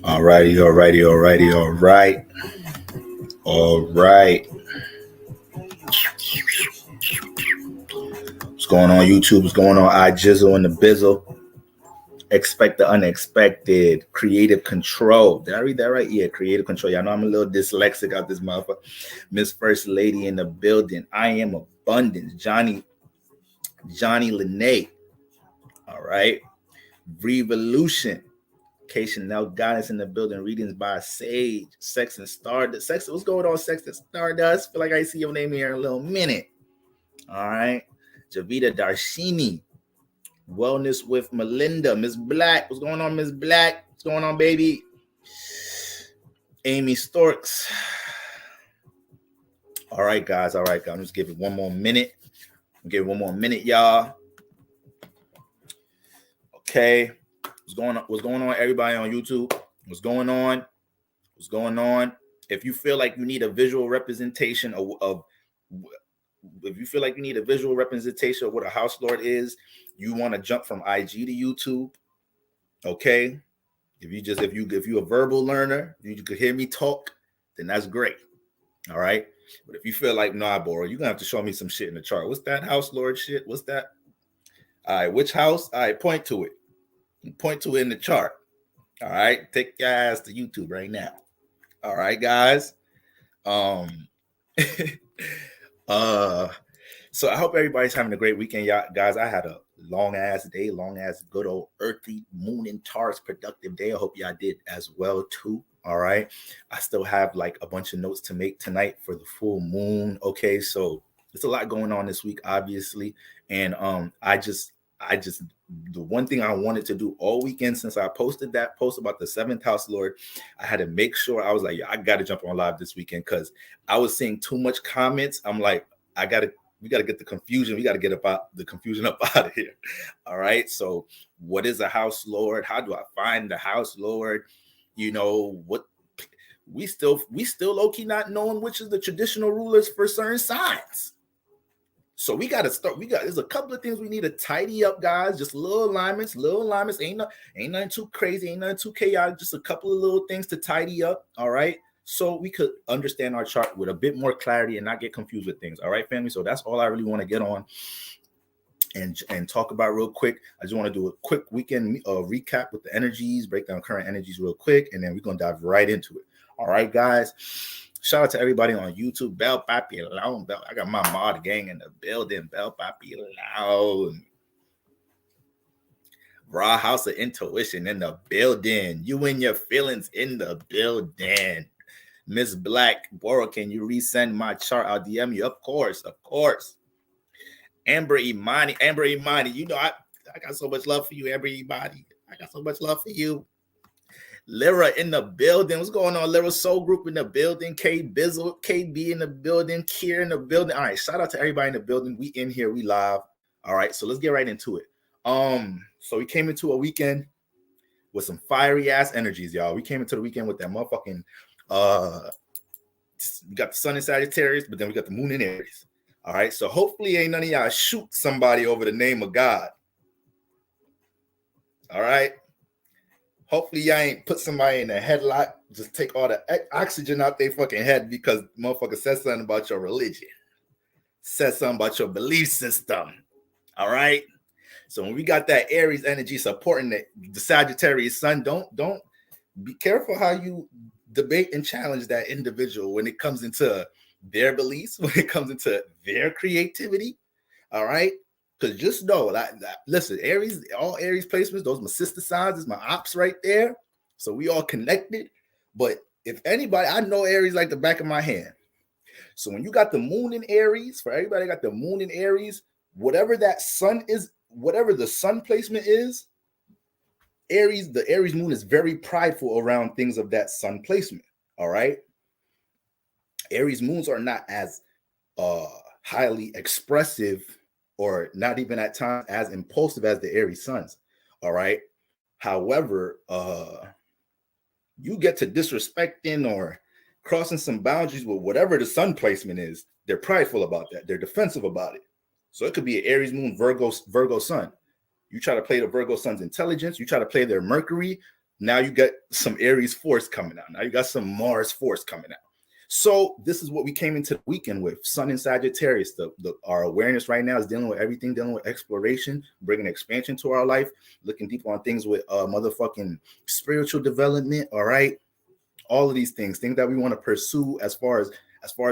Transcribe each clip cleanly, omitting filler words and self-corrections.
All righty. All right. What's going on YouTube? What's going on iJizzle and the Bizzle? Expect the unexpected. Creative control. Did I read that right? Yeah, creative control. Y'all know I'm a little dyslexic out this motherfucker. Miss First Lady in the building. I am abundance. Johnny Lene. All right. Revolution. K Chanel Guidance in the building. Readings by Sage. Sex and Stardust. What's going on, Sex and Stardust? Feel like I see your name here in a little minute. All right. Javita Darshini. Wellness with Melinda. Miss Black. What's going on, Miss Black? What's going on, baby? Amy Storks. All right, guys. I'm just give it one more minute. Y'all. Okay. What's going on, everybody on YouTube? What's going on? If you feel like you need a visual representation of what a house lord is, you want to jump from IG to YouTube. Okay. If you're a verbal learner, you could hear me talk, then that's great. All right. But if you feel like, nah, Bora, you're gonna have to show me some shit in the chart. What's that house lord shit? What's that? All right, which house? All right, point to it. Point to it in the chart. All right, take your ass to YouTube right now. All right, guys. So I hope everybody's having a great weekend, y'all. Guys, I had a long ass day, good old earthy moon and Taurus productive day. I hope y'all did as well too. All right. I still have like a bunch of notes to make tonight for the full moon. Okay, so there's a lot going on this week, obviously. And I just the one thing I wanted to do all weekend since I posted that post about the 7th house lord, I had to make sure I was like, yeah, I got to jump on live this weekend because I was seeing too much comments. I'm like, we got to get the confusion. We got to get the confusion up out of here. All right. So what is a house lord? How do I find the house lord? You know, what we still low-key not knowing which is the traditional rulers for certain signs. So we got to start. There's a couple of things we need to tidy up, guys. Just little alignments. Ain't nothing too crazy. Ain't nothing too chaotic. Just a couple of little things to tidy up. All right. So we could understand our chart with a bit more clarity and not get confused with things. All right, family. So that's all I really want to get on and talk about real quick. I just want to do a quick weekend recap with the energies, break down current energies real quick, and then we're going to dive right into it. All right, guys. Shout out to everybody on YouTube. Bell Papi Loud. I got my mod gang in the building. Bell Papi Loud. Raw House of Intuition in the building. You and your feelings in the building. Miss Black, Bora, can you resend my chart? I'll DM you. Of course. Amber Imani, you know I got so much love for you, Amber Imani. I got so much love for you. Lyra in the building. What's going on? Lyra Soul Group in the building. K Bizzle, KB in the building. Kier in the building. All right, shout out to everybody in the building. We in here, we live. All right, so let's get right into it. So we came into a weekend with some fiery ass energies, y'all. We came into the weekend with that motherfucking we got the sun in Sagittarius, but then we got the moon in Aries. All right, so hopefully ain't none of y'all shoot somebody over the name of God. All right. Hopefully y'all ain't put somebody in a headlock, just take all the oxygen out their fucking head because motherfucker said something about your religion, said something about your belief system. All right. So when we got that Aries energy supporting the Sagittarius sun, don't be careful how you debate and challenge that individual when it comes into their beliefs, when it comes into their creativity. All right. Because just know that, listen, Aries, all Aries placements, those are my sister signs, is my ops right there. So we all connected. But if anybody, I know Aries like the back of my hand. So when you got the moon in Aries, for everybody got the moon in Aries, whatever that sun is, whatever the sun placement is, Aries, the Aries moon is very prideful around things of that sun placement. All right. Aries moons are not as highly expressive, or not even at times as impulsive as the Aries suns. All right. However, you get to disrespecting or crossing some boundaries with whatever the sun placement is. They're prideful about that. They're defensive about it. So it could be an Aries moon, Virgo sun. You try to play the Virgo sun's intelligence. You try to play their Mercury. Now you got some Aries force coming out. Now you got some Mars force coming out. So this is what we came into the weekend with. Sun in Sagittarius. Our awareness right now is dealing with everything, dealing with exploration, bringing expansion to our life, looking deep on things with motherfucking spiritual development. All right. All of these things that we want to pursue as far as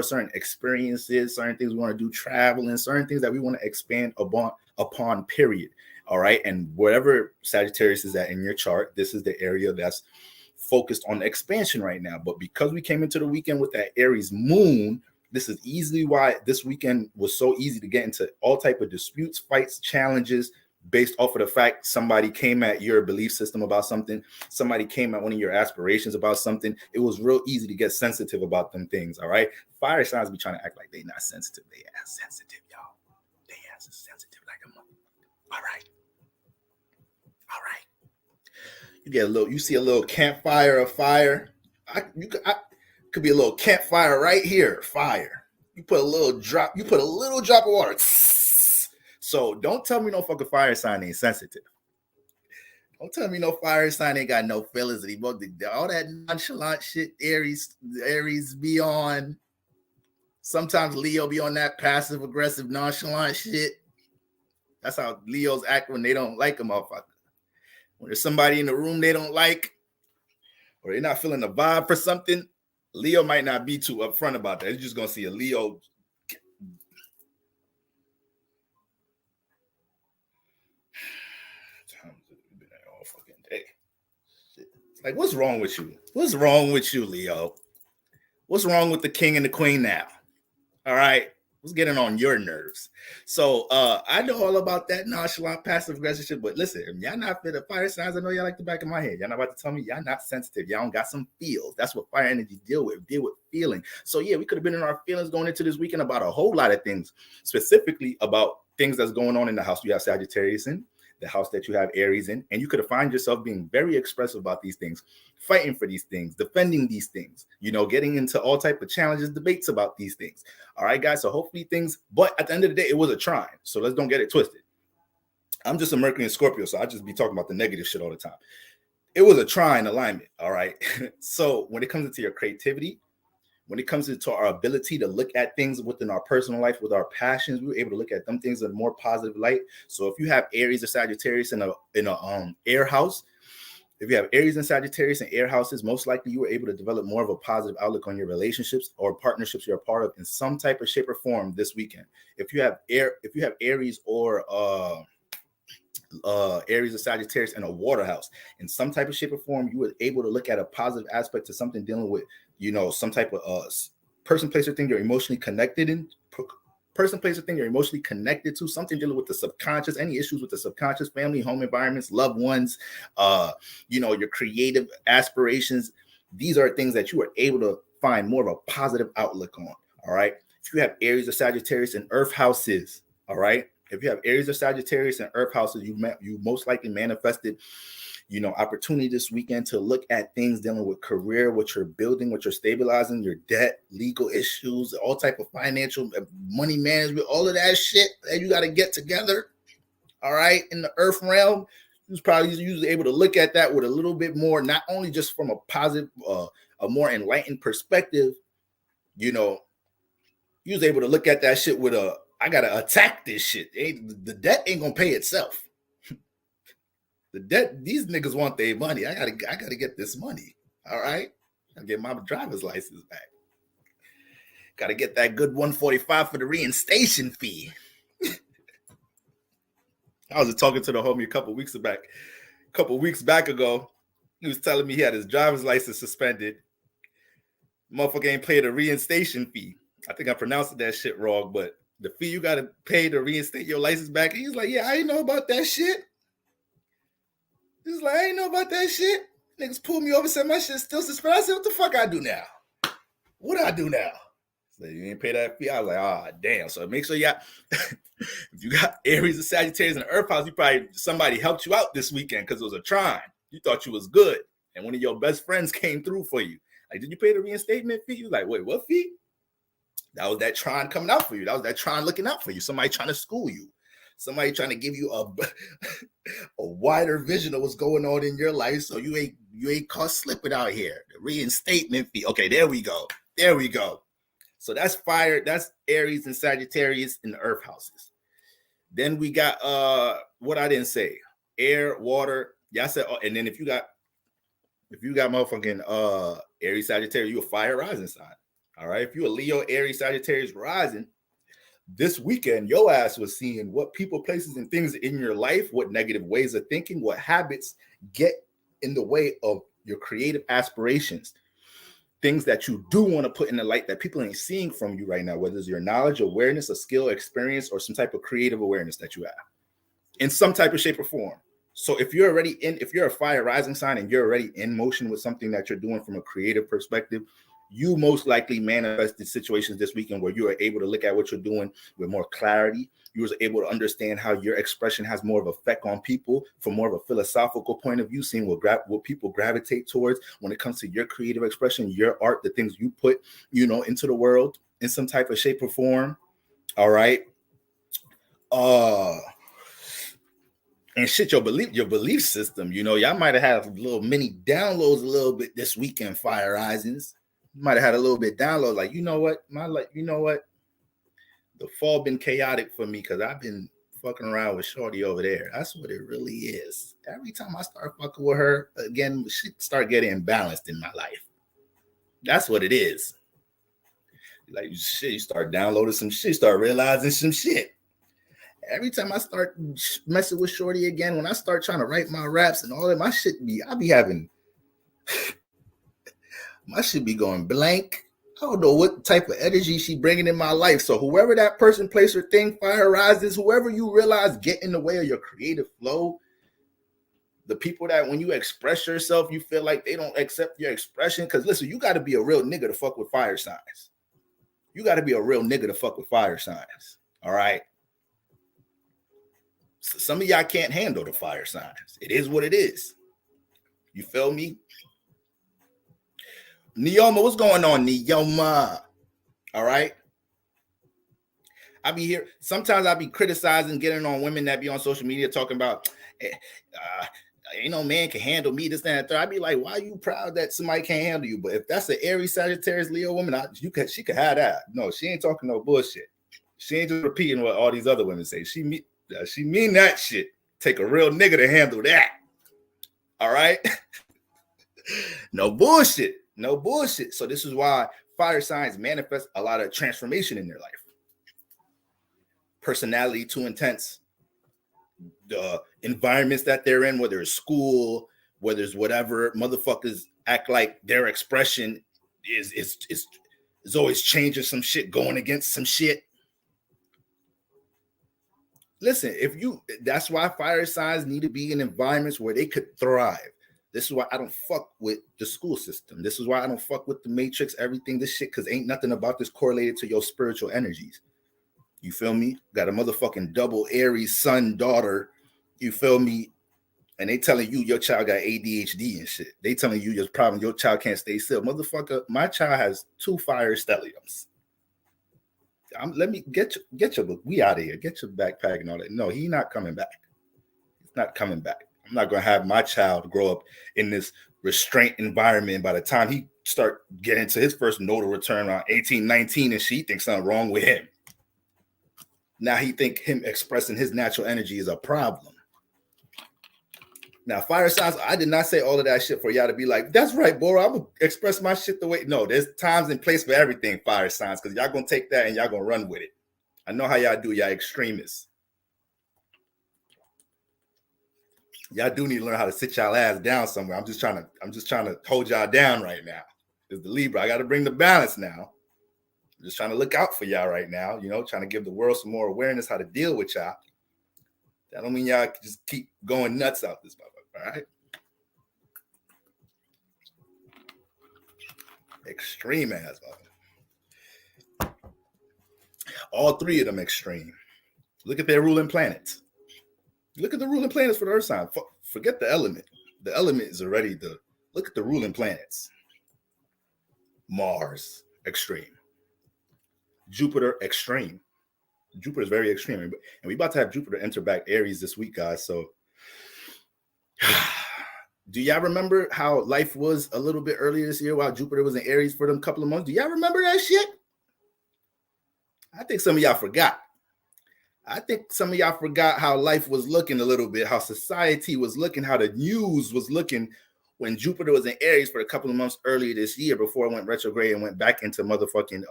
certain experiences, certain things we want to do, traveling, certain things that we want to expand upon, period. All right. And wherever Sagittarius is at in your chart, this is the area that's focused on expansion right now. But because we came into the weekend with that Aries moon, this is easily why this weekend was so easy to get into all type of disputes, fights, challenges, based off of the fact somebody came at your belief system about something, somebody came at one of your aspirations about something. It was real easy to get sensitive about them things. All right. Fire signs be trying to act like they not sensitive. They ass sensitive, y'all. They ass sensitive like a mother. All right. All right. You see a little campfire of fire. Could be a little campfire right here. Fire. You put a little drop of water. So don't tell me no fucking fire sign ain't sensitive. Don't tell me no fire sign ain't got no feelings anymore. All that nonchalant shit Aries be on. Sometimes Leo be on that passive aggressive nonchalant shit. That's how Leos act when they don't like a motherfucker. When there's somebody in the room they don't like, or they're not feeling the vibe for something, Leo might not be too upfront about that. You're just gonna see a Leo. All fucking day. Shit. Like, what's wrong with you? What's wrong with you, Leo? What's wrong with the king and the queen now? All right. What's getting on your nerves? So I know all about that nonchalant passive aggressive shit, but listen, if y'all not fit the fire signs, I know y'all like the back of my head. Y'all not about to tell me y'all not sensitive. Y'all don't got some feels. That's what fire energy deal with feeling. So yeah, we could have been in our feelings going into this weekend about a whole lot of things, specifically about things that's going on in the house you have Sagittarius in, the house that you have Aries in, and you could have found yourself being very expressive about these things, fighting for these things, defending these things, getting into all type of challenges, debates about these things. All right, guys. So hopefully things, but at the end of the day, it was a trine. So let's don't get it twisted. I'm just a Mercury and Scorpio, so I just be talking about the negative shit all the time. It was a trine alignment. All right. So when it comes into your creativity, when it comes into our ability to look at things within our personal life, with our passions, we were able to look at them things in a more positive light. So if you have Aries or Sagittarius in a air house, if you have Aries and Sagittarius in air houses, most likely you were able to develop more of a positive outlook on your relationships or partnerships you're a part of in some type of shape or form this weekend. If you have Aries or Aries or Sagittarius in a water house in some type of shape or form, you were able to look at a positive aspect to something dealing with, some type of person, place, or thing you're emotionally connected in. Person, place, or thing you're emotionally connected to, something dealing with the subconscious, any issues with the subconscious, family, home environments, loved ones, your creative aspirations. These are things that you are able to find more of a positive outlook on. All right. If you have Aries or Sagittarius in earth houses, all right. If you have Aries or Sagittarius in earth houses, you most likely manifested, opportunity this weekend to look at things dealing with career, what you're building, what you're stabilizing, your debt, legal issues, all type of financial money management, all of that shit that you got to get together. All right. In the earth realm, you're probably usually able to look at that with a little bit more, not only just from a positive, a more enlightened perspective, you was able to look at that shit with I got to attack this shit. The debt ain't going to pay itself. The debt, these niggas want their money. I gotta get this money. All right. I get my driver's license back. Gotta get that good 145 for the reinstation fee. I was just talking to the homie a couple weeks back ago. He was telling me he had his driver's license suspended. Motherfucker ain't paid a reinstation fee. I think I pronounced that shit wrong, but the fee you gotta pay to reinstate your license back. He's like, yeah, I didn't know about that shit. He's like, I ain't know about that shit. Niggas pulled me over, said my shit's still suspended. I said, what the fuck I do now? What do I do now? You didn't pay that fee. I was like, ah, damn. So make sure if you got Aries and Sagittarius in the Earth house, somebody helped you out this weekend because it was a trine. You thought you was good, and one of your best friends came through for you. Like, did you pay the reinstatement fee? You was like, wait, what fee? That was that trine coming out for you. That was that trine looking out for you. Somebody trying to school you. Somebody trying to give you a wider vision of what's going on in your life, so you ain't caught slipping out here. The reinstatement fee. Okay, there we go. There we go. So that's fire. That's Aries and Sagittarius in the Earth houses. Then we got what I didn't say: air, water. Yeah, I said. And then if you got motherfucking Aries, Sagittarius, you a fire rising sign. All right. If you a Leo, Aries, Sagittarius rising, this weekend your ass was seeing what people, places, and things in your life, what negative ways of thinking, what habits get in the way of your creative aspirations. Things that you do want to put in the light that people ain't seeing from you right now, whether it's your knowledge, awareness, a skill, experience, or some type of creative awareness that you have in some type of shape or form. So if you're a fire rising sign and you're already in motion with something that you're doing from a creative perspective, you most likely manifested situations this weekend where you are able to look at what you're doing with more clarity. You was able to understand how your expression has more of an effect on people from more of a philosophical point of view, seeing what people gravitate towards when it comes to your creative expression, your art, the things you put, into the world in some type of shape or form. All right. And shit, your belief system, y'all might have had a little mini downloads a little bit this weekend, Fire Risings. Might have had a little bit download, like, the fall been chaotic for me because I've been fucking around with Shorty over there. That's what it really is. Every time I start fucking with her again, shit start getting imbalanced in my life. That's what it is. Like, shit, you start downloading some shit, start realizing some shit. Every time I start messing with Shorty again, when I start trying to write my raps and all that, I be having my shit be going blank. I don't know what type of energy she bringing in my life. So whoever that person, place, or thing, fire rises, whoever you realize get in the way of your creative flow, the people that when you express yourself, you feel like they don't accept your expression. Because listen, you got to be a real nigga to fuck with fire signs. You got to be a real nigga to fuck with fire signs. All right. So some of y'all can't handle the fire signs. It is what it is. You feel me? Neoma, what's going on, Neoma? All right. I be here. Sometimes I be criticizing, getting on women that be on social media talking about, ain't no man can handle me, this, that, and third. I be like, why are you proud that somebody can't handle you? But if that's an Aries, Sagittarius, Leo woman, she could have that. No, she ain't talking no bullshit. She ain't just repeating what all these other women say. She mean that shit. Take a real nigga to handle that. All right. No bullshit. No bullshit. So this is why fire signs manifest a lot of transformation in their life. Personality too intense. The environments that they're in, whether it's school, whether it's whatever, motherfuckers act like their expression is always changing some shit, going against some shit. Listen, that's why fire signs need to be in environments where they could thrive. This is why I don't fuck with the school system. This is why I don't fuck with the matrix, everything, this shit, because ain't nothing about this correlated to your spiritual energies. You feel me? Got a motherfucking double Aries son, daughter. You feel me? And they telling you your child got ADHD and shit. They telling you your problem, your child can't stay still. Motherfucker, my child has 2 fire stelliums. Let me get your book. We out of here. Get your backpack and all that. No, he's not coming back. He's not coming back. I'm not going to have my child grow up in this restraint environment. By the time he start getting to his first nodal return around 18, 19, and she thinks something wrong with him. Now he think him expressing his natural energy is a problem. Now, fire signs, I did not say all of that shit for y'all to be like, that's right, Bora, I'm going to express my shit the way. No, there's times and place for everything, fire signs, because y'all going to take that and y'all going to run with it. I know how y'all do, y'all extremists. Y'all do need to learn how to sit y'all ass down somewhere. I'm just trying to hold y'all down right now. It's the Libra. I got to bring the balance now. I'm just trying to look out for y'all right now, trying to give the world some more awareness how to deal with y'all. That don't mean y'all just keep going nuts out this motherfucker, all right? Extreme ass motherfucker. All three of them extreme. Look at their ruling planets. Look at the ruling planets for the Earth sign. Forget the element. The element is already the. Look at the ruling planets. Mars, extreme. Jupiter, extreme. Jupiter is very extreme. And we about to have Jupiter enter back Aries this week, guys. So do y'all remember how life was a little bit earlier this year while Jupiter was in Aries for them couple of months? Do y'all remember that shit? I think some of y'all forgot. I think some of y'all forgot how life was looking a little bit, how society was looking, how the news was looking when Jupiter was in Aries for a couple of months earlier this year before it went retrograde and went back into motherfucking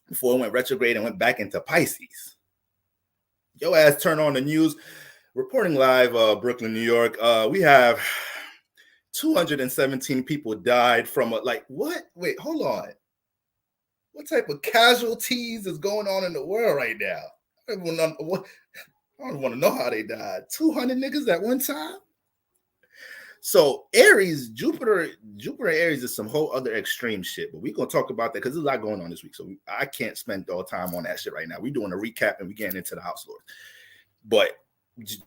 before it went retrograde and went back into Pisces. Yo ass turn on the news. Reporting live, Brooklyn, New York. We have 217 people died from what? Wait, hold on. What type of casualties is going on in the world right now? I don't want to know how they died. 200 niggas at one time? So Aries, Jupiter Aries is some whole other extreme shit, but we're going to talk about that because there's a lot going on this week. So I can't spend all time on that shit right now. We're doing a recap and we're getting into the house lords. But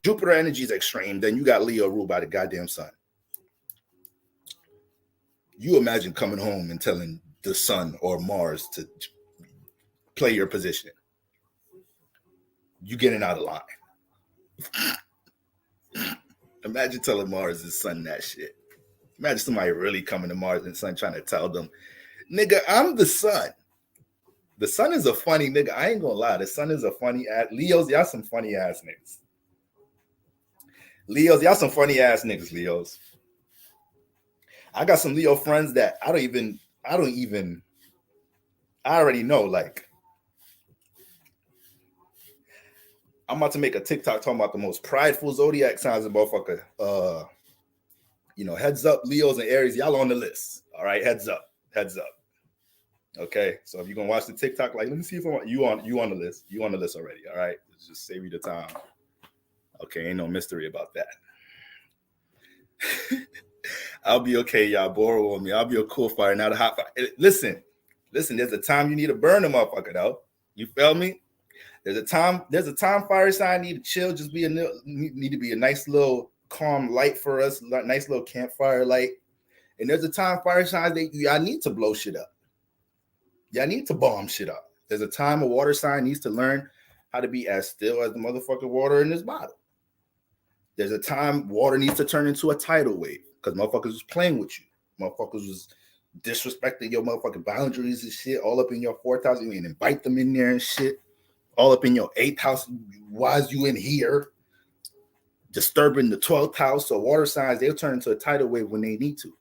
Jupiter energy is extreme. Then you got Leo ruled by the goddamn sun. You imagine coming home and telling the sun or Mars to play your position. You getting out of line. Imagine telling Mars and sun that shit. Imagine somebody really coming to Mars and sun trying to tell them, nigga, I'm the sun. The sun is a funny nigga. I ain't gonna lie. The sun is a funny ass. Leos, y'all some funny ass niggas. Leos, y'all some funny ass niggas, Leos. I got some Leo friends that I already know, like, I'm about to make a TikTok talking about the most prideful zodiac signs of motherfucker. Heads up, Leos and Aries, y'all on the list. All right, heads up. Okay, so if you're gonna watch the TikTok, like, let me see if you on the list. You on the list already. All right, let's just save you the time. Okay, ain't no mystery about that. I'll be okay, y'all. Borrow on me. I'll be a cool fire, not a hot fire. Listen. There's a time you need to burn a motherfucker, though. You feel me? There's a time fire sign need to chill. Just need to be a nice little calm light for us. Nice little campfire light. And there's a time fire signs that y'all need to blow shit up. Y'all need to bomb shit up. There's a time a water sign needs to learn how to be as still as the motherfucking water in this bottle. There's a time water needs to turn into a tidal wave because motherfuckers was playing with you. Motherfuckers was disrespecting your motherfucking boundaries and shit all up in your 4th house. You ain't invite them in there and shit. All up in your 8th house. Why is you in here? Disturbing the 12th house. So water signs, they'll turn into a tidal wave when they need to.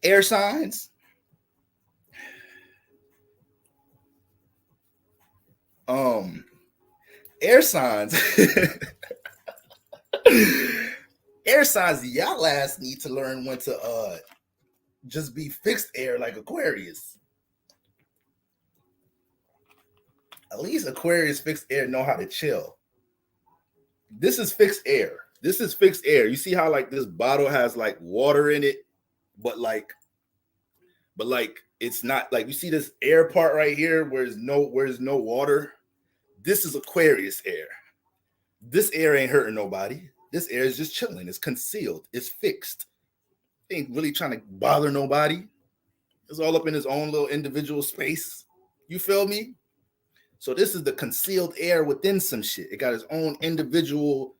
Air signs. Air signs. Air signs, y'all ass need to learn when to just be fixed air like Aquarius. At least Aquarius fixed air know how to chill. This is fixed air. You see how like this bottle has like water in it, but like it's not like you see this air part right here where there's no water. This is Aquarius air. This air ain't hurting nobody. This air is just chilling. It's concealed. It's fixed. It ain't really trying to bother nobody. It's all up in his own little individual space. You feel me? So this is the concealed air within some shit. It got its own individual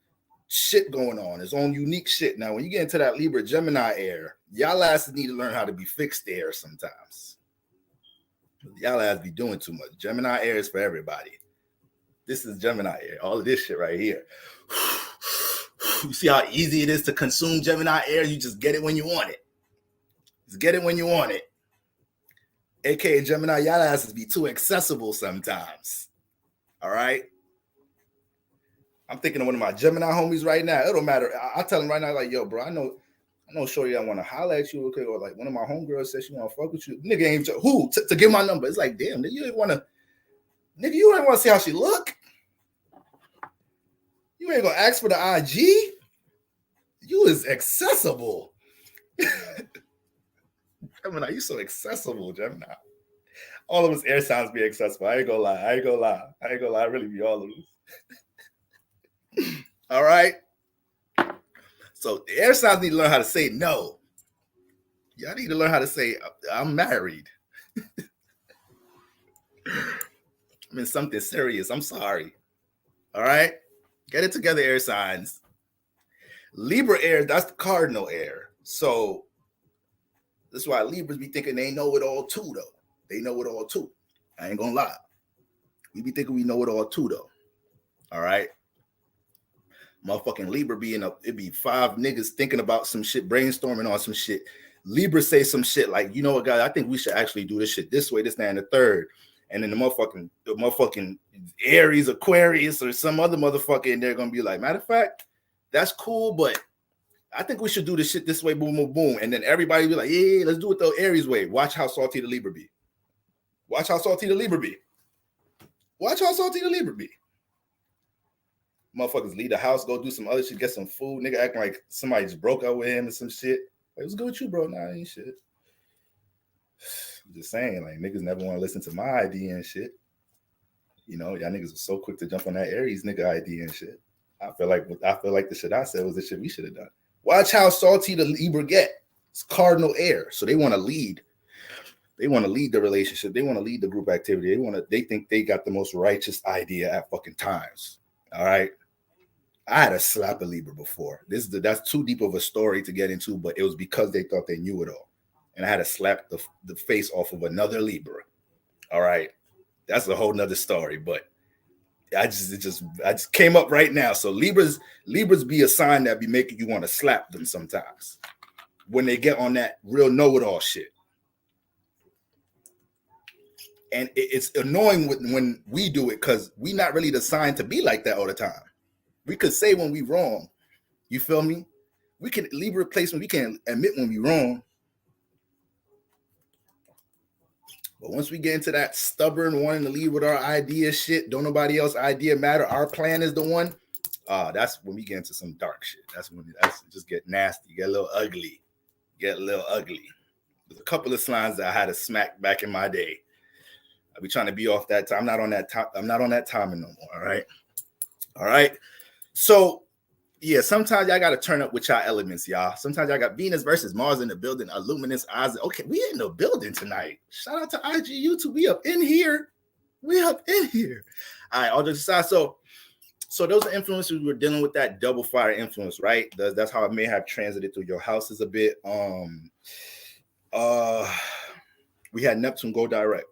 shit going on, its own unique shit. Now, when you get into that Libra Gemini air, y'all asses need to learn how to be fixed air sometimes. Y'all asses be doing too much. Gemini air is for everybody. This is Gemini air. All of this shit right here. You see how easy it is to consume Gemini air? You just get it when you want it. Just get it when you want it. AKA Gemini, y'all asses be too accessible sometimes. All right? I'm thinking of one of my Gemini homies right now. It don't matter. I tell him right now, like, yo, bro, I know shorty, I want to holler at you, okay? Or like one of my homegirls says she want to fuck with you. Nigga ain't who to give my number. It's like, damn, nigga, you ain't want to see how she look. You ain't gonna ask for the IG. You is accessible. Gemini, you so accessible, Gemini. All of us air signs be accessible. I ain't gonna lie. I really be all of us. All right. So the air signs need to learn how to say no. Y'all need to learn how to say, I'm married. I'm in something serious. I'm sorry. All right. Get it together, air signs. Libra air, that's the cardinal air. So that's why Libras be thinking they know it all too, though. They know it all too. I ain't gonna lie. We be thinking we know it all too, though. All right. Motherfucking Libra it be 5 niggas thinking about some shit, brainstorming on some shit. Libra say some shit like, you know what, guys, I think we should actually do this shit this way, this, that, and the third. And then the motherfucking Aries, Aquarius, or some other motherfucker in there gonna be like, matter of fact, that's cool, but I think we should do this shit this way, boom, boom, boom. And then everybody be like, yeah, let's do it the Aries way. Watch how salty the Libra be. Watch how salty the Libra be. Watch how salty the Libra be. Motherfuckers leave the house, go do some other shit, get some food. Nigga acting like somebody just broke up with him and some shit. Like, what's good with you, bro? Nah, ain't shit. I'm just saying, like, niggas never want to listen to my idea and shit. You know, y'all niggas are so quick to jump on that Aries nigga idea and shit. I feel like the shit I said was the shit we should have done. Watch how salty the Libra get. It's cardinal air. So they want to lead. They want to lead the relationship. They want to lead the group activity. They think they got the most righteous idea at fucking times. All right. I had to slap a Libra before. That's too deep of a story to get into, but it was because they thought they knew it all. And I had to slap the face off of another Libra. All right. That's a whole nother story, but I just came up right now. So Libras be a sign that be making you want to slap them sometimes when they get on that real know-it-all shit. And it's annoying when we do it because we not really the sign to be like that all the time. We could say when we wrong. You feel me? We can Libra placement. We can admit when we wrong. But once we get into that stubborn wanting to lead with our idea shit, don't nobody else idea matter. Our plan is the one. That's when we get into some dark shit. That's just get nasty, get a little ugly. There's a couple of signs that I had to smack back in my day. I be trying to be off that time. I'm not on that timing no more. All right. So yeah, sometimes y'all got to turn up with y'all elements, y'all. Sometimes y'all got Venus versus Mars in the building, a luminous eyes. Okay, we in the building tonight. Shout out to IG YouTube. We up in here. All right, all jokes aside. So those are influences. We're dealing with that double fire influence, right? That's how it may have transited through your houses a bit. We had Neptune go direct.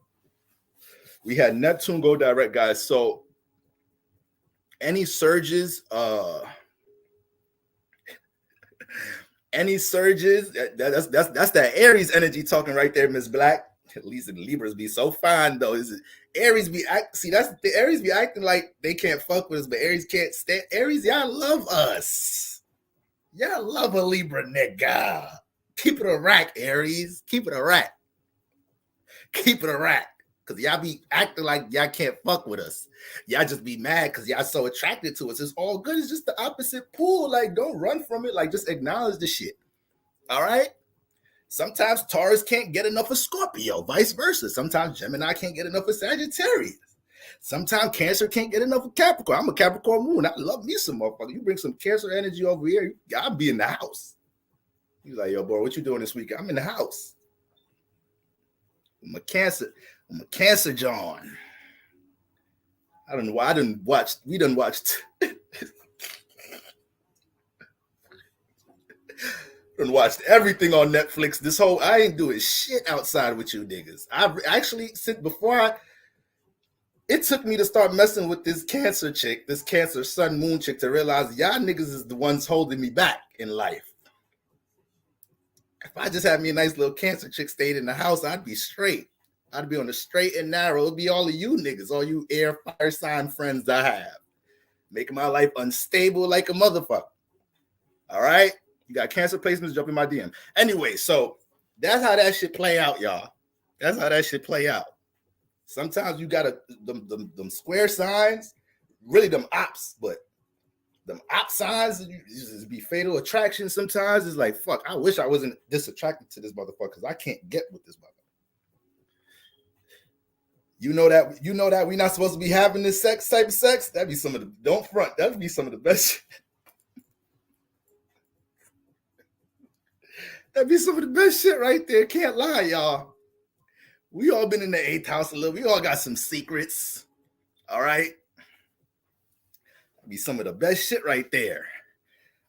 Guys. So any surges, that's that Aries energy talking right there, Miss Black. At least the Libras be so fine though. Aries be acting like they can't fuck with us, but Aries can't stand. Aries, y'all love us. Y'all love a Libra nigga. Keep it a rack, Aries. Keep it a rack. Because y'all be acting like y'all can't fuck with us. Y'all just be mad because y'all so attracted to us. It's all good. It's just the opposite pool. Like, don't run from it. Like, just acknowledge the shit. All right? Sometimes Taurus can't get enough of Scorpio. Vice versa. Sometimes Gemini can't get enough of Sagittarius. Sometimes Cancer can't get enough of Capricorn. I'm a Capricorn moon. I love me some motherfucker. You bring some Cancer energy over here, I'll be in the house. He's like, yo, boy, what you doing this weekend? I'm in the house. I'm a Cancer John. I don't know why we done watched done watched everything on Netflix. I ain't doing shit outside with you niggas. I've actually it took me to start messing with this Cancer chick, this Cancer Sun Moon chick, to realize y'all niggas is the ones holding me back in life. If I just had me a nice little Cancer chick stayed in the house, I'd be straight. I'd be on the straight and narrow. It'd be all of you niggas, all you air fire sign friends I have, making my life unstable like a motherfucker. All right? You got Cancer placements, jump in my DM. Anyway, so that's how that shit play out, y'all. That's how that shit play out. Sometimes you got them square signs, really them ops, but them op signs just be fatal attraction. Sometimes it's like, fuck, I wish I wasn't this attracted to this motherfucker because I can't get with this motherfucker. You know that we're not supposed to be having this sex type of sex. That'd be some of the don't front. That'd be some of the best. That'd be some of the best shit right there. Can't lie, y'all. We all been in the eighth house a little. We all got some secrets. All right. That'd be some of the best shit right there.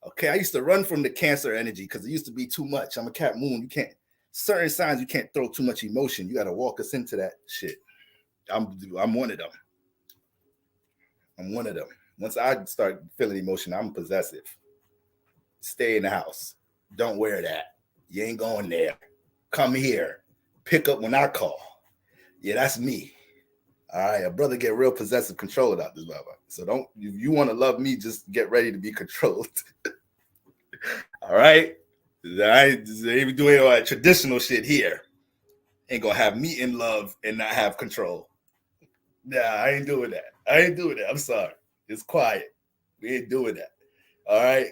Okay, I used to run from the Cancer energy because it used to be too much. I'm a Cat Moon. You can't certain signs you can't throw too much emotion. You got to walk us into that shit. I'm one of them. I'm one of them. Once I start feeling emotion, I'm possessive. Stay in the house. Don't wear that. You ain't going there. Come here. Pick up when I call. Yeah, that's me. All right, a brother get real possessive control about this, Baba. So don't, if you want to love me, just get ready to be controlled. All right? I ain't even doing all that traditional shit here. Ain't gonna have me in love and not have control. Nah, I ain't doing that. I'm sorry. It's quiet. We ain't doing that. All right?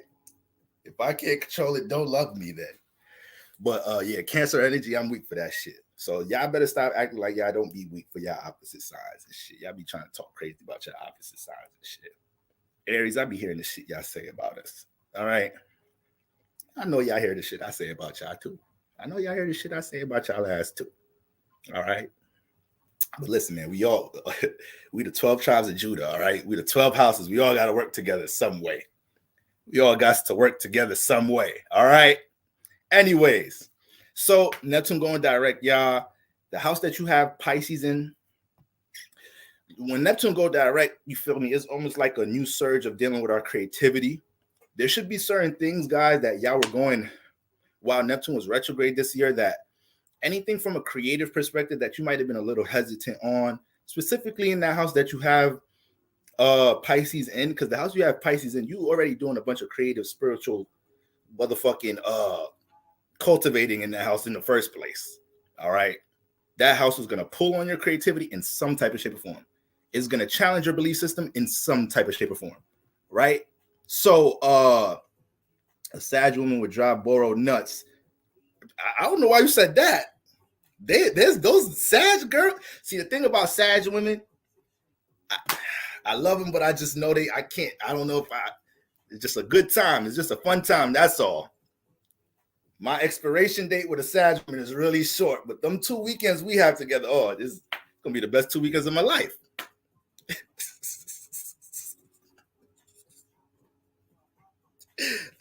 If I can't control it, don't love me then. But yeah, Cancer energy, I'm weak for that shit. So y'all better stop acting like y'all don't be weak for y'all opposite sides and shit. Y'all be trying to talk crazy about your opposite sides and shit. Aries, I be hearing the shit y'all say about us. All right? I know y'all hear the shit I say about y'all too. I know y'all hear the shit I say about y'all ass too. All right? But listen, man, we the 12 tribes of Judah, all right? We the 12 houses. We all got to work together some way. We all got to work together some way, all right? Anyways, so Neptune going direct, y'all. The house that you have Pisces in, when Neptune go direct, you feel me? It's almost like a new surge of dealing with our creativity. There should be certain things, guys, that y'all were going while Neptune was retrograde this year, that anything from a creative perspective that you might have been a little hesitant on, specifically in that house that you have Pisces in, because the house you have Pisces in, you already doing a bunch of creative, spiritual, motherfucking cultivating in that house in the first place. All right, that house is going to pull on your creativity in some type of shape or form. It's going to challenge your belief system in some type of shape or form, right? So a Sag woman would drive borrowed nuts. I don't know why you said that. There's those Sag girls. See, the thing about Sag women, I love them, but I just know I can't. I don't know if it's just a good time. It's just a fun time. That's all. My expiration date with a Sag woman is really short, but them 2 weekends we have together, oh, this is gonna be the best 2 weekends of my life.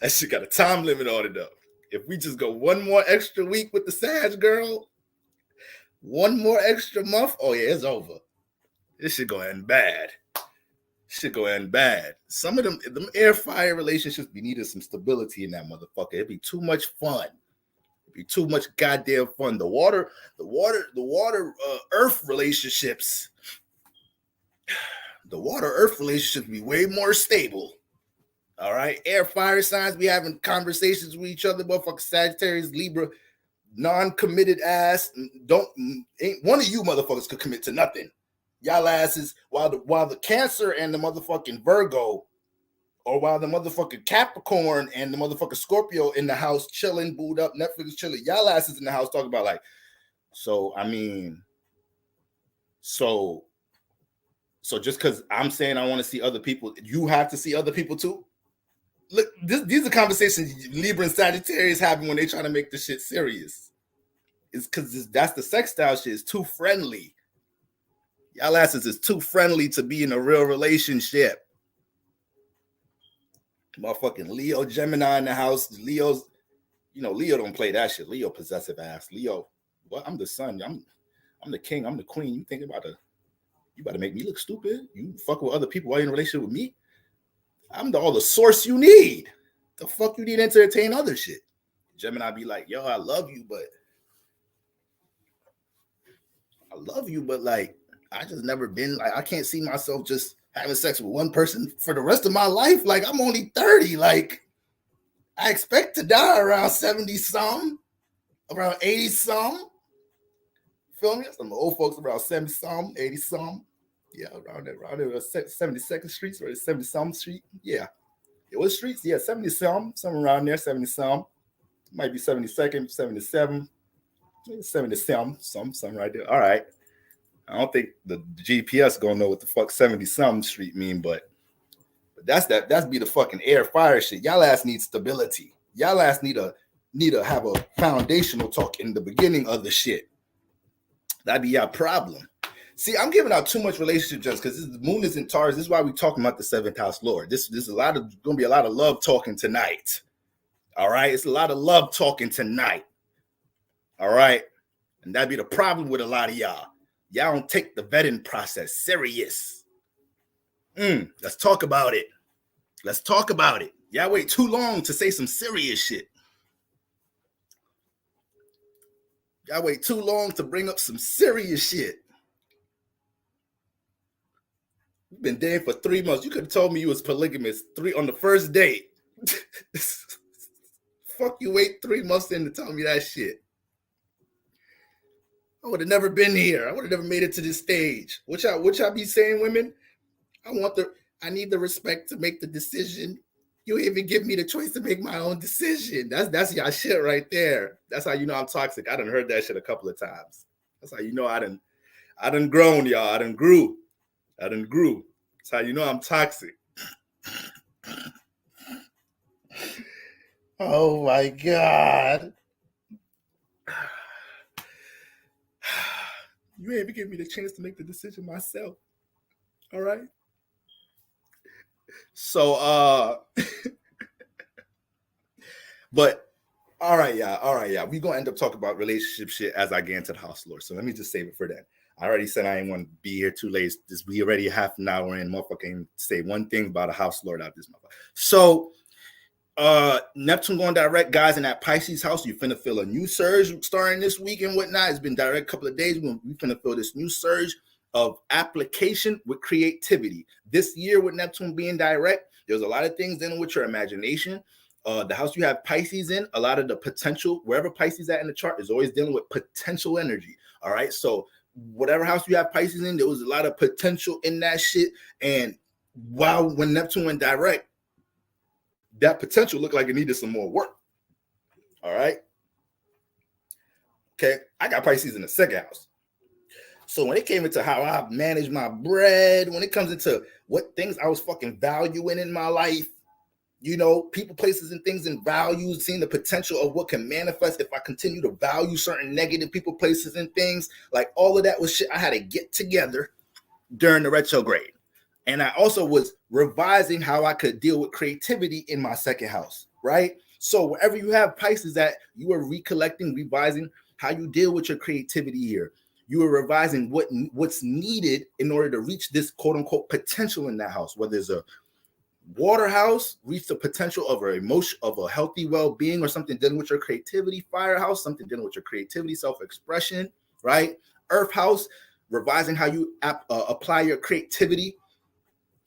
That shit got a time limit on it though. If we just go one more extra week with the Sag girl, one more extra month, oh yeah, it's over. This shit gonna end bad. Some of them air fire relationships be needing some stability in that motherfucker. It'd be too much fun. It'd be too much goddamn fun. The water, earth relationships. The water earth relationships be way more stable. All right, air fire signs be having conversations with each other. Motherfucker Sagittarius, Libra, non-committed ass. Ain't one of you motherfuckers could commit to nothing. Y'all asses, while the Cancer and the motherfucking Virgo, or while the motherfucking Capricorn and the motherfucking Scorpio in the house chilling, booed up, Netflix chilling, y'all asses in the house talking about like, so just because I'm saying I want to see other people, you have to see other people too. Look, these are conversations Libra and Sagittarius having when they trying to make this shit serious. It's because that's the sextile shit. It's too friendly. Y'all asses is too friendly to be in a real relationship. Motherfucking Leo, Gemini in the house. Leo don't play that shit. Leo possessive ass. Leo, what? I'm the son. I'm the king. I'm the queen. You think about you about to make me look stupid? You fuck with other people while you're in a relationship with me? I'm all the source you need. The fuck you need to entertain other shit? Gemini be like, yo, I love you, but like, I just never been like, I can't see myself just having sex with one person for the rest of my life. Like, I'm only 30. Like, I expect to die around 70 some, around 80 some. Feel me? Some old folks around 70 some, 80 some. Yeah, around there, 72nd Street or 70 some street. Yeah. It was streets. Yeah, 70 some, somewhere around there, 70 some. Might be 72nd, 77, 70 some right there. All right. I don't think the GPS gonna know what the fuck 70-something street mean, but that's be the fucking air fire shit. Y'all ass need stability. Y'all ass need to have a foundational talk in the beginning of the shit. That'd be your problem. See, I'm giving out too much relationship just because the moon is in Taurus. This is why we're talking about the 7th house Lord. This is gonna be a lot of love talking tonight. All right, it's a lot of love talking tonight. All right, and that'd be the problem with a lot of y'all. Y'all don't take the vetting process serious. Let's talk about it. Let's talk about it. Y'all wait too long to say some serious shit. Y'all wait too long to bring up some serious shit. You've been dating for 3 months. You could have told me you was polygamous on the first date. Fuck you, wait 3 months in to tell me that shit. I would have never been here. I would have never made it to this stage. What y'all be saying, women? I need the respect to make the decision. You even give me the choice to make my own decision. That's y'all shit right there. That's how you know I'm toxic. I done heard that shit a couple of times. That's how you know I done grown, y'all. I done grew. That's how you know I'm toxic. Oh my God. You ain't even give me the chance to make the decision myself. All right. So but all right, y'all. We're gonna end up talking about relationship shit as I get into the house Lord. So let me just save it for that. I already said I ain't want to be here too late. We already half an hour in. Motherfucker ain't say one thing about a house Lord out this motherfucker. So Neptune going direct, guys, in that Pisces house. You finna feel a new surge starting this week and whatnot. It's been direct a couple of days. We finna feel this new surge of application with creativity. This year with Neptune being direct, there's a lot of things dealing with your imagination. The house you have Pisces in, a lot of the potential, wherever Pisces at in the chart, is always dealing with potential energy. All right. So whatever house you have Pisces in, there was a lot of potential in that shit. And when Neptune went direct, that potential looked like it needed some more work. All right. Okay. I got Pisces in the 2nd house. So when it came into how I manage my bread, when it comes into what things I was fucking valuing in my life, you know, people, places, and things and values, seeing the potential of what can manifest if I continue to value certain negative people, places, and things, like all of that was shit I had to get together during the retrograde. And I also was revising how I could deal with creativity in my 2nd house, right? So wherever you have Pisces at, you are recollecting, revising how you deal with your creativity here. You are revising what's needed in order to reach this quote unquote potential in that house, whether it's a water house, reach the potential of a healthy well-being, or something dealing with your creativity. Fire house, something dealing with your creativity, self-expression, right? Earth house, revising how you apply your creativity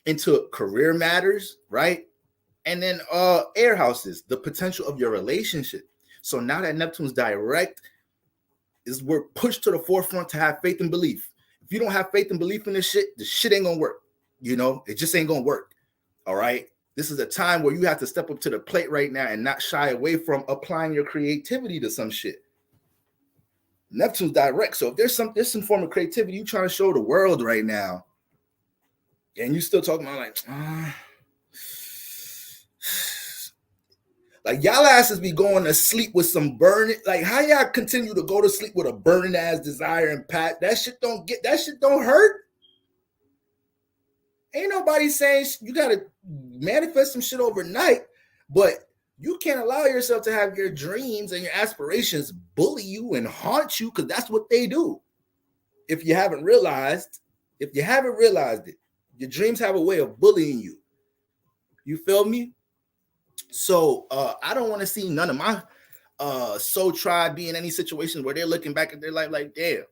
into career matters, right? And then air houses, the potential of your relationship. So now that Neptune's direct, we're pushed to the forefront to have faith and belief. If you don't have faith and belief in this shit, the shit ain't gonna work. You know, it just ain't gonna work. All right. This is a time where you have to step up to the plate right now and not shy away from applying your creativity to some shit. Neptune's direct. So if there's some form of creativity you trying to show the world right now, and you still talking about like y'all asses be going to sleep with some burning, like how y'all continue to go to sleep with a burning ass desire and pat, that shit don't hurt. Ain't nobody saying you gotta manifest some shit overnight, but you can't allow yourself to have your dreams and your aspirations bully you and haunt you, because that's what they do. If you haven't realized it, your dreams have a way of bullying you. You feel me? So I don't want to see none of my soul tribe be in any situation where they're looking back at their life like, damn,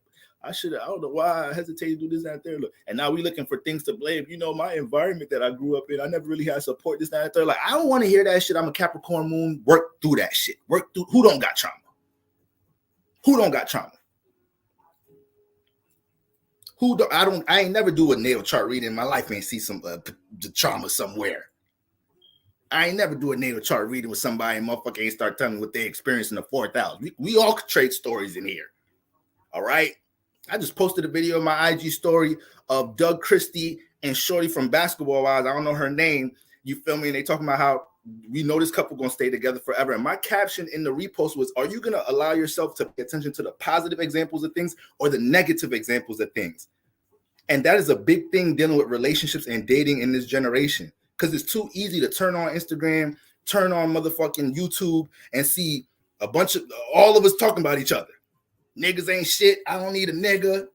I don't know why I hesitated to do this, that, and third. And now we looking for things to blame. You know, my environment that I grew up in, I never really had support, this, that, and third. Like, I don't want to hear that shit. I'm a Capricorn moon. Work through that shit. Work through. Who don't got trauma? I ain't never do a natal chart reading in my life and see some the trauma somewhere. I ain't never do a natal chart reading with somebody and motherfucker ain't start telling me what they experienced in the 4th house. We all could trade stories in here. All right. I just posted a video in my IG story of Doug Christie and Shorty from Basketball Wives. I don't know her name. You feel me? And they talking about how we know this couple gonna stay together forever. And my caption in the repost was, are you gonna allow yourself to pay attention to the positive examples of things or the negative examples of things? And that is a big thing dealing with relationships and dating in this generation. Because it's too easy to turn on Instagram, turn on motherfucking YouTube, and see a bunch of all of us talking about each other. Niggas ain't shit. I don't need a nigga.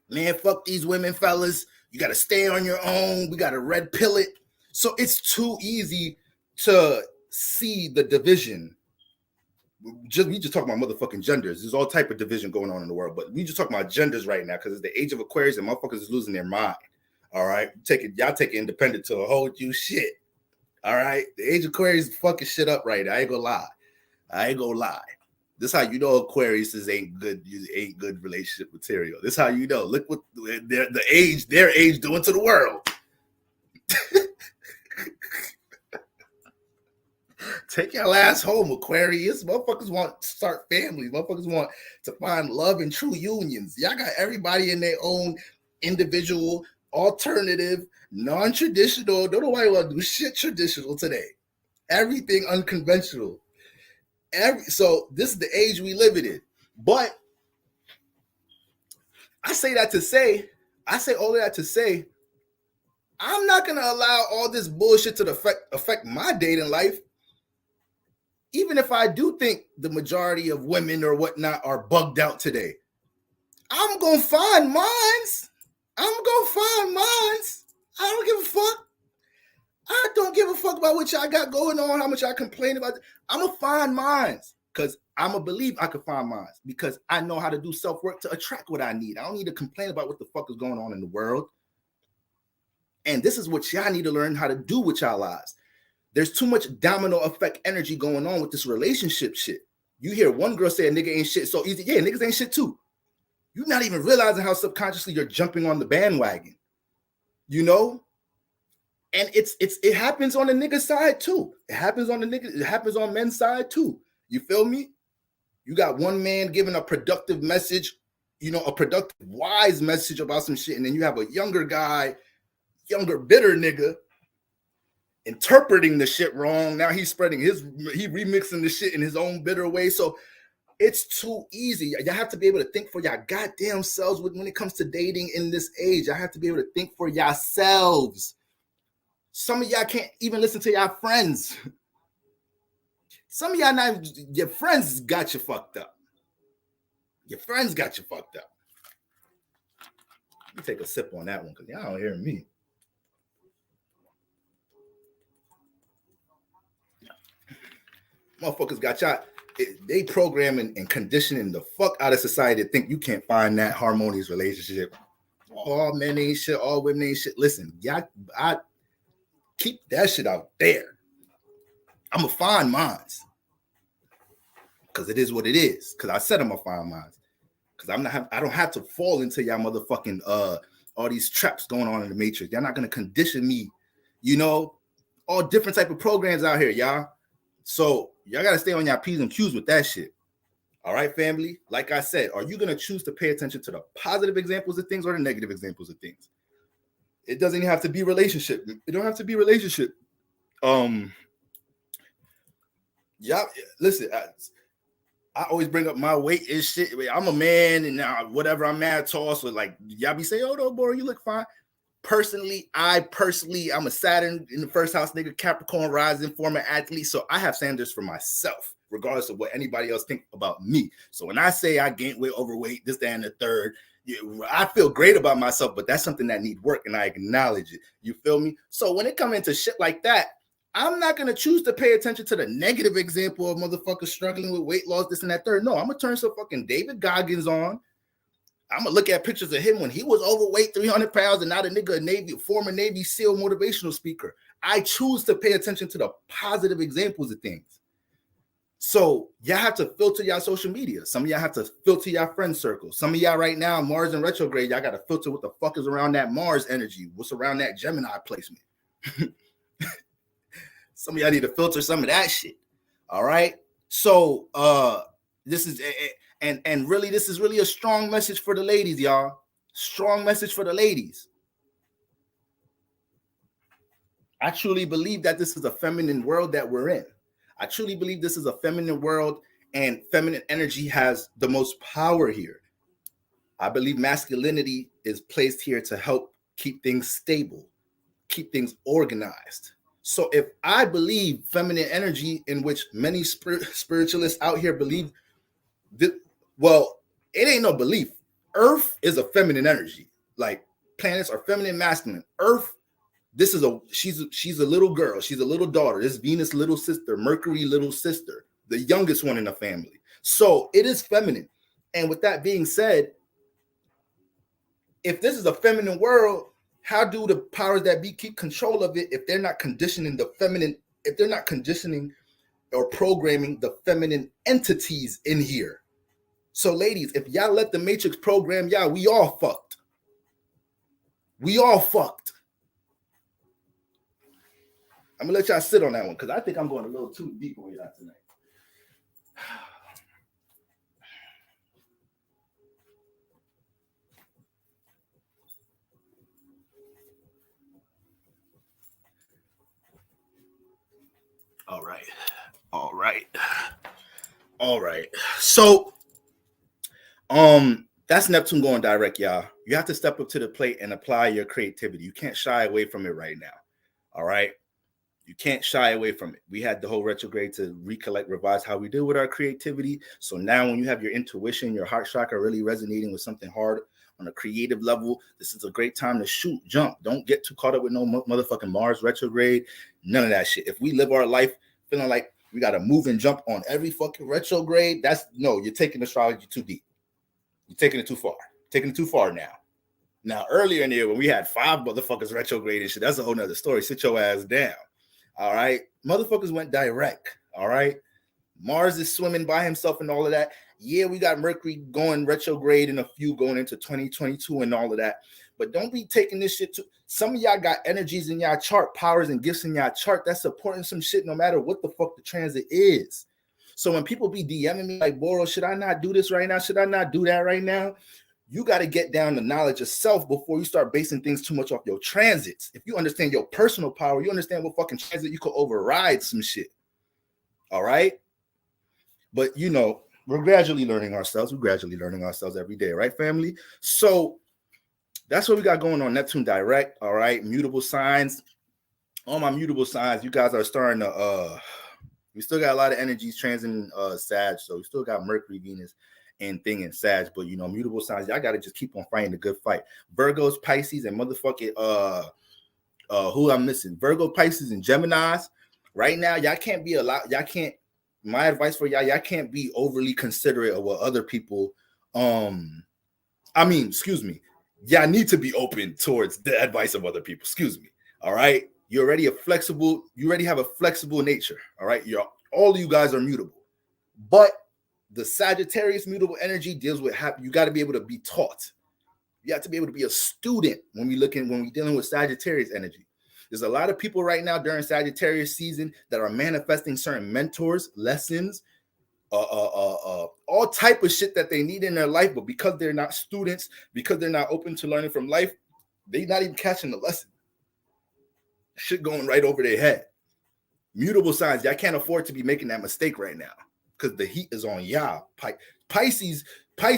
Man, fuck these women, fellas. You got to stay on your own. We got to red pill it. So it's too easy to see the division. We just talking about motherfucking genders. There's all type of division going on in the world, but we just talking about genders right now because it's the age of Aquarius and motherfuckers is losing their mind. All right, y'all take it independent to a whole new shit. All right, the age of Aquarius is fucking shit up right now. I ain't gonna lie. This how you know Aquarius ain't good relationship material. This how you know. Look what their age doing to the world. Take your ass home, Aquarius. Motherfuckers want to start families. Motherfuckers want to find love and true unions. Y'all got everybody in their own individual, alternative, non-traditional. Don't know why you want to do shit traditional today. Everything unconventional. So this is the age we live in. But I say all of that to say, I'm not going to allow all this bullshit to affect my dating life. Even if I do think the majority of women or whatnot are bugged out today, I'm going to find mines. I don't give a fuck. I don't give a fuck about what y'all got going on, how much I complain about. I'm going to find mines because I'm going to believe I can find mines because I know how to do self-work to attract what I need. I don't need to complain about what the fuck is going on in the world. And this is what y'all need to learn how to do with y'all lives. There's too much domino effect energy going on with this relationship shit. You hear one girl say a nigga ain't shit so easy. Yeah, niggas ain't shit too. You're not even realizing how subconsciously you're jumping on the bandwagon. You know? And it happens on the nigga side too. It happens on men's side too. You feel me? You got one man giving a productive message, a productive, wise message about some shit, and then you have a younger guy, bitter nigga, interpreting the shit wrong. Now he's remixing the shit in his own bitter way. So it's too easy. You have to be able to think for your goddamn selves when it comes to dating in this age. I have to be able to think for yourselves. Some of y'all can't even listen to y'all friends. Some of y'all your friends got you fucked up. Let me take a sip on that one because y'all don't hear me. Motherfuckers got y'all. They programming and conditioning the fuck out of society to think you can't find that harmonious relationship. All men ain't shit. All women ain't shit. Listen, y'all, I keep that shit out there. I'm gonna find mines because it is what it is. Because I said I'm gonna find mines. Because I don't have to fall into y'all motherfucking all these traps going on in the matrix. Y'all not gonna condition me. All different type of programs out here, y'all. So y'all got to stay on your P's and Q's with that shit. All right, family? Like I said, are you going to choose to pay attention to the positive examples of things or the negative examples of things? It doesn't even have to be relationship. It don't have to be relationship. Y'all, listen, I always bring up my weight and shit. I'm a man and whatever, I'm mad tall. So like, y'all be saying, oh, no, boy, you look fine. Personally, I'm a Saturn in the first house nigga, Capricorn rising, former athlete. So I have standards for myself, regardless of what anybody else think about me. So when I say I gained weight, overweight, this, that, and the third, I feel great about myself, but that's something that need work and I acknowledge it. You feel me? So when it comes into shit like that, I'm not going to choose to pay attention to the negative example of motherfuckers struggling with weight loss, this and that third. No, I'm going to turn some fucking David Goggins on. I'm going to look at pictures of him when he was overweight, 300 pounds, and now the nigga, former Navy SEAL motivational speaker. I choose to pay attention to the positive examples of things. So y'all have to filter y'all social media. Some of y'all have to filter y'all friend circle. Some of y'all right now, Mars in retrograde, y'all got to filter what the fuck is around that Mars energy. What's around that Gemini placement. Some of y'all need to filter some of that shit. All right. So this is, And really, this is really a strong message for the ladies, y'all. Strong message for the ladies. I truly believe that this is a feminine world that we're in. I truly believe this is a feminine world, and feminine energy has the most power here. I believe masculinity is placed here to help keep things stable, keep things organized. So if I believe feminine energy, in which many spiritualists out here believe, that, well, it ain't no belief. Earth is a feminine energy. Like planets are feminine, masculine. Earth, this is she's a little girl. She's a little daughter. This Venus little sister, Mercury little sister, the youngest one in the family. So it is feminine. And with that being said, if this is a feminine world, how do the powers that be keep control of it if they're not conditioning the feminine, if they're not conditioning or programming the feminine entities in here? So ladies, if y'all let the matrix program y'all, we all fucked. We all fucked. I'm gonna let y'all sit on that one because I think I'm going a little too deep on y'all tonight. All right. So, that's Neptune going direct, y'all. You have to step up to the plate and apply your creativity. You can't shy away from it right now. All right. You can't shy away from it. We had the whole retrograde to recollect, revise how we deal with our creativity. So now when you have your intuition, your heart chakra really resonating with something hard on a creative level, this is a great time to shoot, jump. Don't get too caught up with no motherfucking Mars retrograde. None of that shit. If we live our life feeling like we got to move and jump on every fucking retrograde, you're taking astrology too deep. You're taking it too far. Taking it too far now. Now, earlier in the year when we had 5 motherfuckers retrograde and shit, that's a whole nother story. Sit your ass down. All right. Motherfuckers went direct. All right. Mars is swimming by himself and all of that. Yeah, we got Mercury going retrograde and a few going into 2022 and all of that. But don't be taking this shit to some of y'all got energies in y'all chart, powers and gifts in y'all chart that's supporting some shit no matter what the fuck the transit is. So when people be DMing me like, Boro, should I not do this right now? Should I not do that right now? You got to get down to knowledge of self before you start basing things too much off your transits. If you understand your personal power, you understand what fucking transit you could override some shit. All right? But, you know, we're gradually learning ourselves. We're gradually learning ourselves every day, right, family? So that's what we got going on Neptune Direct, all right? Mutable signs. All my mutable signs, you guys are starting to, we still got a lot of energies transiting Sag, so we still got Mercury, Venus, and thing in Sag, but you know, mutable signs, y'all gotta just keep on fighting the good fight. Virgos, Pisces, and motherfucking who I'm missing? Virgo, Pisces, and Geminis. Right now, y'all can't be my advice for y'all can't be overly considerate of what other people y'all need to be open towards the advice of other people. Excuse me. All right. You already have a flexible nature. All right. All of you guys are mutable. But the Sagittarius mutable energy deals with you got to be able to be taught. You have to be able to be a student when we're dealing with Sagittarius energy. There's a lot of people right now during Sagittarius season that are manifesting certain mentors, lessons, all type of shit that they need in their life, but because they're not students, because they're not open to learning from life, they're not even catching the lesson. Shit going right over their head. Mutable signs, y'all can't afford to be making that mistake right now because the heat is on y'all. Pisces,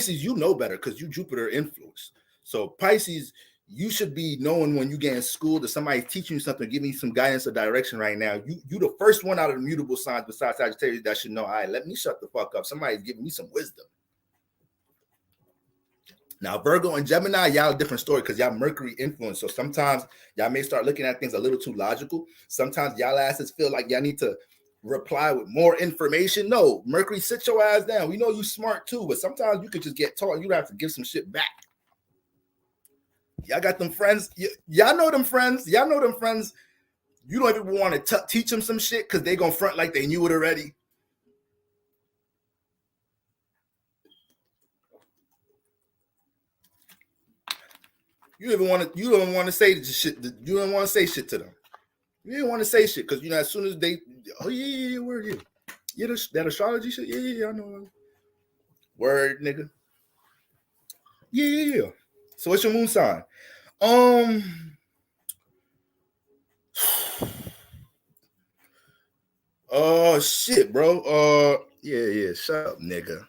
you know better because you Jupiter influence. So Pisces, you should be knowing when you get in school that somebody's teaching you something, giving you some guidance or direction right now. You the first one out of the mutable signs besides Sagittarius that should know, all right, let me shut the fuck up. Somebody's giving me some wisdom. Now, Virgo and Gemini, y'all a different story because y'all Mercury influence. So sometimes y'all may start looking at things a little too logical. Sometimes y'all asses feel like y'all need to reply with more information. No, Mercury, sit your ass down. We know you smart too, but sometimes you could just get taught. You have to give some shit back. Y'all got them friends. Y'all know them friends. Y'all know them friends. You don't even want to teach them some shit because they gonna front like they knew it already. You don't want to say shit. You don't want to say shit to them. You don't want to say shit because you know as soon as they, oh yeah, where are you? Yeah, that astrology shit. Yeah, I know. Word, nigga. Yeah. So what's your moon sign? Um. Oh shit, bro. Yeah. Shut up, nigga.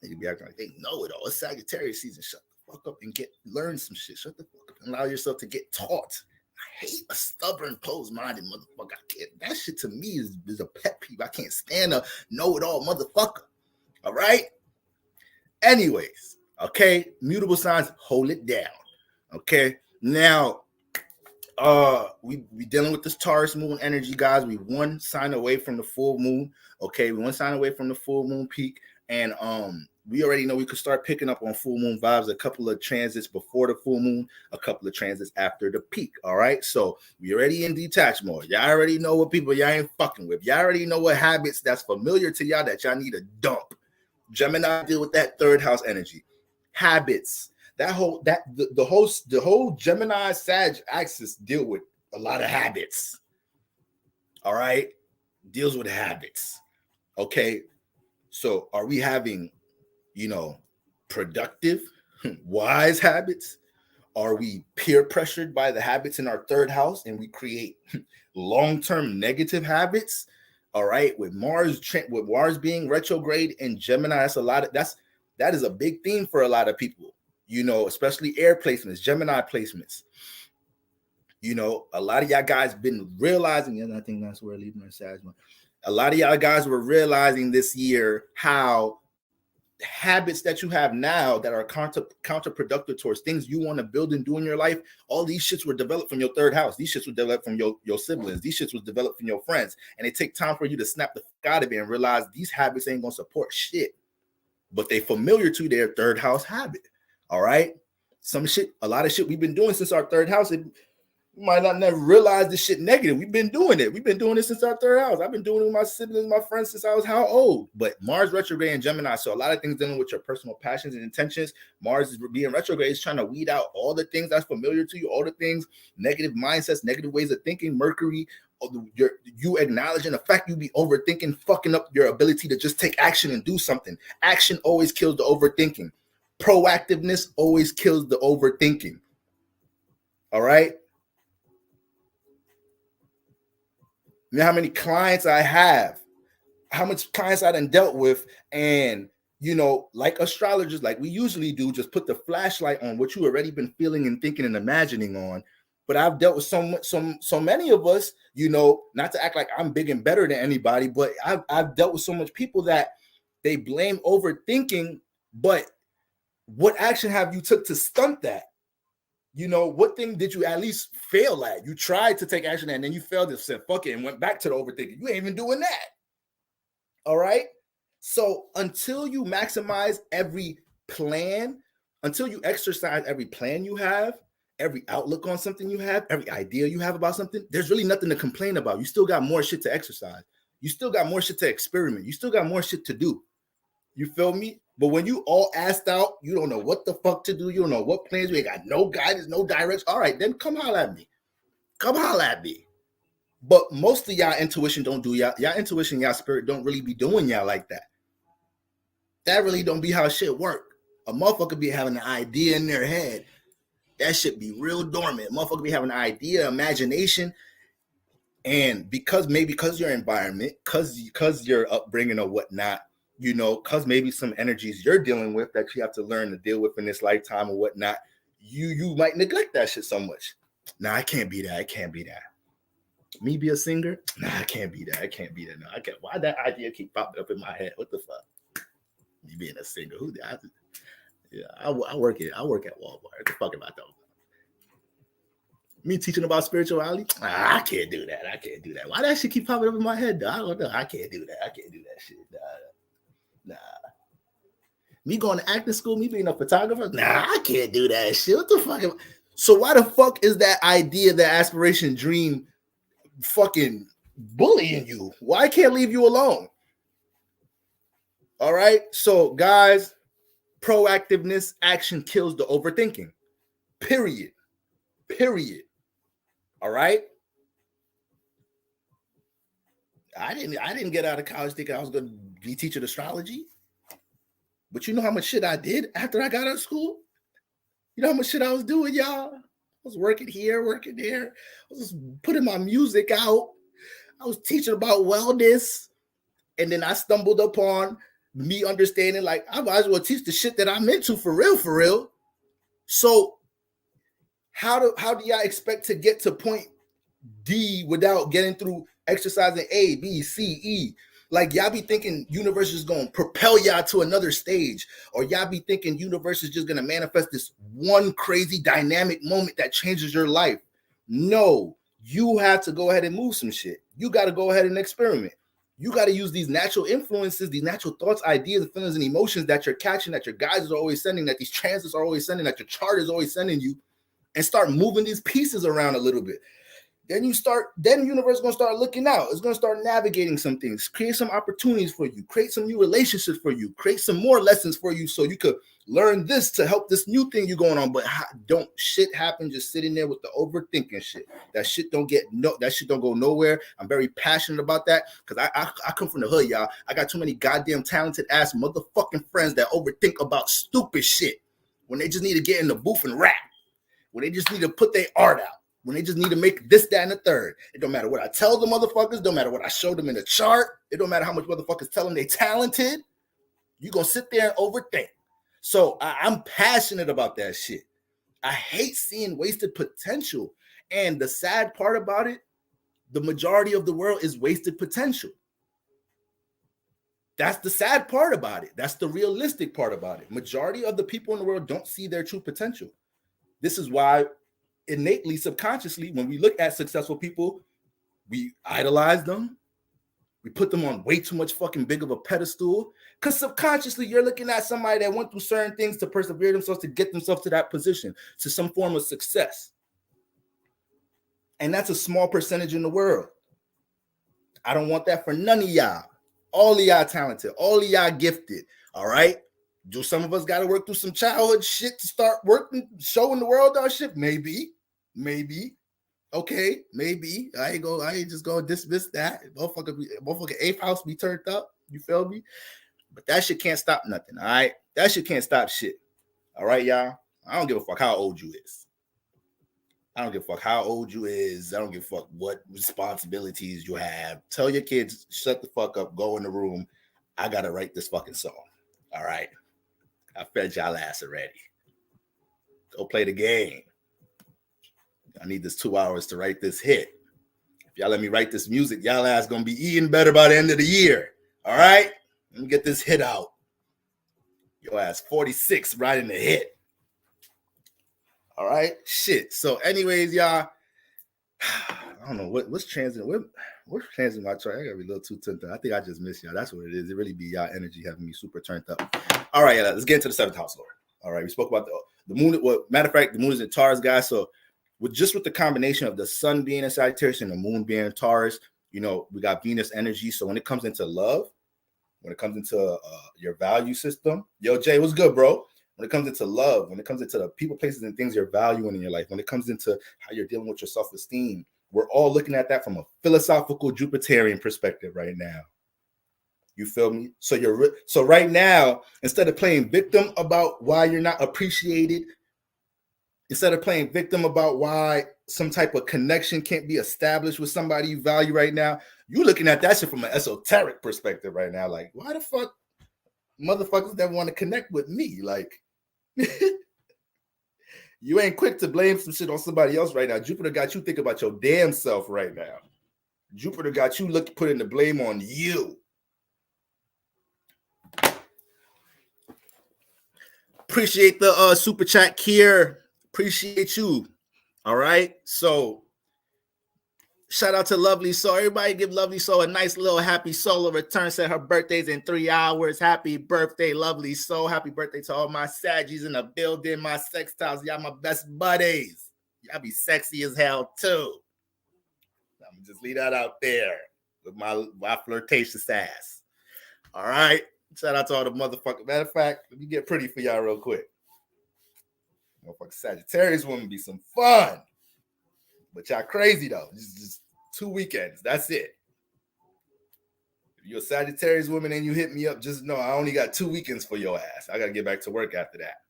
Nigga be acting like they know it all. It's Sagittarius season. Shut the fuck up and learn some shit. Shut the fuck up and allow yourself to get taught. I hate a stubborn, closed-minded motherfucker. I can't. That shit to me is a pet peeve. I can't stand a know-it-all motherfucker. All right. Anyways, okay. Mutable signs, hold it down. Okay. Now, we dealing with this Taurus moon energy, guys. We one sign away from the full moon. Okay, we one sign away from the full moon peak, and we already know we could start picking up on full moon vibes. A couple of transits before the full moon, a couple of transits after the peak. All right, so we already in detach mode. Y'all already know what people y'all ain't fucking with. Y'all already know what habits that's familiar to y'all that y'all need to dump. Gemini deal with that third house energy, habits. The whole Gemini Sag axis deal with a lot of habits. All right, deals with habits. Okay, so are we having, productive, wise habits? Are we peer pressured by the habits in our third house and we create long-term negative habits? All right, with Mars being retrograde in Gemini, that is a big theme for a lot of people. Especially air placements, Gemini placements. A lot of y'all guys been realizing, and I think that's where Libra and Sag. A lot of y'all guys were realizing this year how habits that you have now that are counterproductive towards things you want to build and do in your life, all these shits were developed from your third house. These shits were developed from your siblings. These shits was developed from your friends. And it take time for you to snap the fuck out of it and realize these habits ain't gonna support shit. But they familiar to their third house habit. All right. A lot of shit we've been doing since our third house. We might not never realize this shit negative. We've been doing it. We've been doing it since our third house. I've been doing it with my siblings, my friends since I was how old? But Mars retrograde in Gemini. So a lot of things dealing with your personal passions and intentions. Mars is being retrograde is trying to weed out all the things that's familiar to you, all the things, negative mindsets, negative ways of thinking, Mercury, you acknowledging the fact you be overthinking, fucking up your ability to just take action and do something. Action always kills the overthinking. Proactiveness always kills the overthinking. All right. You know how many clients I have, how much clients I done dealt with, and like astrologers, like we usually do, just put the flashlight on what you already been feeling and thinking and imagining on. But I've dealt with so many of us, not to act like I'm big and better than anybody, but I've dealt with so much people that they blame overthinking. But what action have you took to stunt that? What thing did you at least fail at? You tried to take action and then you failed and said, fuck it, and went back to the overthinking. You ain't even doing that. All right. So until you maximize every plan, until you exercise every plan you have, every outlook on something you have, every idea you have about something, there's really nothing to complain about. You still got more shit to exercise. You still got more shit to experiment. You still got more shit to do. You feel me? But when you all asked out, you don't know what the fuck to do. You don't know what plans. You ain't got no guidance, no direction. All right, then come holler at me. Come holler at me. But most of y'all intuition don't do y'all. Y'all intuition, y'all spirit don't really be doing y'all like that. That really don't be how shit work. A motherfucker be having an idea in their head. That shit be real dormant. A motherfucker be having an idea, imagination. And because your environment, because your upbringing or whatnot, because maybe some energies you're dealing with that you have to learn to deal with in this lifetime or whatnot, you might neglect that shit so much. Nah, I can't be that. I can't be that. Me be a singer? Nah, I can't be that. I can't be that. No, I can't. Why that idea keep popping up in my head? What the fuck? Me being a singer? Who? I work at Walmart. What the fuck about that? Me teaching about spirituality? I can't do that. I can't do that. Why that shit keep popping up in my head? Though? I don't know. I can't do that. I can't do that shit. Nah. Me going to acting school, me being a photographer? Nah, I can't do that shit. What the fuck? So why the fuck is that idea, that aspiration, dream, fucking bullying you? Why can't leave you alone? All right. So guys, proactiveness, action kills the overthinking. Period. All right. I didn't get out of college thinking I was going to be teaching astrology. But you know how much shit I did after I got out of school? You know how much shit I was doing, y'all? I was working here, working there. I was putting my music out. I was teaching about wellness. And then I stumbled upon me understanding, like, I might as well teach the shit that I'm into for real, for real. So how do y'all expect to get to point D without getting through exercising A, B, C, E? Like, y'all be thinking universe is going to propel y'all to another stage, or y'all be thinking universe is just going to manifest this one crazy dynamic moment that changes your life. No, you have to go ahead and move some shit. You got to go ahead and experiment. You got to use these natural influences, these natural thoughts, ideas, feelings, and emotions that you're catching, that your guides are always sending, that these transits are always sending, that your chart is always sending you, and start moving these pieces around a little bit. Then the universe is going to start looking out. It's going to start navigating some things, create some opportunities for you, create some new relationships for you, create some more lessons for you so you could learn this to help this new thing you're going on. But don't shit happen just sitting there with the overthinking shit. That shit don't go nowhere. I'm very passionate about that because I come from the hood, y'all. I got too many goddamn talented ass motherfucking friends that overthink about stupid shit when they just need to get in the booth and rap, when they just need to put their art out, when they just need to make this, that, and the third. It don't matter what I tell the motherfuckers. Don't matter what I show them in the chart. It don't matter how much motherfuckers tell them they talented. You gonna sit there and overthink. So I'm passionate about that shit. I hate seeing wasted potential. And the sad part about it, the majority of the world is wasted potential. That's the sad part about it. That's the realistic part about it. Majority of the people in the world don't see their true potential. This is why innately, subconsciously, when we look at successful people, we idolize them. We put them on way too much fucking big of a pedestal. Because subconsciously, you're looking at somebody that went through certain things to persevere themselves, to get themselves to that position, to some form of success. And that's a small percentage in the world. I don't want that for none of y'all. All of y'all talented. All of y'all gifted. All right? Do some of us got to work through some childhood shit to start working, showing the world our shit? Maybe. Okay, maybe. I ain't just gonna dismiss that. Motherfucker, eighth house be turned up. You feel me? But that shit can't stop nothing. All right, that shit can't stop shit. All right, y'all. I don't give a fuck how old you is. I don't give a fuck how old you is. I don't give a fuck what responsibilities you have. Tell your kids, shut the fuck up. Go in the room. I gotta write this fucking song. All right. I fed y'all ass already. Go play the game. I need this 2 hours to write this hit. If y'all let me write this music, y'all ass gonna be eating better by the end of the year. All right? Let me get this hit out. Your ass 46 writing the hit. All right? Shit. So anyways, y'all, I don't know what's transiting. What's transiting my chart? I gotta be a little too turned up. I think I just missed y'all. That's what it is. It really be y'all energy having me super turned up. All right, let's get into the 7th house, Lord. All right, we spoke about the moon. Well, matter of fact, the moon is in Taurus, guys. So with the combination of the sun being in Sagittarius and the moon being in Taurus, we got Venus energy. So when it comes into love, when it comes into your value system, yo, Jay, what's good, bro? When it comes into love, when it comes into the people, places, and things you're valuing in your life, when it comes into how you're dealing with your self-esteem, we're all looking at that from a philosophical Jupiterian perspective right now. You feel me? So right now, instead of playing victim about why you're not appreciated, instead of playing victim about why some type of connection can't be established with somebody you value right now, you're looking at that shit from an esoteric perspective right now. Like, why the fuck motherfuckers that want to connect with me? Like, you ain't quick to blame some shit on somebody else right now. Jupiter got you thinking about your damn self right now. Jupiter got you putting the blame on you. Appreciate the super chat, Kier. Appreciate you. All right. So shout out to Lovely Soul. Everybody give Lovely Soul a nice little happy solo return. Said her birthday's in 3 hours. Happy birthday, Lovely Soul. Happy birthday to all my Saggies in the building, my sextiles. Y'all my best buddies. Y'all be sexy as hell too. I'm gonna just leave that out there with my flirtatious ass. All right. Shout out to all the motherfuckers. Matter of fact, let me get pretty for y'all real quick. Motherfucking Sagittarius women be some fun. But y'all crazy though. Just 2 weekends. That's it. If you're a Sagittarius woman and you hit me up, just know I only got 2 weekends for your ass. I gotta get back to work after that.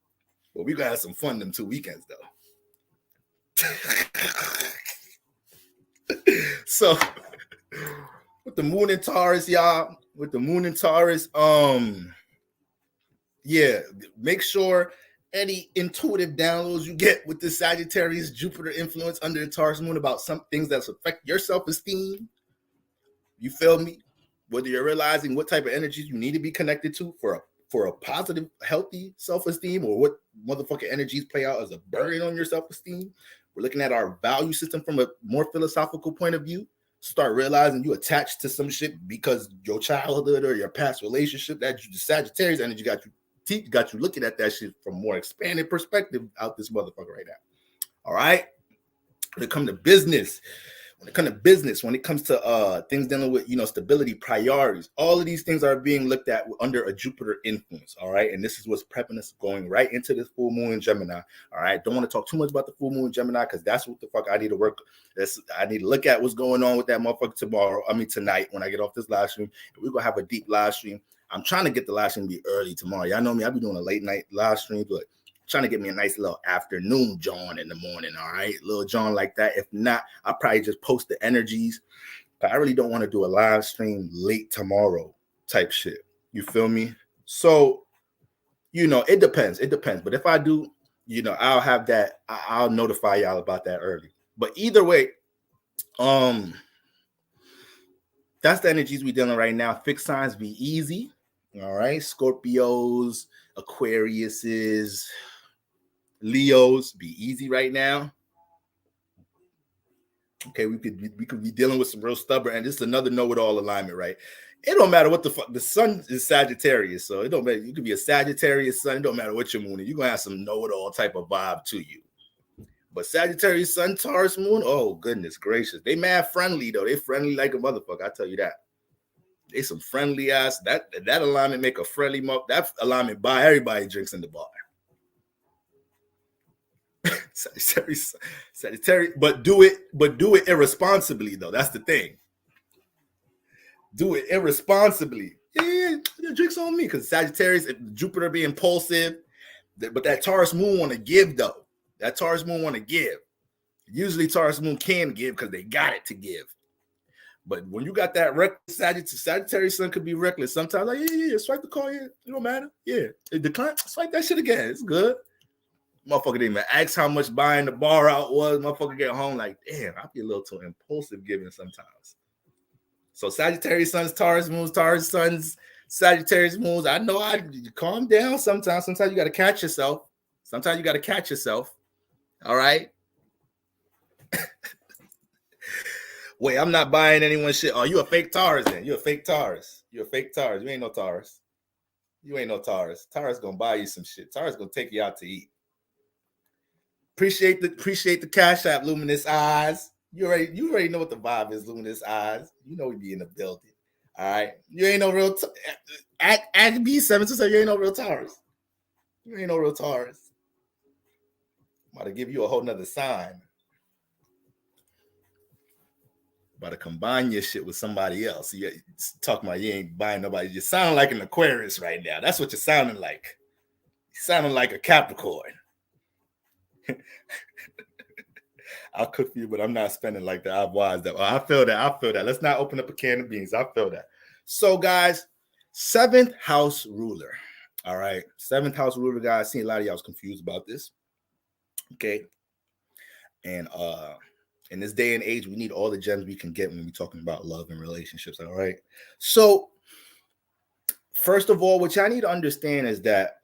But we gotta have some fun them 2 weekends though. So with the moon in Taurus, y'all, with the moon in Taurus, yeah, make sure any intuitive downloads you get with the Sagittarius Jupiter influence under the Taurus moon about some things that affect your self-esteem. You feel me? Whether you're realizing what type of energies you need to be connected to for a positive, healthy self-esteem, or what motherfucking energies play out as a burden on your self-esteem. We're looking at our value system from a more philosophical point of view. Start realizing you attached to some shit because your childhood or your past relationship, that the Sagittarius energy got you looking at that shit from a more expanded perspective out this motherfucker right now. All right? When it comes to business, when it comes to things dealing with, stability, priorities, all of these things are being looked at under a Jupiter influence. All right. And this is what's prepping us going right into this full moon in Gemini. All right. Don't want to talk too much about the full moon in Gemini because that's what the fuck I need to work. I need to look at what's going on with that motherfucker tonight when I get off this live stream. We're going to have a deep live stream. I'm trying to get the live stream to be early tomorrow. Y'all know me. I'll be doing a late night live stream, but trying to get me a nice little afternoon John in the morning, all right? Little John like that. If not, I'll probably just post the energies. But I really don't want to do a live stream late tomorrow type shit. You feel me? So, it depends. It depends. But if I do, I'll have that. I'll notify y'all about that early. But either way, that's the energies we dealing right now. Fixed signs be easy. All right. Scorpios, Aquariuses, Leos be easy right now. Okay, we could be dealing with some real stubborn, and this is another know-it-all alignment, right? It don't matter what the fuck. The sun is Sagittarius, so it don't matter. You could be a Sagittarius sun. It don't matter what your moon is. You're gonna have some know-it-all type of vibe to you. But Sagittarius sun, Taurus moon, oh goodness gracious, they mad friendly though. They friendly like a motherfucker. I tell you that. They some friendly ass. That alignment make a friendly. That alignment buy everybody drinks in the bar. Sagittarius, but do it irresponsibly though. That's the thing. Do it irresponsibly. Yeah, drinks on me because Sagittarius, Jupiter be impulsive, but that Taurus moon want to give though. That Taurus moon want to give. Usually Taurus moon can give because they got it to give. But when you got that reckless Sagittarius sun could be reckless. Sometimes like yeah, swipe the card. Yeah, it don't matter. Yeah, it decline. Swipe that shit again. It's good. Motherfucker didn't even ask how much buying the bar out was. Motherfucker get home like, damn, I be a little too impulsive giving sometimes. So Sagittarius suns, Taurus moons, Taurus suns, Sagittarius moons. I know you calm down sometimes. Sometimes you got to catch yourself. All right. Wait, I'm not buying anyone's shit. Oh, you a fake Taurus then. You're a fake Taurus. You ain't no Taurus. Taurus gonna buy you some shit. Taurus gonna take you out to eat. Appreciate the Cash App, Luminous Eyes. You already know what the vibe is, Luminous Eyes. You know we be in the building. All right. You ain't no real at B7 to say you ain't no real Taurus. You ain't no real Taurus. I'm about to give you a whole nother sign. About to combine your shit with somebody else. You talking about you ain't buying nobody. You sound like an Aquarius right now. That's what you're sounding like. You're sounding like a Capricorn. I'll cook for you, but I'm not spending like that. I've wise that. I feel that. Let's not open up a can of beans. I feel that. So, guys, 7th house ruler. All right. 7th house ruler, guys. I seen a lot of y'all was confused about this. Okay. And in this day and age, we need all the gems we can get when we're talking about love and relationships. All right. So, first of all, what y'all need to understand is that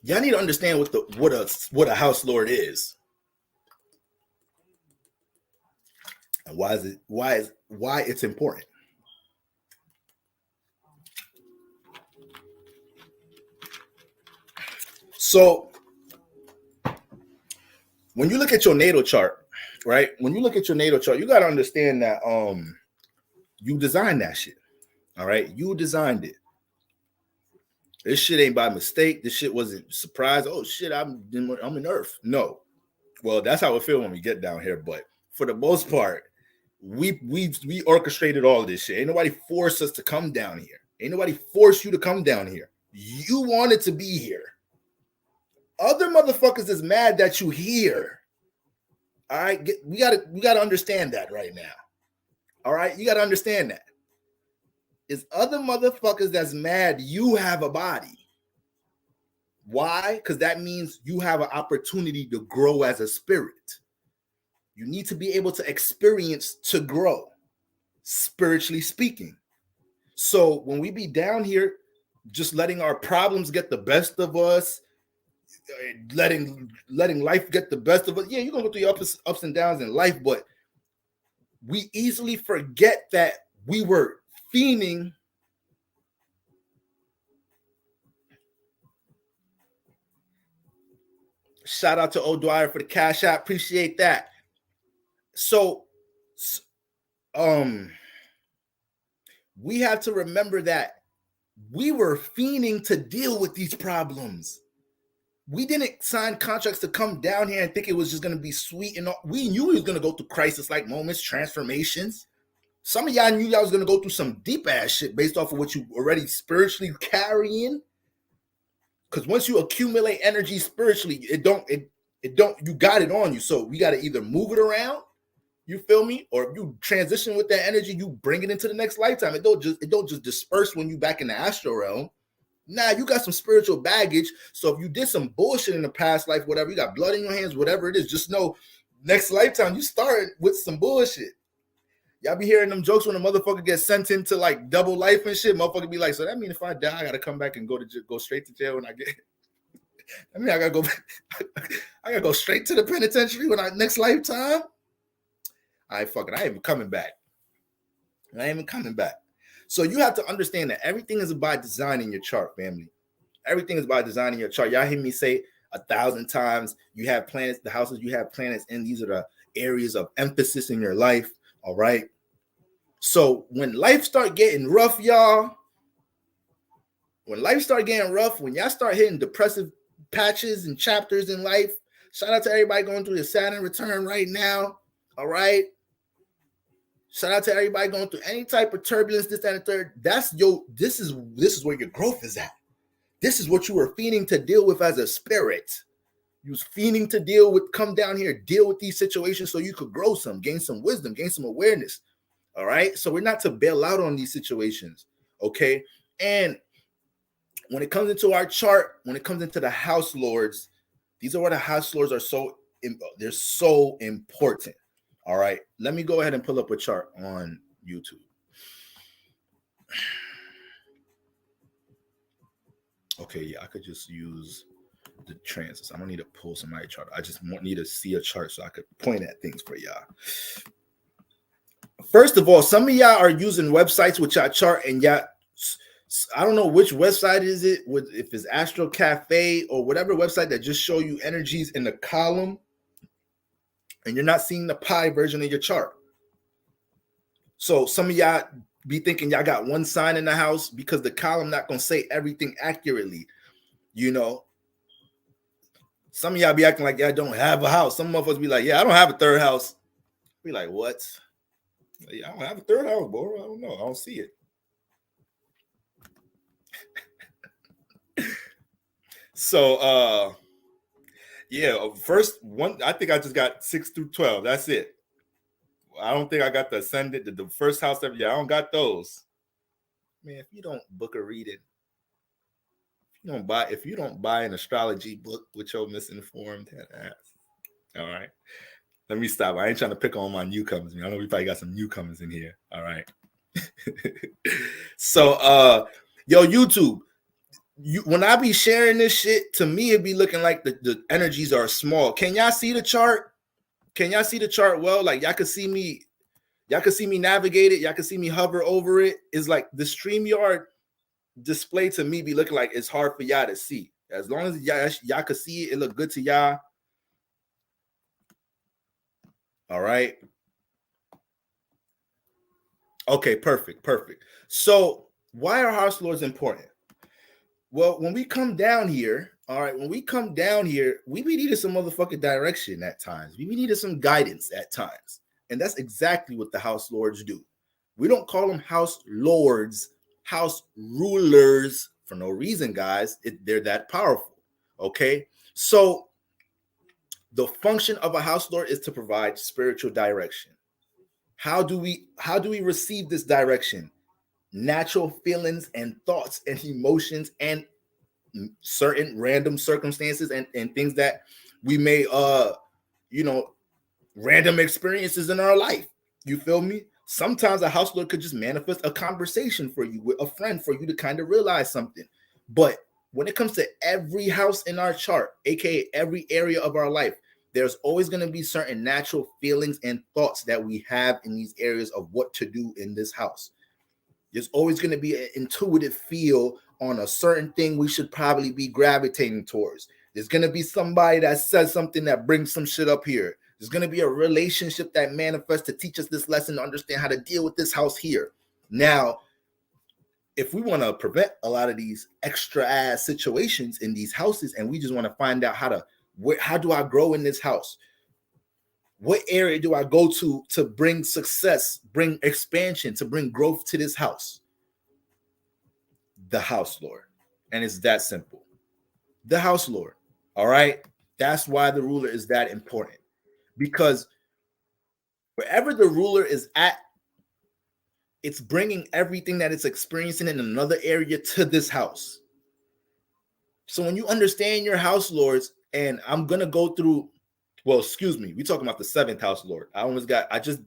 y'all need to understand what a house lord is, and why it's important. So, when you look at your natal chart, right? When you look at your natal chart, you got to understand that you designed that shit. All right, you designed it. This shit ain't by mistake. This shit wasn't surprise. Oh shit, I'm in Earth. No, Well, that's how it feel when we get down here. But for the most part, we orchestrated all of this shit. Ain't nobody forced us to come down here. Ain't nobody forced you to come down here. You wanted to be here. Other motherfuckers is mad that you here. All right, we gotta understand that right now. All right, you gotta understand that. It's other motherfuckers that's mad you have a body. Why? Because that means you have an opportunity to grow as a spirit. You need to be able to experience to grow, spiritually speaking. So when we be down here, just letting our problems get the best of us, letting life get the best of us. Yeah, you're gonna go through your ups and downs in life, but we easily forget that we were fiending. Shout out to O'Dwyer for the cash app. Appreciate that. So, we have to remember that we were fiending to deal with these problems. We didn't sign contracts to come down here and think it was just going to be sweet. And all. We knew we was going to go through crisis-like moments, transformations. Some of y'all knew y'all was going to go through some deep-ass shit based off of what you already spiritually carrying. Because once you accumulate energy spiritually, it don't, you got it on you. So we got to either move it around, you feel me? Or if you transition with that energy, you bring it into the next lifetime. It don't just disperse when you back in the astral realm. Nah, you got some spiritual baggage. So if you did some bullshit in the past life, whatever, you got blood in your hands, whatever it is, just know next lifetime you start with some bullshit. Y'all be hearing them jokes when a motherfucker gets sent into like double life and shit. Motherfucker be like, so that mean if I die, I gotta come back and go straight to jail when I get. I mean, I gotta go straight to the penitentiary when next lifetime. I ain't even coming back. I ain't even coming back. So you have to understand that everything is about designing your chart, family. Everything is about designing your chart. Y'all hear me say 1,000 times, you have planets, the houses you have planets in, these are the areas of emphasis in your life. All right. So when life start getting rough, y'all, when y'all start hitting depressive patches and chapters in life, shout out to everybody going through the Saturn return right now. All right. Shout out to everybody going through any type of turbulence, this, that, and third. This is where your growth is at. This is what you were fiending to deal with as a spirit. You was fiending to come down here, deal with these situations so you could grow gain some wisdom, gain some awareness. All right. So we're not to bail out on these situations. Okay. And when it comes into our chart, when it comes into the house lords, these are where the house lords are they're so important. All right. Let me go ahead and pull up a chart on YouTube. Okay. Yeah. I could just use the transits. I don't need to pull somebody's chart. I just need to see a chart so I could point at things for y'all. First of all, some of y'all are using websites with y'all chart and y'all, I don't know which website is it, if it's Astro Cafe or whatever website that just show you energies in the column and you're not seeing the pie version of your chart. So some of y'all be thinking y'all got one sign in the house because the column not going to say everything accurately. You know, some of y'all be acting like y'all don't have a house. Some of us be like, yeah, I don't have a third house. Be like, what? I don't have a third house, bro. I don't know. I don't see it. So, yeah, first one, I think I just got 6 through 12. That's it. I don't think I got the ascendant, the first house ever. Yeah, I don't got those. Man, if you don't book a reading, if you don't buy an astrology book with your misinformed head ass. All right. Let me stop. I ain't trying to pick on my newcomers. I know we probably got some newcomers in here. All right. So, yo, YouTube, when I be sharing this shit, to me, it be looking like the energies are small. Can y'all see the chart? Can y'all see the chart well? Like y'all can see me navigate it. Y'all can see me hover over it. It's like the StreamYard display to me be looking like it's hard for y'all to see. As long as y'all can see it, it look good to y'all. All right. Okay, perfect. So why are house lords important? Well, when we come down here, All right, when we come down here, we be needed some motherfucking direction at times. We be needed some guidance at times. And that's exactly what the house lords do. We don't call them house lords, house rulers for no reason, guys. They're that powerful. Okay. So the function of a house lord is to provide spiritual direction. How do we receive this direction? Natural feelings and thoughts and emotions and certain random circumstances and things that we may you know random experiences in our life. You feel me? Sometimes a house lord could just manifest a conversation for you with a friend for you to kind of realize something. But when it comes to every house in our chart, aka every area of our life, there's always going to be certain natural feelings and thoughts that we have in these areas of what to do in this house. There's always going to be an intuitive feel on a certain thing we should probably be gravitating towards. There's going to be somebody that says something that brings some shit up here. There's going to be a relationship that manifests to teach us this lesson to understand how to deal with this house here. Now, if we want to prevent a lot of these extra ass situations in these houses and we just want to find out how do I grow in this house? What area do I go to bring success, bring expansion, to bring growth to this house? The house lord. And it's that simple. The house lord. All right. That's why the ruler is that important. Because wherever the ruler is at, it's bringing everything that it's experiencing in another area to this house. So when you understand your house lords, and I'm going to go through, well, excuse me, we're talking about the seventh house lord. I just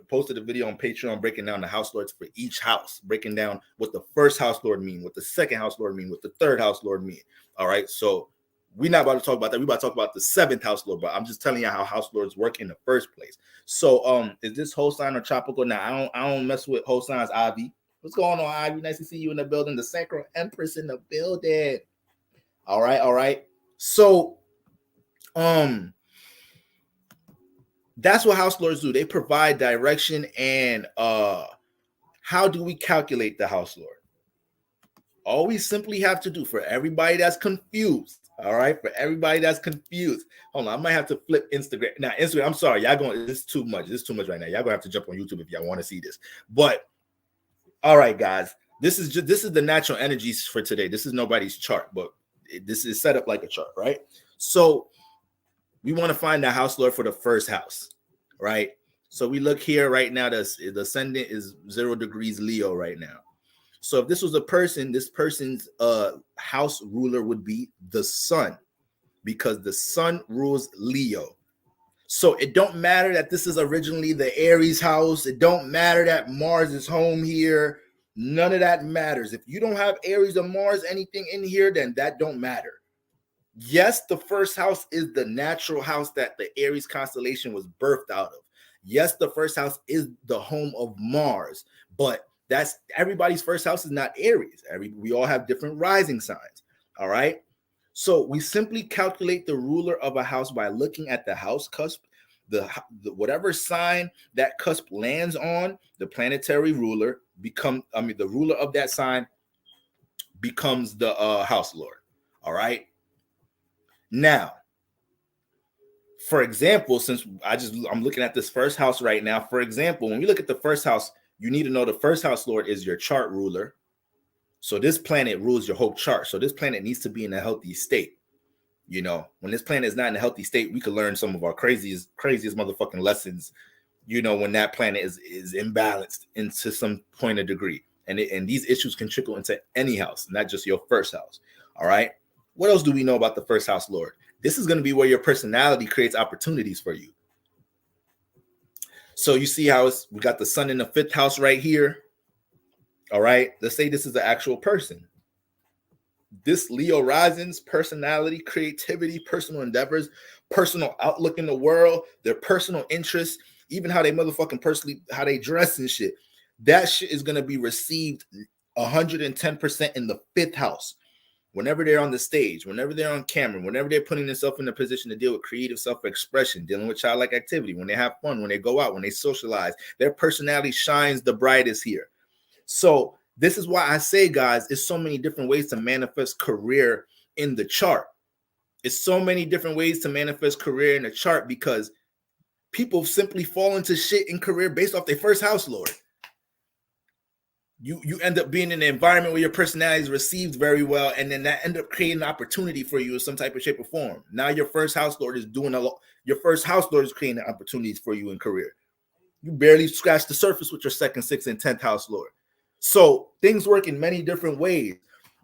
posted a video on Patreon breaking down the house lords for each house, breaking down what the first house lord mean, what the second house lord mean, what the third house lord mean. All right. So we're not about to talk about that. We're about to talk about the seventh house lord, but I'm just telling you how house lords work in the first place. So is this whole sign or tropical? Now I don't mess with whole signs, Ivy. What's going on, Ivy? Nice to see you in the building. The Sacral Empress in the building. All right. So that's what house lords do. They provide direction. And how do we calculate the house lord? All we simply have to do, for everybody that's confused, all right, for everybody that's confused, hold on, I might have to flip Instagram. Now, Instagram, I'm sorry, y'all going, this is too much. This is too much right now. Y'all gonna have to jump on YouTube if y'all want to see this. But all right, guys, this is the natural energies for today. This is nobody's chart, but this is set up like a chart, right? So we want to find the house lord for the first house, right? So we look here right now. The ascendant is 0 degrees Leo right now. So if this was a person, this person's house ruler would be the sun, because the sun rules Leo. So it don't matter that this is originally the Aries house. It don't matter that Mars is home here. None of that matters. If you don't have Aries or Mars, anything in here, then that don't matter. Yes, the first house is the natural house that the Aries constellation was birthed out of. Yes, the first house is the home of Mars, but that's everybody's first house is not Aries. We all have different rising signs. All right. So we simply calculate the ruler of a house by looking at the house cusp, the whatever sign that cusp lands on, the planetary ruler the ruler of that sign becomes the house lord. All right. Now, for example, since I'm looking at this first house right now. For example, when we look at the first house, you need to know the first house lord is your chart ruler. So this planet rules your whole chart. So this planet needs to be in a healthy state. You know, when this planet is not in a healthy state, we could learn some of our craziest motherfucking lessons, you know, when that planet is imbalanced into some point of degree. And these issues can trickle into any house, not just your first house. All right. What else do we know about the first house lord? This is going to be where your personality creates opportunities for you. So you see how we got the sun in the fifth house right here. All right. Let's say this is an actual person. This Leo rising's personality, creativity, personal endeavors, personal outlook in the world, their personal interests, even how they motherfucking personally, how they dress and shit. That shit is going to be received 110% in the fifth house. Whenever they're on the stage, whenever they're on camera, whenever they're putting themselves in a position to deal with creative self-expression, dealing with childlike activity, when they have fun, when they go out, when they socialize, their personality shines the brightest here. So this is why I say, guys, there's so many different ways to manifest career in the chart. It's so many different ways to manifest career in a chart because people simply fall into shit in career based off their first house lord. You end up being in an environment where your personality is received very well, and then that end up creating an opportunity for you in some type of shape or form. Now your first house lord is doing a lot. Your first house lord is creating opportunities for you in career. You barely scratch the surface with your second, sixth, and 10th house lord. So things work in many different ways.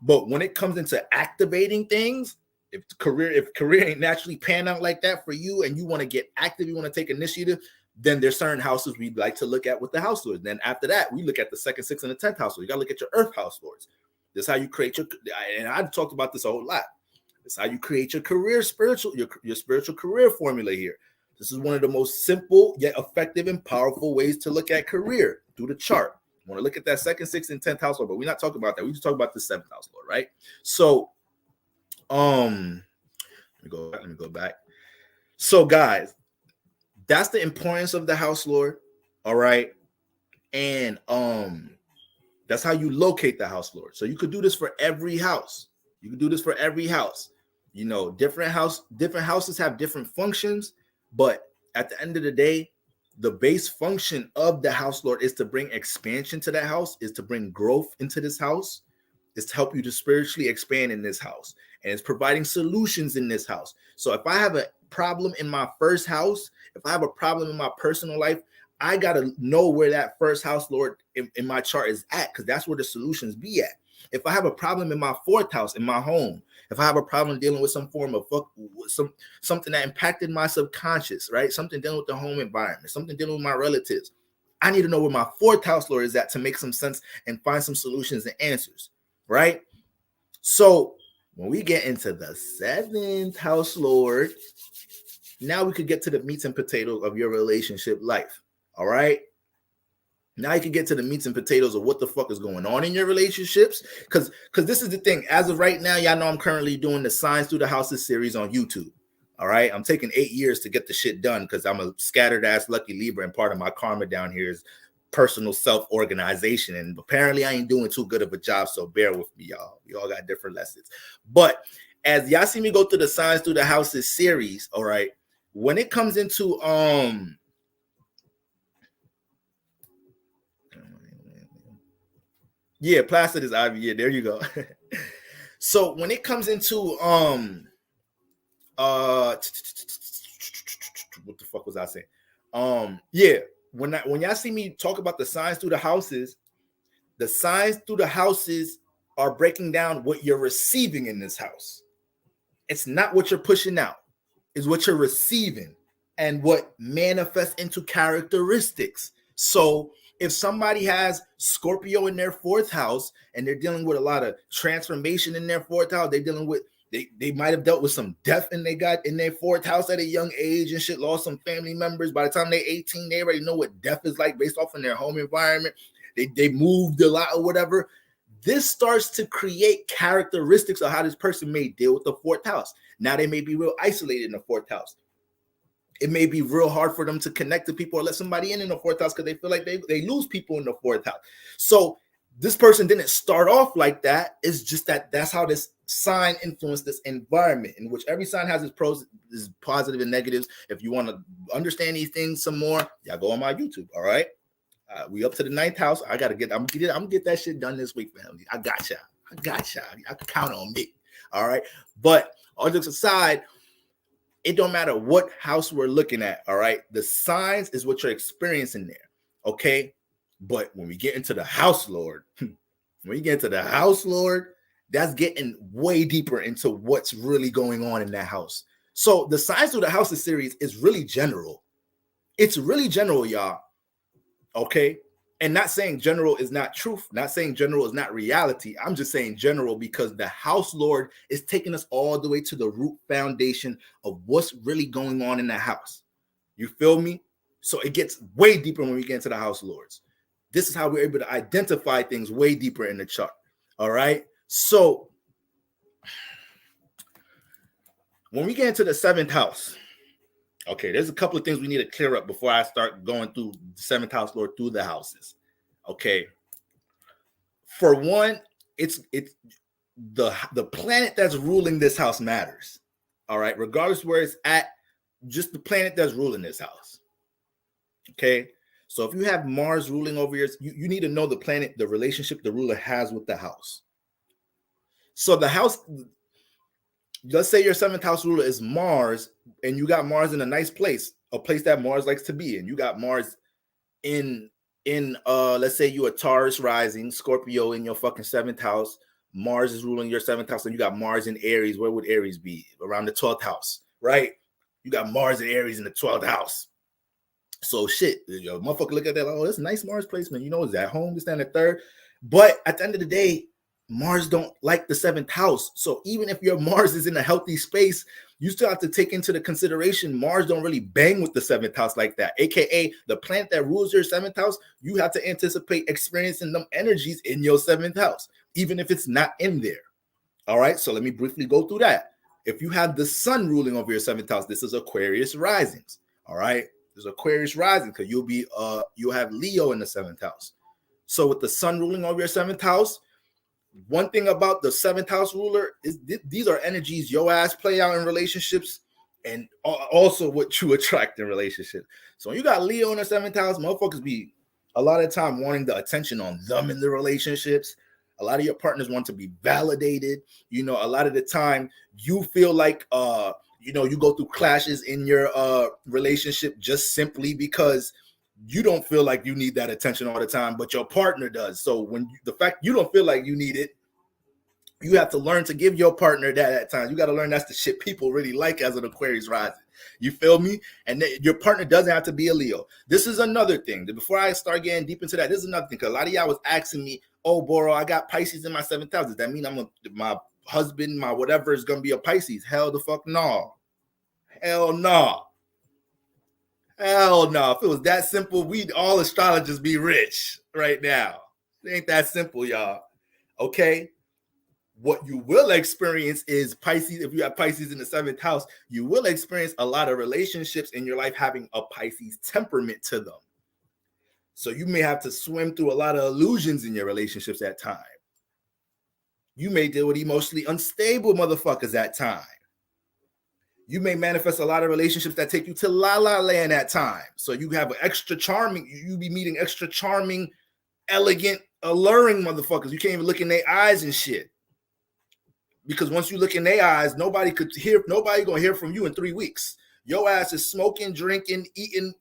But when it comes into activating things, if career ain't naturally pan out like that for you, and you want to get active, you want to take initiative, then there's certain houses we'd like to look at with the house lords. Then after that, we look at the second, sixth, and the 10th house lord. You got to look at your earth house lords. This is how you create your, and I've talked about this a whole lot. This is how you create your career your spiritual career formula here. This is one of the most simple yet effective and powerful ways to look at career through the chart. You want to look at that second, sixth, and 10th house lord, but we're not talking about that. We just talk about the 7th house lord, right? So, let me go back. So, guys, that's the importance of the house lord. All right. And that's how you locate the house lord. So you could do this for every house. You can do this for every house. You know, different houses have different functions, but at the end of the day, the base function of the house lord is to bring expansion to that house, is to bring growth into this house, is to help you to spiritually expand in this house, and it's providing solutions in this house. So if I have a problem in my first house, if I have a problem in my personal life, I got to know where that first house lord in my chart is at, because that's where the solutions be at. If I have a problem in my 4th house, in my home, if I have a problem dealing with some form of something that impacted my subconscious, right? Something dealing with the home environment, something dealing with my relatives, I need to know where my 4th house lord is at to make some sense and find some solutions and answers, right? So when we get into the 7th house lord, now we could get to the meats and potatoes of your relationship life. All right. Now you can get to the meats and potatoes of what the fuck is going on in your relationships. Because this is the thing. As of right now, y'all know I'm currently doing the Signs Through the Houses series on YouTube. All right. I'm taking 8 years to get the shit done because I'm a scattered ass lucky Libra, and part of my karma down here is personal self-organization. And apparently I ain't doing too good of a job. So bear with me, y'all. We all got different lessons. But as y'all see me go through the Signs Through the Houses series, all right, when it comes into yeah, placid is ivy. Yeah, there you go. So when it comes into what the fuck was I saying? Yeah, when y'all see me talk about the signs through the houses are breaking down what you're receiving in this house. It's not what you're pushing out, it's what you're receiving and what manifests into characteristics. So if somebody has Scorpio in their 4th house and they're dealing with a lot of transformation in their 4th house, they're dealing with, they might have dealt with some death and they got in their 4th house at a young age and shit, lost some family members. By the time they're 18, they already know what death is like based off in their home environment. They moved a lot or whatever. This starts to create characteristics of how this person may deal with the 4th house. Now they may be real isolated in the 4th house. It may be real hard for them to connect to people or let somebody in the 4th house because they feel like they lose people in the 4th house. So this person didn't start off like that. It's just that's how this sign influenced this environment, in which every sign has its pros, its positive and negatives. If you want to understand these things some more, y'all go on my YouTube. All right. We up to the 9th house. I'm gonna get that shit done this week, family. I got y'all. I can count on me. All right. But all jokes aside, it don't matter what house we're looking at. All right. The signs is what you're experiencing there. Okay. But when we get into the house lord, that's getting way deeper into what's really going on in that house. So the Signs Through the Houses series is really general. It's really general, y'all. Okay. And not saying general is not truth, not saying general is not reality. I'm just saying general because the house lord is taking us all the way to the root foundation of what's really going on in the house. You feel me? So it gets way deeper when we get into the house lords. This is how we're able to identify things way deeper in the chart. All right. So when we get into the 7th house, okay, there's a couple of things we need to clear up before I start going through the 7th house lord through the houses. Okay. For one, it's the planet that's ruling this house matters. All right, regardless where it's at, just the planet that's ruling this house. Okay. So if you have Mars ruling over yours, you need to know the planet, the relationship the ruler has with the house. So the house, let's say your seventh house ruler is Mars, and you got Mars in a nice place, a place that Mars likes to be in. You got Mars in let's say you a Taurus rising, Scorpio in your fucking seventh house. Mars is ruling your seventh house, and you got Mars in Aries. Where would Aries be? Around the 12th house, right? You got Mars and Aries in the 12th house. So shit, yo, motherfucker look at that, like, oh, that's nice Mars placement. You know, is that home? It's down the third. But at the end of the day, Mars don't like the seventh house. So even if your Mars is in a healthy space, you still have to take into the consideration Mars don't really bang with the seventh house like that. AKA the planet that rules your seventh house, you have to anticipate experiencing them energies in your seventh house, even if it's not in there. All right, so let me briefly go through that. If you have the sun ruling over your seventh house, this is Aquarius risings. All right, there's Aquarius rising because you'll have Leo in the seventh house. So with the sun ruling over your seventh house, one thing about the seventh house ruler is these are energies your ass play out in relationships, and also what you attract in relationships. So when you got Leo in the seventh house, motherfuckers be a lot of time wanting the attention on them in the relationships. A lot of your partners want to be validated. You know, a lot of the time you feel like you know, you go through clashes in your relationship just simply because you don't feel like you need that attention all the time, but your partner does. So when the fact you don't feel like you need it, you have to learn to give your partner that at times. You got to learn that's the shit people really like as an Aquarius rising. You feel me? And your partner doesn't have to be a Leo. This is another thing. Before I start getting deep into that, this is another thing. Because a lot of y'all was asking me, oh, Boro, I got Pisces in my seventh house. Does that mean my husband, my whatever is going to be a Pisces? Hell the fuck no. Hell no. Hell no. If it was that simple, we'd all astrologers be rich right now. It ain't that simple, y'all. Okay? What you will experience is Pisces. If you have Pisces in the seventh house, you will experience a lot of relationships in your life having a Pisces temperament to them. So you may have to swim through a lot of illusions in your relationships at time. You may deal with emotionally unstable motherfuckers at time. You may manifest a lot of relationships that take you to la la land at time. So you have an extra charming, you be meeting extra charming, elegant, alluring motherfuckers. You can't even look in their eyes and shit. Because once you look in their eyes, nobody gonna hear from you in 3 weeks. Your ass is smoking, drinking, eating,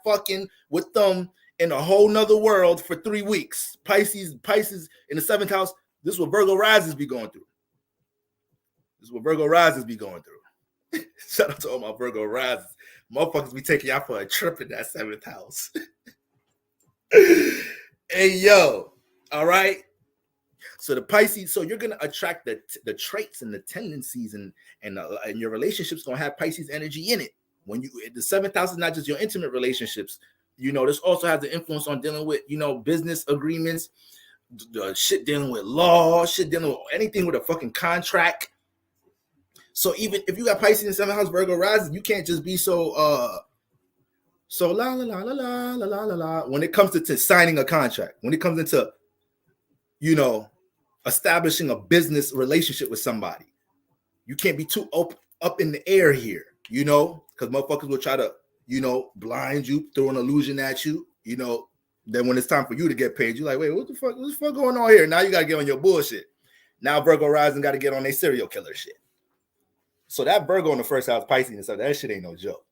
fucking with them in a whole nother world for 3 weeks. Pisces in the seventh house, this is what Virgo risings be going through. Shout out to all my Virgo risings. Motherfuckers be taking y'all for a trip in that seventh house. Hey, yo. All right. So the Pisces, so you're gonna attract the traits and the tendencies, and your relationship's gonna have Pisces energy in it. When the seventh house is not just your intimate relationships. You know, this also has the influence on dealing with, you know, business agreements, the shit dealing with law, shit dealing with anything with a fucking contract. So even if you got Pisces in seventh house, Virgo rising, you can't just be so la la la la la la la la when it comes to signing a contract. When it comes into, you know, establishing a business relationship with somebody, you can't be too up in the air here, you know, because motherfuckers will try to, you know, blind you, throw an illusion at you, you know. Then when it's time for you to get paid, you're like, wait, what's the fuck going on here? Now you got to get on your bullshit. Now Virgo rising got to get on their serial killer shit. So that Virgo in the first house, Pisces and stuff, that shit ain't no joke.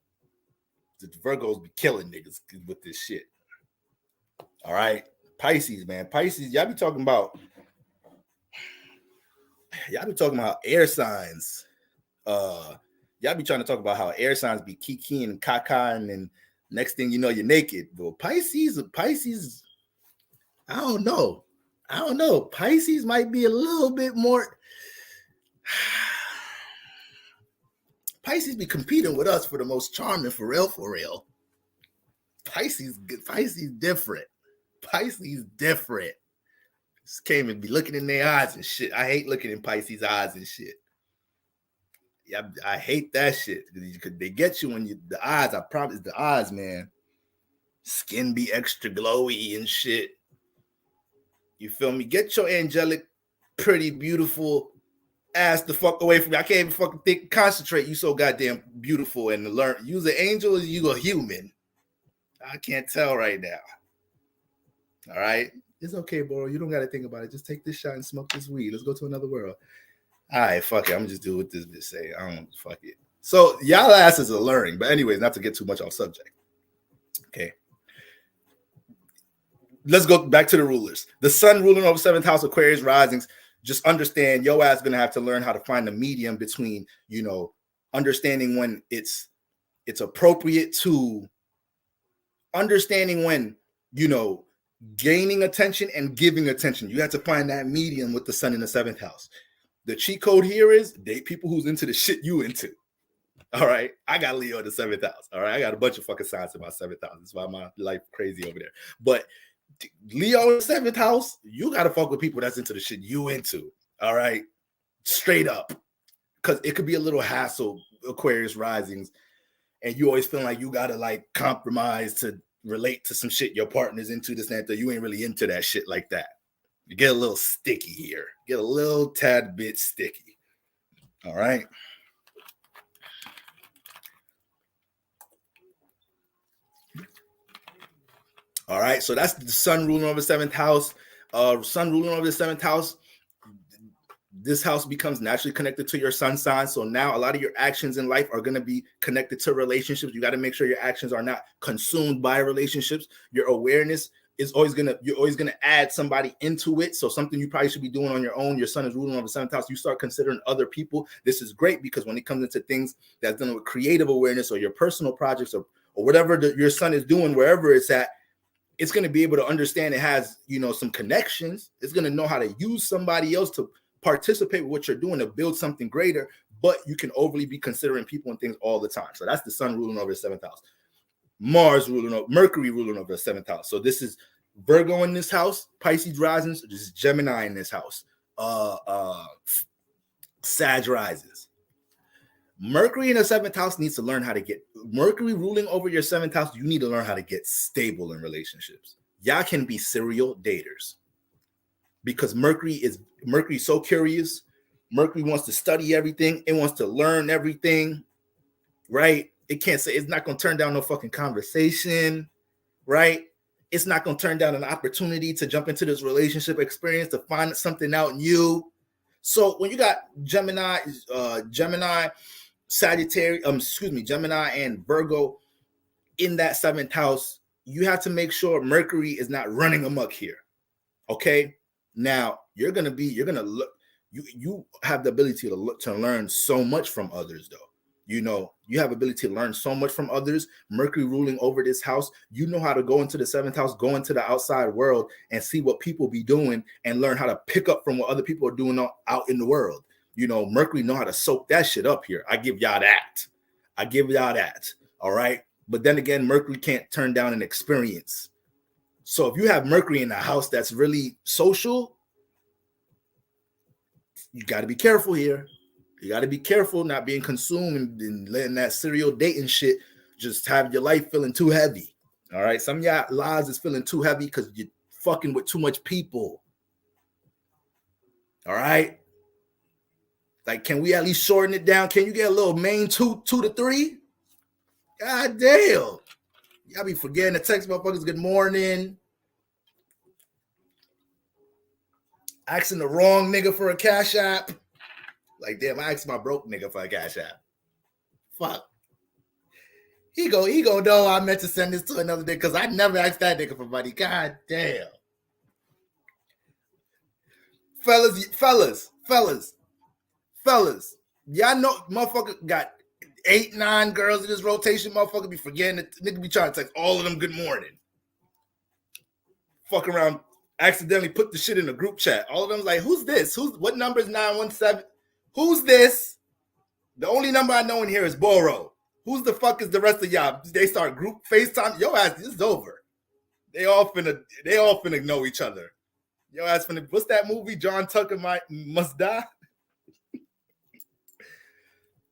The Virgos be killing niggas with this shit. All right. Pisces, man. Pisces, y'all be talking about air signs. Y'all be trying to talk about how air signs be kikiing and cacaing, and next thing you know, you're naked. But Pisces, I don't know. Pisces might be a little bit more. Pisces be competing with us for the most charming, for real. Pisces different. Pisces different. Just came and be looking in their eyes and shit. I hate looking in Pisces' eyes and shit. Yeah, I hate that shit because they get you when the eyes. I promise, the eyes, man. Skin be extra glowy and shit. You feel me? Get your angelic, pretty, beautiful, ass the fuck away from me. I can't even fucking think, concentrate. You so goddamn beautiful and learn. You's an angel or you a human? I can't tell right now. All right. It's okay, bro. You don't got to think about it. Just take this shot and smoke this weed. Let's go to another world. All right, fuck it. I'm just doing what this bitch say. I don't fuck it. So y'all asses are learning. But anyways, not to get too much off subject. Okay. Let's go back to the rulers. The sun ruling over 7th house Aquarius risings. Just understand your ass gonna have to learn how to find the medium between, understanding when it's appropriate to understanding when, gaining attention and giving attention. You have to find that medium with the sun in the 7th house. The cheat code here is date people who's into the shit you into. All right. I got Leo in the 7th house. All right. I got a bunch of fucking signs in my 7th house. That's why my life crazy over there. But Leo in the 7th house, you got to fuck with people that's into the shit you into. All right. Straight up. Because it could be a little hassle, Aquarius risings. And you always feel like you got to like compromise to relate to some shit your partner's into, this and that. You ain't really into that shit like that. You get a little sticky here. Get a little tad bit sticky. All right. All right. So that's the sun ruling over the 7th house. Sun ruling over the 7th house. This house becomes naturally connected to your sun sign. So now a lot of your actions in life are going to be connected to relationships. You got to make sure your actions are not consumed by relationships. Your awareness is you're always going to add somebody into it. So something you probably should be doing on your own. Your sun is ruling over the 7th house. You start considering other people. This is great because when it comes into things that's done with creative awareness or your personal projects or whatever your sun is doing, wherever it's at, it's going to be able to understand it has, some connections. It's going to know how to use somebody else to participate with what you're doing to build something greater, but you can overly be considering people and things all the time. So that's the sun ruling over the 7th house. Mercury ruling over the 7th house. So this is Virgo in this house, Pisces risings, this is Gemini in this house, Sag rises. Mercury in the 7th house needs to learn how to get Mercury ruling over your 7th house. You need to learn how to get stable in relationships. Y'all can be serial daters because Mercury is so curious. Mercury wants to study everything. It wants to learn everything, right? It can't say it's not going to turn down no fucking conversation, right? It's not going to turn down an opportunity to jump into this relationship experience to find something out new. So when you got Gemini, Sagittarius, Gemini and Virgo in that 7th house, you have to make sure Mercury is not running amok here. Okay. Now you have the ability to learn so much from others though. You have ability to learn so much from others. Mercury ruling over this house, you know how to go into the 7th house, go into the outside world and see what people be doing and learn how to pick up from what other people are doing out in the world. Mercury know how to soak that shit up here. I give y'all that. All right. But then again, Mercury can't turn down an experience. So if you have Mercury in a house that's really social, you got to be careful here. You got to be careful not being consumed and letting that serial dating shit just have your life feeling too heavy. All right. Some of y'all lives is feeling too heavy because you're fucking with too much people. All right. Like, can we at least shorten it down? Can you get a little main 2 to 3? God damn. Y'all be forgetting to text motherfuckers good morning. Asking the wrong nigga for a cash app. Like, damn, I asked my broke nigga for a cash app. Fuck. He go know I meant to send this to another nigga because I never asked that nigga for money. God damn. Fellas. Y'all know motherfucker got 8, 9 girls in this rotation. Motherfucker be forgetting it. Nigga be trying to text all of them good morning. Fuck around, accidentally put the shit in the group chat. All of them like, who's this? What number is 917? Who's this? The only number I know in here is Boro. Who's the fuck is the rest of y'all? They start group FaceTime. Yo ass, this is over. They all finna know each other. Yo ass finna, what's that movie? John Tucker Must Die?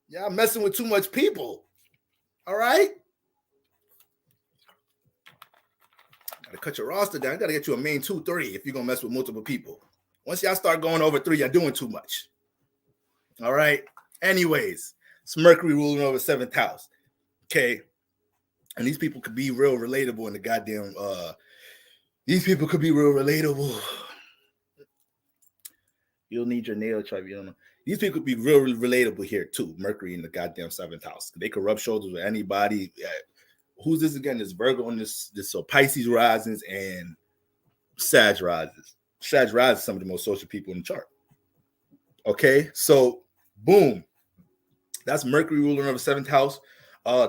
Y'all messing with too much people. All right? Gotta cut your roster down. You gotta get you a main 2, 3 if you're gonna mess with multiple people. Once y'all start going over 3, you're doing too much. All right. Anyways, it's Mercury ruling over seventh house. Okay. And these people could be real relatable in the goddamn these people could be real relatable. You'll need your nail tribunal. These people could be real relatable here too. Mercury in the goddamn seventh house. They could rub shoulders with anybody. Who's this again? This Virgo and this Pisces risings and Sag rises. Sag rises some of the most social people in the chart. Okay, so boom. That's Mercury ruling over seventh house.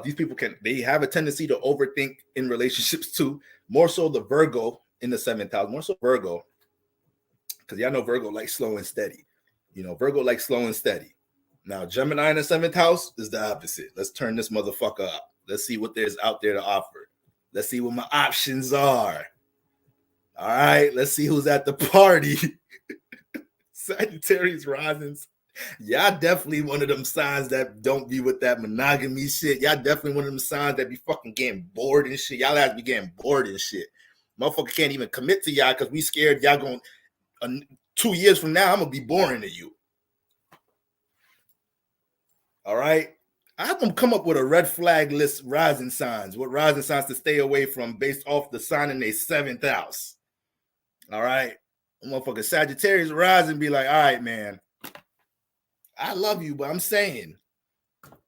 These people they have a tendency to overthink in relationships too. More so the Virgo in the seventh house. More so Virgo. Because y'all know Virgo likes slow and steady. You know, Virgo likes slow and steady. Now, Gemini in the seventh house is the opposite. Let's turn this motherfucker up. Let's see what there's out there to offer. Let's see what my options are. All right, let's see who's at the party. Sagittarius risings. Y'all definitely one of them signs that don't be with that monogamy shit. Y'all definitely one of them signs that be fucking getting bored and shit. Y'all have to be getting bored and shit. Motherfucker can't even commit to y'all because we scared y'all going 2 years from now, I'm gonna be boring to you. All right. I'm gonna come up with a red flag list rising signs. What rising signs to stay away from based off the sign in their seventh house. All right. Motherfucker Sagittarius rising be like, all right, man. I love you, but I'm saying,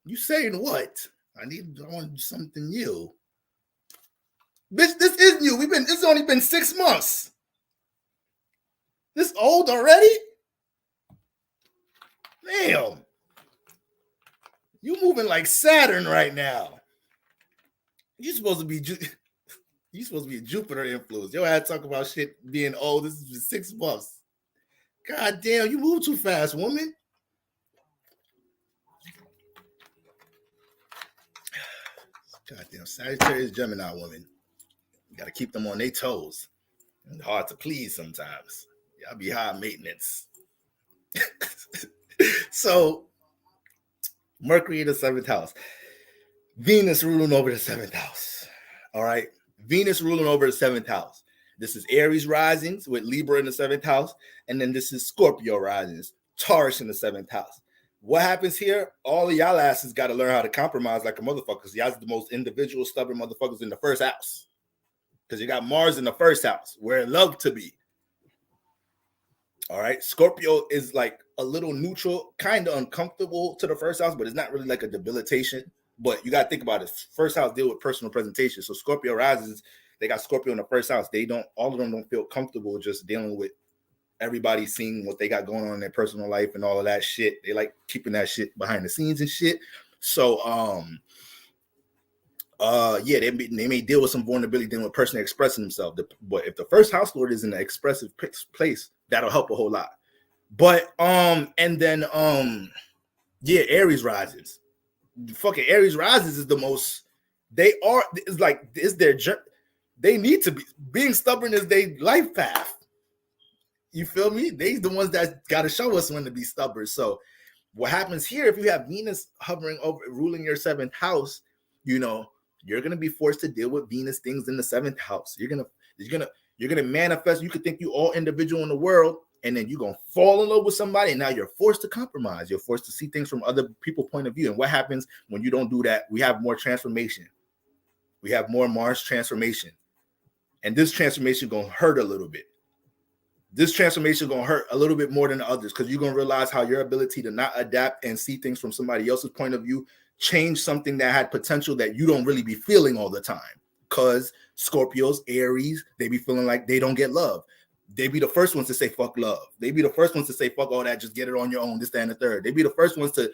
you saying what? I want something new. Bitch, this is new. It's only been 6 months. This old already? Damn. You moving like Saturn right now. You supposed to be a Jupiter influence. Yo, I had to talk about shit being old. This is 6 months. God damn, you move too fast, woman. Goddamn Sagittarius, Gemini woman. You gotta keep them on their toes. And hard to please sometimes. Y'all be high maintenance. So, Mercury in the seventh house. Venus ruling over the seventh house. All right. Venus ruling over the seventh house. This is Aries risings with Libra in the seventh house. And then this is Scorpio risings, Taurus in the seventh house. What happens here? All of y'all asses got to learn how to compromise like a motherfucker. Because y'all's the most individual, stubborn motherfuckers in the first house. Because you got Mars in the first house, where it loved to be. All right. Scorpio is like a little neutral, kind of uncomfortable to the first house, but it's not really like a debilitation. But you got to think about it. First house deal with personal presentation. So Scorpio rises, they got Scorpio in the first house. All of them don't feel comfortable just dealing with everybody seeing what they got going on in their personal life and all of that shit. They like keeping that shit behind the scenes and shit. So, yeah, they may deal with some vulnerability dealing with personally expressing themselves. But if the first house lord is in an expressive place, that'll help a whole lot. But and then yeah, Aries rises. Fucking Aries rises is the most. They need to be being stubborn is their life path. You feel me? They's the ones that got to show us when to be stubborn. So what happens here if you have Venus hovering over ruling your seventh house? You know, you're gonna be forced to deal with Venus things in the seventh house. You're gonna manifest. You could think you all individual in the world, and then you're gonna fall in love with somebody, and now you're forced to compromise. You're forced to see things from other people's point of view. And what happens when you don't do that? We have more transformation. We have more Mars transformation, and this transformation gonna hurt a little bit. This transformation gonna hurt a little bit more than the others because you're gonna realize how your ability to not adapt and see things from somebody else's point of view change something that had potential that you don't really be feeling all the time. Because Scorpios, Aries, they be feeling like they don't get love. They be the first ones to say fuck love. They be the first ones to say fuck all that, just get it on your own, this, that, and the third. They be the first ones to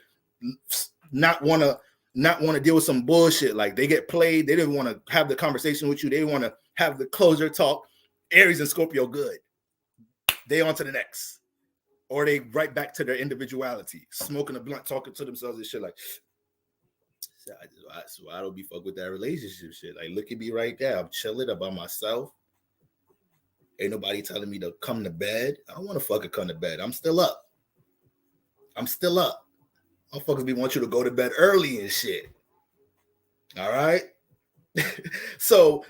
not want to deal with some bullshit. Like they get played, they didn't want to have the conversation with you, they want to have the closure talk. Aries and Scorpio good. They on to the next. Or they right back to their individuality, smoking a blunt, talking to themselves and shit like, so I don't be fuck with that relationship shit. Like, look at me right there. I'm chilling about myself. Ain't nobody telling me to come to bed. I don't want to fucking come to bed. I'm still up. Motherfuckers be want you to go to bed early and shit. All right? So,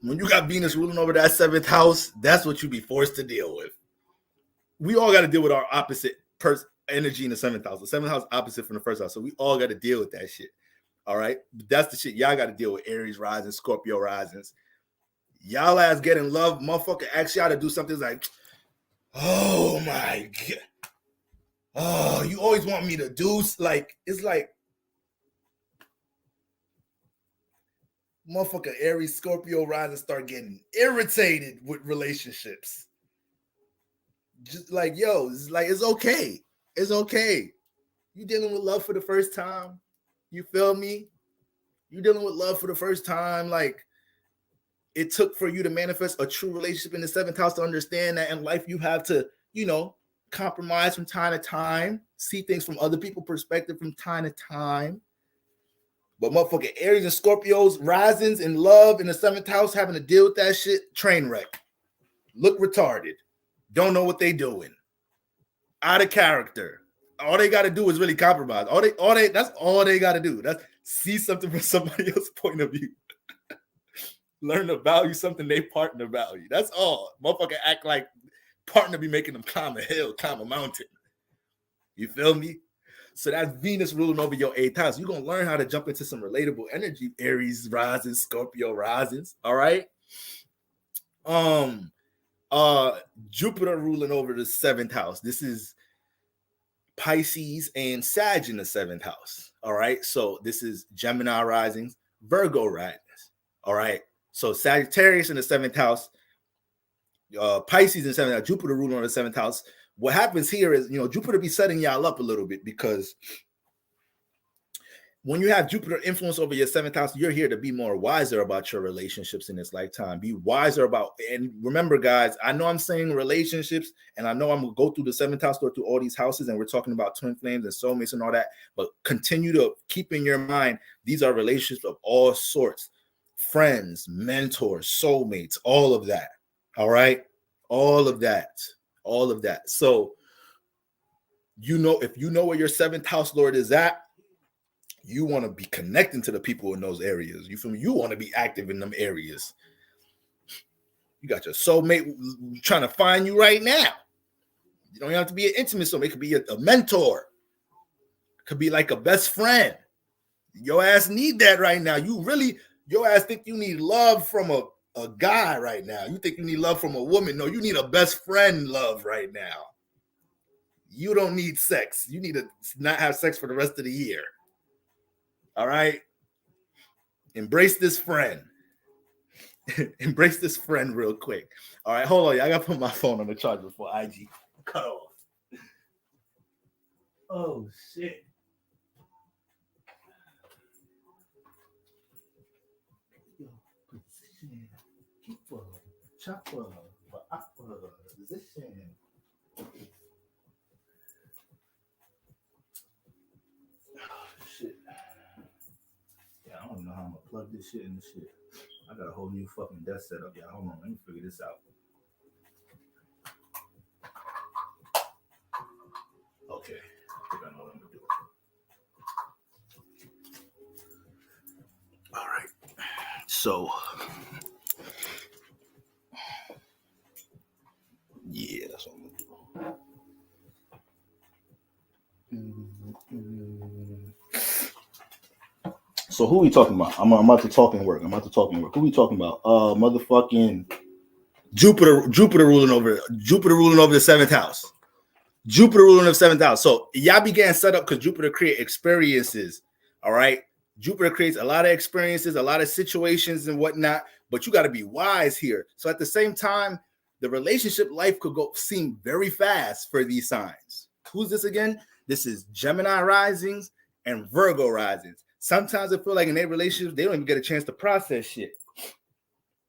when you got Venus ruling over that seventh house, that's what you be forced to deal with. We all got to deal with our opposite energy in the 7th house. The 7th house opposite from the 1st house. So we all got to deal with that shit. All right. That's the shit y'all got to deal with. Aries rising, Scorpio risings. Y'all ass getting love, motherfucker ask y'all to do something like, oh my God. Oh, you always want me to do, like, it's like, motherfucker Aries, Scorpio rising start getting irritated with relationships. Just like, yo, it's like, it's okay. It's okay. You dealing with love for the first time. You feel me? You dealing with love for the first time. Like, it took for you to manifest a true relationship in the 7th house to understand that in life you have to, you know, compromise from time to time, see things from other people's perspective from time to time. But motherfucking Aries and Scorpios risings in love in the 7th house having to deal with that shit, train wreck. Look retarded. Don't know what they doing. Out of character. All they got to do is really compromise. That's all they got to do. That's see something from somebody else's point of view. Learn to value something they partner value. That's all. Motherfucker act like partner be making them climb a hill, climb a mountain. You feel me? So that's Venus ruling over your 8th house. You're going to learn how to jump into some relatable energy. Aries rising, Scorpio risings. All right. Jupiter ruling over the 7th house. This is Pisces and Sag in the 7th house. All right. So this is Gemini risings, Virgo risings. All right. So Sagittarius in the 7th house, Pisces in the 7th house, Jupiter ruling on the 7th house. What happens here is, you know, Jupiter be setting y'all up a little bit because when you have Jupiter influence over your 7th house, you're here to be more wiser about your relationships in this lifetime. Be wiser about, and remember, guys, I know I'm saying relationships, and I know I'm going to go through the 7th house, go through all these houses, and we're talking about twin flames and soulmates and all that, but continue to keep in your mind, these are relationships of all sorts. Friends, mentors, soulmates, all of that. All right. All of that. So, you know, if you know where your 7th house Lord is at, you want to be connecting to the people in those areas. You feel me? You want to be active in them areas. You got your soulmate trying to find you right now. You don't have to be an intimate soulmate. It could be a mentor. It could be like a best friend. Your ass need that right now. Your ass think you need love from a guy right now. You think you need love from a woman. No, you need a best friend love right now. You don't need sex. You need to not have sex for the rest of the year. All right? Embrace this friend. Embrace this friend real quick. All right, hold on. I got to put my phone on the charger before IG cut off. Oh, shit. Position. Keeper. Chopper. Position. Shit. Yeah, I don't know how I'm gonna plug this shit in the shit. I got a whole new fucking desk set up, y'all. Hold on, let me figure this out. Okay, I think I know what I'm gonna do. All right. So, yeah, that's what I'm gonna do. So who we talking about? I'm about to talk and work. Who we talking about? Motherfucking Jupiter ruling over the 7th house. Jupiter ruling the 7th house. So y'all be getting set up because Jupiter create experiences. All right. Jupiter creates a lot of experiences, a lot of situations and whatnot, but you got to be wise here. So at the same time, the relationship life could seem very fast for these signs. Who's this again? This is Gemini risings and Virgo risings. Sometimes I feel like in their relationships, they don't even get a chance to process shit.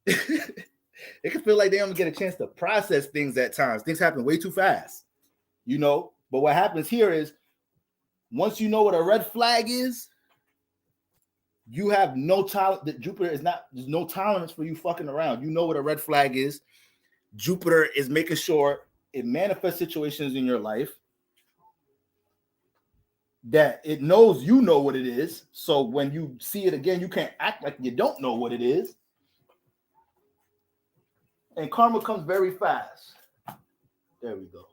It can feel like they don't get a chance to process things at times. Things happen way too fast, you know? But what happens here is once you know what a red flag is, you have no tolerance. Jupiter is not, there's no tolerance for you fucking around. You know what a red flag is. Jupiter is making sure it manifests situations in your life that it knows you know what it is. So when you see it again, you can't act like you don't know what it is. And karma comes very fast. There we go.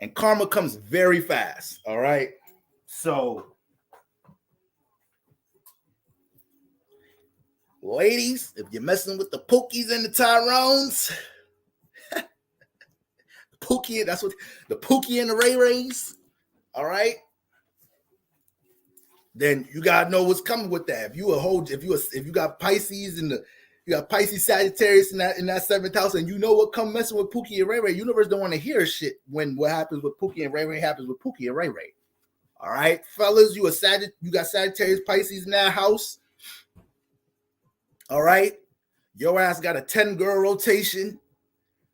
And karma comes very fast. All right. So, ladies, if you're messing with the Pookies and the Tyrones, Pookie, that's what the Pookie and the Ray Rays, all right, then you gotta know what's coming with that. If you got Pisces and you got Pisces Sagittarius in that seventh house, and you know what come messing with Pookie and Ray Ray, universe don't want to hear shit when what happens with Pookie and Ray Ray happens with Pookie and Ray Ray. All right, fellas, you got Sagittarius Pisces in that house. All right, your ass got a 10-girl rotation,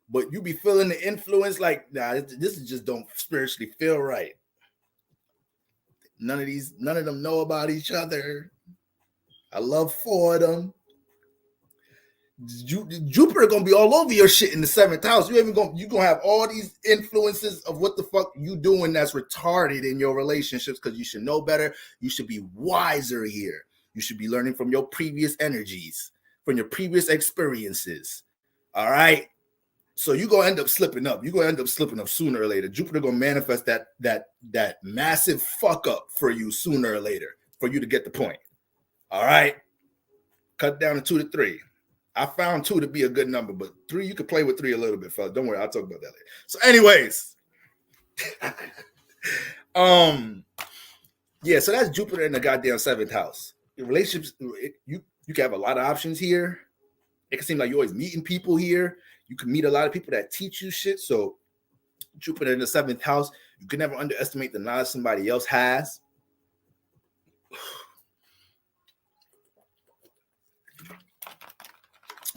but you be feeling the influence like, nah, this just don't spiritually feel right. None of them know about each other. I love 4 of them. Jupiter gonna be all over your shit in the 7th house. You gonna have all these influences of what the fuck you doing that's retarded in your relationships, because you should know better. You should be wiser here. You should be learning from your previous energies, from your previous experiences. All right. So you're gonna end up slipping up. You're gonna end up slipping up sooner or later. Jupiter gonna manifest that massive fuck up for you sooner or later for you to get the point. All right. Cut down to 2 to 3. I found 2 to be a good number, but 3, you could play with 3 a little bit, fellas. Don't worry, I'll talk about that later. So, anyways, yeah. So that's Jupiter in the goddamn 7th house. In relationships, you can have a lot of options here. It can seem like you're always meeting people here. You can meet a lot of people that teach you shit. So Jupiter in the 7th house, you can never underestimate the knowledge somebody else has.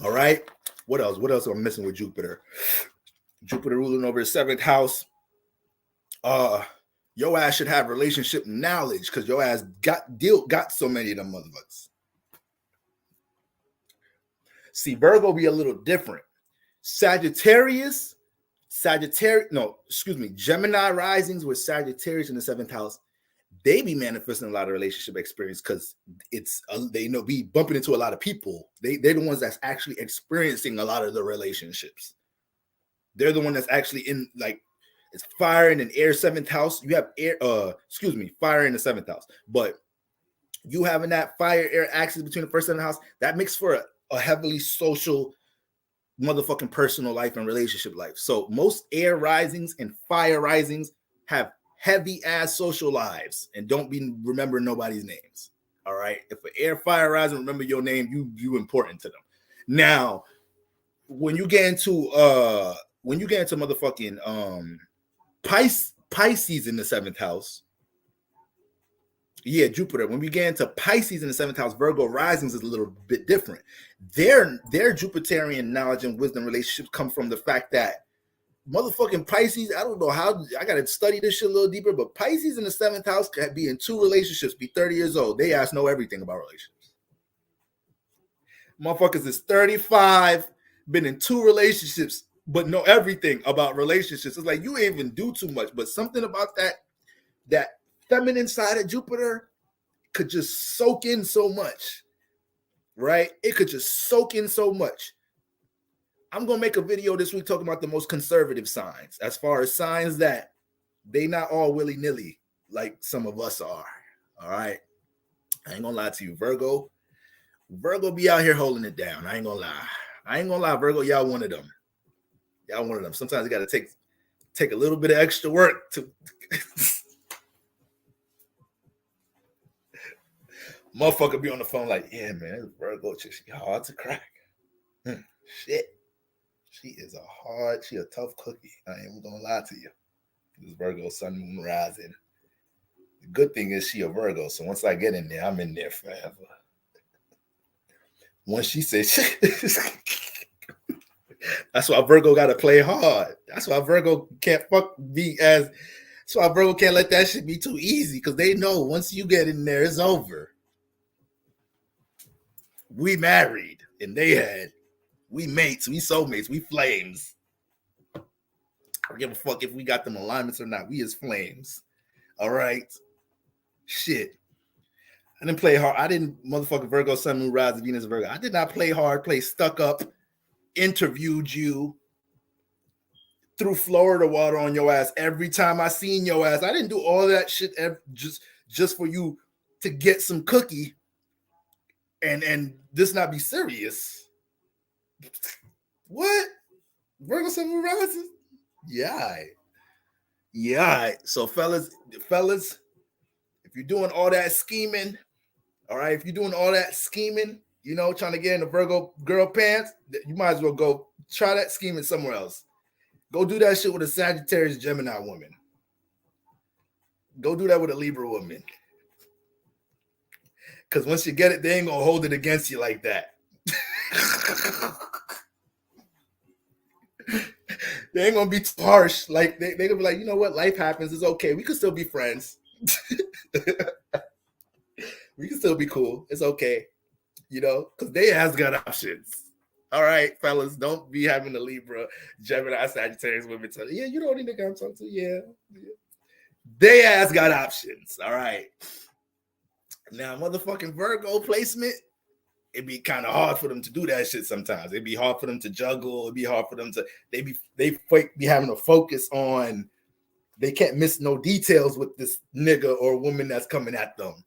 All right. What else? What else am I missing with Jupiter? Jupiter ruling over the 7th house. Your ass should have relationship knowledge because your ass got so many of them motherfuckers. See, Virgo be a little different. Gemini risings with Sagittarius in the 7th house, they be manifesting a lot of relationship experience because they be bumping into a lot of people. They're the ones that's actually experiencing a lot of the relationships. They're the one that's actually in, like, it's fire in an air 7th house. You have fire in the 7th house, but you having that fire air axis between the first and 7th house, that makes for a heavily social motherfucking personal life and relationship life. So most air risings and fire risings have heavy ass social lives and don't be remembering nobody's names. All right. If an air fire rising, remember your name, you important to them. Now, when you get into motherfucking Pisces in the 7th house. Yeah, Jupiter. When we get into Pisces in the 7th house, Virgo risings is a little bit different. Their Jupiterian knowledge and wisdom relationships come from the fact that motherfucking Pisces, I don't know how, I got to study this shit a little deeper, but Pisces in the 7th house can be in 2 relationships, be 30 years old. They ass know everything about relationships. Motherfuckers is 35, been in 2 relationships, but know everything about relationships. It's like you ain't even do too much, but something about that feminine side of Jupiter could just soak in so much, right? It could just soak in so much. I'm going to make a video this week talking about the most conservative signs, as far as signs that they not all willy-nilly like some of us are, all right? I ain't going to lie to you, Virgo be out here holding it down. I ain't going to lie, Virgo, y'all one of them. Sometimes you got to take a little bit of extra work to motherfucker be on the phone like, yeah, man, this Virgo chick, she hard to crack. Shit. She a tough cookie. I ain't even gonna lie to you. This Virgo sun, moon, rising. The good thing is she a Virgo, so once I get in there, I'm in there forever. Once she says that's why Virgo gotta play hard. That's why Virgo can't that's why Virgo can't let that shit be too easy, because they know once you get in there, it's over. We married, and we mates, we soulmates, we flames. I don't give a fuck if we got them alignments or not. We is flames. All right. Shit. I didn't play hard. I didn't motherfucking Virgo, Sun, Moon, Rise, Venus, Virgo. I did not play hard, play stuck up, interviewed you, threw Florida water on your ass every time I seen your ass. I didn't do all that shit just for you to get some cookie and this not be serious. What? Virgo Sun rises? Yeah. Yeah. So fellas, if you're doing all that scheming, all right, if you're doing all that scheming, you know, trying to get in the Virgo girl pants, you might as well go try that scheming somewhere else. Go do that shit with a Sagittarius Gemini woman. Go do that with a Libra woman. Because once you get it, they ain't going to hold it against you like that. They ain't going to be too harsh. Like, they're going to be like, you know what? Life happens. It's okay. We can still be friends. We can still be cool. It's okay. You know, because they has got options. All right, fellas, don't be having a Libra, Gemini, Sagittarius women tell you, yeah, you know the nigga I'm talking to. Yeah. They ass got options. All right. Now, motherfucking Virgo placement, it'd be kind of hard for them to do that shit sometimes. It'd be hard for them to juggle. It'd be hard for them to, they be having to focus on, they can't miss no details with this nigga or woman that's coming at them.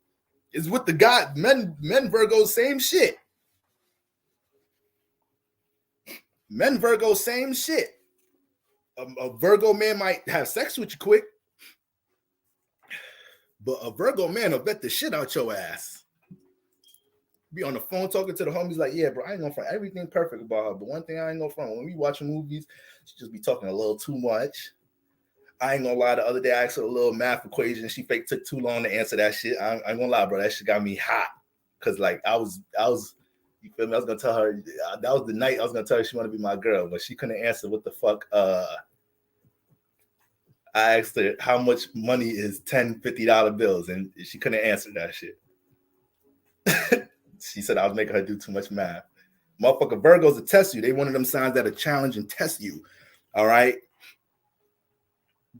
It's with the guy, men Virgo, same shit. Men Virgo, same shit. A Virgo man might have sex with you quick, but a Virgo man will bet the shit out your ass. Be on the phone talking to the homies like, yeah, bro, I ain't gonna front everything perfect about her, but one thing I ain't gonna front, when we watching movies, she just be talking a little too much. I ain't gonna lie, the other day I asked her a little math equation. She took too long to answer that shit. I ain't gonna lie, bro, that shit got me hot. Cause like I was, you feel me? I was gonna tell her, that was the night I was gonna tell her she wanted to be my girl, but she couldn't answer what the fuck. I asked her how much money is $10, $50 bills, and she couldn't answer that shit. She said I was making her do too much math. Motherfucker, Virgos will test you. They one of them signs that'll challenge and test you. All right.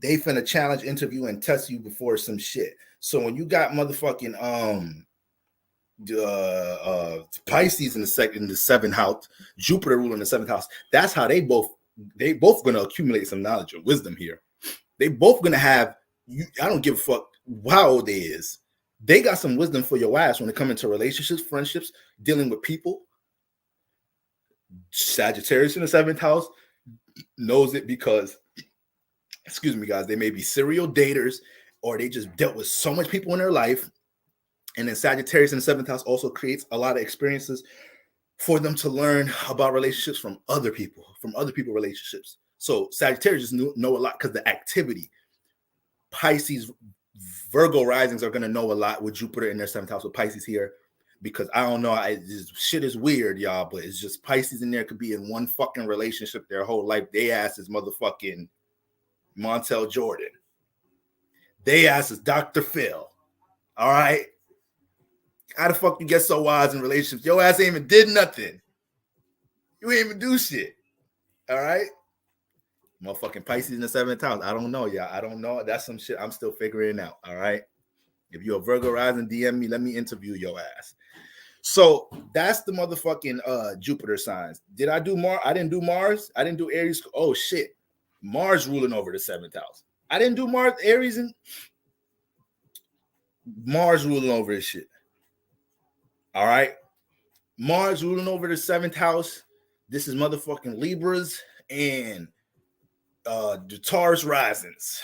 They finna challenge, interview, and test you before some shit. So when you got motherfucking Pisces in the seventh house, Jupiter ruling the seventh house, that's how they both gonna accumulate some knowledge and wisdom here. They both gonna have, I don't give a fuck how old they is. They got some wisdom for your ass when it comes into relationships, friendships, dealing with people. Sagittarius in the seventh house knows it because, excuse me, guys, they may be serial daters or they just dealt with so much people in their life. And then Sagittarius in the seventh house also creates a lot of experiences for them to learn about relationships from other people relationships. So Sagittarius just know a lot because the activity. Pisces, Virgo risings are going to know a lot with Jupiter in their seventh house with Pisces here, because I don't know, this shit is weird, y'all, but it's just Pisces in there could be in one fucking relationship their whole life. They ass is motherfucking Montel Jordan. They ass is Dr. Phil. All right. How the fuck you get so wise in relationships? Your ass ain't even did nothing. You ain't even do shit. All right. Motherfucking Pisces in the seventh house. I don't know, y'all. I don't know. That's some shit I'm still figuring out. All right. If you're a Virgo rising, DM me. Let me interview your ass. So that's the motherfucking Jupiter signs. Did I do Mars? I didn't do Mars. I didn't do Aries. Oh shit. Mars ruling over the seventh house. I didn't do Mars, Aries, and Mars ruling over this shit. All right. Mars ruling over the seventh house. This is motherfucking Libras and the Taurus risings.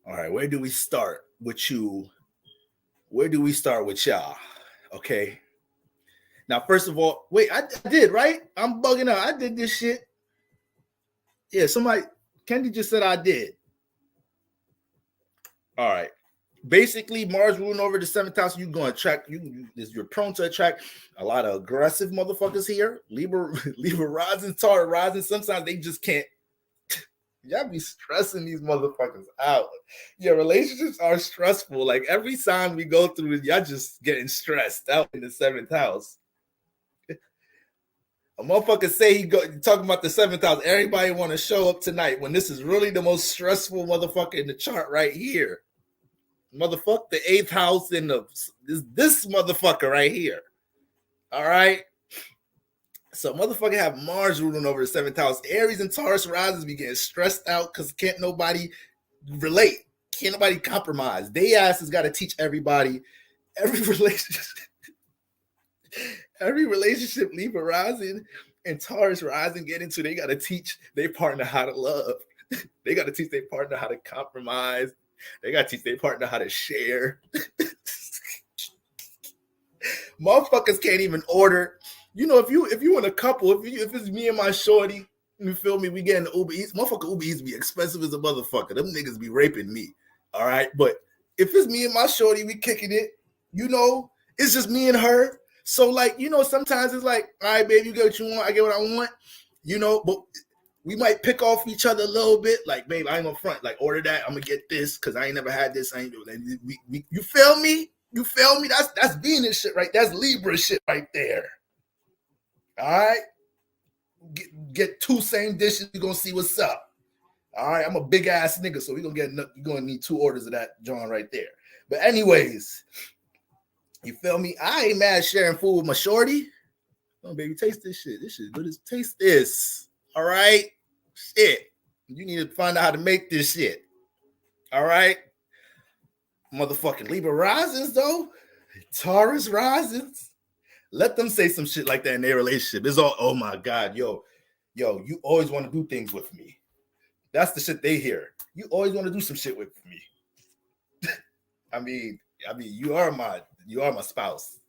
All right, where do we start with you? Where do we start with y'all? Okay. Now, first of all, wait, I did, right? I'm bugging out. I did this shit. Yeah, Kendi just said I did. All right. Basically, Mars ruling over the seventh house, you're going to attract, you're prone to attract a lot of aggressive motherfuckers here. Libra rising, Taurus rising. Sometimes they just can't. Y'all be stressing these motherfuckers out. Your relationships are stressful. Like every sign we go through, y'all just getting stressed out in the seventh house. A motherfucker say talking about the seventh house. Everybody want to show up tonight when this is really the most stressful motherfucker in the chart right here. Motherfucker, the eighth house in this motherfucker right here. All right. So motherfucker have Mars ruling over the seventh house. Aries and Taurus risings be getting stressed out because can't nobody relate. Can't nobody compromise. They asses got to teach everybody every relationship. Every relationship Libra rising and Taurus rising get into, they got to teach their partner how to love. They got to teach their partner how to compromise. They got to teach their partner how to share. Motherfuckers can't even order. You know, if you in a couple, if it's me and my shorty, you feel me? We getting Uber Eats. Motherfucker Uber Eats be expensive as a motherfucker. Them niggas be raping me. All right, but if it's me and my shorty, we kicking it. You know, it's just me and her. So like, you know, sometimes it's like, all right, baby, you get what you want. I get what I want. You know, but we might pick off each other a little bit. Like, babe, I ain't gonna front. Like, order that. I'm gonna get this because I ain't never had this. I ain't doing that. You feel me? You feel me? That's Venus shit, right? That's Libra shit right there. All right. Get two same dishes. You're gonna see what's up. All right. I'm a big ass nigga, so you're gonna need 2 orders of that John right there. But anyways, you feel me? I ain't mad sharing food with my shorty. Oh, baby, taste this shit. This shit good. Taste this. All right. Shit. You need to find out how to make this shit. All right. Motherfucking Libra risings, though. Taurus risings. Let them say some shit like that in their relationship. It's all, oh my God, yo, you always want to do things with me. That's the shit they hear. You always want to do some shit with me. I mean, you are my spouse.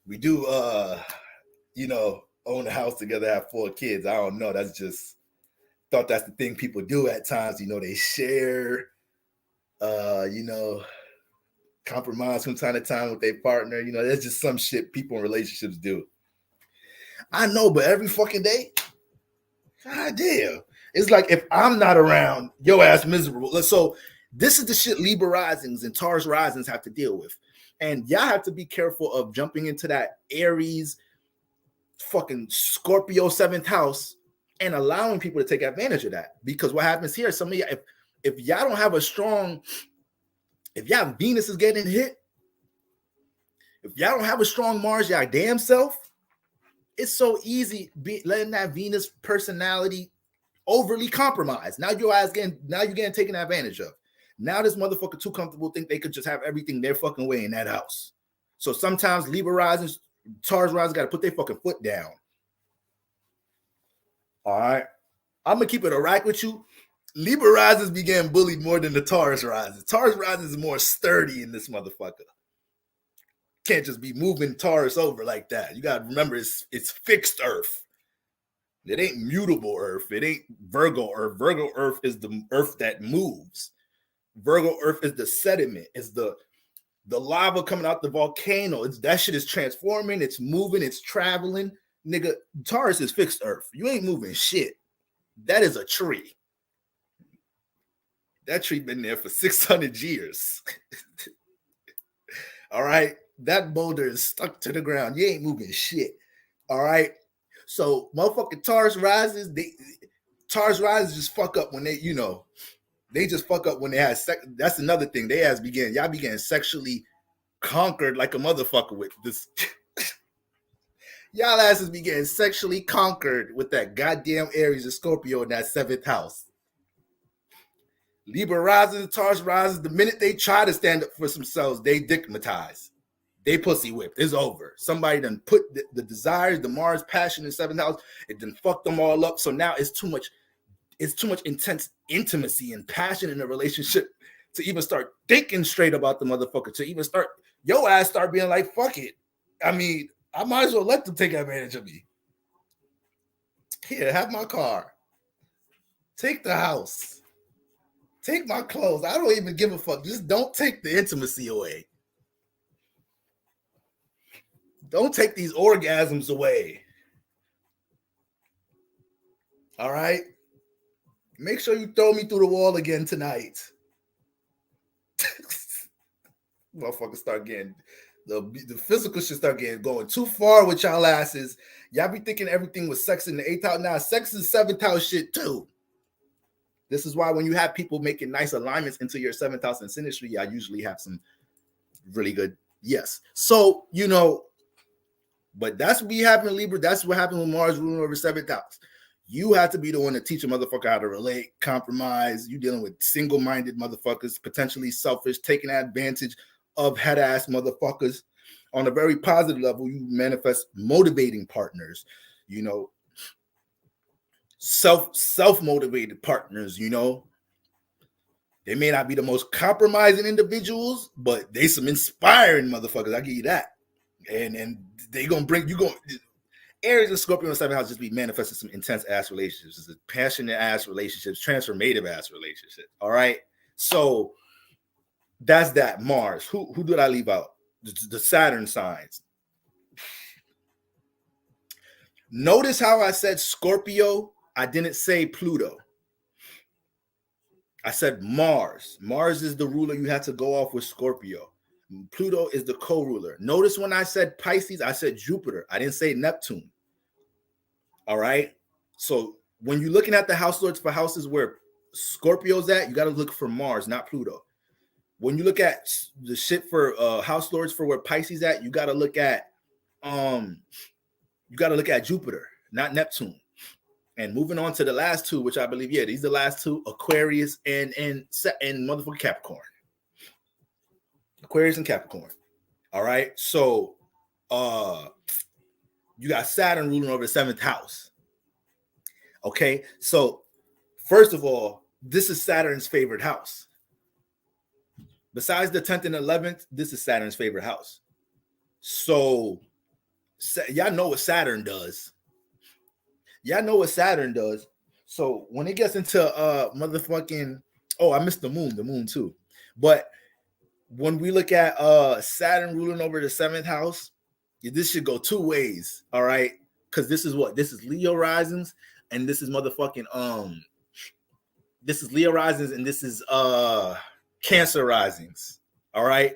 We do you know, own a house together, have 4 kids. I don't know. That's just thought that's the thing people do at times. You know, they share, you know, compromise from time to time with their partner. You know, that's just some shit people in relationships do. I know, but every fucking day, god damn. It's like if I'm not around, your ass miserable. So this is the shit Libra risings and Taurus risings have to deal with. And y'all have to be careful of jumping into that Aries, fucking Scorpio 7th house and allowing people to take advantage of that. Because what happens here, some of y'all, if y'all don't have a strong, if y'all Venus is getting hit, if y'all don't have a strong Mars, y'all damn self, it's so easy letting that Venus personality overly compromised. Now you're getting taken advantage of. Now this motherfucker too comfortable think they could just have everything their fucking way in that house. So sometimes Libra rising, Taurus rising got to put their fucking foot down. All right. I'm going to keep it a rack with you. Libra risings be getting bullied more than the Taurus risings. Taurus risings is more sturdy in this motherfucker. Can't just be moving Taurus over like that. You got to remember it's fixed Earth. It ain't mutable Earth. It ain't Virgo Earth. Virgo Earth is the Earth that moves. Virgo Earth is the sediment. It's the lava coming out the volcano. That shit is transforming. It's moving. It's traveling. Nigga, Taurus is fixed Earth. You ain't moving shit. That is a tree. That tree been there for 600 years. All right? That boulder is stuck to the ground. You ain't moving shit. All right? So motherfucking Taurus rises just fuck up when they, you know, they just fuck up when they have sex. That's another thing. Y'all began sexually conquered like a motherfucker with this. Y'all asses be getting sexually conquered with that goddamn Aries and Scorpio in that 7th house. Libra rises, Taurus rises. The minute they try to stand up for themselves, they dickmatize. They pussy whipped. It's over. Somebody done put the desires, the Mars passion in 7th house. It done fucked them all up. So now it's too much intense intimacy and passion in a relationship to even start thinking straight about the motherfucker. To even start, your ass start being like, fuck it. I mean, I might as well let them take advantage of me. Here, have my car. Take the house. Take my clothes. I don't even give a fuck. Just don't take the intimacy away. Don't take these orgasms away. All right? Make sure you throw me through the wall again tonight. Motherfuckers start getting, the physical shit start going too far with y'all asses. Y'all be thinking everything was sex in the 8th house. Now, sex is 7th house shit too. This is why when you have people making nice alignments into your 7th house and synastry, y'all usually have some really good, yes. So, you know, But that's what happened, Libra. That's what happened with Mars ruling over 7th house. You have to be the one to teach a motherfucker how to relate, compromise. You dealing with single-minded motherfuckers, potentially selfish, taking advantage of head-ass motherfuckers. On a very positive level, you manifest motivating partners, you know, self-motivated partners, you know. They may not be the most compromising individuals, but they some inspiring motherfuckers. I give you that. And they gonna bring you going. Aries and Scorpio in the 7th house just be manifesting some intense ass relationships, passionate ass relationships, transformative ass relationships. All right. So that's that. Mars. Who did I leave out? The Saturn signs. Notice how I said Scorpio. I didn't say Pluto. I said Mars. Mars is the ruler. You have to go off with Scorpio. Pluto is the co-ruler. Notice when I said Pisces, I said Jupiter. I didn't say Neptune. All right. So when you're looking at the house lords for houses where Scorpio's at, you got to look for Mars, not Pluto. When you look at the shit for house lords for where Pisces at, you got to look at Jupiter, not Neptune. And moving on to the last two, which I believe, yeah, these are the last two, Aquarius and motherfucking Capricorn. Aquarius and Capricorn. All right. So you got Saturn ruling over the 7th house. Okay. So first of all, this is Saturn's favorite house. Besides the 10th and 11th, this is Saturn's favorite house. So y'all know what Saturn does. Y'all know what Saturn does. So when it gets into motherfucking, oh, I missed the moon too. But when we look at Saturn ruling over the 7th house, this should go two ways, all right? Because this is what? This is Leo risings, and this is motherfucking this is Leo risings, and this is Cancer risings, all right?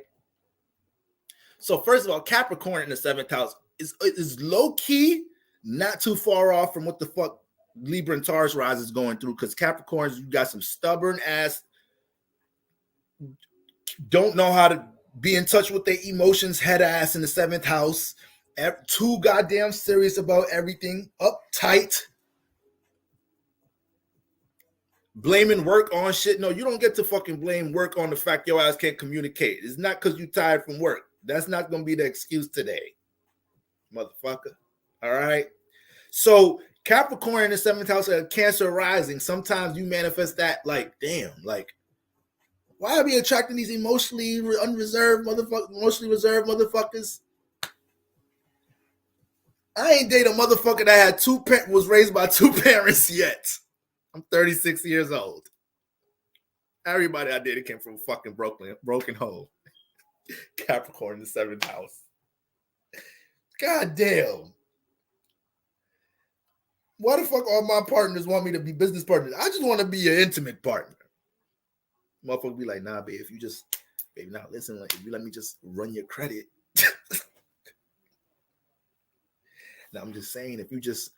So first of all, Capricorn in the 7th house is low key, not too far off from what the fuck Libra and Taurus rise is going through, because Capricorns, you got some stubborn ass, don't know how to be in touch with their emotions, head ass in the 7th house, too goddamn serious about everything, uptight, blaming work on shit. No, you don't get to fucking blame work on the fact your ass can't communicate. It's not because you tired from work. That's not going to be the excuse today, motherfucker. All right? So Capricorn in the 7th house of Cancer rising, sometimes you manifest that like, damn, like, why are we attracting these emotionally reserved motherfuckers? I ain't date a motherfucker that had was raised by two parents yet. I'm 36 years old. Everybody I dated came from a fucking broken home. Capricorn in the 7th house. God damn. Why the fuck all my partners want me to be business partners? I just want to be an intimate partner. Motherfucker be like, nah, babe, if you just, baby, now listen, like, if you let me just run your credit. Now I'm just saying, if you just,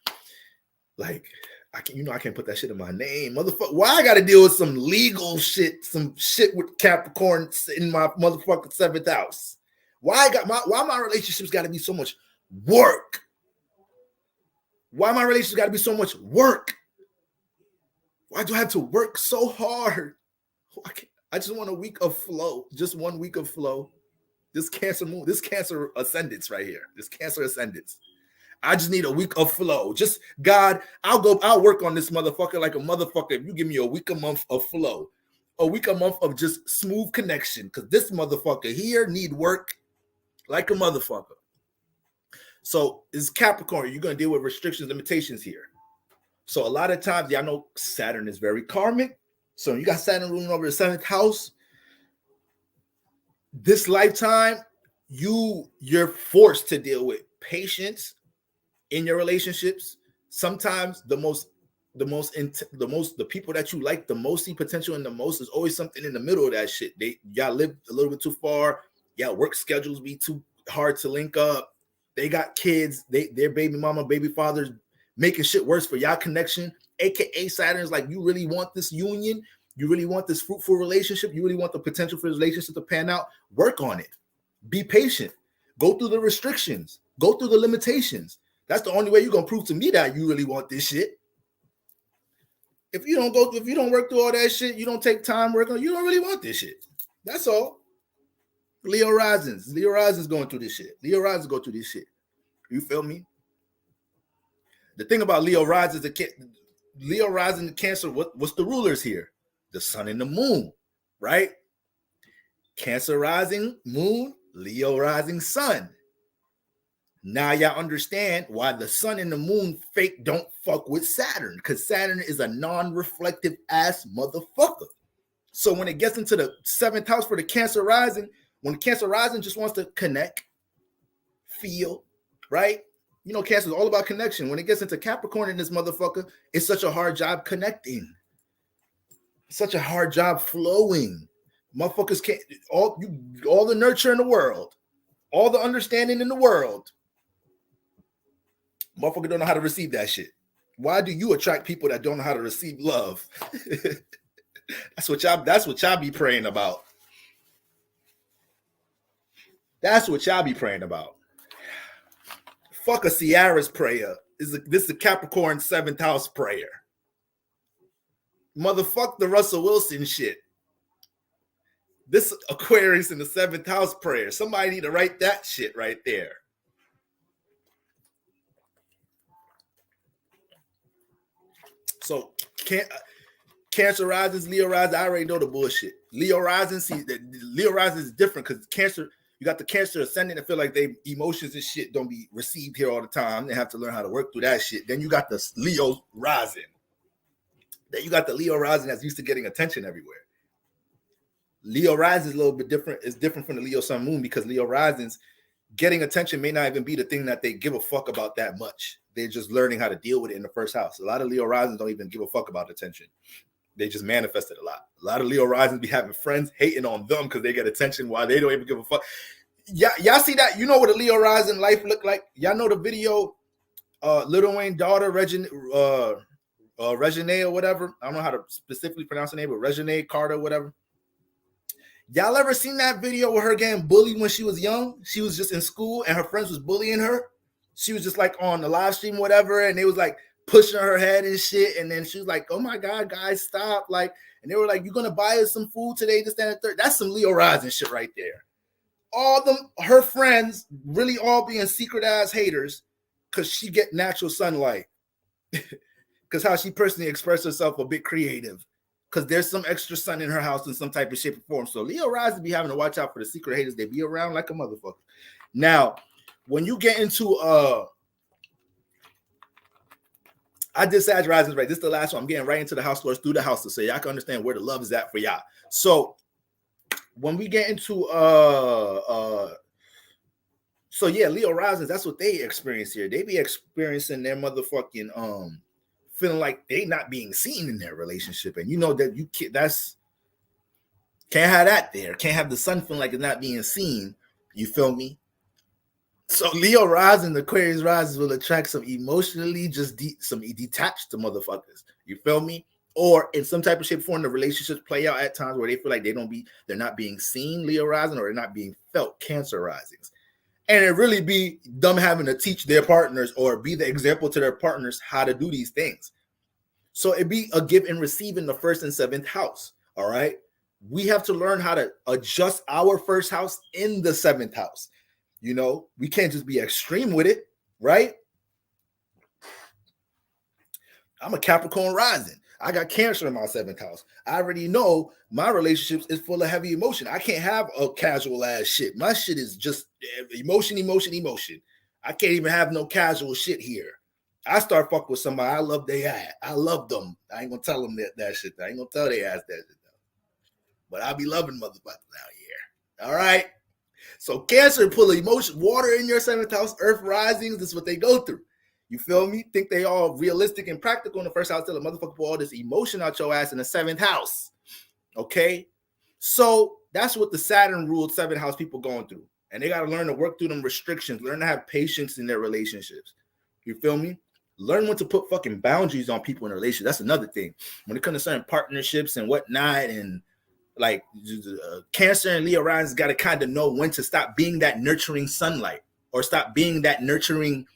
like, I can't put that shit in my name, motherfucker. Why I got to deal with some legal shit, some shit with Capricorn in my motherfucking 7th house? Why my relationships got to be so much work? Why my relationships got to be so much work? Why do I have to work so hard? I just want a week of flow, just 1 week of flow. This Cancer moon, this Cancer ascendance right here, this Cancer ascendance. I just need a week of flow. Just God, I'll work on this motherfucker like a motherfucker. If you give me a week, a month of flow, a week, a month of just smooth connection, because this motherfucker here need work like a motherfucker. So is Capricorn, you're gonna deal with restrictions, limitations here. So a lot of times, y'all know Saturn is very karmic. So you got Saturn ruling over the 7th house. This lifetime, you're forced to deal with patience in your relationships. Sometimes the people that you like the most, see potential in the most, is always something in the middle of that shit. Y'all live a little bit too far. Y'all work schedules be too hard to link up. They got kids. Their baby mama, baby fathers making shit worse for y'all connection. AKA Saturn's like, you really want this union? You really want this fruitful relationship? You really want the potential for this relationship to pan out? Work on it. Be patient. Go through the restrictions. Go through the limitations. That's the only way you're gonna prove to me that you really want this shit. If you don't work through all that shit, you don't take time working, you don't really want this shit. That's all. Leo Risings going through this shit. Leo Risings go through this shit. You feel me? The thing about Leo Rising, Leo Rising Cancer, what's the rulers here? The sun and the moon, right? Cancer rising moon, Leo rising sun. Now y'all understand why the sun and the moon fake don't fuck with Saturn, because Saturn is a non-reflective ass motherfucker. So when it gets into the 7th house for the Cancer rising, when the Cancer rising just wants to connect, feel, right? You know, Cancer is all about connection. When it gets into Capricorn in this motherfucker, it's such a hard job connecting. Such a hard job flowing. Motherfuckers can't, all the nurture in the world, all the understanding in the world. Motherfucker don't know how to receive that shit. Why do you attract people that don't know how to receive love? That's what y'all be praying about. That's what y'all be praying about. Fuck a Ciara's prayer. This is a Capricorn 7th house prayer. Motherfuck the Russell Wilson shit. This Aquarius in the 7th house prayer. Somebody need to write that shit right there. So Cancer risings, Leo rising. I already know the bullshit. Leo rising, Leo rising is different because Cancer, you got the Cancer ascendant. I feel like they emotions and shit don't be received here all the time. They have to learn how to work through that shit. Then you got the Leo rising. Then you got the Leo rising that's used to getting attention everywhere. Leo rising is a little bit different. It's different from the Leo sun moon because Leo risings getting attention may not even be the thing that they give a fuck about that much. They're just learning how to deal with it in the 1st house. A lot of Leo risings don't even give a fuck about attention. They just manifest it a lot. A lot of Leo risings be having friends hating on them because they get attention while they don't even give a fuck. Y'all see that? You know what a Leo rising life look like? Y'all know the video, Lil Wayne daughter, Regine or whatever. I don't know how to specifically pronounce her name, but Regine Carter, whatever. Y'all ever seen that video with her getting bullied when she was young? She was just in school and her friends was bullying her. She was just like on the live stream, whatever, and they was like pushing her head and shit. And then she was like, "Oh my God, guys, stop!" Like, and they were like, "You gonna buy us some food today?" This, that, and third. That's some Leo rising shit right there. All her friends really all being secret ass haters because she get natural sunlight. Because how she personally expressed herself a bit creative. Because there's some extra sun in her house in some type of shape or form. So Leo rising be having to watch out for the secret haters. They be around like a motherfucker. Now, when you get into I did Sag risings right. This is the last one. I'm getting right into the house lords through the houses so y'all can understand where the love is at for y'all. So when we get into Leo risings, that's what they experience here. They be experiencing their motherfucking feeling like they not being seen in their relationship. And you know that you can't have that there. Can't have the sun feeling like it's not being seen. You feel me? So Leo rising, Aquarius rising will attract some emotionally some detached to motherfuckers. You feel me? Or in some type of shape or form, the relationships play out at times where they feel like they're not being seen, Leo rising, or they're not being felt, Cancer risings. And it really be them having to teach their partners or be the example to their partners how to do these things. So it be a give and receive in the 1st and 7th house. All right. We have to learn how to adjust our 1st house in the 7th house. You know, we can't just be extreme with it, right? I'm a Capricorn rising. I got Cancer in my 7th house. I already know my relationships is full of heavy emotion. I can't have a casual ass shit. My shit is just emotion. I can't even have no casual shit here. I start fucking with somebody, I love their ass. I love them. I ain't gonna tell them that shit. I ain't gonna tell their ass that shit though. But I be loving motherfuckers out here. All right. So Cancer pull emotion, water in your 7th house, Earth risings. This is what they go through. You feel me? Think they all realistic and practical in the 1st house. Tell a motherfucker pull all this emotion out your ass in the 7th house. Okay. So that's what the Saturn ruled 7th house people going through. And they got to learn to work through them restrictions, learn to have patience in their relationships. You feel me? Learn when to put fucking boundaries on people in a relationship. That's another thing. When it comes to certain partnerships and whatnot, and Like Cancer and Leo rising got to kind of know when to stop being that nurturing sunlight or stop being that nurturing,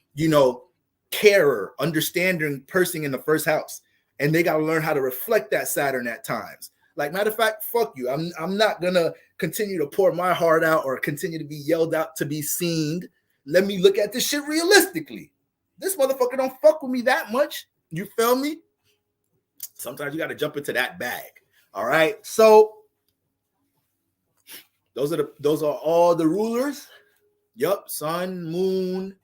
carer, understanding person in the first house. And they got to learn how to reflect that Saturn at times. Like, matter of fact, fuck you. I'm not going to continue to pour my heart out or continue to be yelled out to be seen. Let me look at this shit realistically. This motherfucker don't fuck with me that much. You feel me? Sometimes you got to jump into that bag. All right. So those are all the rulers. Yup. Sun, moon.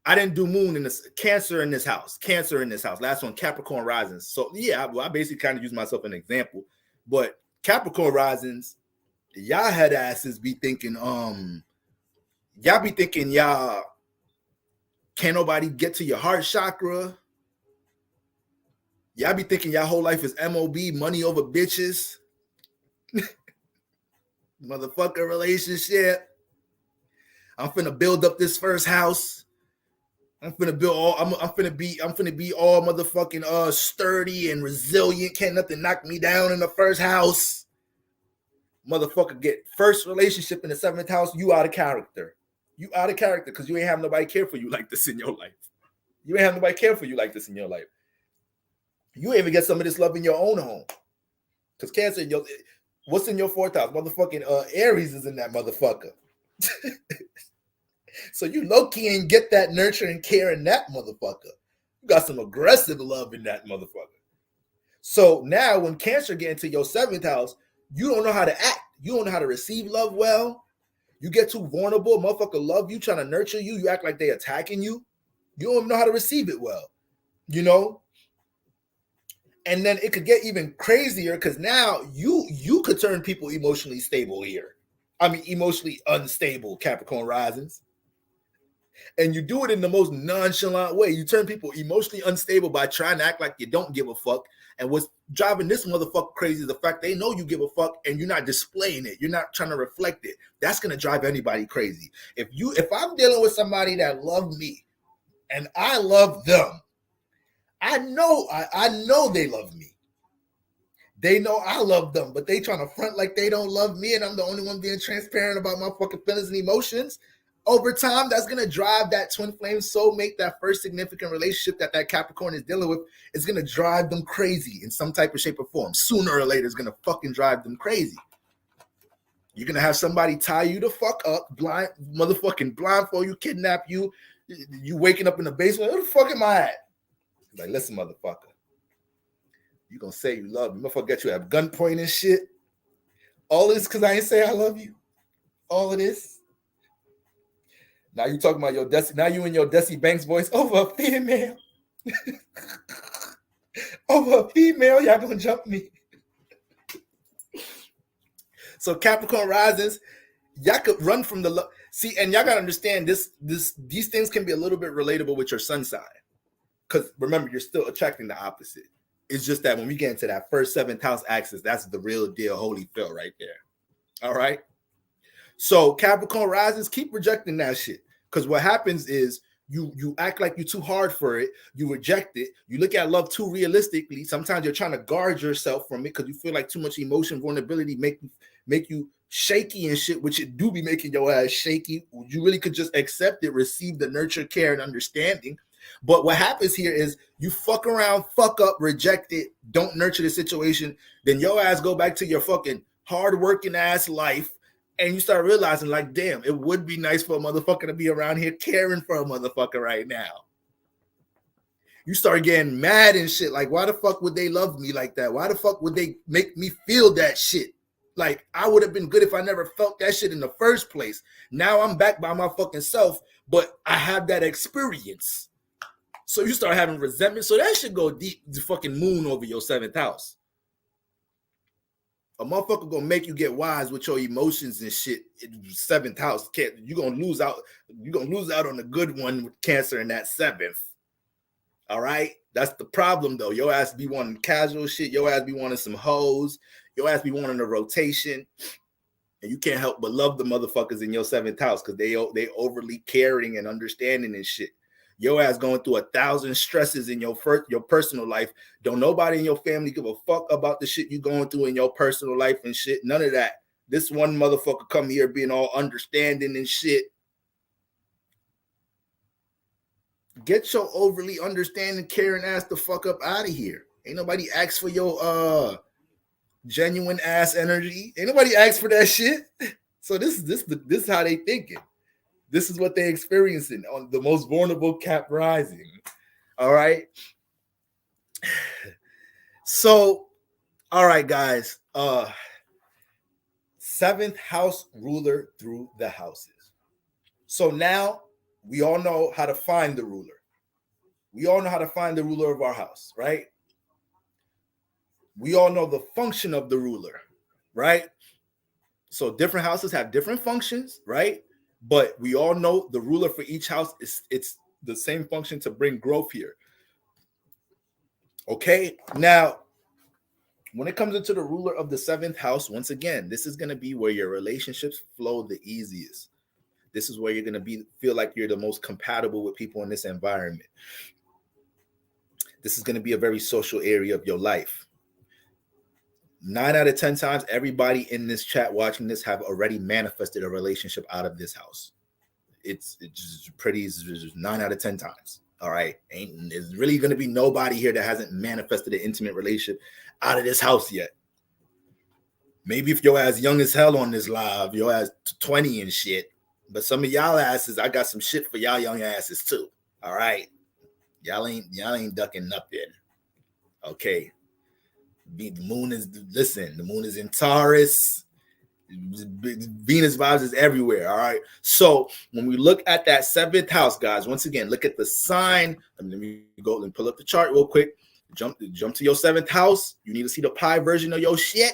I didn't do moon in this, Cancer in this house. Cancer in this house. Last one, Capricorn risings. So yeah, I basically kind of use myself as an example. But Capricorn risings, y'all head asses be thinking, y'all be thinking y'all can't nobody get to your heart chakra. Y'all be thinking y'all whole life is MOB, money over bitches. Motherfucker relationship. I'm finna build up this first house. I'm finna build all. I'm finna be all motherfucking sturdy and resilient. Can't nothing knock me down in the first house. Motherfucker, get first relationship in the 7th house. You out of character. You out of character because you ain't have nobody care for you like this in your life. You ain't have nobody care for you like this in your life. You ain't even get some of this love in your own home. Because Cancer, what's in your 4th house? Motherfucking Aries is in that motherfucker. So you low-key ain't get that nurture and care in that motherfucker. You got some aggressive love in that motherfucker. So now when Cancer get into your 7th house, you don't know how to act. You don't know how to receive love well. You get too vulnerable. Motherfucker love you, trying to nurture you. You act like they attacking you. You don't know how to receive it well. And then it could get even crazier because now you could turn people emotionally stable here. I mean, emotionally unstable, Capricorn risings. And you do it in the most nonchalant way. You turn people emotionally unstable by trying to act like you don't give a fuck. And what's driving this motherfucker crazy is the fact they know you give a fuck and you're not displaying it. You're not trying to reflect it. That's going to drive anybody crazy. If I'm dealing with somebody that loves me and I love them, I know they love me. They know I love them, but they trying to front like they don't love me and I'm the only one being transparent about my fucking feelings and emotions. Over time, that's going to drive that twin flame soulmate, that first significant relationship that Capricorn is dealing with, is going to drive them crazy in some type of shape or form. Sooner or later, it's going to fucking drive them crazy. You're going to have somebody tie you the fuck up, blindfold you, kidnap you. You waking up in the basement, where the fuck am I at? Like, listen, motherfucker. You going to say you love me. Motherfucker get you at gunpoint and shit. All this because I ain't say I love you. All of this. Now you talking about your Desi. Now you in your Desi Banks voice over a female. Over a female, y'all gonna jump me. So Capricorn risings, y'all could run from the see, and y'all gotta understand these things can be a little bit relatable with your sun sign. Because remember, you're still attracting the opposite. It's just that when we get into that first 7th house axis, that's the real deal, holy fill right there. All right. So Capricorn risings, keep rejecting that shit. Because what happens is you act like you're too hard for it. You reject it. You look at love too realistically. Sometimes you're trying to guard yourself from it because you feel like too much emotion, vulnerability make you shaky and shit, which it do be making your ass shaky. You really could just accept it, receive the nurture, care, and understanding. But what happens here is you fuck around, fuck up, reject it, don't nurture the situation. Then your ass go back to your fucking hardworking ass life. And you start realizing, like, damn, it would be nice for a motherfucker to be around here caring for a motherfucker right now. You start getting mad and shit. Like, why the fuck would they love me like that? Why the fuck would they make me feel that shit? Like, I would have been good if I never felt that shit in the first place. Now I'm back by my fucking self, but I have that experience. So you start having resentment. So that should go deep, the fucking moon over your 7th house. A motherfucker gonna make you get wise with your emotions and shit. 7th house, you're gonna lose out. You're gonna lose out on the good one with Cancer in that 7th. All right, that's the problem though. Your ass be wanting casual shit. Your ass be wanting some hoes. Your ass be wanting a rotation, and you can't help but love the motherfuckers in your 7th house because they overly caring and understanding and shit. Your ass going through 1,000 stresses in your personal life. Don't nobody in your family give a fuck about the shit you going through in your personal life and shit. None of that. This one motherfucker come here being all understanding and shit. Get your overly understanding, caring ass the fuck up out of here. Ain't nobody asked for your genuine ass energy. Ain't nobody asked for that shit. So this is how they thinking. This is what they experiencing on the most vulnerable cap rising. All right. So, all right, guys. 7th house ruler through the houses. So now we all know how to find the ruler. We all know how to find the ruler of our house, right? We all know the function of the ruler, right? So different houses have different functions, right? But we all know the ruler for each house it's the same function to bring growth here. Okay, now when it comes into the ruler of the 7th house, once again, this is going to be where your relationships flow the easiest. This is where you're going to feel like you're the most compatible with people in this environment. This is going to be a very social area of your life. 9 out of 10 times, everybody in this chat watching this have already manifested a relationship out of this house. It's just pretty, it's just 9 out of 10 times. All right. There's really going to be nobody here that hasn't manifested an intimate relationship out of this house yet. Maybe if your ass young as hell on this live, your ass 20 and shit. But some of y'all asses, I got some shit for y'all young asses too. All right. Y'all ain't ducking nothing. Okay. The moon is in Taurus. Venus vibes is everywhere. All right. So when we look at that 7th house, guys, once again, look at the sign. Let me go and pull up the chart real quick. Jump to your 7th house. You need to see the pie version of your shit.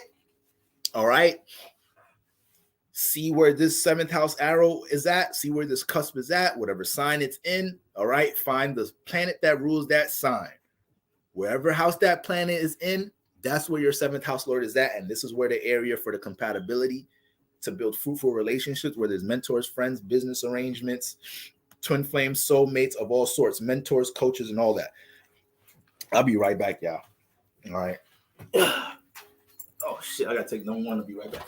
All right. See where this 7th house arrow is at. See where this cusp is at, whatever sign it's in. All right. Find the planet that rules that sign. Wherever house that planet is in, that's where your 7th house lord is at. And this is where the area for the compatibility to build fruitful relationships, where there's mentors, friends, business arrangements, twin flames, soulmates of all sorts, mentors, coaches, and all that. I'll be right back, y'all. All right. Oh, shit. I got to take number 1 to be right back.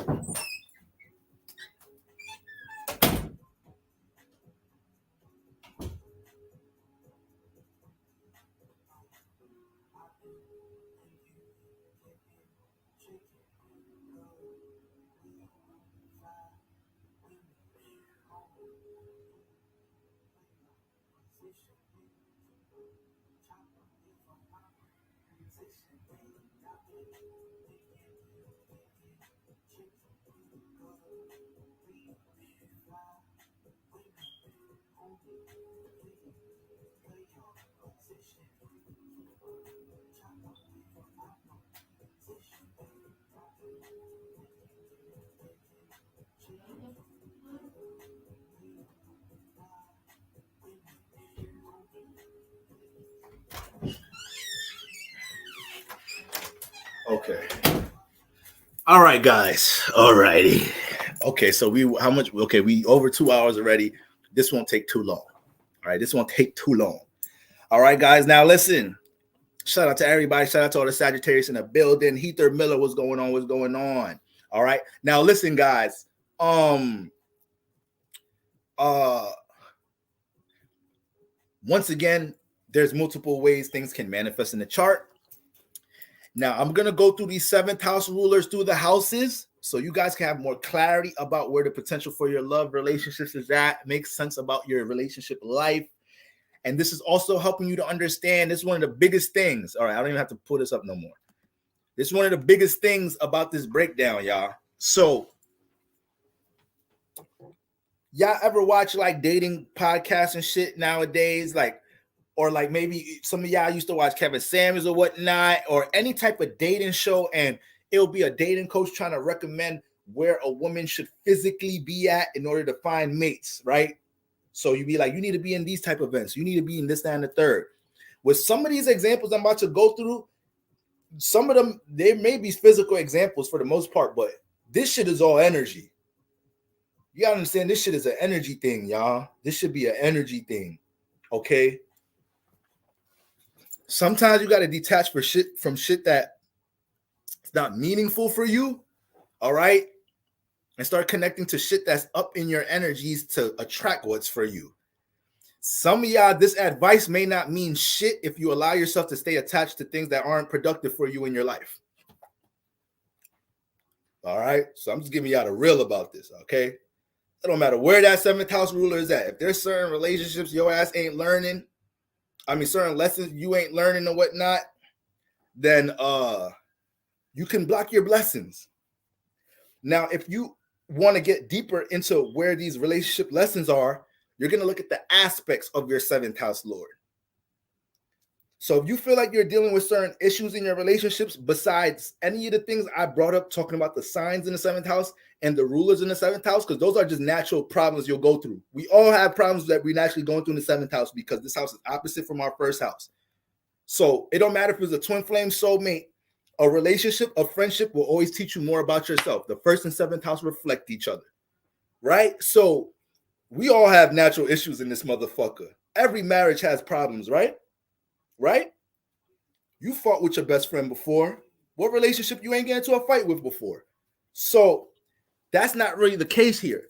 Okay. All right, guys. All righty. Okay, so we over 2 hours already. This won't take too long. All right, this won't take too long. All right, guys. Now listen. Shout out to everybody. Shout out to all the Sagittarius in the building. Heather Miller, what's going on? What's going on? All right. Now listen, guys. Once again, there's multiple ways things can manifest in the chart. Now, I'm going to go through these 7th house rulers through the houses so you guys can have more clarity about where the potential for your love relationships is at, makes sense about your relationship life. And this is also helping you to understand, this is one of the biggest things. All right, I don't even have to pull this up no more. This is one of the biggest things about this breakdown, y'all. So, y'all ever watch like dating podcasts and shit nowadays? Or maybe some of y'all used to watch Kevin Samuels or whatnot, or any type of dating show, and it'll be a dating coach trying to recommend where a woman should physically be at in order to find mates, right? So you be like, you need to be in these type of events. You need to be in this, that, and the third. With some of these examples I'm about to go through, some of them, they may be physical examples for the most part, but this shit is all energy. You gotta understand, this shit is an energy thing, y'all. This should be an energy thing, okay? Sometimes you got to detach from shit that's not meaningful for you. All right. And start connecting to shit that's up in your energies to attract what's for you. Some of y'all, this advice may not mean shit if you allow yourself to stay attached to things that aren't productive for you in your life. All right. So I'm just giving y'all the real about this. Okay. It don't matter where that seventh house ruler is at. If there's certain relationships your ass ain't learning, certain lessons you ain't learning and whatnot, then you can block your blessings. Now, if you want to get deeper into where these relationship lessons are, you're going to look at the aspects of your seventh house lord. So if you feel like you're dealing with certain issues in your relationships, besides any of the things I brought up, talking about the signs in the seventh house and the rulers in the seventh house, because those are just natural problems you'll go through. We all have problems that we're naturally going through in the seventh house because this house is opposite from our first house. So it don't matter if it's a twin flame soulmate, a relationship, a friendship will always teach you more about yourself. The first and seventh house reflect each other, right? So we all have natural issues in this motherfucker. Every marriage has problems, right? Right? You fought with your best friend before. What relationship you ain't getting into a fight with before? So that's not really the case here.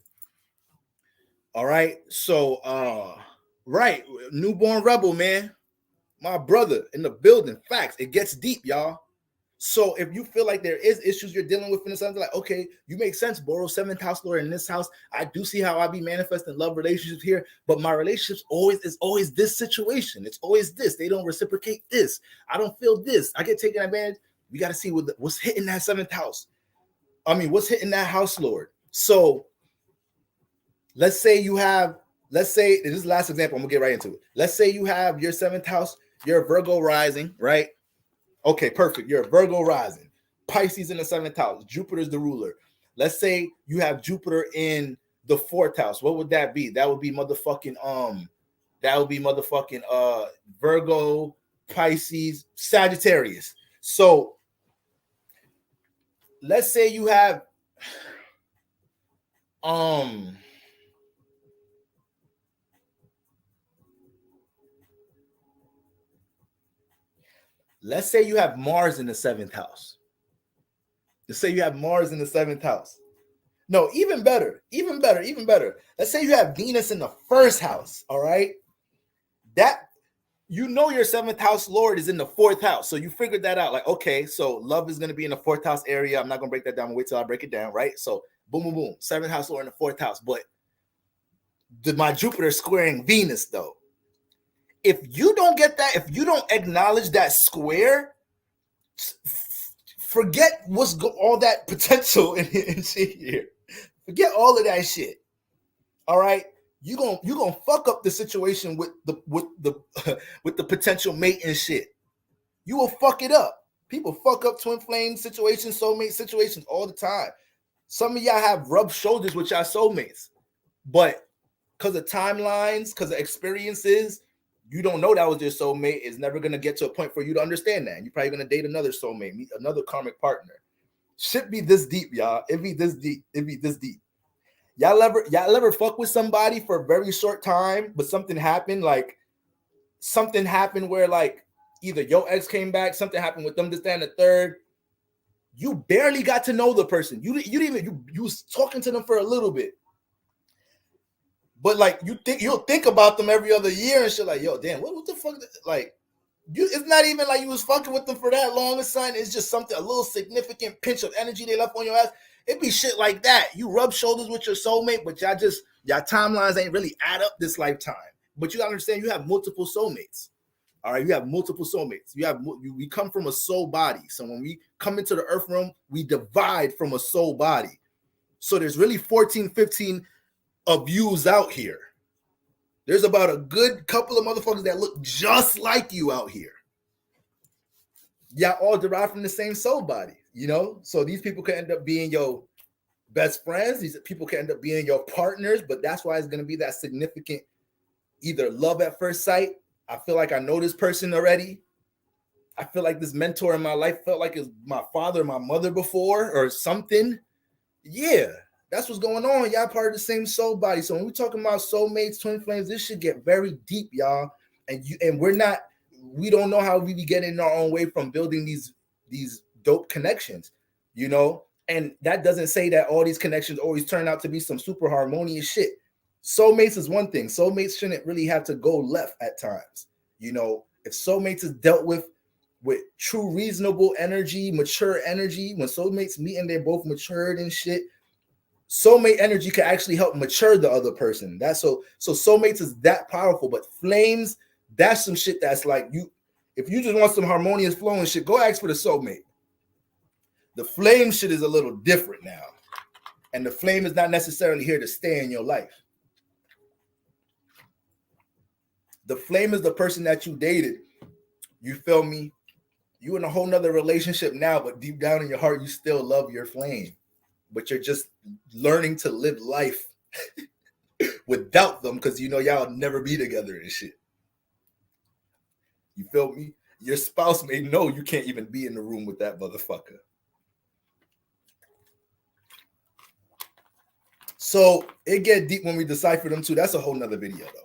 All right. So right, newborn rebel, man. My brother in the building. Facts. It gets deep, y'all. So if you feel like there is issues you're dealing with in the sense, like, okay, you make sense, Boro, seventh house lord in this house. I do see how I be manifesting love relationships here, but my relationships is always this situation. It's always this. They don't reciprocate this. I don't feel this. I get taken advantage. We got to see what's hitting that seventh house. What's hitting that house lord? So let's say this is the last example. I'm gonna get right into it. Let's say you have your seventh house, you're a Virgo rising, right? Okay, perfect. You're a Virgo rising. Pisces in the seventh house. Jupiter's the ruler. Let's say you have Jupiter in the fourth house. What would that be? That would be motherfucking Virgo, Pisces, Sagittarius. So let's say you have let's say you have Mars in the seventh house. Let's say you have Mars in the seventh house. No, even better. Let's say you have Venus in the first house, all right? That, your seventh house lord is in the fourth house. So you figured that out. Like, okay, so love is going to be in the fourth house area. I'm not going to break that down. Wait till I break it down, right? So boom, boom, boom. Seventh house lord in the fourth house. But my Jupiter squaring Venus, though. If you don't get that, if you don't acknowledge that square, forget all that potential in shit here. Forget all of that shit. All right, you gonna fuck up the situation with the with the potential mate and shit. You will fuck it up. People fuck up twin flame situations, soulmate situations all the time. Some of y'all have rubbed shoulders with y'all soulmates, but because of timelines, because of experiences, you don't know that was your soulmate. It's never gonna get to a point for you to understand that. And you're probably gonna date another soulmate, meet another karmic partner. Shit be this deep, y'all. It be this deep. Y'all ever fuck with somebody for a very short time, but something happened where like either your ex came back, something happened with them, this, that, and the third. You barely got to know the person. You was talking to them for a little bit. But like you'll think about them every other year and shit, like, yo, damn, what the fuck? Like, it's not even like you was fucking with them for that long or something. It's just something, a little significant pinch of energy they left on your ass. It be shit like that. You rub shoulders with your soulmate, but y'all timelines ain't really add up this lifetime. But you gotta understand, you have multiple soulmates. All right, you have multiple soulmates. We come from a soul body. So when we come into the earth realm, we divide from a soul body. So there's really 14, 15 of yous out here. There's about a good couple of motherfuckers that look just like you out here. Y'all all derived from the same soul body, So these people can end up being your best friends. These people can end up being your partners, but that's why it's going to be that significant either love at first sight. I feel like I know this person already. I feel like this mentor in my life felt like it's my father, my mother before or something. Yeah, that's what's going on. Y'all part of the same soul body. So when we're talking about soulmates, twin flames, this should get very deep, y'all. And we're not, we don't know how we be getting in our own way from building these dope connections, you know. And that doesn't say that all these connections always turn out to be some super harmonious shit. Soulmates is one thing. Soulmates shouldn't really have to go left at times. You know, if soulmates is dealt with true reasonable energy, mature energy, when soulmates meet and they're both matured and shit, soulmate energy can actually help mature the other person. That's so soulmates is that powerful. But flames, that's some shit that's like, you, if you just want some harmonious flowing shit, go ask for the soulmate. The flame shit is a little different now. And the flame is not necessarily here to stay in your life. The flame is the person that you dated. You feel me? You in a whole nother relationship now, but deep down in your heart, you still love your flame. But you're just learning to live life without them because you know y'all never be together and shit. You feel me? Your spouse may know you can't even be in the room with that motherfucker. So it get deep when we decipher them too. That's a whole nother video though.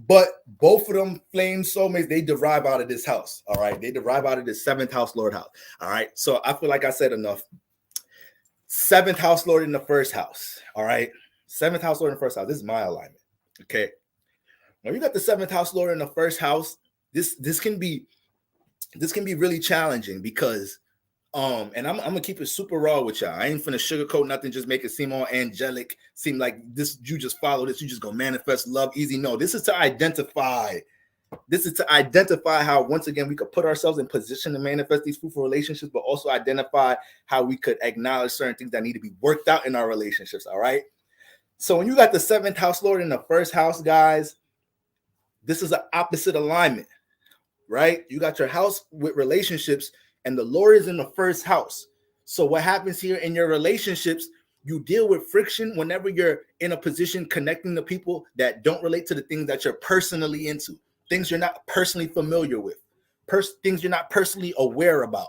But both of them flame soulmates, they derive out of this house. All right. They derive out of this 7th house Lord house. All right. So I feel like I said enough. 7th house Lord in the 1st house. All right. 7th house Lord in the 1st house. This is my alignment. Okay. When you got the 7th house Lord in the 1st house, this can be really challenging because and I'm gonna keep it super raw with y'all. I ain't finna sugarcoat nothing, just make it seem all angelic, seem like this, you just follow this, you just gonna manifest love easy. No, this is to identify. This is to identify how, once again, we could put ourselves in position to manifest these fruitful relationships, but also identify how we could acknowledge certain things that need to be worked out in our relationships. All right. So when you got the 7th house Lord in the 1st house, guys, this is an opposite alignment, right? You got your house with relationships, and the Lord is in the 1st house. So what happens here in your relationships, you deal with friction whenever you're in a position connecting to people that don't relate to the things that you're personally into, things you're not personally familiar with, things you're not personally aware about.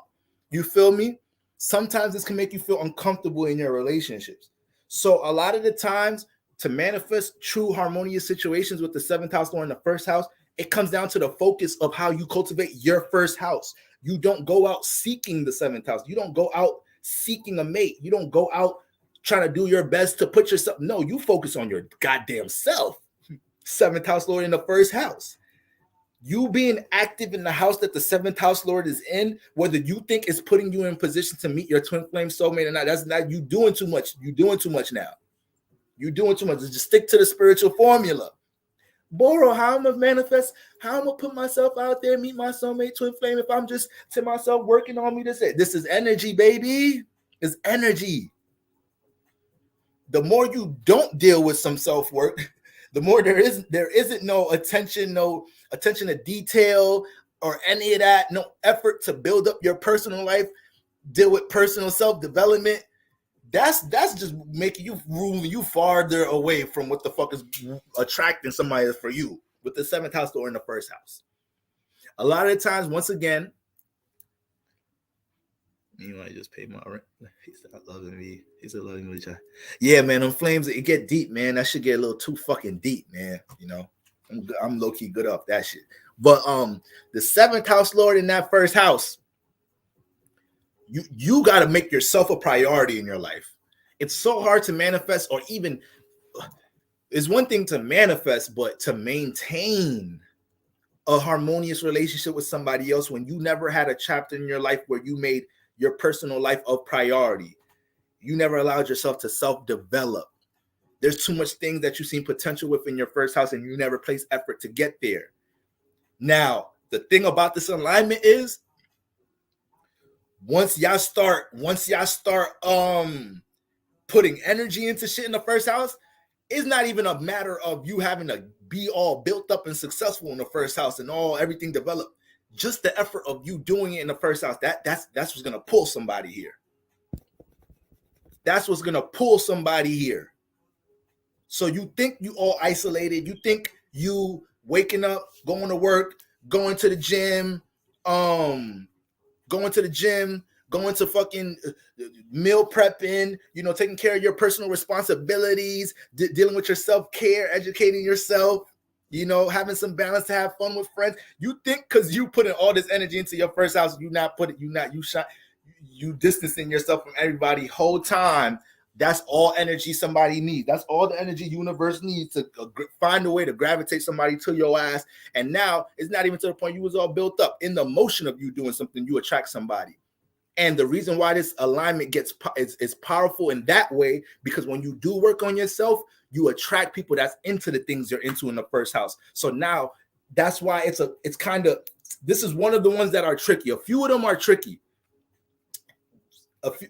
You feel me? Sometimes this can make you feel uncomfortable in your relationships. So a lot of the times, to manifest true harmonious situations with the 7th house Lord in the 1st house, it comes down to the focus of how you cultivate your 1st house. You don't go out seeking the 7th house. You don't go out seeking a mate. You don't go out trying to do your best to put yourself. No, you focus on your goddamn self. 7th house Lord in the 1st house. You being active in the house that the 7th house Lord is in, whether you think it's putting you in position to meet your twin flame soulmate or not, that's not, you doing too much. You doing too much now. You doing too much. Just stick to the spiritual formula. Boro, how I'm gonna manifest, how I'm gonna put myself out there, meet my soulmate twin flame if I'm just to myself working on me to say this is energy, baby. It's energy. The more you don't deal with some self-work, the more there isn't no attention to detail or any of that, no effort to build up your personal life, deal with personal self-development. That's just making you ruling you farther away from what the fuck is attracting somebody for you with the 7th house Lord in the 1st house. A lot of the times, once again, you might just pay my rent. He's not loving me. He's not loving me. Yeah, man, them flames, it get deep, man. That should get a little too fucking deep, man. You know, I'm low-key good off that shit. But the 7th house Lord in that 1st house, you got to make yourself a priority in your life. It's so hard to manifest, or even it's one thing to manifest, but to maintain a harmonious relationship with somebody else when you never had a chapter in your life where you made your personal life a priority. You never allowed yourself to self-develop. There's too much things that you see potential with in your 1st house, and you never place effort to get there. Now, the thing about this alignment is, once y'all start putting energy into shit in the 1st house, it's not even a matter of you having to be all built up and successful in the 1st house and everything developed. Just the effort of you doing it in the 1st house, that's what's gonna pull somebody here. That's what's gonna pull somebody here. So you think you all isolated, you think you waking up, going to work, going to the gym, going to fucking meal prepping, you know, taking care of your personal responsibilities, dealing with your self-care, educating yourself. You know, having some balance to have fun with friends. You think because you putting all this energy into your first house, you distancing yourself from everybody whole time. That's all energy somebody needs. That's all the energy universe needs to find a way to gravitate somebody to your ass. And now it's not even to the point you was all built up. In the motion of you doing something, you attract somebody. And the reason why this alignment is powerful in that way, because when you do work on yourself, you attract people that's into the things you're into in the first house. So now that's why this is one of the ones that are tricky. A few of them are tricky.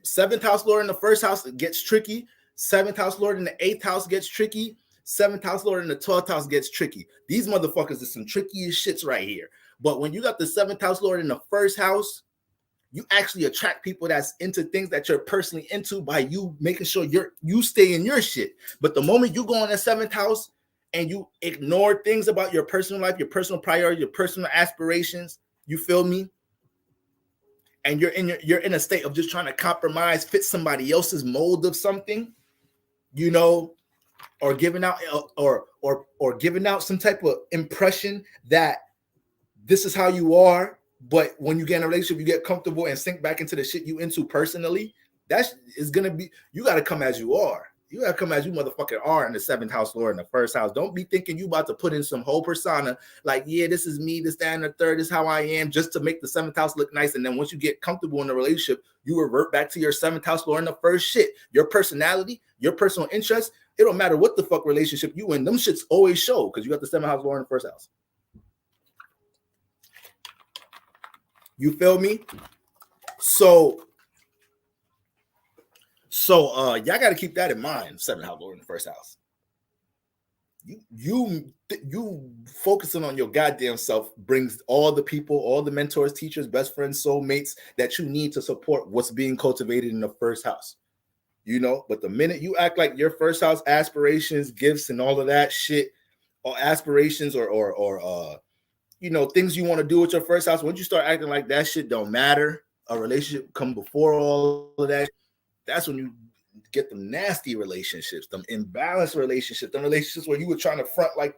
Seventh house lord in the first house gets tricky. Seventh house lord in the eighth house gets tricky. Seventh house lord in the 12th house gets tricky. These motherfuckers are some trickiest shits right here. But when you got the seventh house lord in the first house, you actually attract people that's into things that you're personally into by you making sure you stay in your shit. But the moment you go in the seventh house and you ignore things about your personal life, your personal priority, your personal aspirations, you feel me? And you're in a state of just trying to compromise, fit somebody else's mold of something, you know, or giving out or giving out some type of impression that this is how you are. But when you get in a relationship, you get comfortable and sink back into the shit you into personally. That is gonna be, you gotta come as you are. You gotta come as you motherfucking are in the seventh house lord in the first house. Don't be thinking you about to put in some whole persona like, yeah, this is me, this, that, and the third, this is how I am, just to make the seventh house look nice. And then once you get comfortable in the relationship, you revert back to your seventh house lord in the first shit. Your personality, your personal interests, it don't matter what the fuck relationship you in, them shits always show because you got the seventh house lord in the first house. You feel me? So y'all got to keep that in mind. Seventh house lord in the first house. You focusing on your goddamn self brings all the people, all the mentors, teachers, best friends, soulmates that you need to support what's being cultivated in the first house. You know, but the minute you act like your first house aspirations, gifts, and all of that shit, or aspirations, or you know, things you want to do with your first house, once you start acting like that shit don't matter, a relationship come before all of that, that's when you get them nasty relationships, them imbalanced relationships, them relationships where you were trying to front like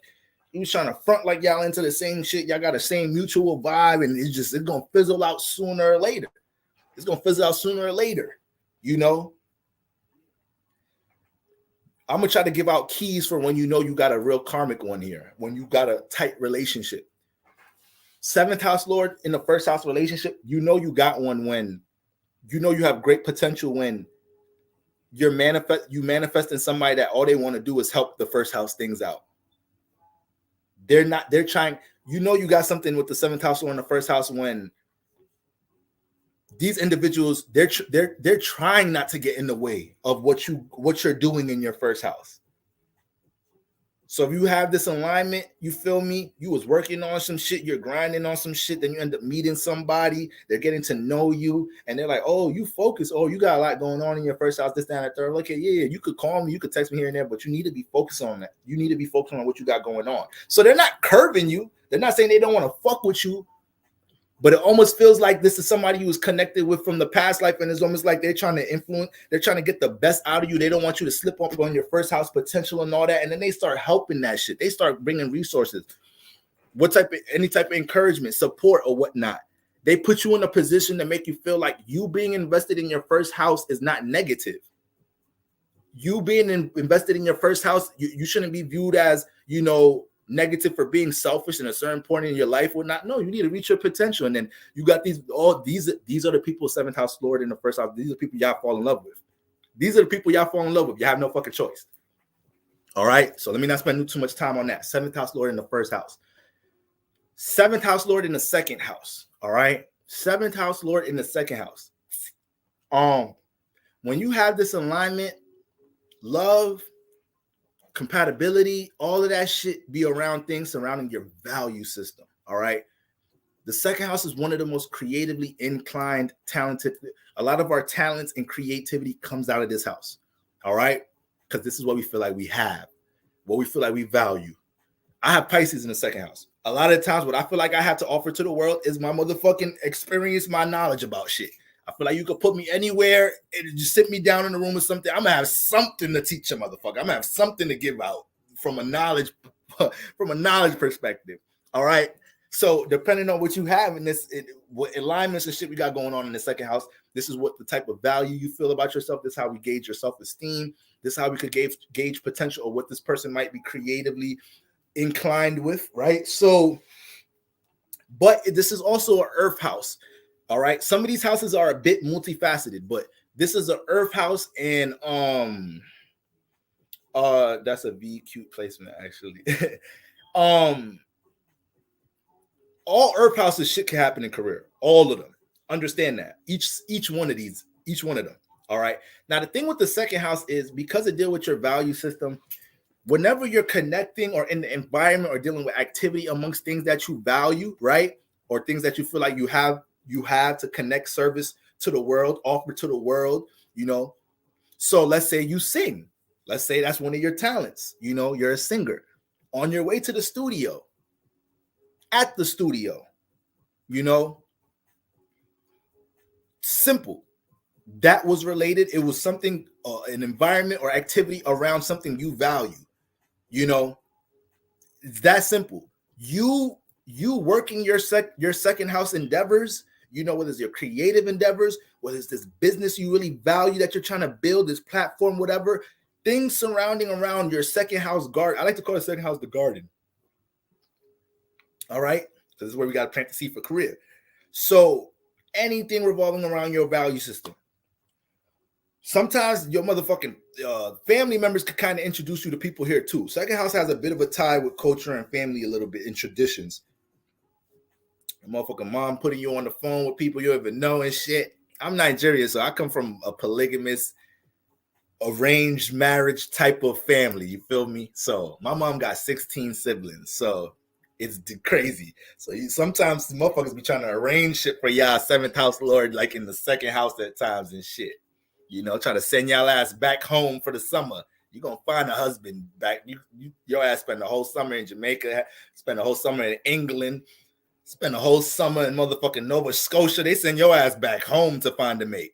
y'all into the same shit, y'all got the same mutual vibe, and it's gonna fizzle out sooner or later. It's gonna fizzle out sooner or later, you know. I'm gonna try to give out keys for when you know you got a real karmic one here, when you got a tight relationship. Seventh house lord in the first house relationship, you know you got one when you know you have great potential when you manifesting somebody that all they want to do is help the first house things out. They're trying, you know, you got something with the seventh house lord in the first house when these individuals, they're trying not to get in the way of what you're doing in your first house. So if you have this alignment, you feel me? You was working on some shit, you're grinding on some shit, then you end up meeting somebody, they're getting to know you, and they're like, oh, you focus, oh, you got a lot going on in your first house, this, that, and the third. Okay, yeah, you could call me, you could text me here and there, but you need to be focused on that. You need to be focused on what you got going on. So they're not curving you. They're not saying they don't want to fuck with you, but it almost feels like this is somebody you was connected with from the past life, and it's almost like they're trying to influence, they're trying to get the best out of you. They don't want you to slip up on your first house potential and all that, and then they start helping that shit. They start bringing resources, any type of encouragement, support, or whatnot. They put you in a position to make you feel like you being invested in your first house is not negative. You being invested in your first house, you shouldn't be viewed as, you know, negative for being selfish in a certain point in your life or not. No, you need to reach your potential. And then you got these are the people, seventh house lord in the first house. These are the people y'all fall in love with. These are the people y'all fall in love with. You have no fucking choice. All right. So let me not spend too much time on that. Seventh house lord in the first house. Seventh house lord in the second house. All right. Seventh house lord in the second house. When you have this alignment, love, compatibility, all of that shit be around things surrounding your value system. All right. The second house is one of the most creatively inclined, talented. A lot of our talents and creativity comes out of this house. All right. Because this is what we feel like we have, what we feel like we value. I have Pisces in the second house. A lot of times what I feel like I have to offer to the world is my motherfucking experience, my knowledge about shit. I feel like you could put me anywhere and just sit me down in the room with something. I'm going to have something to teach a motherfucker. I'm going to have something to give out from a knowledge from a knowledge perspective. All right. So depending on what you have in this, what alignments and shit we got going on in the second house, this is what the type of value you feel about yourself. This is how we gauge your self-esteem. This is how we could gauge potential or what this person might be creatively inclined with, right? So, but this is also an earth house. All right. Some of these houses are a bit multifaceted, but this is an earth house, and that's a V cute placement actually. All earth houses shit can happen in career. All of them. Understand that. Each one of them. All right. Now the thing with the second house is because it deals with your value system. Whenever you're connecting or in the environment or dealing with activity amongst things that you value, right, or things that you feel like you have to connect service to the world, offer to the world, you know. So let's say you sing. Let's say that's one of your talents. You know, you're a singer. On your way to the studio, at the studio, you know, simple. That was related. It was something, an environment or activity around something you value. You know, it's that simple. You working your second house endeavors, you know, whether it's your creative endeavors, whether it's this business you really value that you're trying to build, this platform, whatever, things surrounding around your second house garden. I like to call the second house the garden. All right. So this is where we got to plant the seed for career. So anything revolving around your value system. Sometimes your motherfucking family members could kind of introduce you to people here too. Second house has a bit of a tie with culture and family a little bit in traditions. A motherfucking mom putting you on the phone with people you even know and shit. I'm Nigerian, so I come from a polygamous, arranged marriage type of family. You feel me? So my mom got 16 siblings. So it's crazy. So sometimes the motherfuckers be trying to arrange shit for y'all seventh house lord, like in the second house at times and shit. You know, trying to send y'all ass back home for the summer. You're going to find a husband back. Your ass spend the whole summer in Jamaica, spend the whole summer in England, spend the whole summer in motherfucking Nova Scotia. They send your ass back home to find a mate.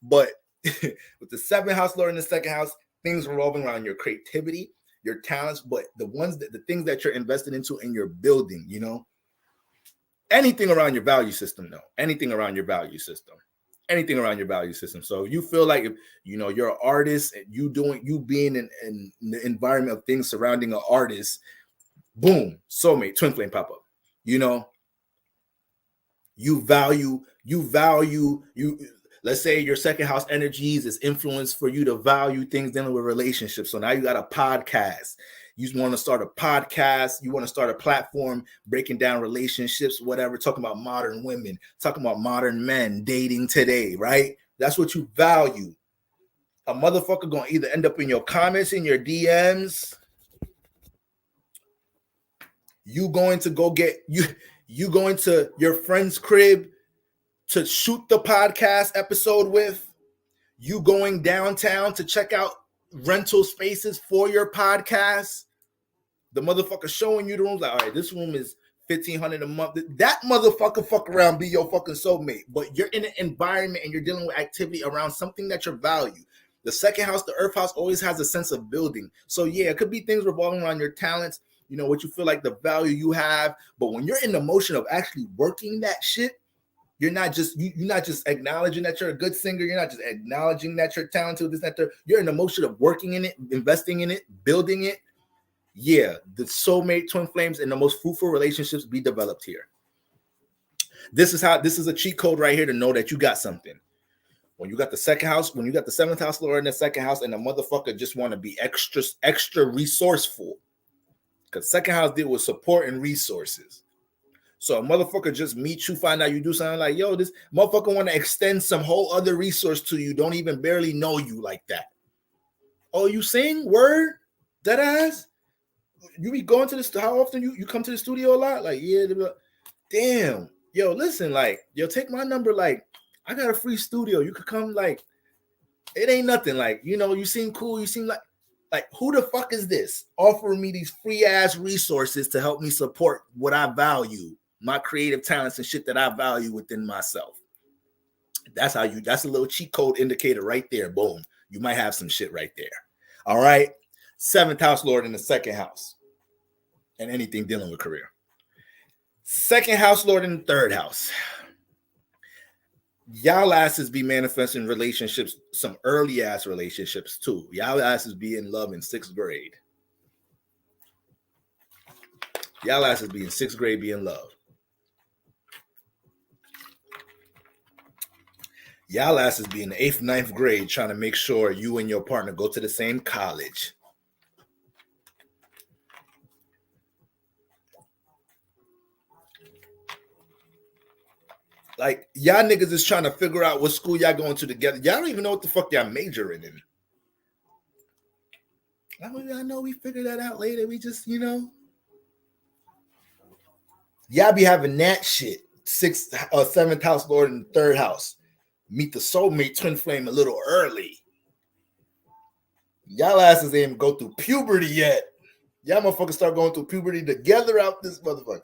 But with the seventh house lord in the second house, things revolving around your creativity, your talents, but the things that you're invested into in your building, you know, anything around your value system, though, anything around your value system. So if you feel like, if you know you're an artist and you being in the environment of things surrounding an artist, boom, soulmate, twin flame pop up. You know, you value. Let's say your second house energies is influence for you to value things dealing with relationships. So now you got a podcast. You want to start a podcast. You want to start a platform breaking down relationships, whatever, talking about modern women, talking about modern men dating today, right? That's what you value. A motherfucker going to either end up in your comments, in your DMs. You going to go get, you going to your friend's crib to shoot the podcast episode with. You going downtown to check out rental spaces for your podcast. The motherfucker showing you the rooms, like, all right, this room is $1,500 a month. That motherfucker fuck around, be your fucking soulmate. But you're in an environment and you're dealing with activity around something that you value. The second house, the earth house, always has a sense of building. So yeah, it could be things revolving around your talents, you know, what you feel like the value you have. But when you're in the motion of actually working that shit, you're not just acknowledging that you're a good singer. You're not just acknowledging that you're talented, this, that, there. You're in the motion of working in it, investing in it, building it. Yeah, the soulmate, twin flames, and the most fruitful relationships be developed here. This is a cheat code right here to know that you got something. When you got the second house, when you got the seventh house lord in the second house, and the motherfucker just want to be extra resourceful. Because second house deal with support and resources. So a motherfucker just meet you, find out you do something like, yo, this motherfucker want to extend some whole other resource to you, don't even barely know you like that. Oh, you sing? Word? Dead ass? You be going to this? How often you come to the studio a lot? Like, yeah, damn. Yo, listen, like, yo, take my number. Like, I got a free studio. You could come. Like, it ain't nothing. Like, you know, you seem cool. You seem like who the fuck is this offering me these free ass resources to help me support what I value, my creative talents and shit that I value within myself? That's a little cheat code indicator right there. Boom. You might have some shit right there. All right. Seventh house lord in the second house. and anything dealing with career. Second house lord in the third house. Y'all asses be manifesting relationships, some early ass relationships too. Y'all asses be in love in 6th grade. Y'all asses be in 6th grade, be in love. Y'all asses be in the 8th, 9th grade trying to make sure you and your partner go to the same college. Like, y'all niggas is trying to figure out what school y'all going to together. Y'all don't even know what the fuck y'all majoring in. I know we figured that out later. We just, y'all be having that shit. 6th or 7th house lord in the 3rd house. Meet the soulmate twin flame a little early. Y'all asses ain't even go through puberty yet. Y'all motherfuckers start going through puberty together out this motherfucker.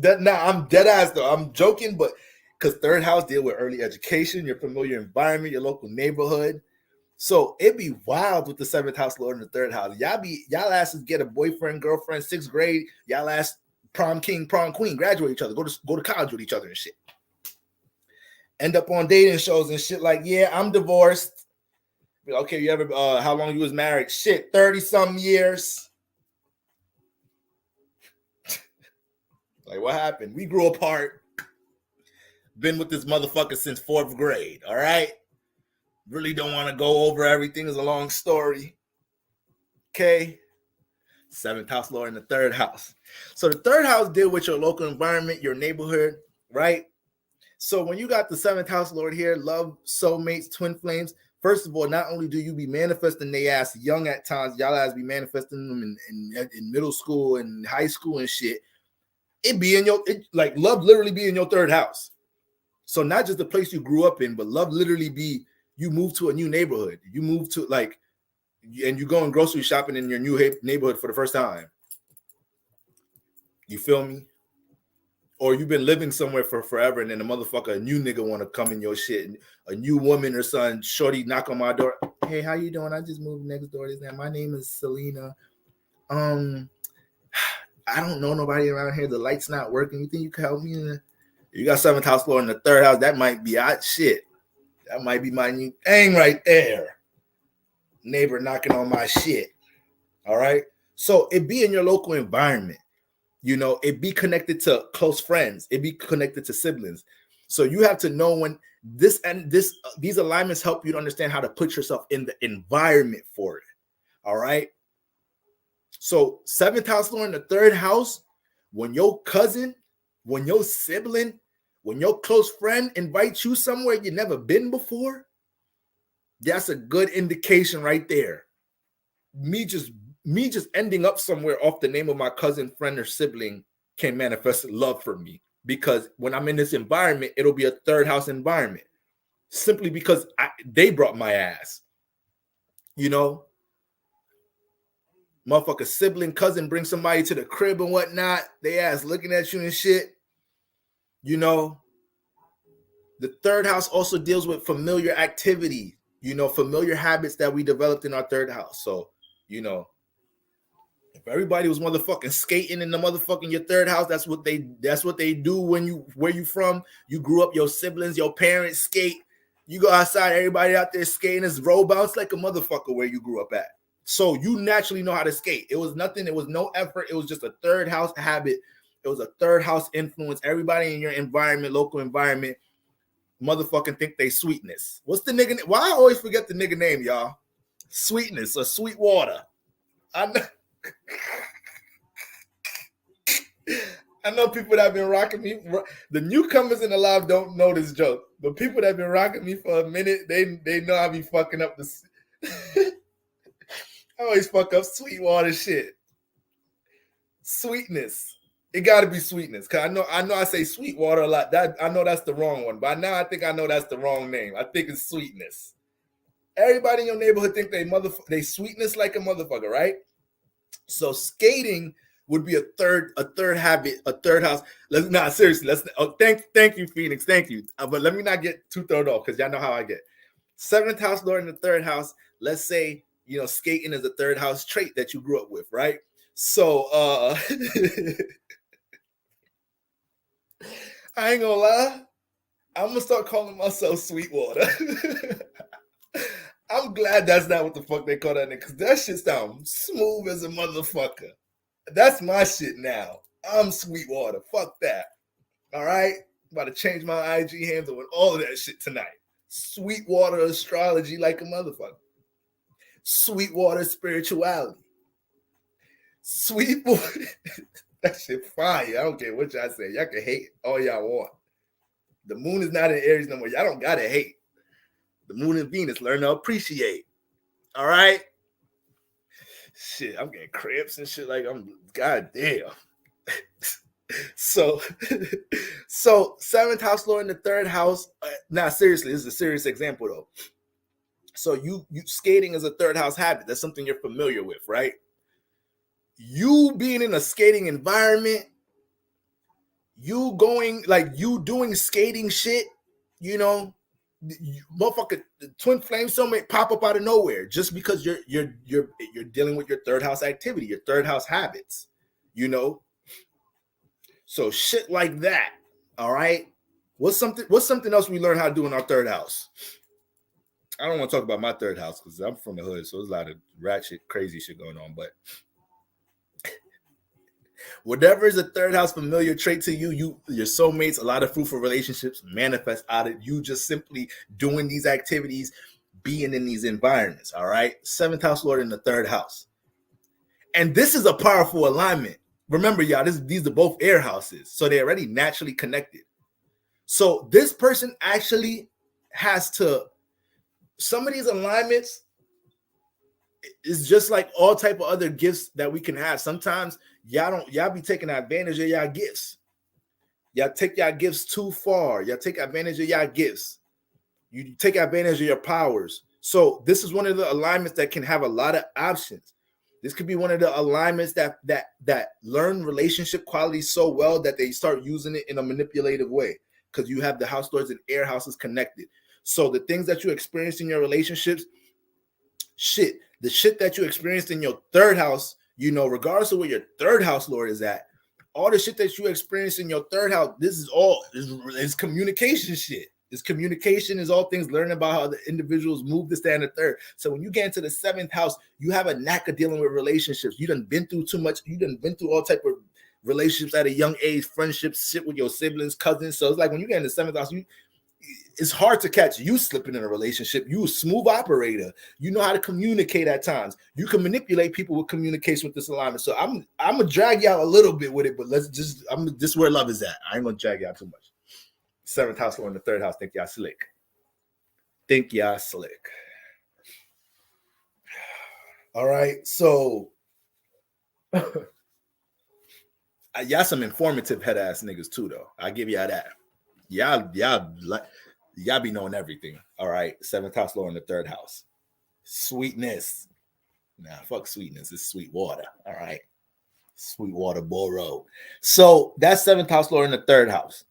I'm dead ass though. I'm joking, but because 3rd house deal with early education, your familiar environment, your local neighborhood. So it'd be wild with the 7th house lord in the 3rd house. Y'all asses get a boyfriend, girlfriend, 6th grade. Y'all ass prom king, prom queen, graduate each other, go to college with each other and shit. End up on dating shows and shit like, yeah, I'm divorced. Okay, you ever how long you was married? Shit, 30-some years. Like, what happened? We grew apart. Been with this motherfucker since 4th grade, all right? Really don't want to go over everything. It's a long story. Okay? 7th house lord in the 3rd house. So the 3rd house deal with your local environment, your neighborhood, right? So when you got the 7th house lord here, love, soulmates, twin flames, first of all, not only do you be manifesting they ass young at times, y'all ass be manifesting them in middle school and high school and shit. It be in like love literally be in your 3rd house. So not just the place you grew up in, but love literally be you move to a new neighborhood. You move to like, and you going grocery shopping in your new neighborhood for the first time. You feel me? Or you've been living somewhere for forever, and then a motherfucker, a new nigga want to come in your shit, and a new woman or son, shorty knock on my door. Hey, how you doing? I just moved next door. My name is Selena. I don't know nobody around here. The light's not working. You think you can help me? You got 7th house lord in the 3rd house. That might be shit. That might be my new thing right there. Neighbor knocking on my shit. All right. So it be in your local environment. It be connected to close friends. It be connected to siblings. So you have to know when these alignments help you to understand how to put yourself in the environment for it. All right. So 7th house lord in the 3rd house, when your cousin, when your sibling, when your close friend invites you somewhere you never been before, that's a good indication right there. Me just ending up somewhere off the name of my cousin, friend, or sibling can manifest love for me, because when I'm in this environment, it'll be a 3rd house environment, simply because they brought my ass. Motherfucker sibling, cousin bring somebody to the crib and whatnot, they ass looking at you and shit. The 3rd house also deals with familiar activity, familiar habits that we developed in our 3rd house. So, if everybody was motherfucking skating in the motherfucking your 3rd house, that's what they do where you from. You grew up, your siblings, your parents skate. You go outside, everybody out there skating. It's roll bounce like a motherfucker where you grew up at. So you naturally know how to skate. It was nothing. It was no effort. It was just a 3rd house habit. It was a 3rd house influence. Everybody in your environment, local environment, motherfucking think they sweetness. What's the nigga? Why I always forget the nigga name, y'all? Sweetness or sweet water. I know people that have been rocking me. The newcomers in the live don't know this joke. The people that have been rocking me for a minute, they know I be fucking up this. I always fuck up sweet water shit. Sweetness. It got to be sweetness. Cause I know I say sweet water a lot. That I know that's the wrong one. But now I think I know that's the wrong name. I think it's sweetness. Everybody in your neighborhood think they sweetness like a motherfucker, right? So skating would be a third habit, a 3rd house. Seriously. Thank you, Phoenix. Thank you. But let me not get too thrown off, because y'all know how I get. 7th house lord in the 3rd house. Let's say skating is a 3rd house trait that you grew up with, right? So I ain't gonna lie. I'm gonna start calling myself Sweetwater. I'm glad that's not what the fuck they call that nigga, because that shit sounds smooth as a motherfucker. That's my shit now. I'm Sweetwater. Fuck that. All right? I'm about to change my IG handle and all of that shit tonight. Sweetwater astrology like a motherfucker. Sweetwater spirituality. Sweetwater. That shit fire. I don't care what y'all say. Y'all can hate all y'all want. The moon is not in Aries no more. Y'all don't gotta hate. The moon and Venus learn to appreciate. All right? Shit, I'm getting cramps and shit. Like, I'm goddamn. So seventh house lord in the third house. Now, seriously, this is a serious example though. So you skating is a third house habit. That's something you're familiar with, right? You being in a skating environment, you going like you doing skating shit, you know, motherfucker, twin flame soulmate pop up out of nowhere just because you're dealing with your third house activity, your third house habits, you know. So shit like that. All right. What's something else we learn how to do in our third house? I don't want to talk about my third house because I'm from the hood, so there's a lot of ratchet, crazy shit going on. But whatever is a third house familiar trait to you, your soulmates, a lot of fruitful relationships manifest out of you just simply doing these activities, being in these environments. All right. Seventh house lord in the third house. And this is a powerful alignment. Remember, y'all, these are both air houses, so they're already naturally connected. So this person actually has to, some of these alignments is just like all type of other gifts that we can have. Sometimes y'all be taking advantage of y'all gifts. Y'all take y'all gifts too far. Y'all take advantage of y'all gifts. You take advantage of your powers. So this is one of the alignments that can have a lot of options. This could be one of the alignments that learn relationship qualities so well that they start using it in a manipulative way, because you have the house lords and air houses connected. So the things that you experience in your relationships, the shit that you experienced in your third house, you know, regardless of where your third house lord is at, all the shit that you experience in your third house, this is all is communication shit. This communication is all things learning about how the individuals move to stand the third. So when you get into the seventh house, you have a knack of dealing with relationships. You done been through too much. You done been through all type of relationships at a young age, friendships, shit with your siblings, cousins. So it's like when you get in the seventh house, it's hard to catch you slipping in a relationship. You a smooth operator. You know how to communicate at times. You can manipulate people with communication with this alignment. So I'm gonna drag y'all a little bit with it, but this is where love is at. I ain't gonna drag y'all too much. Seventh house or in the third house, think y'all slick. Think y'all slick. All right, so y'all some informative head ass niggas too, though. I give y'all that. Y'all be knowing everything. All right, seventh house lord in the third house. Sweetness. Nah, fuck sweetness. It's sweet water. All right, Sweetwater Borough. So that's seventh house lord in the third house.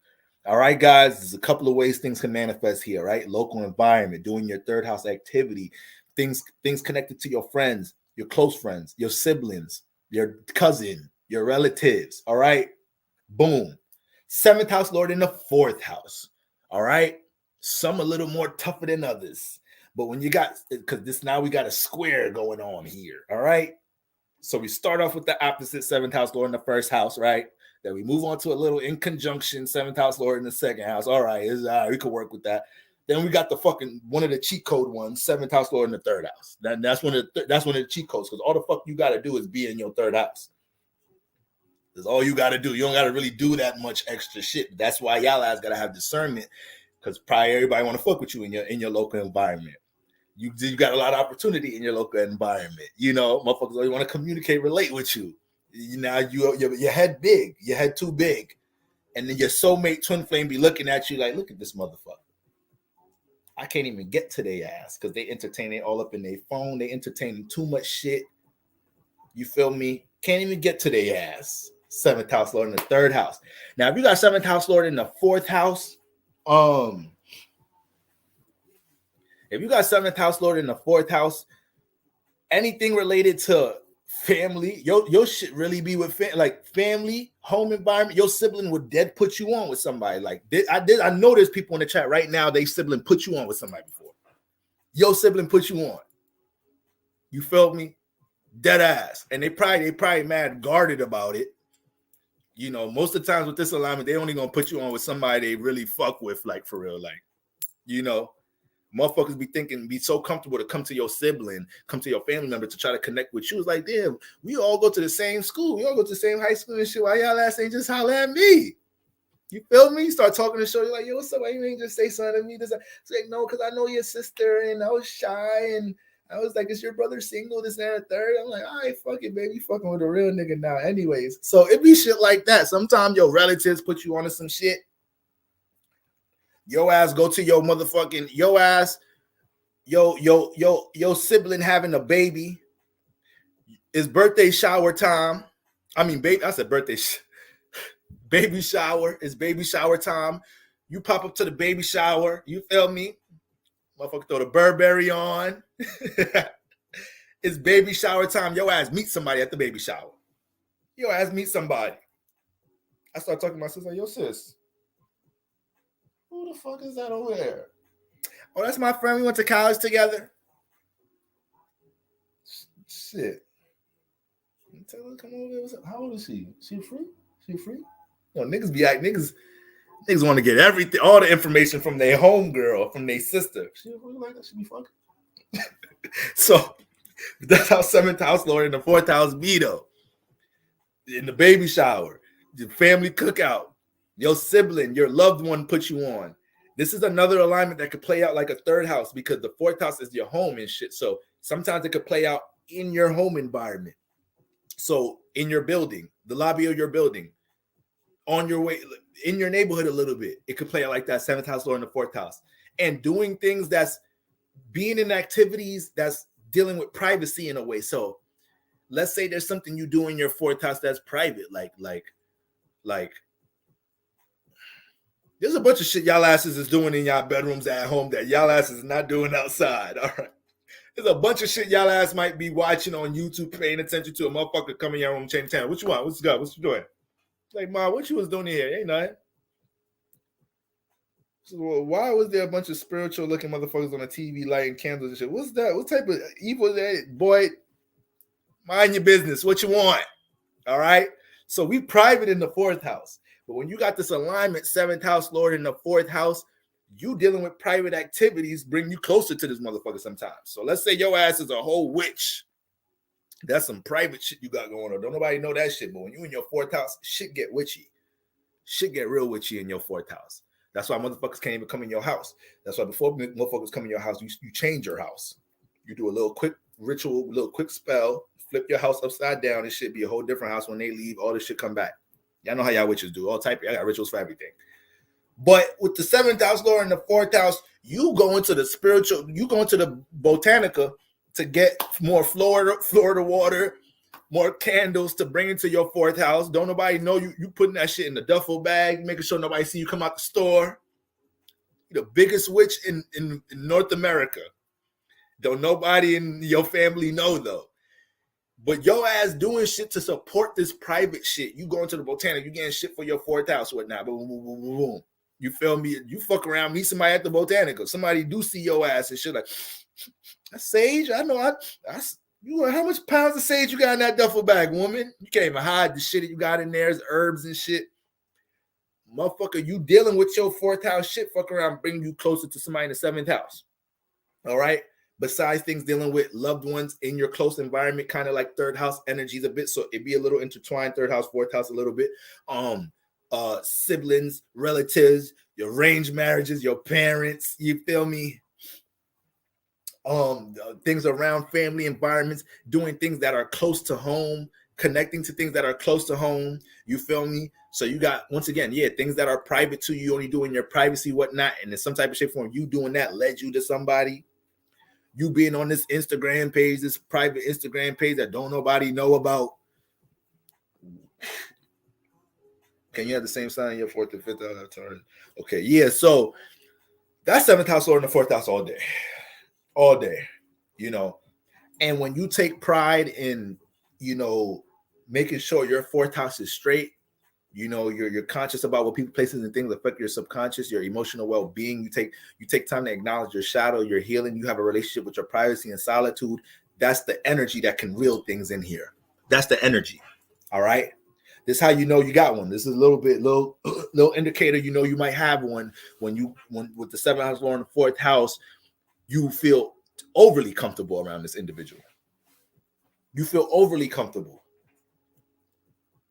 All right, guys, there's a couple of ways things can manifest here, right? Local environment, doing your third house activity, things connected to your friends, your close friends, your siblings, your cousin, your relatives. All right, boom. Seventh house lord in the fourth house. All right, some a little more tougher than others, but when you got, because now we got a square going on here. All right, so we start off with the opposite seventh house lord in the first house, right? Then we move on to a little in conjunction seventh house lord in the second house. All right, we can work with that. Then we got the fucking one of the cheat code ones, seventh house lord in the third house. That's one of the cheat codes, because all the fuck you got to do is be in your third house. That's all you got to do. You don't got to really do that much extra shit. That's why y'all guys got to have discernment, because probably everybody want to fuck with you in your local environment. You got a lot of opportunity in your local environment. You know, motherfuckers always want to communicate, relate with you. Now your head big, your head too big, and then your soulmate twin flame be looking at you like, look at this motherfucker. I can't even get to their ass because they entertain it all up in their phone. They entertain too much shit. You feel me? Can't even get to their ass. Seventh house lord in the third house. Now, if you got seventh house lord in the fourth house, if you got seventh house lord in the fourth house, anything related to family. Your shit really be with like family, home environment. Your sibling would dead put you on with somebody. Like I know there's people in the chat right now. They sibling put you on with somebody before. Your sibling put you on. You felt me? Dead ass. And they probably mad guarded about it. You know, most of the times with this alignment, they only gonna put you on with somebody they really fuck with, like for real. Like, you know, motherfuckers be so comfortable to come to your sibling, come to your family member to try to connect with you. It's like, damn, we all go to the same school. We all go to the same high school and shit. Why y'all ass ain't just holler at me? You feel me? You start talking to show, you're like, yo, what's up? Why you ain't just say something to me? It's like, no, because I know your sister and I was shy and I was like, is your brother single? This and that, third. I'm like, all right, fuck it, baby. You fucking with a real nigga now. Anyways. So it be shit like that. Sometimes your relatives put you onto some shit. Your ass go to your motherfucking, your ass, your sibling having a baby. It's birthday shower time. I mean, baby, I said birthday baby shower. It's baby shower time. You pop up to the baby shower. You feel me? Motherfucker throw the Burberry on. It's baby shower time. Your ass meet somebody at the baby shower. Your ass meet somebody. I start talking to my sister, like, yo, sis, who the fuck is that over there? Oh, that's my friend. We went to college together. Shit. Tell her, come over there. How old is she? She free? She free? You know, niggas be like, niggas want to get everything, all the information from their homegirl, from their sister. She like that, she be fucking. So that's how 7th house Lord and the 4th house be though. In the baby shower, the family cookout, your sibling, your loved one put you on. This is another alignment that could play out like a 3rd house because the 4th house is your home and shit. So sometimes it could play out in your home environment. So in your building, the lobby of your building, on your way, in your neighborhood a little bit, it could play out like that 7th house Lord in the 4th house. And doing things that's being in activities that's dealing with privacy in a way. So let's say there's something you do in your 4th house that's private, like there's a bunch of shit y'all asses is doing in y'all bedrooms at home that y'all asses is not doing outside. All right. There's a bunch of shit y'all ass might be watching on YouTube, paying attention to a motherfucker coming in your room, changing channel. What you want? What's good? What you doing? Like, Ma, what you was doing here? Ain't nothing. So, well, why was there a bunch of spiritual looking motherfuckers on the TV lighting candles and shit? What's that? What type of evil is that? Boy, mind your business. What you want? All right. So we private in the 4th house. But when you got this alignment, 7th house Lord in the 4th house, you dealing with private activities bring you closer to this motherfucker sometimes. So let's say your ass is a whole witch. That's some private shit you got going on. Don't nobody know that shit. But when you in your 4th house, shit get witchy. Shit get real witchy in your 4th house. That's why motherfuckers can't even come in your house. That's why before motherfuckers come in your house, you change your house. You do a little quick ritual, little quick spell, flip your house upside down. It should be a whole different house. When they leave, all this shit come back. Y'all know how y'all witches do. All type. I got rituals for everything. But with the 7th house Lord and the 4th house, you go into the spiritual, you go into the botanica to get more Florida water, more candles to bring into your 4th house. Don't nobody know you putting that shit in the duffel bag, making sure nobody see you come out the store. You're the biggest witch in North America. Don't nobody in your family know though. But your ass doing shit to support this private shit. You going to the botanic, you getting shit for your 4th house, whatnot. Boom, boom, boom, boom, boom. You feel me? You fuck around, meet somebody at the botanica. Somebody do see your ass and shit like, that's sage. I know. You how much pounds of sage you got in that duffel bag, woman? You can't even hide the shit that you got in there. It's herbs and shit. Motherfucker, you dealing with your 4th house shit. Fuck around, bring you closer to somebody in the 7th house. All right. Besides things dealing with loved ones in your close environment, kind of like 3rd house energies a bit. So it'd be a little intertwined, 3rd house, 4th house a little bit. Siblings, relatives, your arranged marriages, your parents, you feel me? Things around family environments, doing things that are close to home, connecting to things that are close to home, you feel me? So you got, once again, things that are private to you, only doing your privacy, whatnot, and in some type of shape form, you doing that led you to somebody. You being on this Instagram page, this private Instagram page that don't nobody know about. Can you have the same sign in your 4th and 5th house? Okay, yeah. So that's 7th house Lord in the 4th house all day, you know. And when you take pride in making sure your fourth house is straight. You're conscious about what people, places, and things affect your subconscious, your emotional well-being. You take time to acknowledge your shadow, your healing. You have a relationship with your privacy and solitude. That's the energy that can reel things in here. That's the energy. All right. This is how you know you got one. This is a little indicator. You might have one when with the seventh house Lord in the fourth house, you feel overly comfortable around this individual. You feel overly comfortable.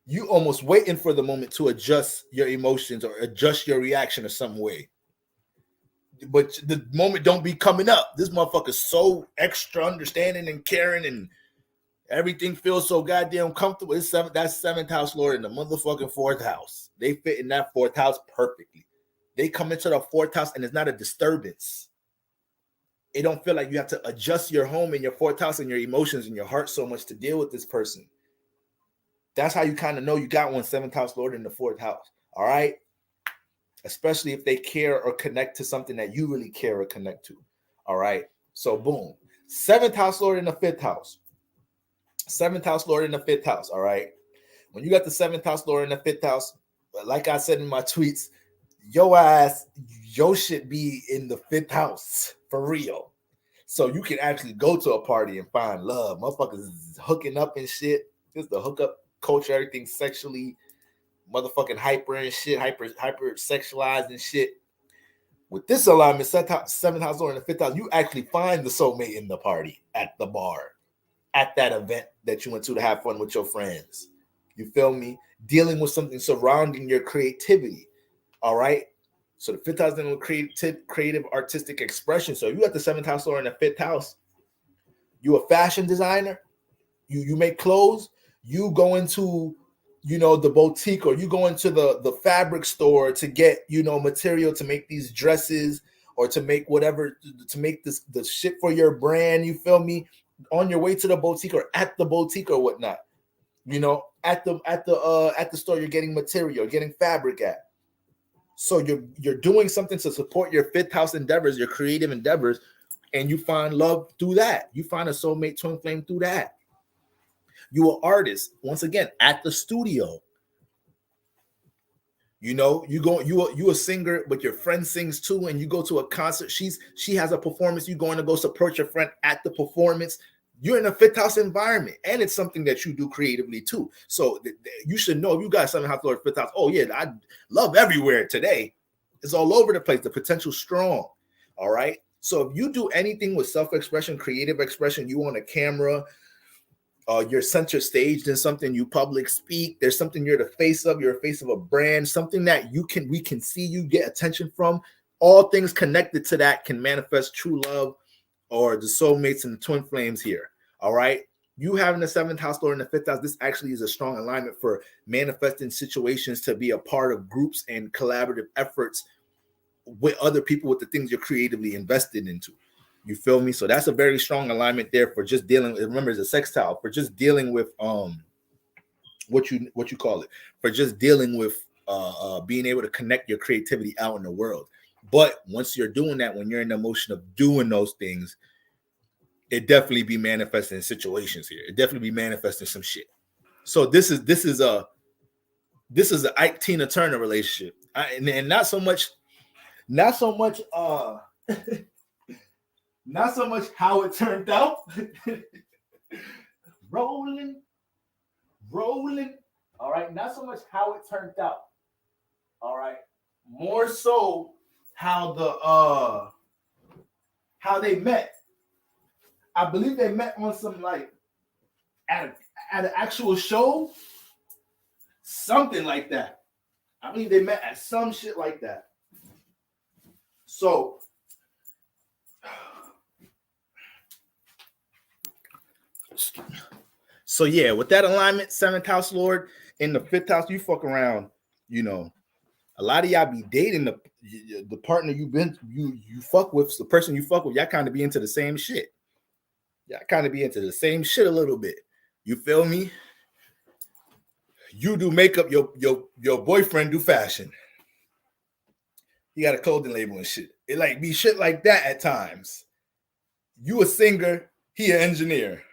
You almost waiting for the moment to adjust your emotions or adjust your reaction in some way. But the moment don't be coming up. This motherfucker's so extra understanding and caring, and everything feels so goddamn comfortable. That's seventh house Lord in the motherfucking fourth house. They fit in that fourth house perfectly. They come into the fourth house and it's not a disturbance. It don't feel like you have to adjust your home and your fourth house and your emotions and your heart so much to deal with this person. That's how you kind of know you got one seventh house Lord in the fourth house. All right. Especially if they care or connect to something that you really care or connect to. All right. So boom. Seventh house Lord in the fifth house. Seventh house Lord in the fifth house. All right. When you got the seventh house Lord in the fifth house, like I said in my tweets, your shit be in the fifth house for real. So you can actually go to a party and find love. Motherfuckers is hooking up and shit. This is the hookup culture, everything sexually motherfucking hyper and shit, hyper sexualized and shit. With this alignment, seventh house Lord in the fifth house, you actually find the soulmate in the party, at the bar, at that event that you went to have fun with your friends. You feel me? Dealing with something surrounding your creativity. All right. So the fifth house is creative artistic expression. So you got the seventh house Lord in the fifth house. You a fashion designer. You make clothes. You go into the boutique, or you go into the fabric store to get material to make these dresses, or to make whatever, to make the shit for your brand. You feel me? On your way to the boutique or at the boutique or whatnot. At the store, you're getting material, getting fabric at. So you're doing something to support your fifth house endeavors, your creative endeavors, and you find love through that. You find a soulmate twin flame through that. You an artist, once again, at the studio. You a singer, but your friend sings too, and you go to a concert. She has a performance. You going to go support your friend at the performance. You're in a fifth house environment, and it's something that you do creatively too. So you should know, if you got something House Lord fifth house. Oh yeah, I love everywhere today. It's all over the place. The potential strong. All right. So if you do anything with self-expression, creative expression, you on a camera, you're center staged in something, you public speak, there's something you're the face of, you're a face of a brand, something that we can see you get attention from. All things connected to that can manifest true love or the soulmates and the twin flames here. All right. You having the seventh house Lord in the fifth house, this actually is a strong alignment for manifesting situations to be a part of groups and collaborative efforts with other people with the things you're creatively invested into. You feel me? So that's a very strong alignment there for just dealing. Remember, it's a sextile for just dealing with what you call it, for just dealing with being able to connect your creativity out in the world. But once you're doing that, when you're in the motion of doing those things, it definitely be manifesting in situations here. It definitely be manifesting some shit. So this is a Ike Tina Turner relationship, and not so much not so much how it turned out. rolling. All right, not so much how it turned out. All right, more so how they met. I believe they met on some at an actual show, something like that. I believe they met at some shit like that. So yeah, with that alignment, seventh house Lord in the fifth house, you fuck around. A lot of y'all be dating the partner you fuck with, the person you fuck with. Y'all kind of be into the same shit. Y'all kind of be into the same shit a little bit. You feel me? You do makeup, your boyfriend do fashion. He got a clothing label and shit. It be shit like that at times. You a singer, he an engineer.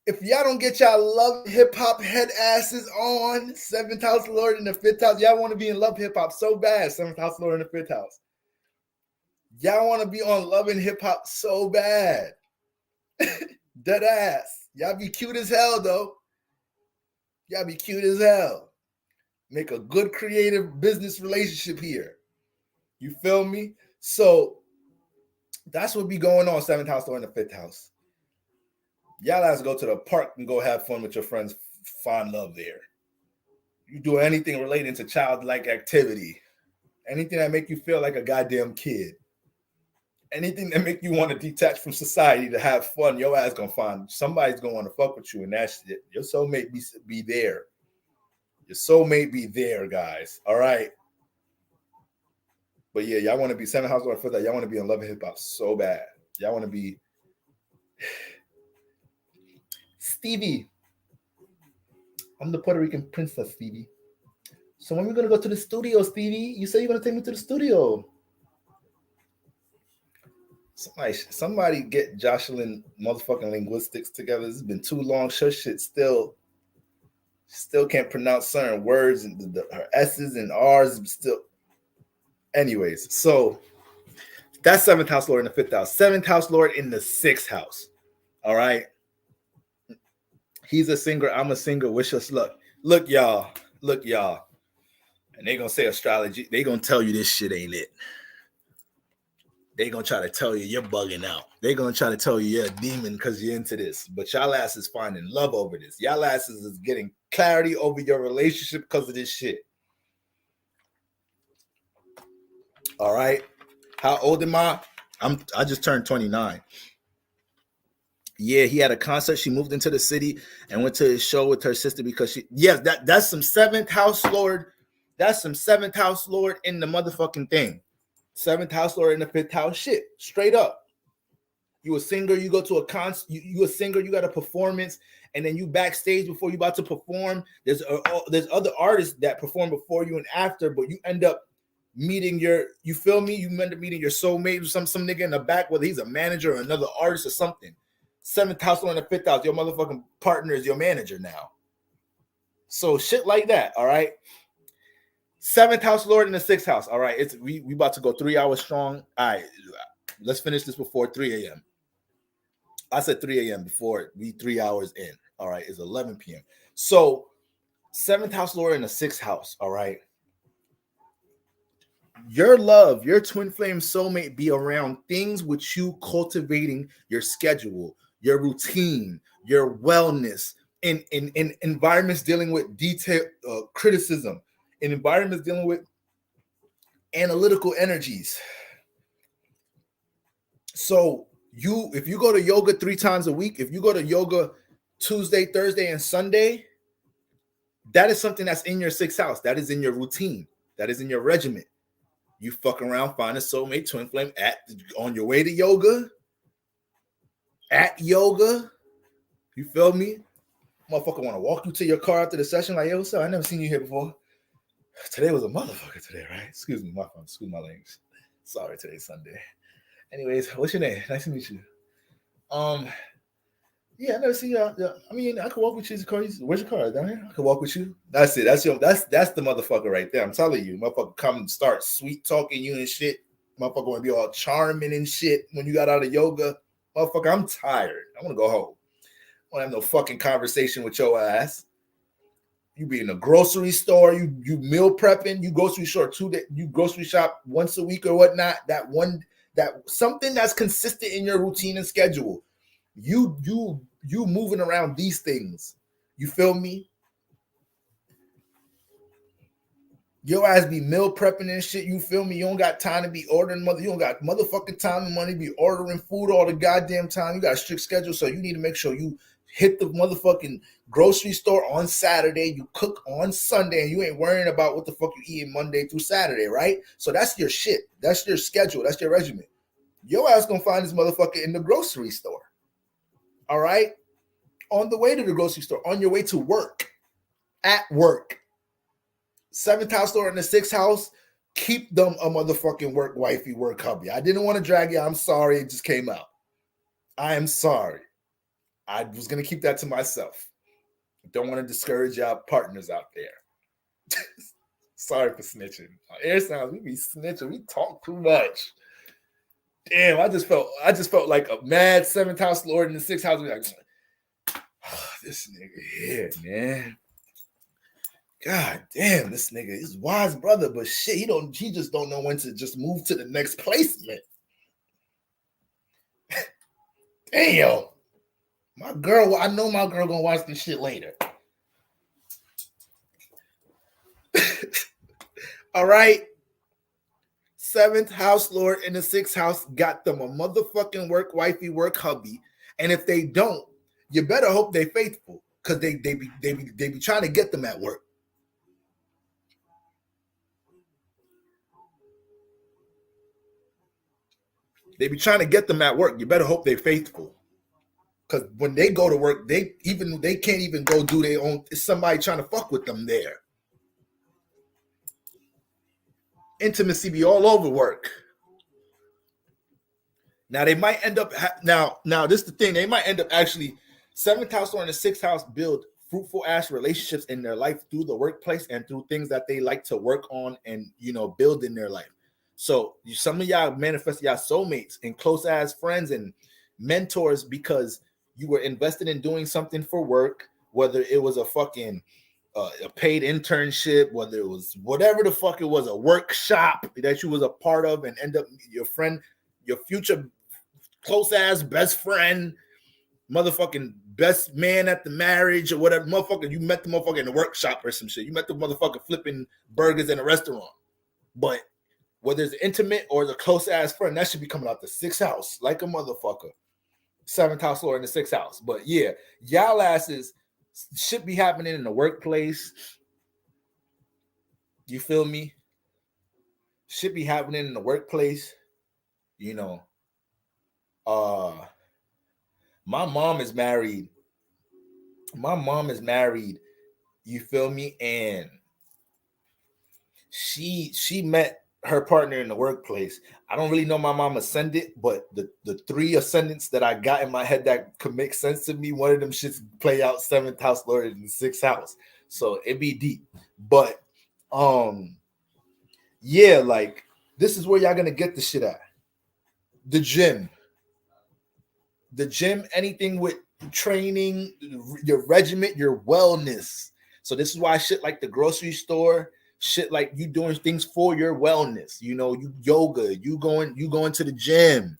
If y'all don't get y'all love hip hop head asses on, seventh house Lord in the fifth house, y'all want to be in love hip hop so bad. Seventh house Lord in the fifth house. Y'all want to be on love and hip hop so bad. Dead ass. Y'all be cute as hell though. Y'all be cute as hell. Make a good creative business relationship here. You feel me? So that's what be going on. Seventh house Lord in the fifth house. Y'all have to go to the park and go have fun with your friends. Find love there. You do anything relating to childlike activity. Anything that make you feel like a goddamn kid. Anything that make you want to detach from society to have fun, your ass gonna find somebody's gonna want to fuck with you, and that shit. Your soulmate be there. Your soulmate be there, guys. All right. But yeah, y'all want to be seventh house Lord for that. Y'all want to be in love and hip hop so bad. Y'all want to be Stevie. I'm the Puerto Rican princess, Stevie. So when we're gonna go to the studio, Stevie? You say you're gonna take me to the studio. Somebody get Jocelyn motherfucking linguistics together. It's been too long. Her shit still can't pronounce certain words, and her S's and R's still. Anyways, so that's seventh house Lord in the fifth house. Seventh house Lord in the sixth house. All right. He's a singer. I'm a singer. Wish us luck. Look, y'all. And they gonna say astrology. They gonna tell you this shit ain't it. They gonna try to tell you you're bugging out. They gonna try to tell you you're a demon because you're into this. But y'all ass is finding love over this. Y'all asses is getting clarity over your relationship because of this shit. All right. How old am I? I just turned 29. Yeah, he had a concert. She moved into the city and went to his show with her sister because that's some seventh house Lord. That's some seventh house Lord in the motherfucking thing. Seventh house Lord in the fifth house shit. Straight up. You a singer, you go to a concert, you a singer, you got a performance, and then you backstage before you about to perform. There's other artists that perform before you and after, but you end up meeting you feel me? You end up meeting your soulmate, some nigga in the back, whether he's a manager or another artist or something. Seventh house Lord in the fifth house, your motherfucking partner is your manager now. So shit like that, all right? Seventh house Lord in the sixth house, all right? We about to go 3 hours strong. All right, let's finish this before 3 a.m. I said 3 a.m. before we 3 hours in. All right, it's 11 p.m. So seventh house Lord in the sixth house, all right? Your love, your twin flame soulmate be around things with you cultivating your schedule, your routine, your wellness, in environments dealing with detail, criticism, in environments dealing with analytical energies. So if you go to yoga 3 times a week, if you go to yoga Tuesday, Thursday, and Sunday, that is something that's in your sixth house. That is in your routine. That is in your regimen. You fuck around, find a soulmate twin flame on your way to yoga, at yoga. You feel me? Motherfucker want to walk you to your car after the session like, yo, what's up? I never seen you here before. Today was a motherfucker today, right? Excuse me, excuse my language. Sorry, today's Sunday. Anyways, what's your name? Nice to meet you. Yeah, I never seen you. I mean, I could walk with you. Where's your car? Down here? I could walk with you. That's it. That's the motherfucker right there. I'm telling you, motherfucker come and start sweet talking you and shit. Motherfucker want to be all charming and shit when you got out of yoga. Motherfucker, I'm tired. I want to go home. I don't have no fucking conversation with your ass. You be in the grocery store, you meal prepping, you grocery shop once a week or whatnot. That something that's consistent in your routine and schedule. You moving around these things. You feel me? Your ass be meal prepping and shit. You feel me? You don't got time to be ordering you don't got motherfucking time and money to be ordering food all the goddamn time. You got a strict schedule, so you need to make sure you hit the motherfucking grocery store on Saturday. You cook on Sunday, and you ain't worrying about what the fuck you eating Monday through Saturday, right? So that's your shit. That's your schedule. That's your regimen. Your ass gonna find this motherfucker in the grocery store. All right? On the way to the grocery store, on your way to work, at work. Seventh house Lord in the sixth house, keep them a motherfucking work wifey, work hubby. I didn't want to drag you. I'm sorry. It just came out. I am sorry. I was gonna keep that to myself. Don't want to discourage y'all partners out there. Sorry for snitching. Air sounds, we be snitching. We talk too much. Damn, I just felt like a mad seventh house lord in the sixth house. Like, oh, this nigga here, man. God damn, this nigga is wise brother, but shit, he just don't know when to just move to the next placement. Damn. My girl, I know my girl gonna watch this shit later. All right. Seventh house lord in the sixth house got them a motherfucking work wifey, work hubby. And if they don't, you better hope they faithful, because they be trying to get them at work. They be trying to get them at work. You better hope they're faithful. Because when they go to work, they can't even go do their own. It's somebody trying to fuck with them there. Intimacy be all over work. Now they might end up now this is the thing. They might end up actually seventh house or in the sixth house build fruitful ass relationships in their life through the workplace and through things that they like to work on and build in their life. So some of y'all manifest y'all soulmates and close ass friends and mentors because you were invested in doing something for work, whether it was a fucking a paid internship, whether it was whatever the fuck it was, a workshop that you was a part of, and end up your friend, your future close ass best friend, motherfucking best man at the marriage or whatever, motherfucker, you met the motherfucker in the workshop or some shit. You met the motherfucker flipping burgers in a restaurant. But whether it's intimate or the close ass friend, that should be coming out the sixth house like a motherfucker. Seventh house lord in the sixth house. But yeah, y'all asses should be happening in the workplace. You feel me? Should be happening in the workplace. My mom is married. You feel me? And she met her partner in the workplace. I don't really know my mom ascendant, but the three ascendants that I got in my head that could make sense to me, one of them shits play out seventh house lord in the sixth house. So it be deep. But yeah, like this is where y'all gonna get the shit at. The gym, anything with training, your regiment, your wellness. So this is why shit like the grocery store, shit like you doing things for your wellness. You yoga, you going to the gym.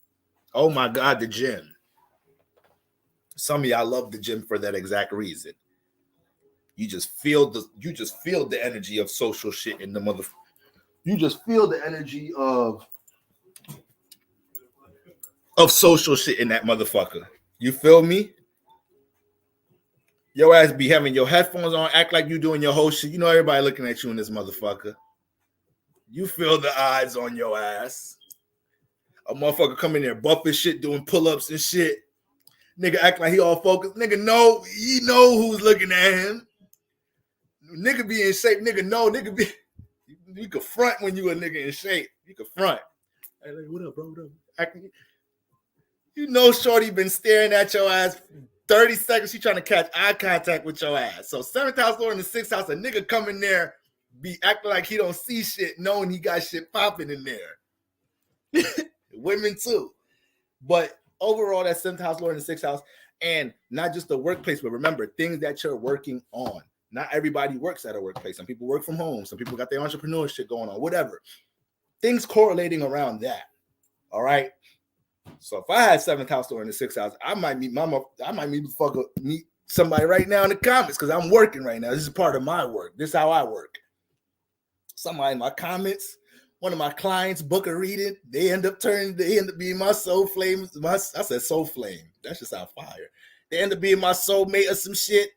Oh my God, the gym. Some of y'all love the gym for that exact reason. You just feel the energy of social shit in the mother. You just feel the energy of social shit in that motherfucker. You feel me? Your ass be having your headphones on, act like you doing your whole shit. You know everybody looking at you in this motherfucker. You feel the eyes on your ass. A motherfucker come in there buffing shit, doing pull-ups and shit. Nigga act like he all focused. Nigga know, he know who's looking at him. Nigga be in shape. Nigga be. You can front when you a nigga in shape. You can front. Hey, what up, bro? What up? Shorty been staring at your ass 30 seconds. She trying to catch eye contact with your ass. So seventh house lord in the sixth house, a nigga come in there, be acting like he don't see shit, knowing he got shit popping in there. Women too. But overall, that seventh house lord in the sixth house, and not just the workplace, but remember things that you're working on. Not everybody works at a workplace. Some people work from home. Some people got their entrepreneurship going on, whatever. Things correlating around that. All right. So if I had seventh house lord in the sixth house, I might meet meet somebody right now in the comments because I'm working right now. This is part of my work. This is how I work. Somebody in my comments, one of my clients book a reading, they end up being my soul flame. I said soul flame. That's just how fire. They end up being my soulmate or some shit.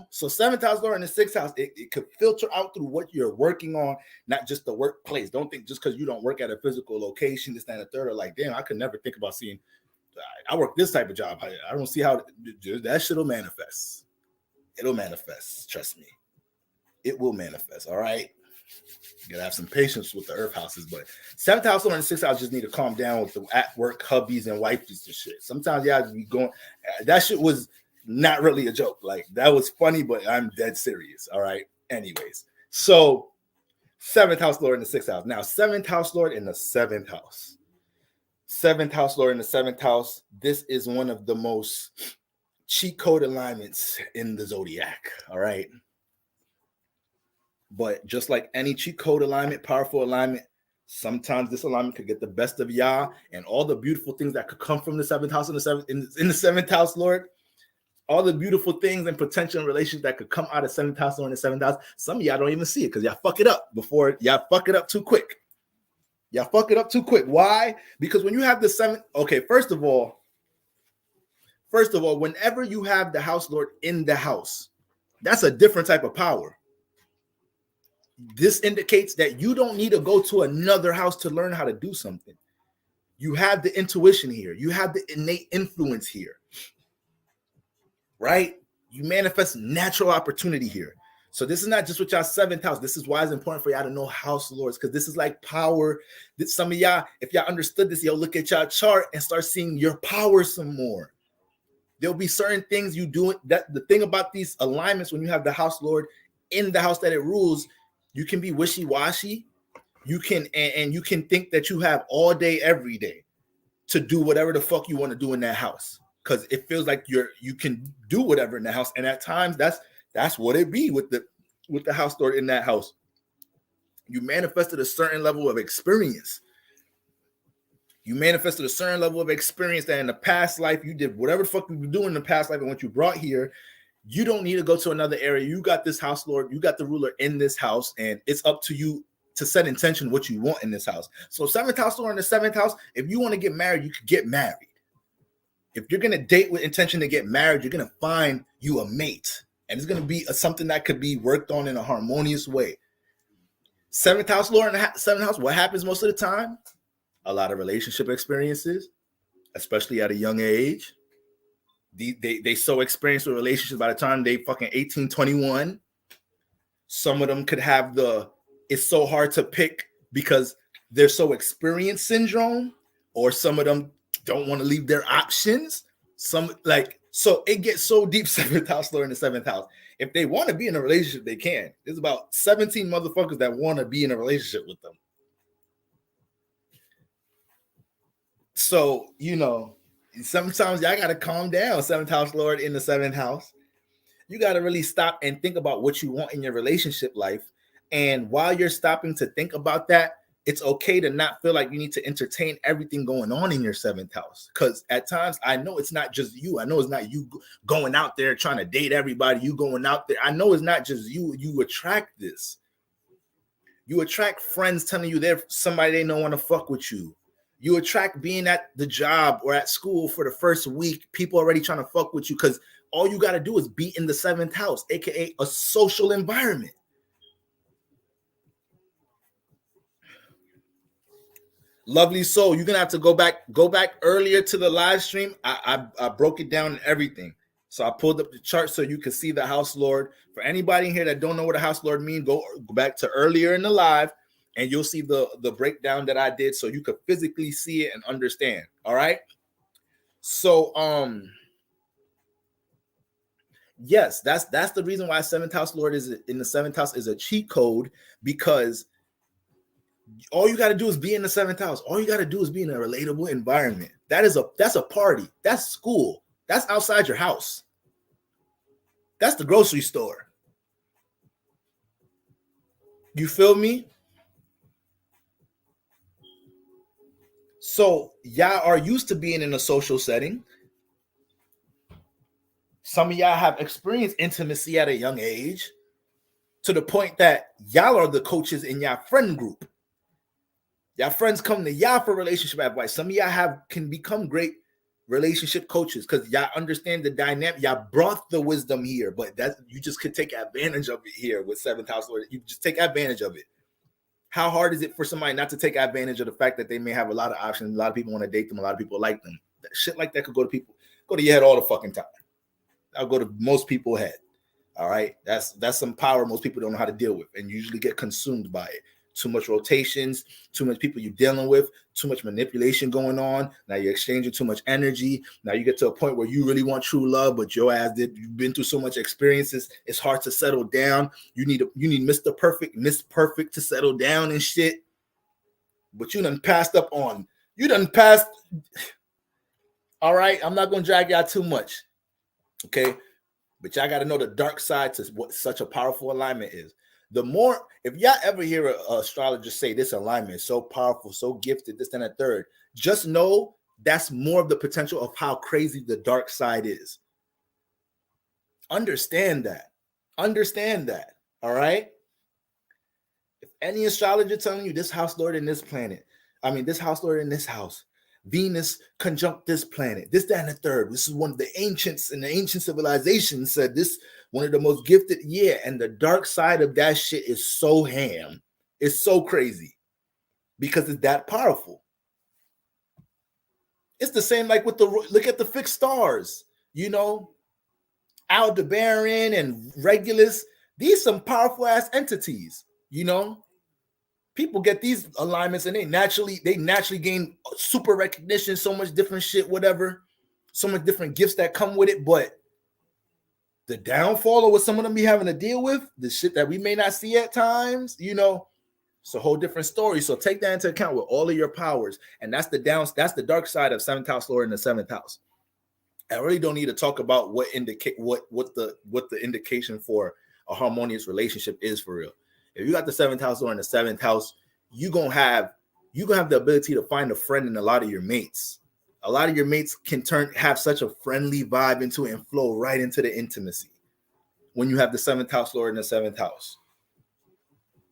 So seventh house lord in the sixth house, it could filter out through what you're working on, not just the workplace. Don't think just because you don't work at a physical location, this, that, and the third, are like, damn, I could never think about seeing, I work this type of job. I don't see how that shit will manifest. It'll manifest. Trust me. It will manifest. All right. You gotta have some patience with the earth houses, but 7th house Lord and 6th house just need to calm down with the at work hubbies and wifeys and shit. Sometimes y'all be going, that shit was not really a joke. Like that was funny, but I'm dead serious. All right. Anyways, so 7th house Lord in the 6th house. Now, 7th house Lord in the 7th house. 7th house Lord in the 7th house. This is one of the most cheat code alignments in the zodiac. All right. But just like any cheat code alignment, powerful alignment, sometimes this alignment could get the best of y'all, and all the beautiful things that could come from the 7th house in the 7th house, Lord, all the beautiful things and potential relations that could come out of 7th house, Lord, in the 7th house. Some of y'all don't even see it because y'all fuck it up before y'all fuck it up too quick. Y'all fuck it up too quick. Why? Because when you have the 7th, okay, first of all, whenever you have the house Lord in the house, that's a different type of power. This indicates that you don't need to go to another house to learn how to do something. You have the intuition here. You have the innate influence here, right? You manifest natural opportunity here. So this is not just with y'all 7th house. This is why it's important for y'all to know house lords, because this is like power. That some of y'all, if y'all understood this, y'all look at y'all chart and start seeing your power some more. There'll be certain things you do. That the thing about these alignments, when you have the house lord in the house that it rules, you can be wishy-washy. You can and you can think that you have all day, every day to do whatever the fuck you want to do in that house, because it feels like you can do whatever in that house. And at times that's what it be with the house lord in that house. You manifested a certain level of experience. You manifested a certain level of experience that in the past life you did whatever the fuck you were doing in the past life, and what you brought here, you don't need to go to another area. You got this house lord, you got the ruler in this house, and it's up to you to set intention what you want in this house. So 7th house lord in the 7th house, if you want to get married, you could get married. If you're going to date with intention to get married, you're going to find you a mate, and it's going to be something that could be worked on in a harmonious way. 7th house lord in the 7th house, what happens most of the time? A lot of relationship experiences, especially at a young age. They so experienced with relationships by the time they fucking 18, 21. Some of them could have it's so hard to pick because they're so experienced syndrome, or some of them don't want to leave their options. So it gets so deep. 7th house lord in the 7th house. If they want to be in a relationship, they can. There's about 17 motherfuckers that want to be in a relationship with them. So, sometimes y'all got to calm down. 7th house lord in the 7th house. You got to really stop and think about what you want in your relationship life. And while you're stopping to think about that, it's okay to not feel like you need to entertain everything going on in your 7th house. Because at times, I know it's not just you. I know it's not you going out there trying to date everybody. You going out there. I know it's not just you. You attract this. You attract friends telling you they're somebody they don't want to fuck with you. You attract being at the job or at school for the first week, people already trying to fuck with you because all you got to do is be in the 7th house, aka a social environment. Lovely soul, you're gonna have to go back earlier to the live stream. I broke it down and everything. So I pulled up the chart so you can see the house lord. For anybody in here that don't know what a house lord means, go back to earlier in the live, and you'll see the breakdown that I did so you could physically see it and understand. All right. So yes, that's the reason why 7th house lord is in the 7th house is a cheat code, because all you got to do is be in the 7th house. All you got to do is be in a relatable environment. That's a party. That's school. That's outside your house. That's the grocery store. You feel me? So y'all are used to being in a social setting. Some of y'all have experienced intimacy at a young age to the point that y'all are the coaches in y'all friend group. Y'all friends come to y'all for relationship advice. Some of y'all can become great relationship coaches because y'all understand the dynamic. Y'all brought the wisdom here, but that you just could take advantage of it here with 7th house lord. You just take advantage of it. How hard is it for somebody not to take advantage of the fact that they may have a lot of options? A lot of people want to date them. A lot of people like them. Shit like that could go to your head all the fucking time. I'll go to most people's head. All right, that's some power most people don't know how to deal with, and usually get consumed by it. Too much rotations, too much people you're dealing with, too much manipulation going on. Now you're exchanging too much energy. Now you get to a point where you really want true love, but your ass you've been through so much experiences. It's hard to settle down. You need Mr. Perfect, Miss Perfect to settle down and shit. But you done passed. All right, I'm not gonna drag y'all too much. Okay. But y'all got to know the dark side to what such a powerful alignment is. The more, if y'all ever hear an astrologer say this alignment is so powerful, so gifted, this and a third, just know that's more of the potential of how crazy the dark side is. Understand that. Understand that. All right. If any astrologer telling you this house lord in this planet, this house lord in this house, Venus conjunct this planet, this, that, and the third. This is one of the ancients in the ancient civilizations said this, one of the most gifted. Yeah, and the dark side of that shit is so ham. It's so crazy because it's that powerful. It's the same like with look at the fixed stars, Aldebaran and Regulus. These some powerful ass entities, People get these alignments and they naturally gain super recognition, so much different shit, whatever, so much different gifts that come with it. But the downfall of what some of them be having to deal with, the shit that we may not see at times, it's a whole different story. So take that into account with all of your powers. And that's the dark side of seventh house lord in the seventh house. I really don't need to talk about what the indication for a harmonious relationship is for real. If you got the seventh house or in the seventh house, you're gonna have the ability to find a friend in a lot of your mates. A lot of your mates can have such a friendly vibe into it and flow right into the intimacy when you have the seventh house lord in the seventh house.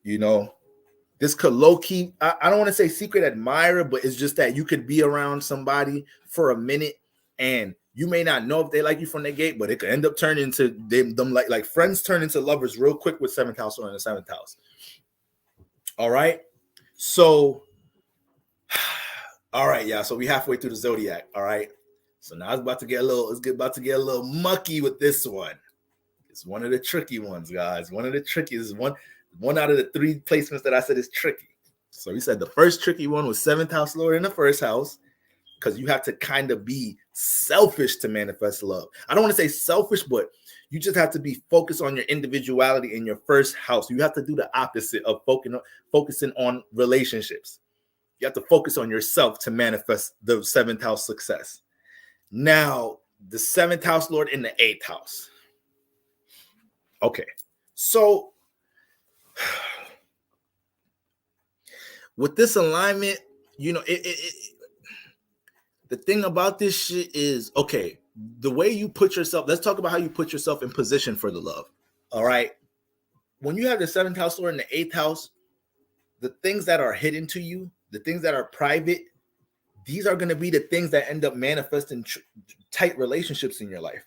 This could low-key, I don't want to say secret admirer, but it's just that you could be around somebody for a minute and you may not know if they like you from the gate, but it could end up turning into them like friends turn into lovers real quick with seventh house or in the seventh house. All right. So, all right, yeah. So we halfway through the zodiac. All right. So now it's about to get a little mucky with this one. It's one of the tricky ones, guys. One of the trickiest one out of the three placements that I said is tricky. So we said the first tricky one was seventh house lord in the first house, because you have to kind of be selfish to manifest love. I don't want to say selfish, but you just have to be focused on your individuality in your first house. You have to do the opposite of focusing on relationships. You have to focus on yourself to manifest the seventh house success. Now, the seventh house lord in the eighth house. Okay, so with this alignment, the thing about this shit is, okay, the way you put yourself, let's talk about how you put yourself in position for the love. All right. When you have the seventh house lord in the eighth house, the things that are hidden to you, the things that are private, these are going to be the things that end up manifesting tight relationships in your life.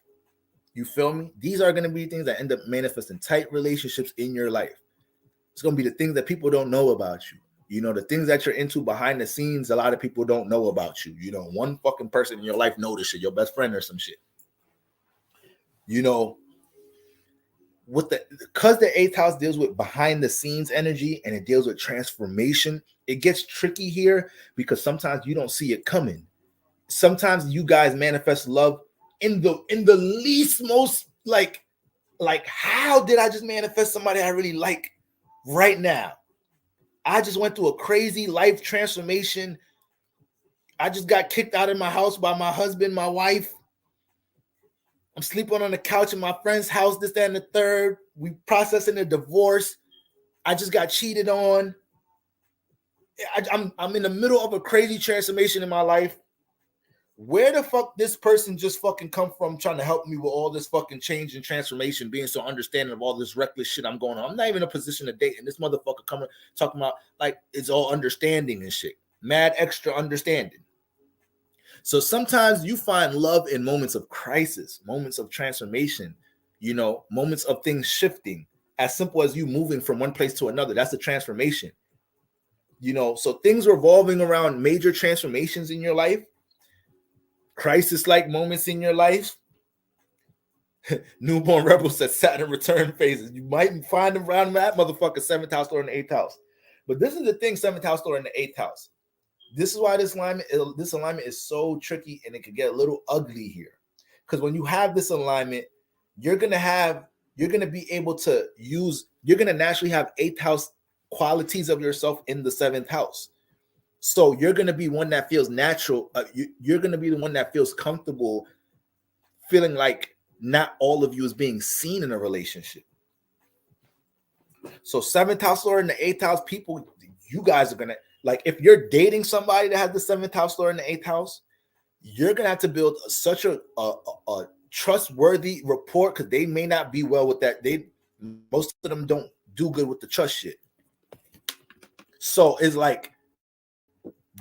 You feel me? These are going to be things that end up manifesting tight relationships in your life. It's going to be the things that people don't know about you. The things that you're into behind the scenes, a lot of people don't know about you. One fucking person in your life knows shit, your best friend or some shit. Because the eighth house deals with behind the scenes energy and it deals with transformation, it gets tricky here because sometimes you don't see it coming. Sometimes you guys manifest love in the least most like how did I just manifest somebody I really like right now? I just went through a crazy life transformation. I just got kicked out of my house by my husband, my wife. I'm sleeping on the couch in my friend's house, this, that, and the third. We processing a divorce. I just got cheated on. I'm in the middle of a crazy transformation in my life. Where the fuck this person just fucking come from trying to help me with all this fucking change and transformation, being so understanding of all this reckless shit I'm going on? I'm not even in a position to date, and this motherfucker coming talking about like it's all understanding and shit. Mad extra understanding. So sometimes you find love in moments of crisis, moments of transformation, moments of things shifting, as simple as you moving from one place to another. That's a transformation. So things revolving around major transformations in your life, crisis-like moments in your life, Newborn Rebel said Saturn return phases. You might find them around that motherfucker, 7th house or in the 8th house. But this is the thing, 7th house or in the 8th house. This is why this alignment is so tricky, and it could get a little ugly here. Because when you have this alignment, you're gonna be able to you're gonna naturally have 8th house qualities of yourself in the 7th house. So you're gonna be one that feels natural. You're gonna be the one that feels comfortable, feeling like not all of you is being seen in a relationship. So 7th house Lord in the 8th house, people, you guys are gonna, like, if you're dating somebody that has the 7th house Lord in the 8th house, you're gonna have to build such a trustworthy rapport, because they may not be well with that. Most of them don't do good with the trust shit. So it's like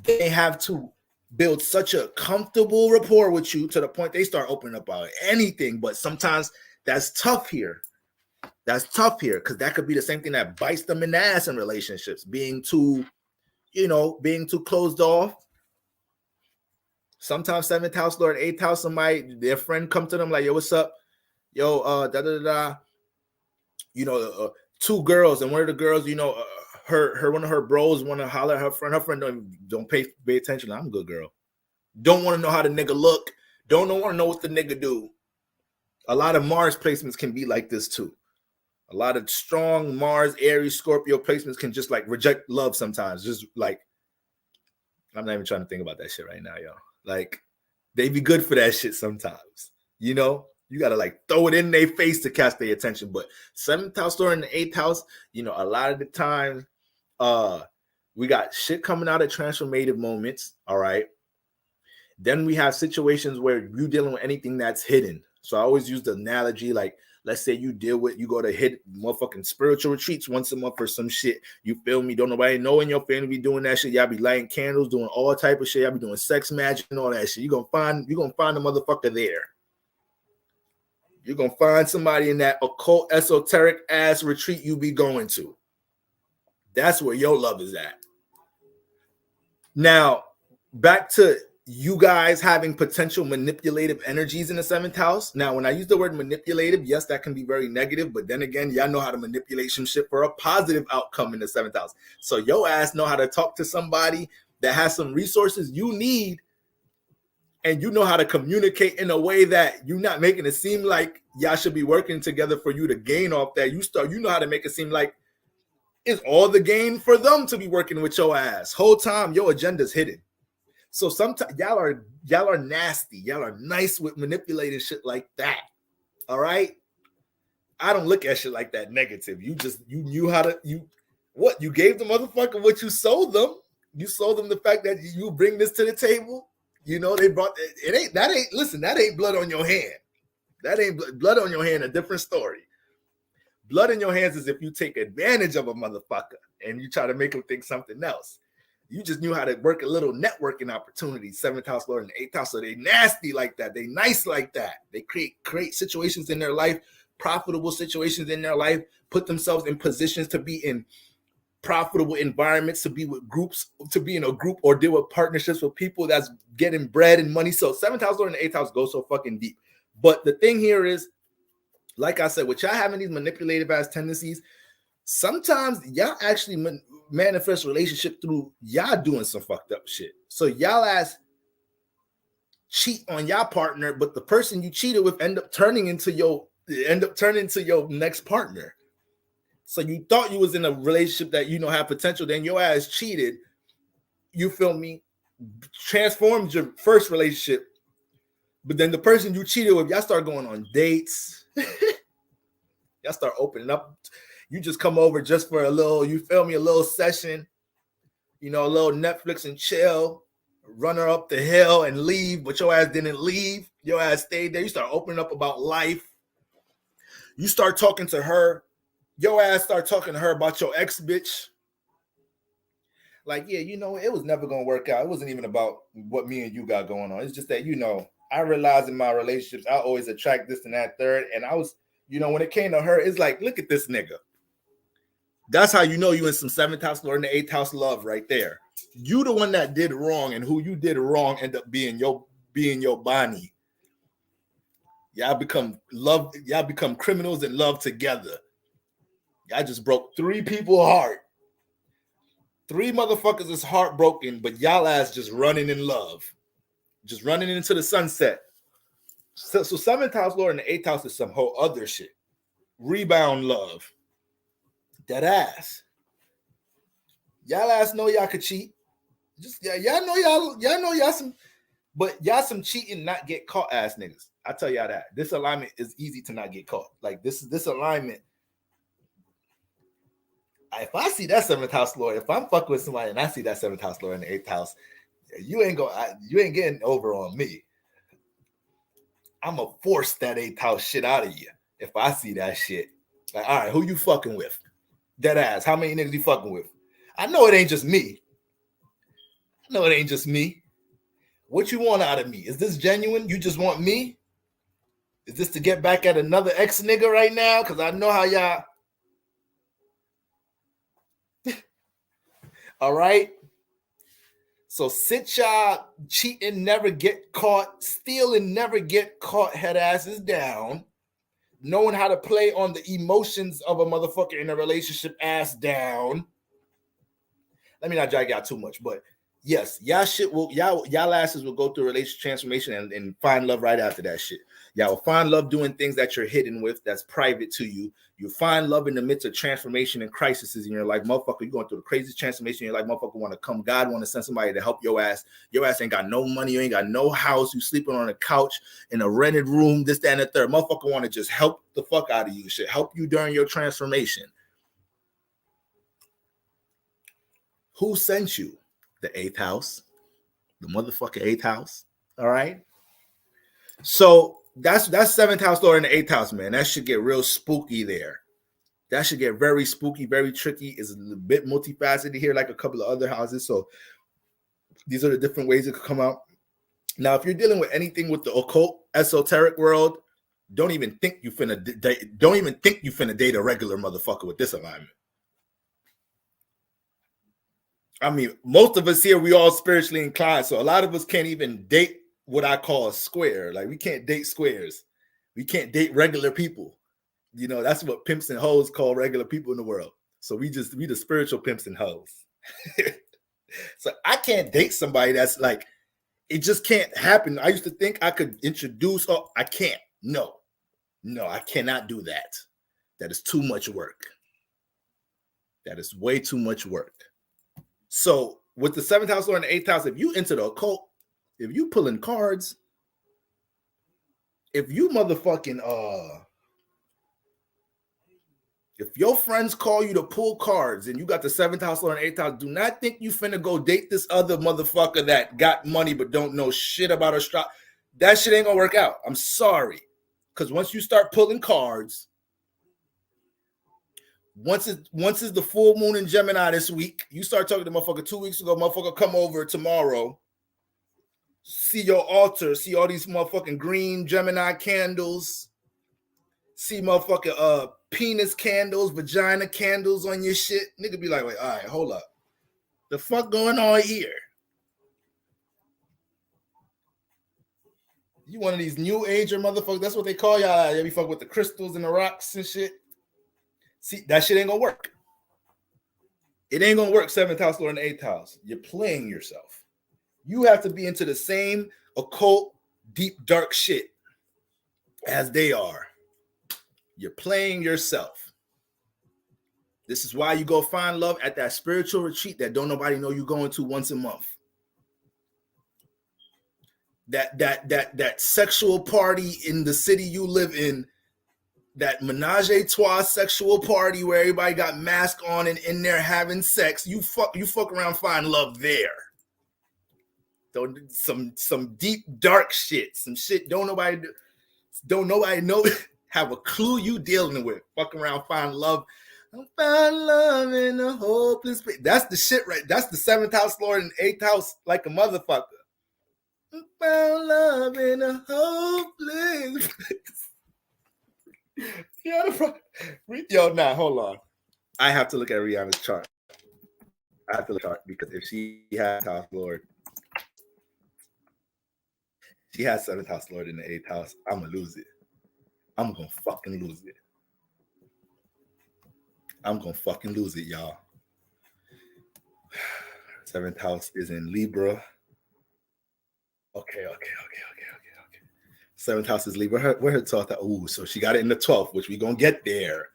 they have to build such a comfortable rapport with you to the point they start opening up about anything. But sometimes that's tough here. Because that could be the same thing that bites them in the ass in relationships, being too closed off. Sometimes 7th house Lord, 8th house, their friend come to them like, yo, what's up? Yo, two girls, and one of the girls, one of her bros want to holler at her friend. Her friend don't pay attention. I'm a good girl. Don't want to know how the nigga look. Don't want to know what the nigga do. A lot of Mars placements can be like this too. A lot of strong Mars, Aries, Scorpio placements can just like reject love sometimes. Just like, I'm not even trying to think about that shit right now, yo. Like, they be good for that shit sometimes. You got to like throw it in their face to catch their attention. But 7th house or in the 8th house, a lot of the time, we got shit coming out of transformative moments. All right. Then we have situations where you're dealing with anything that's hidden. So I always use the analogy, like, let's say you go to hit motherfucking spiritual retreats once a month or some shit. You feel me? Don't nobody know in your family be doing that shit. Y'all be lighting candles, doing all type of shit. Y'all be doing sex magic and all that shit. You're gonna find the motherfucker there. You're gonna find somebody in that occult, esoteric ass retreat you be going to. That's where your love is at. Now, back to you guys having potential manipulative energies in the 7th house. Now, when I use the word manipulative, yes, that can be very negative, but then again, y'all know how to manipulate some shit for a positive outcome in the 7th house. So your ass know how to talk to somebody that has some resources you need, and you know how to communicate in a way that you're not making it seem like y'all should be working together for you to gain off that. You know how to make it seem like it's all the gain for them to be working with your ass. Whole time your agenda's hidden. So sometimes y'all are nasty. Y'all are nice with manipulating shit like that. All right. I don't look at shit like that negative. You knew how to, you gave the motherfucker what you sold them. You sold them the fact that you bring this to the table. They brought it. That ain't blood on your hand. That ain't blood on your hand. A different story. Blood in your hands is if you take advantage of a motherfucker and you try to make him think something else. You just knew how to work a little networking opportunity. 7th house Lord and 8th house. So they nasty like that. They nice like that. They create situations in their life, profitable situations in their life, put themselves in positions to be in profitable environments, to be with groups, to be in a group or deal with partnerships with people that's getting bread and money. So 7th house Lord and 8th house go so fucking deep. But the thing here is, like I said, with y'all having these manipulative ass tendencies, sometimes y'all actually manifest relationship through y'all doing some fucked up shit. So y'all ass cheat on y'all partner, but the person you cheated with end up turning into your next partner. So you thought you was in a relationship that had potential, then your ass cheated. You feel me? Transformed your first relationship, but then the person you cheated with, y'all start going on dates. Y'all start opening up. You just come over just for a little, you feel me, a little session, a little Netflix and chill, run her up the hill and leave, but your ass didn't leave. Your ass stayed there. You start opening up about life. You start talking to her. Your ass start talking to her about your ex-bitch. Like, yeah, it was never going to work out. It wasn't even about what me and you got going on. It's just that, I realized in my relationships, I always attract this and that third. And I was, when it came to her, it's like, look at this nigga. That's how you in some 7th house Lord and the 8th house love right there. You the one that did wrong, and who you did wrong end up being your Bonnie. Y'all become criminals in love together. Y'all just broke 3 people's heart. 3 motherfuckers is heartbroken, but y'all ass just running in love. Just running into the sunset. So 7th house Lord and the 8th house is some whole other shit. Rebound love. That ass. Y'all ass know y'all could cheat. Just y'all know y'all some, but y'all some cheating, not get caught ass niggas. I tell y'all that. This alignment is easy to not get caught. Like this alignment. If I see that 7th house Lord, if I'm fucking with somebody and I see that 7th house Lord in the 8th house, you ain't getting over on me. I'm gonna force that 8th house shit out of you if I see that shit. Like, all right, who you fucking with? Dead ass. How many niggas you fucking with? I know it ain't just me. What you want out of me? Is this genuine? You just want me? Is this to get back at another ex nigga right now? Because I know how y'all. All right. So sit y'all cheating, never get caught, stealing, never get caught, head asses down. Knowing how to play on the emotions of a motherfucker in a relationship, ass down. Let me not drag y'all too much, but yes, y'all asses will go through a relationship transformation and find love right after that shit. Y'all will find love doing things that you're hidden with, that's private to you. You find love in the midst of transformation and crises in your life. Motherfucker, you're going through the craziest transformation in your life. Motherfucker want to come. God want to send somebody to help your ass. Your ass ain't got no money. You ain't got no house. You sleeping on a couch in a rented room, this, that, and the third. Motherfucker want to just help the fuck out of you. Shit, help you during your transformation. Who sent you? The 8th house. The motherfucking 8th house. All right. So that's 7th house Lord in the 8th house, man. That should get real spooky there. That should get very spooky, very tricky. It's a bit multifaceted here, like a couple of other houses. So these are the different ways it could come out. Now, if you're dealing with anything with the occult, esoteric world, don't even think you finna date a regular motherfucker with this alignment. I mean, most of us here, we all spiritually inclined. So a lot of us can't even date what I call a square. Like, we can't date squares. We can't date regular people. You know, that's what pimps and hoes call regular people in the world. So we the spiritual pimps and hoes. So I can't date somebody that's like, it just can't happen. I used to think I could introduce, I can't. No, I cannot do that. That is too much work. That is way too much work. So with the 7th house Lord and the 8th house, if you enter the occult, if you pulling cards, if you motherfucking if your friends call you to pull cards and you got the 7th house Lord and 8th house, do not think you finna go date this other motherfucker that got money but don't know shit about astrology. That shit ain't gonna work out. I'm sorry. Because once you start pulling cards, once it's the full moon in Gemini this week, you start talking to motherfucker 2 weeks ago, motherfucker come over tomorrow, see your altar, see all these motherfucking green Gemini candles, see motherfucking penis candles, vagina candles on your shit. Nigga be like, wait, all right, hold up. The fuck going on here? You one of these new ager motherfuckers. That's what they call y'all. You be fuck with the crystals and the rocks and shit. See, that shit ain't gonna work. It ain't gonna work. 7th house Lord and 8th house. You're playing yourself. You have to be into the same occult, deep, dark shit as they are. You're playing yourself. This is why you go find love at that spiritual retreat that don't nobody know you going to once a month. That sexual party in the city you live in, that menage a trois sexual party where everybody got mask on and in there having sex. You fuck around, find love there. Some deep dark shit, some shit don't nobody know, have a clue you dealing with. Fuck around, find love. I found love in a hopeless place. That's the shit, right? That's the 7th house Lord and 8th house like a motherfucker. I found love in a hopeless place. Yo, nah, hold on. I have to look at Rihanna's chart. I have to look at chart because if she has house Lord, she has 7th house Lord in the 8th house, I'm gonna lose it. I'm gonna fucking lose it. I'm gonna fucking lose it, y'all. Seventh house is in Libra. Okay. Seventh house is Libra. Where her 12th? Ooh, so she got it in the 12th, which we gonna get there.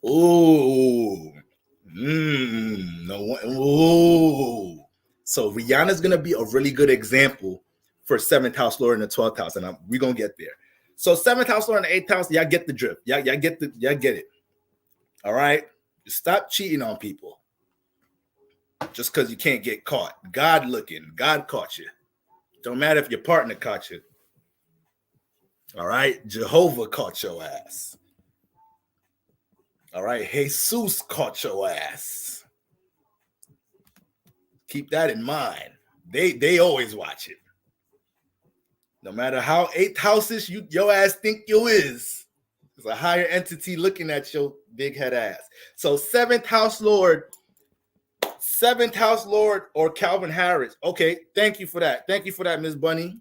Ooh. No one. Ooh. So Rihanna's gonna be a really good example for seventh house Lord in the 12th house, and we're gonna get there. So seventh house Lord in the 8th house, y'all get the drift. Y'all get it. All right. Stop cheating on people just because you can't get caught. God looking. God caught you. Don't matter if your partner caught you. All right. Jehovah caught your ass. All right. Jesus caught your ass. Keep that in mind. They always watch it. No matter how 8th houses your ass think you is. There's a higher entity looking at your big head ass. So 7th house Lord or Calvin Harris. Okay, thank you for that. Thank you for that, Miss Bunny.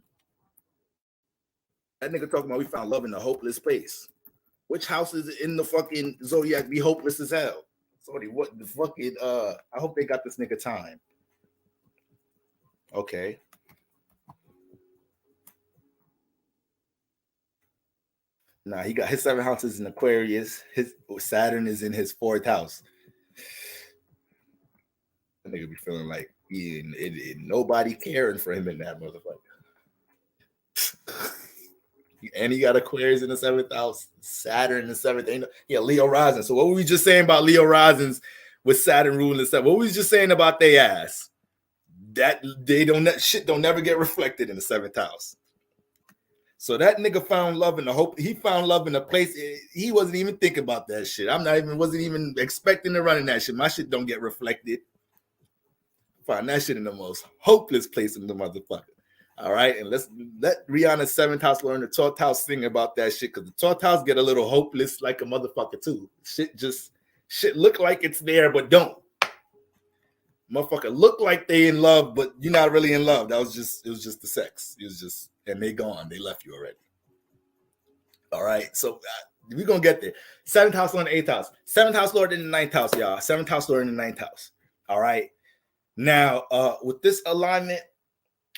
That nigga talking about we found love in a hopeless place. Which house is in the fucking zodiac be hopeless as hell? Sorry, what the fucking I hope they got this nigga time. Okay. Nah, he got his 7 houses in Aquarius. His Saturn is in his 4th house. That nigga be feeling like nobody caring for him in that motherfucker. And he got Aquarius in the 7th house, Saturn in the 7th. Yeah, Leo rising. So what were we just saying about Leo risings with Saturn ruling the 7th? What were we just saying about their ass? That don't never get reflected in the 7th house. So that nigga found love in the hope. He found love in a place he wasn't even thinking about that shit. Wasn't even expecting to run in that shit. My shit don't get reflected. Find that shit in the most hopeless place in the motherfucker. All right, and let's let Rihanna's 7th house learn the 12th house thing about that shit, because the 12th house get a little hopeless like a motherfucker too. Shit look like it's there, but don't. Motherfucker look like they in love, but you're not really in love. It was just the sex. It was just, and they gone. They left you already. All right, so we're gonna get there. 7th house Lord in the 8th house. 7th house Lord in the 9th house, y'all. 7th house Lord in the 9th house. All right. Now, with this alignment,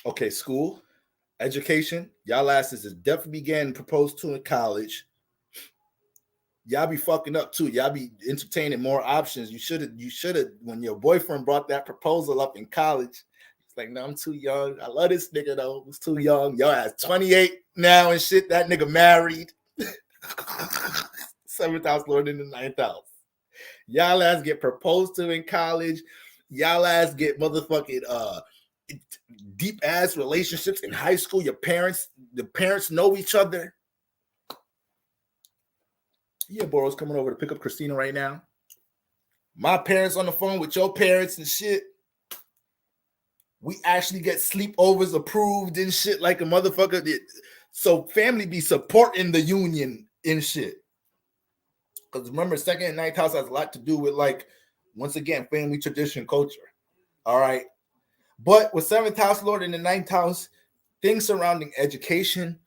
okay, school, education, y'all asses is definitely getting proposed to in college. Y'all be fucking up too. Y'all be entertaining more options. You should have, when your boyfriend brought that proposal up in college, it's like, no, I'm too young. I love this nigga though. It's too young. Y'all ass 28 now and shit. That nigga married. 7th house Lord in the 9th house. Y'all ass get proposed to in college. Y'all ass get motherfucking deep ass relationships in high school. The parents know each other. Yeah, Boro's coming over to pick up Christina right now. My parents on the phone with your parents and shit. We actually get sleepovers approved and shit like a motherfucker. So family be supporting the union and shit. Because remember, 2nd and 9th house has a lot to do with, like, once again, family tradition, culture. All right. But with 7th house Lord in the 9th house, things surrounding education,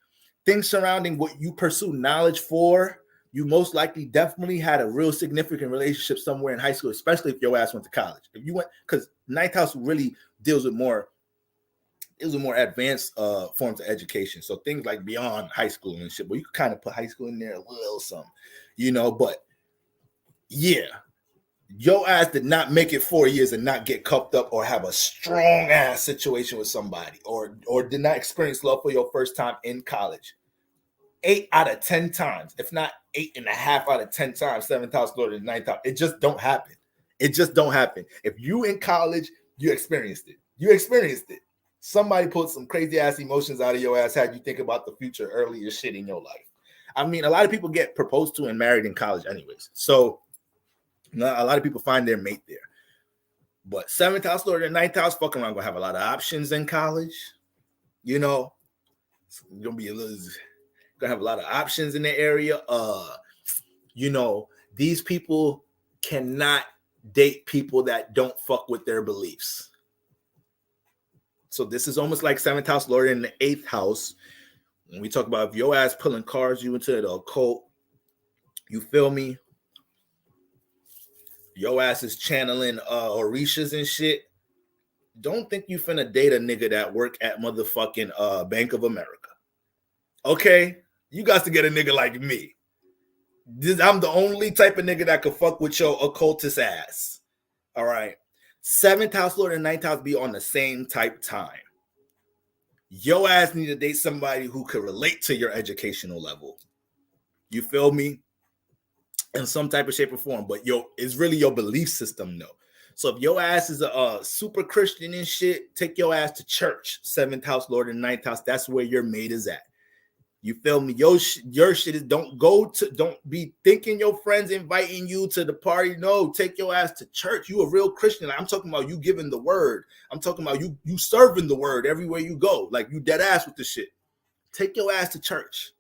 things surrounding what you pursue knowledge for, you most likely definitely had a real significant relationship somewhere in high school, especially if your ass went to college. If you went, because 9th house really deals with more advanced forms of education. So things like beyond high school and shit, but you could kind of put high school in there a little something, but yeah. Your ass did not make it 4 years and not get cuffed up or have a strong ass situation with somebody or did not experience love for your first time in college. 8 out of 10 times, if not 8.5 out of 10 times, 7th house Lord in the 9th house. It just don't happen. It just don't happen. If you in college, you experienced it. Somebody put some crazy ass emotions out of your ass, had you think about the future earlier shit in your life. I mean, a lot of people get proposed to and married in college anyways. So a lot of people find their mate there. But 7th house Lord and 9th house, fucking around, gonna have a lot of options in college. It's gonna be gonna have a lot of options in the area. These people cannot date people that don't fuck with their beliefs. So this is almost like 7th house Lord in the 8th house. When we talk about if your ass pulling cards you into the occult, You feel me? Your ass is channeling Orishas and shit. Don't think you finna date a nigga that work at motherfucking Bank of America. Okay? You got to get a nigga like me. I'm the only type of nigga that could fuck with your occultist ass. All right. 7th house lord and 9th house be on the same type time. Your ass need to date somebody who could relate to your educational level. You feel me? In some type of shape or form. But it's really your belief system, though. So if your ass is a super Christian and shit, take your ass to church. 7th house lord and 9th house. That's where your mate is at. You feel me? Your shit is don't be thinking your friends inviting you to the party. No, take your ass to church. You a real Christian. I'm talking about you giving the word. I'm talking about you serving the word everywhere you go. Like you dead ass with the shit. Take your ass to church.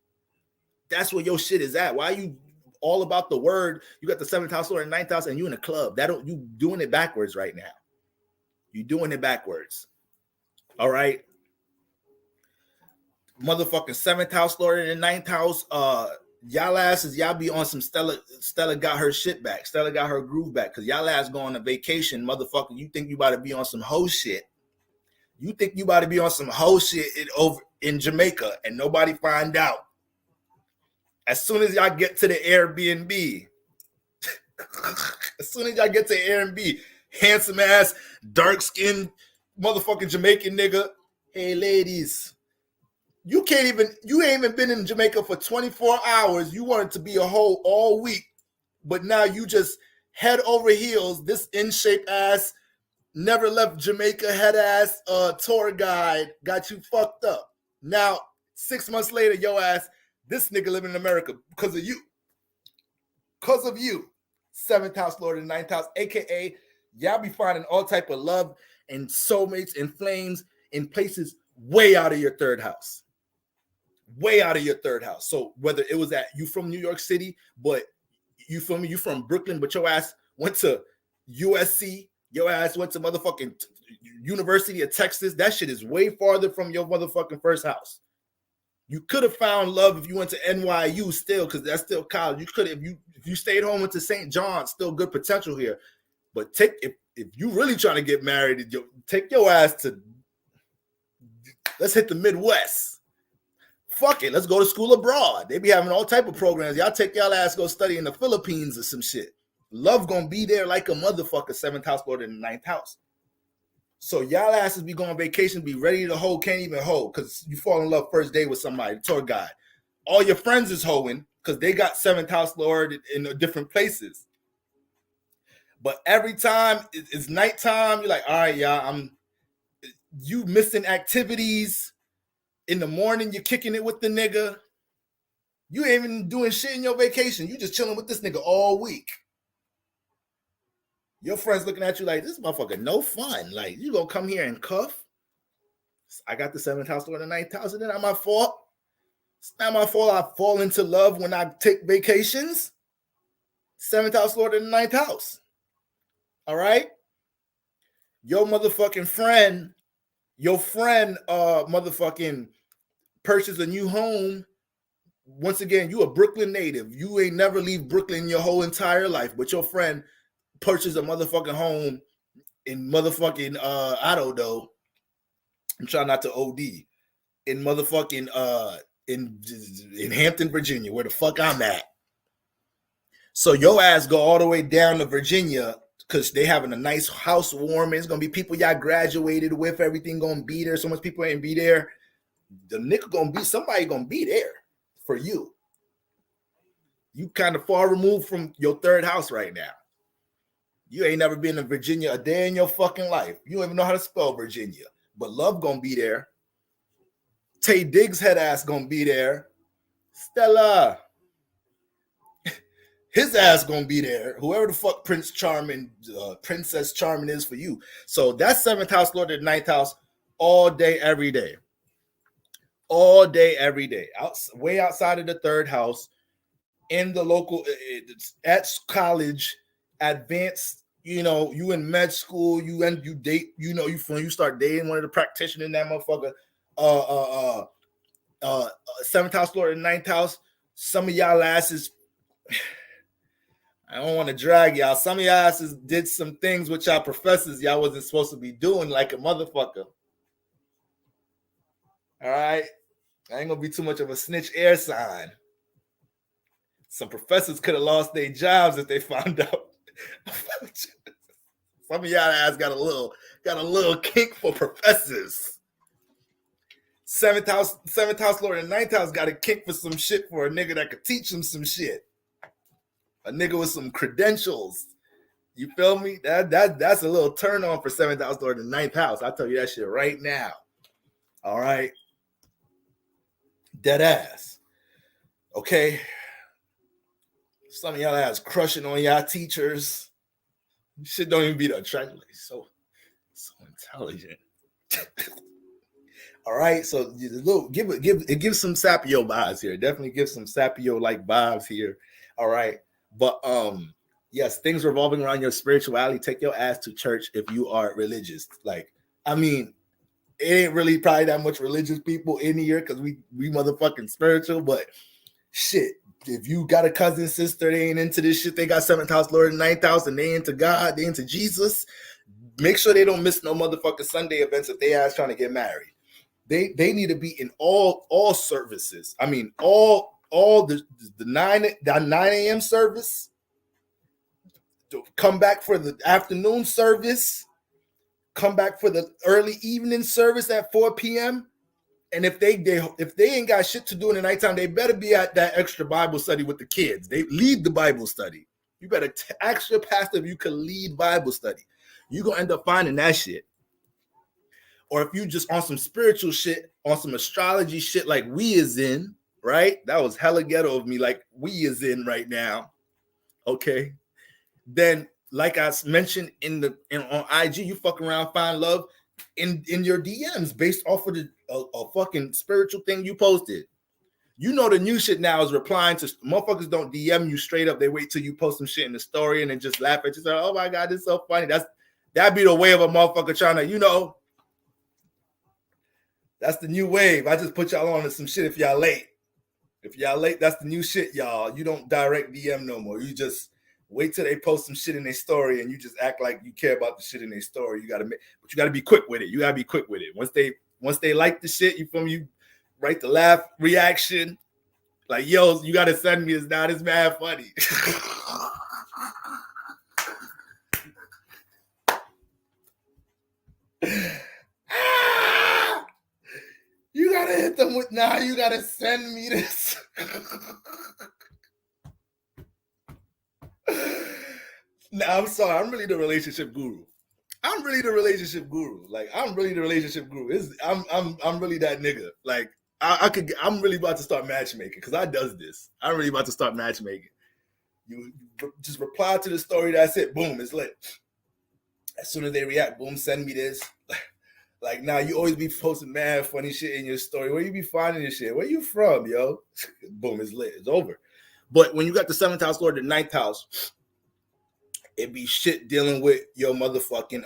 That's where your shit is at. Why are you all about the word? You got the 7th house lord and 9th house and you in a club. You doing it backwards right now. You doing it backwards. All right. Motherfucking 7th house lord and 9th house, y'all asses, y'all be on some Stella got her shit back. Stella got her groove back. Cause y'all ass going on vacation, motherfucker. You think you about to be on some hoe shit. You think you about to be on some hoe shit over in Jamaica and nobody find out. As soon as y'all get to the Airbnb, handsome ass, dark skinned motherfucking Jamaican nigga. Hey ladies. You ain't even been in Jamaica for 24 hours. You wanted to be a hoe all week, but now you just head over heels. This in-shape ass, never left Jamaica head ass tour guide got you fucked up. Now, 6 months later, yo ass, this nigga living in America because of you. Because of you. 7th house lord and 9th house, aka y'all be finding all type of love and soulmates and flames in places way out of your 3rd house. Way out of your 3rd house. So whether it was you from New York City, but you feel me, you from Brooklyn, but your ass went to USC, your ass went to motherfucking University of Texas, that shit is way farther from your motherfucking 1st house. You could have found love if you went to NYU still, because that's still college. You could have, if you stayed home into St. John's, still good potential here. But if you really trying to get married, take your ass to, let's hit the Midwest. Fuck it, let's go to school abroad. They be having all type of programs. Y'all take y'all ass go study in the Philippines or some shit. Love gonna be there like a motherfucker. 7th house lord in the 9th house. So y'all asses be going on vacation, be ready to hoe, can't even hoe, because you fall in love first day with somebody, tour guide. All your friends is hoeing because they got 7th house lord in different places. But every time it's nighttime, you're like, all right, y'all, you missing activities. In the morning, you're kicking it with the nigga. You ain't even doing shit in your vacation. You just chilling with this nigga all week. Your friends looking at you like, this motherfucker no fun. Like, you gonna come here and cuff? I got the 7th house lord and 9th house, and then not my fault. It's not my fault I fall into love when I take vacations. 7th house lord and 9th house. All right? Your motherfucking friend, motherfucking purchase a new home. Once again, you a Brooklyn native. You ain't never leave Brooklyn your whole entire life, but your friend purchased a motherfucking home in motherfucking I don't know. I'm trying not to OD in motherfucking in Hampton, Virginia, where the fuck I'm at. So your ass go all the way down to Virginia because they having a nice housewarming. It's gonna be people y'all graduated with. Everything gonna be there. So much people ain't be there. The nigga gonna be somebody gonna be there for you. You kind of far removed from your 3rd house right now. You ain't never been in Virginia a day in your fucking life. You don't even know how to spell Virginia. But love gonna be there. Tay Diggs' head ass gonna be there. Stella, his ass gonna be there. Whoever the fuck Princess Charming is for you. So that's 7th house lord and 9th house all day, every day. All day, every day. Way outside of the 3rd house, in the local, at college, advanced, you in med school, you date, you start dating one of the practitioners in that motherfucker. 7th house lord and 9th house. Some of y'all asses, I don't want to drag y'all. Some of y'all asses did some things with y'all professors y'all wasn't supposed to be doing like a motherfucker. All right? I ain't gonna be too much of a snitch air sign. Some professors could have lost their jobs if they found out. Some of y'all ass got a little kink for professors. Seventh house lord, and ninth house got a kink for some shit for a nigga that could teach them some shit. A nigga with some credentials. You feel me? That's a little turn on for seventh house lord and ninth house. I'll tell you that shit right now. All right. Dead ass. Okay. Some of y'all ass crushing on y'all teachers. Shit don't even be the attraction. So intelligent. All right, so it gives some Sapio vibes here. Definitely gives some Sapio like vibes here. All right, but yes, things revolving around your spirituality. Take your ass to church if you are religious. Like, I mean, it ain't really probably that much religious people in here because we motherfucking spiritual. But shit, if you got a cousin, sister, they ain't into this shit. They got seventh house lord and ninth house, and they into God, they into Jesus. Make sure they don't miss no motherfucking Sunday events if they ass trying to get married. They need to be in all services. I mean, all the 9 a.m. service. Come back for the afternoon service. Come back for the early evening service at 4 p.m. And if they ain't got shit to do in the nighttime, they better be at that extra Bible study with the kids. They lead the Bible study. You better ask your pastor if you can lead Bible study. You're gonna end up finding that shit. Or if you just on some spiritual shit, on some astrology shit like we is in, right? That was hella ghetto of me, like we is in right now. Okay. Then, like I mentioned on IG, you fuck around, find love in your DMs based off of a fucking spiritual thing you posted. You know the new shit now is replying to motherfuckers don't DM you straight up. They wait till you post some shit in the story and then just laugh at you. Say, oh my God, this is so funny. That'd be the way of a motherfucker trying to, that's the new wave. I just put y'all on to some shit if y'all late. If y'all late, that's the new shit, y'all. You don't direct DM no more. You just wait till they post some shit in their story and you just act like you care about the shit in their story. But you gotta be quick with it. You gotta be quick with it. Once they like the shit, you feel me? You write the laugh reaction. Like, yo, you gotta send me this now. This mad funny. You gotta hit them with you gotta send me this. I'm sorry, I'm really the relationship guru. Like, I'm really the relationship guru. I'm really that nigga. Like, I'm really about to start matchmaking because I does this. I'm really about to start matchmaking. You just reply to the story, that's it. Boom, it's lit. As soon as they react, boom, send me this. Like, now you always be posting mad funny shit in your story. Where you be finding this shit? Where you from, yo? Boom, it's lit. It's over. But when you got the seventh house lord, the ninth house, it be shit dealing with your motherfucking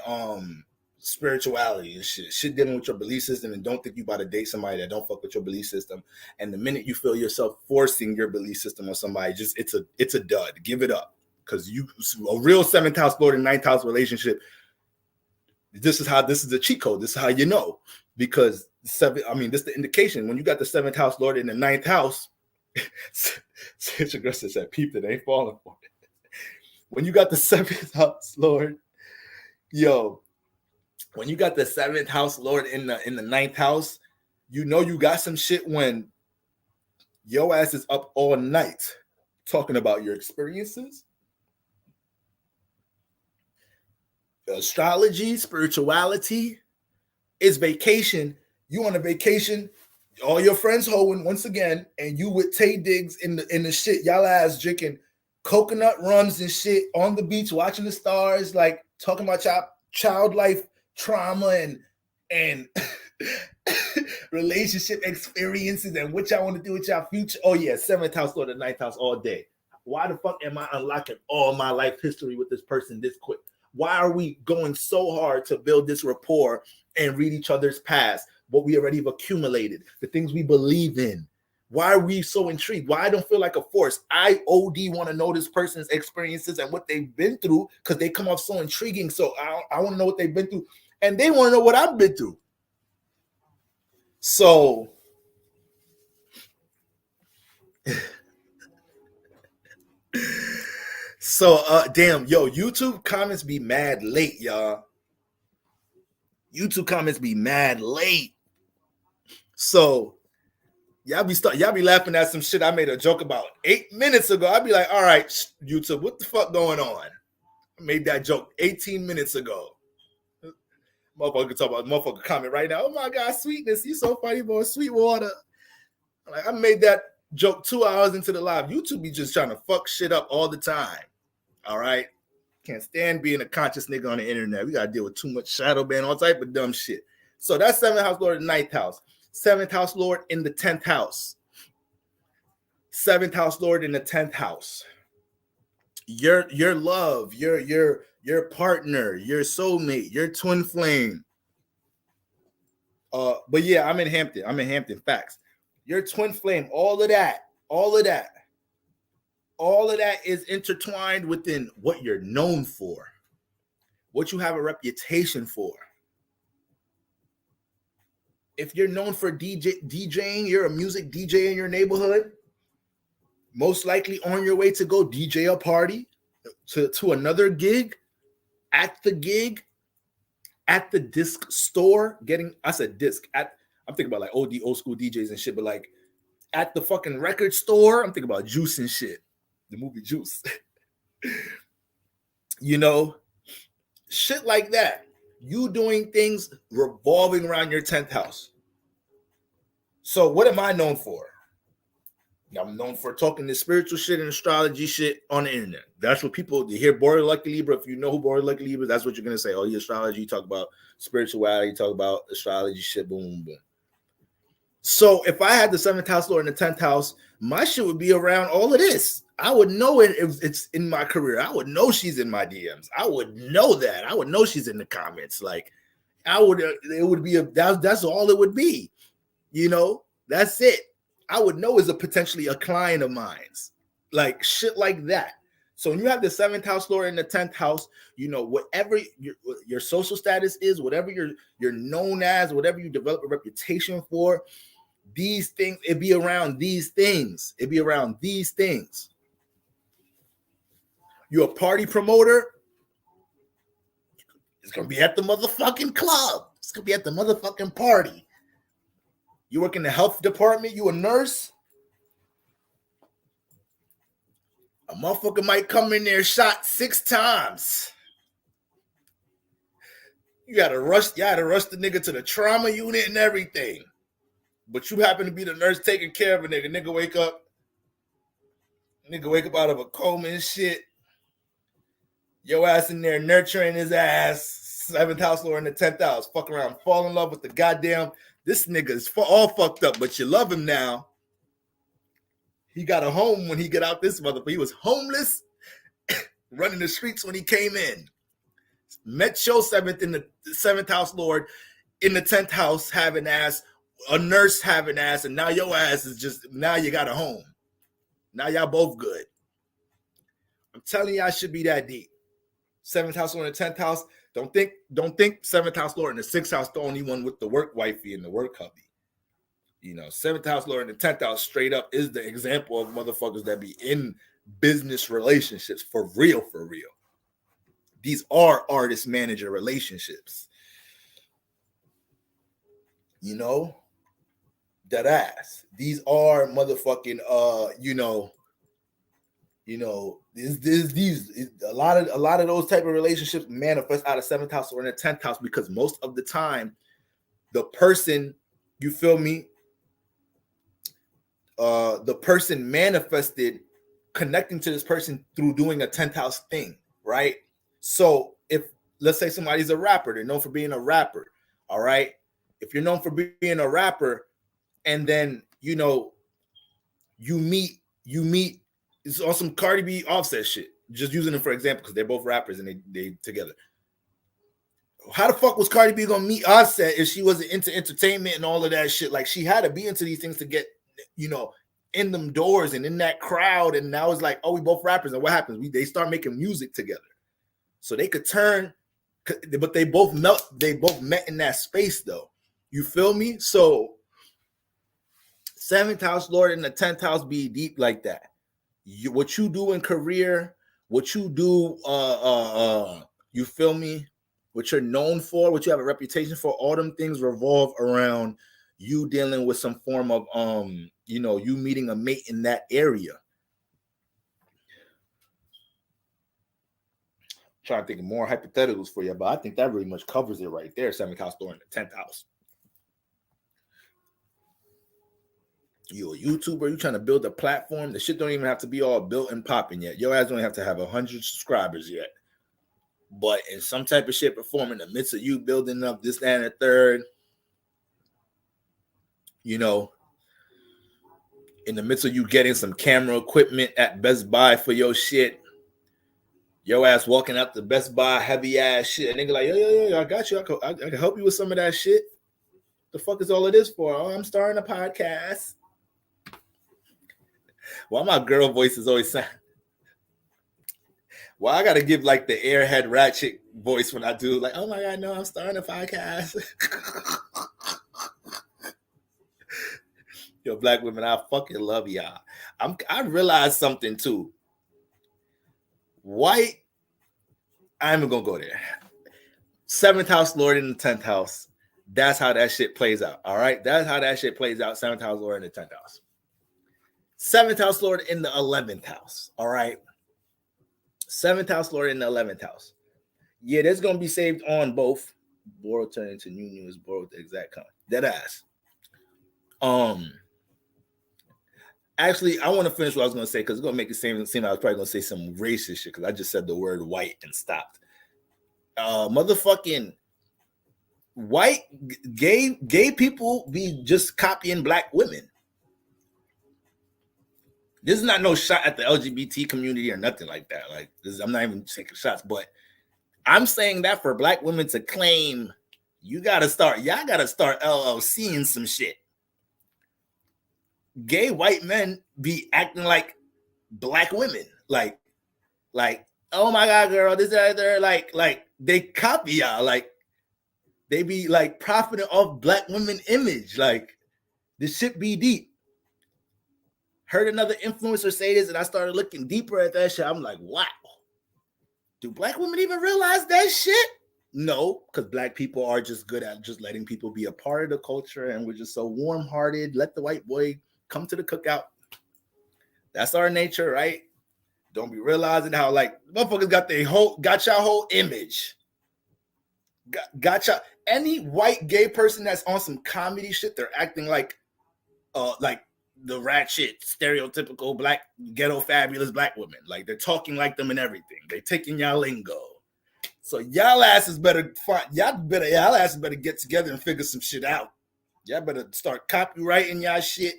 spirituality and shit. Shit dealing with your belief system, and don't think you about to date somebody that don't fuck with your belief system. And the minute you feel yourself forcing your belief system on somebody, just it's a dud. Give it up. Because a real seventh house lord and ninth house relationship. This is a cheat code. This is how you know. Because this is the indication. When you got the seventh house lord in the ninth house, Sage Aggressor said, peep that ain't falling for it. When you got the seventh house lord, when you got the seventh house lord in the ninth house, you know you got some shit when your ass is up all night talking about your experiences, astrology, spirituality. It's vacation. You on a vacation, all your friends hoeing once again, and you with Tay Diggs in the shit. Y'all ass drinking coconut rums and shit on the beach, watching the stars, like talking about child life trauma and relationship experiences and what y'all want to do with y'all future. Oh yeah, seventh house or the ninth house all day. Why the fuck am I unlocking all my life history with this person this quick? Why are we going so hard to build this rapport and read each other's past, what we already have accumulated, the things we believe in? Why are we so intrigued? Why I don't feel like a force? I OD want to know this person's experiences and what they've been through because they come off so intriguing. So I want to know what they've been through, and they want to know what I've been through. So damn, yo, YouTube comments be mad late, y'all. YouTube comments be mad late. So y'all be laughing at some shit I made a joke about 8 minutes ago. I'd be like, all right, YouTube, what the fuck going on? I made that joke 18 minutes ago. Motherfucker talk about motherfucker comment right now. Oh my God, Sweetness, you so funny, boy. Sweetwater. Like, I made that joke 2 hours into the live. YouTube be just trying to fuck shit up all the time. All right. Can't stand being a conscious nigga on the internet. We gotta deal with too much shadow ban, all type of dumb shit. So that's 7th house lord in the 9th house. 7th house lord in the 10th house. 7th house lord in the 10th house. Your love, your partner, your soulmate, your twin flame. But yeah, I'm in Hampton. Facts. Your twin flame, all of that is intertwined within what you're known for, what you have a reputation for. If you're known for DJing, you're a music DJ in your neighborhood, most likely on your way to go DJ a party, to another gig, at the disc store, I'm thinking about like old school DJs and shit, but like at the fucking record store, I'm thinking about Juice and shit, the movie Juice. You know, shit like that. You doing things revolving around your 10th house. So what am I known for? I'm known for talking this spiritual shit and astrology shit on the internet. That's what people, you hear Border Lucky Libra. If you know who Border Lucky Libra, that's what you're going to say. Oh, you astrology, you talk about spirituality, you talk about astrology shit, boom, boom. So if I had the 7th house lord in the 10th house, my shit would be around all of this. I would know it if it's in my career. I would know she's in my DMs. I would know that. I would know she's in the comments. Like, it would be that's all it would be. You know, that's it. I would know is potentially a client of mine's, like shit like that. So when you have the 7th house lord in the 10th house, you know, whatever your social status is, whatever you're known as, whatever you develop a reputation for, these things, it'd be around these things. You're a party promoter, it's gonna be at the motherfucking club. It's gonna be at the motherfucking party. You work in the health department, you a nurse. A motherfucker might come in there shot 6 times. You gotta rush the nigga to the trauma unit and everything. But you happen to be the nurse taking care of a nigga. Nigga wake up out of a coma and shit. Your ass in there nurturing his ass. 7th house lord in the 10th house. Fuck around, fall in love with the goddamn. This nigga is all fucked up, but you love him now. He got a home when he get out this motherfucker. He was homeless, running the streets when he came in. Met your 7th house lord in the 10th house having ass, a nurse having ass, and now your ass is now you got a home. Now y'all both good. I'm telling you, I should be that deep. 7th house lord in the 10th house. Don't think 7th house lord in the 6th house the only one with the work wifey and the work hubby. You know, 7th house lord in the 10th house straight up is the example of motherfuckers that be in business relationships for real. These are artist manager relationships. You know, that ass. These are motherfucking these a lot of those type of relationships manifest out of 7th house or in the 10th house, because most of the time the person, you feel me, the person manifested connecting to this person through doing a 10th house thing, right? So if, let's say somebody's a rapper, they're known for being a rapper, all right? If you're known for being a rapper, and then, you know, you meet it's on some Cardi B Offset shit, just using them for example because they're both rappers and they together. How the fuck was Cardi B gonna meet Offset if she wasn't into entertainment and all of that shit? Like, she had to be into these things to get, you know, in them doors and in that crowd. And now it's like, oh, we both rappers. And what happens? They start making music together. So they could turn, but they both met in that space though. You feel me? So 7th house Lord and the 10th house be deep like that. What you do in career, what you do, you feel me? What you're known for, what you have a reputation for, all them things revolve around you dealing with some form of, you meeting a mate in that area. I'm trying to think of more hypotheticals for you, but I think that really much covers it right there. 7th house Lord in the 10th house. You a YouTuber, you trying to build a platform. The shit don't even have to be all built and popping yet. Your ass don't have to have 100 subscribers yet. But in some type of shit perform in the midst of you building up this, that, and the third, in the midst of you getting some camera equipment at Best Buy for your shit, your ass walking out the Best Buy heavy ass shit. And nigga like, yo, I got you. I can help you with some of that shit. The fuck is all of this for? Oh, I'm starting a podcast. Why my girl voices always sound? Well, I gotta give like the airhead ratchet voice when I do, like, oh my god, no, I'm starting a podcast. Yo, black women, I fucking love y'all. I realized something too. White, I'm even gonna go there. 7th house Lord in the 10th house. That's how that shit plays out. All right, that's how that shit plays out. 7th house Lord in the 10th house. 7th house Lord in the 11th house. All right. 7th house Lord in the 11th house. Yeah, there's going to be saved on both. Borrow turn into new is borrowed the exact count. Dead ass. Actually, I want to finish what I was going to say because it's going to make it seem I was probably going to say some racist shit because I just said the word white and stopped. Motherfucking white gay people be just copying black women. This is not no shot at the LGBT community or nothing like that. Like, I'm not even taking shots, but I'm saying that for black women to claim, y'all gotta start LLCing some shit. Gay white men be acting like black women, like, oh my god, girl, this other, like they copy y'all, like they be like profiting off black women image, like this shit be deep. Heard another influencer say this, and I started looking deeper at that shit. I'm like, wow. Do black women even realize that shit? No, because black people are just good at just letting people be a part of the culture, and we're just so warm-hearted. Let the white boy come to the cookout. That's our nature, right? Don't be realizing how like motherfuckers got y'all whole image. Got y'all. Any white gay person that's on some comedy shit, they're acting like the ratchet, stereotypical black, ghetto, fabulous black women. Like they're talking like them and everything. They taking y'all lingo. So y'all asses better get together and figure some shit out. Y'all better start copywriting y'all shit.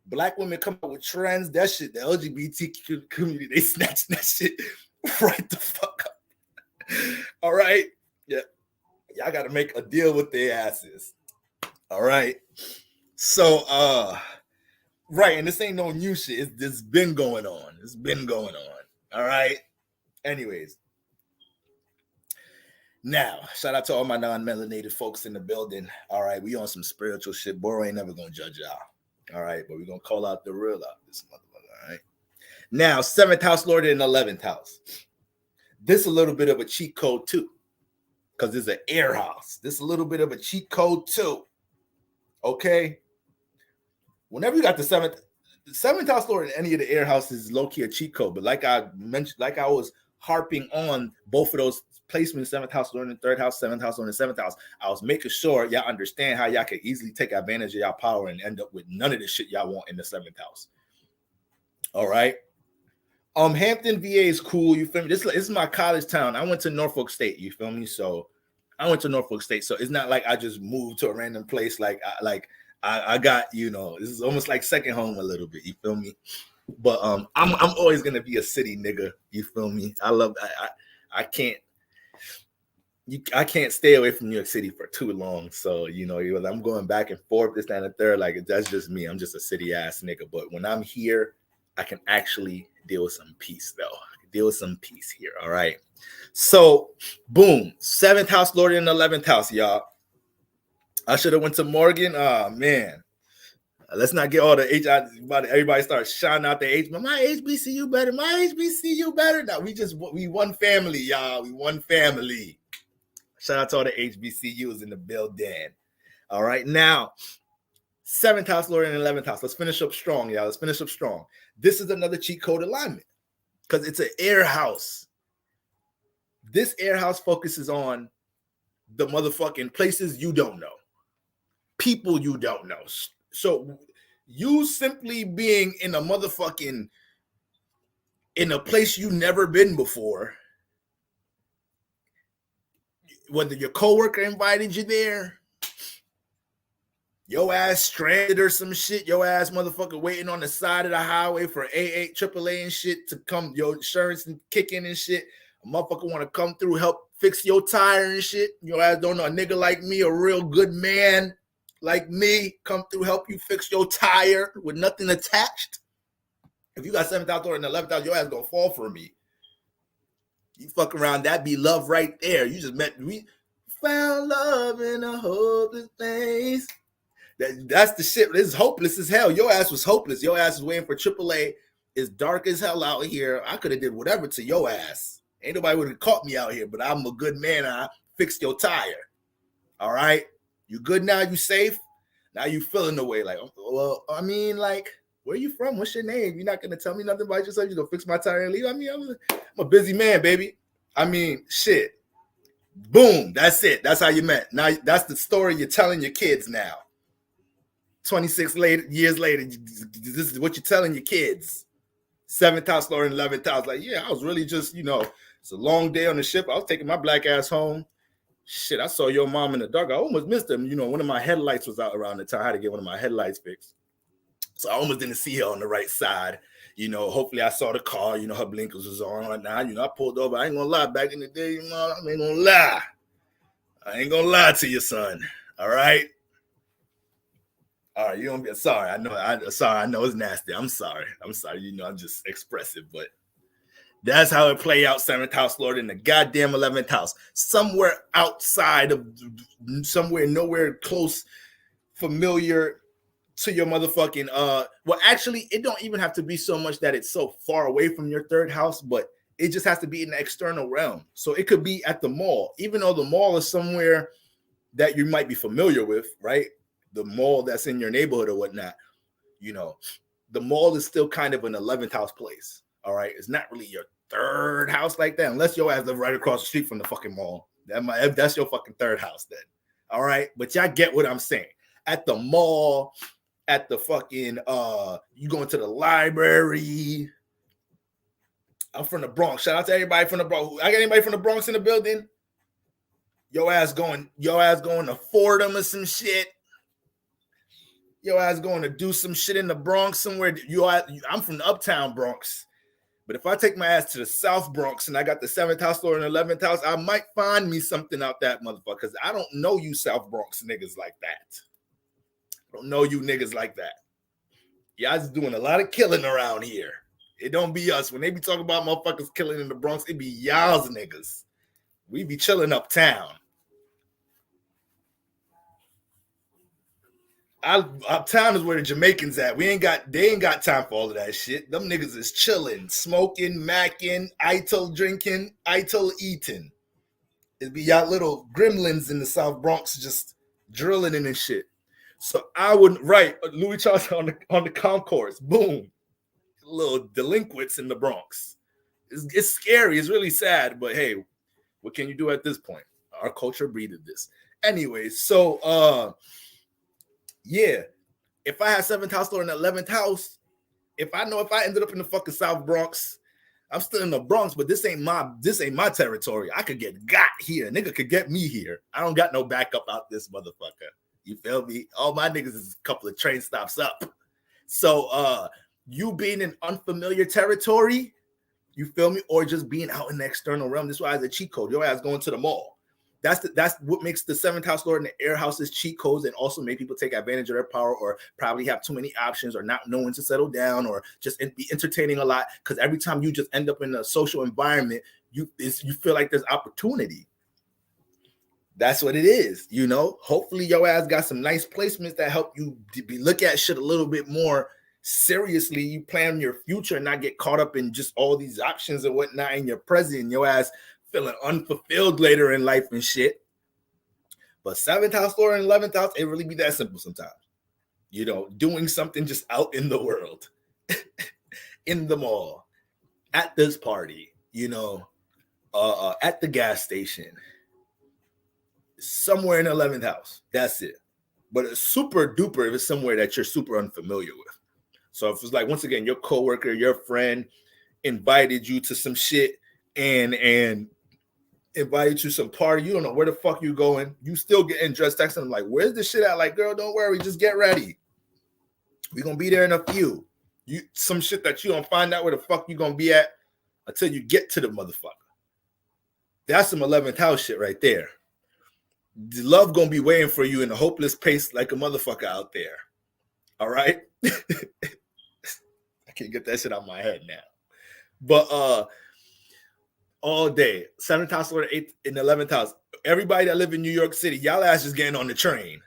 Black women come up with trends. That shit, the LGBT community, they snatch that shit right the fuck up. All right. Yeah. Y'all got to make a deal with their asses. All right. So, right, and this ain't no new shit. It's been going on. It's been going on. All right. Anyways. Now, shout out to all my non-melanated folks in the building. All right, we on some spiritual shit. Boro ain't never gonna judge y'all. All right, but we're gonna call out the real out this motherfucker. All right. Now, 7th house Lord in 11th house. This a little bit of a cheat code too, because it's an air house. This a little bit of a cheat code too. Okay. Whenever you got the seventh house Lord in any of the air houses is low-key a cheat code. But like I mentioned, like I was harping on both of those placements, 7th house Lord in the 3rd house, 7th house Lord in the 7th house. I was making sure y'all understand how y'all could easily take advantage of y'all power and end up with none of the shit y'all want in the 7th house. All right. Hampton, VA is cool. You feel me? This is my college town. I went to Norfolk State. You feel me? So I went to Norfolk State. So it's not like I just moved to a random place. I got, this is almost like second home a little bit. You feel me? But I'm always gonna be a city nigga. You feel me? I can't. I can't stay away from New York City for too long. So, I'm going back and forth, this, that, and the third. Like, that's just me. I'm just a city ass nigga. But when I'm here, I can actually deal with some peace, though. I can deal with some peace here. All right. So, boom. 7th house, Lord in the 11th house, y'all. I should have went to Morgan. Oh, man. Let's not get all the everybody starts shouting out the H. But my HBCU better. My HBCU better. Now, we one family, y'all. We one family. Shout out to all the HBCUs in the building. All right. Now, 7th house, Lord, and 11th house. Let's finish up strong, y'all. Let's finish up strong. This is another cheat code alignment because it's an air house. This air house focuses on the motherfucking places you don't know, people you don't know. So you simply being in a place you never been before, whether your coworker invited you there, your ass stranded or some shit, your ass motherfucker waiting on the side of the highway for AAA and shit to come, your insurance and kick in and shit. A motherfucker want to come through, help fix your tire and shit. Your ass don't know a nigga like me, a real good man like me, come through, help you fix your tire with nothing attached. If you got 7th house or in the 11th house, your ass gonna fall for me. You fuck around, that be love right there. You just we found love in a hopeless place. That's the shit. This is hopeless as hell. Your ass was hopeless. Your ass was waiting for AAA. It's dark as hell out here. I could have did whatever to your ass. Ain't nobody would have caught me out here, but I'm a good man. I fixed your tire. All right? You good now? You safe? Now you feeling the way like, well, I mean, like, where you from? What's your name? You're not going to tell me nothing about yourself? You're going to fix my tire and leave? I mean, I'm a busy man, baby. I mean, shit. Boom. That's it. That's how you met. Now, that's the story you're telling your kids now. 26 years later, this is what you're telling your kids. 7th house, Lord, and 11th house. Like, yeah, I was really just, it's a long day on the ship. I was taking my black ass home. Shit, I saw your mom in the dark. I almost missed them. One of my headlights was out around the time. I had to get one of my headlights fixed. So I almost didn't see her on the right side. Hopefully I saw the car. Her blinkers was on right now. I pulled over. I ain't gonna lie. Back in the day, I ain't gonna lie. I ain't gonna lie to you, son. All right? All right, you don't be sorry. I know it's nasty. I'm sorry. I'm just expressive, but that's how it play out. 7th house, Lord, in the goddamn 11th house. Somewhere outside of nowhere close, familiar to your motherfucking well, actually, it don't even have to be so much that it's so far away from your 3rd house, but it just has to be in the external realm. So it could be at the mall, even though the mall is somewhere that you might be familiar with, right? The mall that's in your neighborhood or whatnot, the mall is still kind of an 11th house place. All right. It's not really your 3rd house like that, unless your ass live right across the street from the fucking mall. That's your fucking 3rd house then. All right. But y'all get what I'm saying. At the mall, at the fucking, you going to the library. I'm from the Bronx. Shout out to everybody from the Bronx. I got anybody from the Bronx in the building? Your ass going to Fordham or some shit. Your ass going to do some shit in the Bronx somewhere. I'm from the uptown Bronx. But if I take my ass to the South Bronx and I got the 7th house or an 11th house, I might find me something out that motherfucker. Because I don't know you South Bronx niggas like that. I don't know you niggas like that. Y'all's doing a lot of killing around here. It don't be us. When they be talking about motherfuckers killing in the Bronx, it be y'all's niggas. We be chilling uptown. Uptown is where the Jamaicans at. They ain't got time for all of that shit. Them niggas is chilling, smoking, macking, Ital drinking, Ital eating. It'd be y'all little gremlins in the South Bronx just drilling in and shit. So I wouldn't Louis Charles on the concourse. Boom. Little delinquents in the Bronx. It's scary. It's really sad. But hey, what can you do at this point? Our culture breeded this. Anyway, so yeah, if I had 7th house or an 11th house, if I ended up in the fucking South Bronx, I'm still in the Bronx, but this ain't my territory. I could get got here. Nigga could get me here. I don't got no backup out this motherfucker. You feel me? All my niggas is a couple of train stops up. So you being in unfamiliar territory, you feel me? Or just being out in the external realm. This is why it's a cheat code. Your ass going to the mall. That's what makes the 7th house lord and the air houses cheat codes, and also make people take advantage of their power, or probably have too many options, or not knowing to settle down, or just be entertaining a lot. Because every time you just end up in a social environment, you feel like there's opportunity. That's what it is, you know. Hopefully your ass got some nice placements that help you look at shit a little bit more seriously. You plan your future and not get caught up in just all these options and whatnot in your present. Your ass feeling unfulfilled later in life and shit. But 7th house lord and 11th house, it really be that simple sometimes. You know, doing something just out in the world, in the mall, at this party, you know, at the gas station, somewhere in the 11th house. That's it. But it's super duper if it's somewhere that you're super unfamiliar with. So if it's like, once again, your coworker, your friend invited you to some shit and invited you to some party, you don't know where the fuck you going, you still getting dressed, texting them like, where's this shit at? Like, girl, don't worry, just get ready. We're gonna be there in a few. You some shit that you don't find out where the fuck you gonna be at until you get to the motherfucker. That's some 11th house shit right there. The love gonna be waiting for you in a hopeless pace like a motherfucker out there. All right? I can't get that shit out of my head now. But all day, 7th house or 8th and 11th house. Everybody that live in New York City, y'all ass just getting on the train.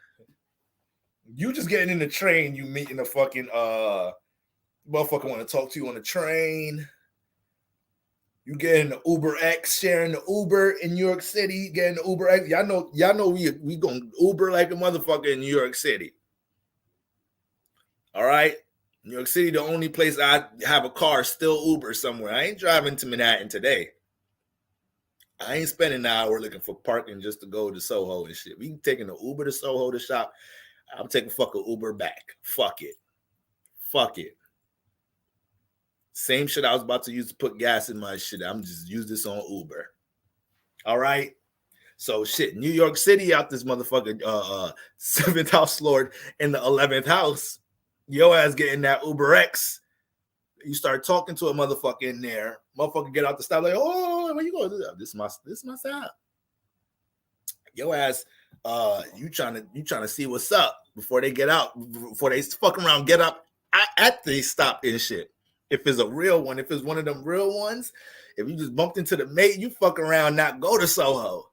You just getting in the train, you meeting a fucking motherfucker want to talk to you on the train. You getting the Uber X, sharing the Uber in New York City, getting the Uber X. Y'all know we gonna Uber like a motherfucker in New York City. All right? New York City, the only place I have a car, still Uber somewhere. I ain't driving to Manhattan today. I ain't spending an hour looking for parking just to go to Soho and shit. We taking the Uber to Soho to shop. I'm taking fucking Uber back. Fuck it. Same shit I was about to use to put gas in my shit. I'm just use this on Uber. All right. So shit, New York City out this motherfucker 7th house lord in the 11th house. Yo ass getting that Uber X. You start talking to a motherfucker in there. Motherfucker get out the stop like, oh, where you going? This is my side. Yo ass, you trying to see what's up before they get out, before they fuck around, get up at the stop and shit. If it's a real one, if it's one of them real ones, if you just bumped into the mate, you fuck around, not go to Soho.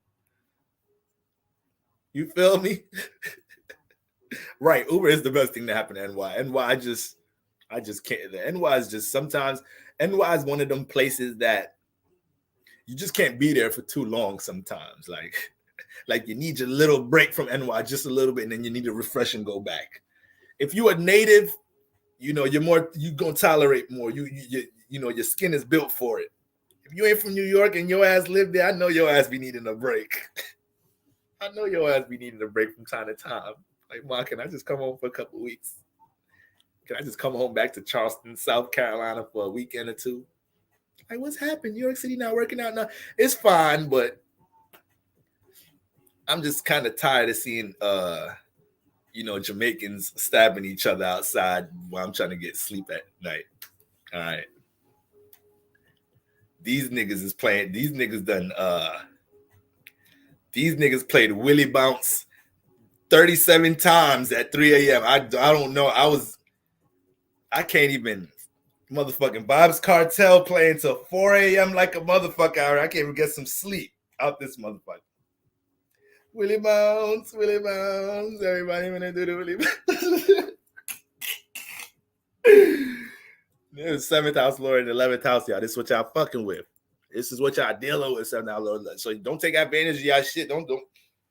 You feel me? Right, Uber is the best thing to happen to NY. NY, I just can't. The NY is just sometimes, NY is one of them places that you just can't be there for too long sometimes. Like you need your little break from NY just a little bit, and then you need to refresh and go back. If you a native, you know, you gonna tolerate more. You know, your skin is built for it. If you ain't from New York and your ass live there, I know your ass be needing a break. I know your ass be needing a break from time to time. Like, Ma, can I just come home for a couple of weeks? Can I just come home back to Charleston, South Carolina for a weekend or two? Like, what's happened? New York City not working out now. It's fine, but I'm just kind of tired of seeing Jamaicans stabbing each other outside while I'm trying to get sleep at night. All right. These niggas played Willie Bounce 37 times at 3 a.m. I don't know. I can't even motherfucking Bob's Cartel playing till 4 a.m. like a motherfucker. I can't even get some sleep out this motherfucker. Willie Bounce. Everybody wanna do the Willie Bounce. There's 7th house lord and 11th house, y'all. This is what y'all fucking with. This is what y'all dealing with, 7th house lord. So don't take advantage of y'all shit. Don't.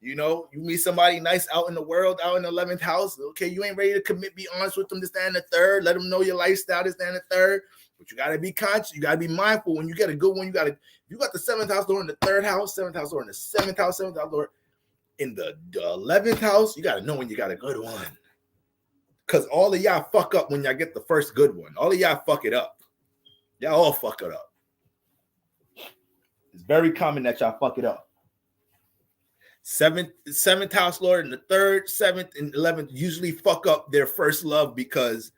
You know, you meet somebody nice out in the world, out in the 11th house. Okay, you ain't ready to commit. Be honest with them. This, that, and the third. Let them know your lifestyle. This, that, and the third. But you gotta be conscious. You gotta be mindful. When you get a good one, you got the 7th house lord in the 3rd house, 7th house lord in the 7th house, 7th house lord in the 11th house. You gotta know when you got a good one. Because all of y'all fuck up when y'all get the first good one. All of y'all fuck it up. Y'all all fuck it up. It's very common that y'all fuck it up. 7th house lord and the 3rd, 7th, and 11th usually fuck up their first love, because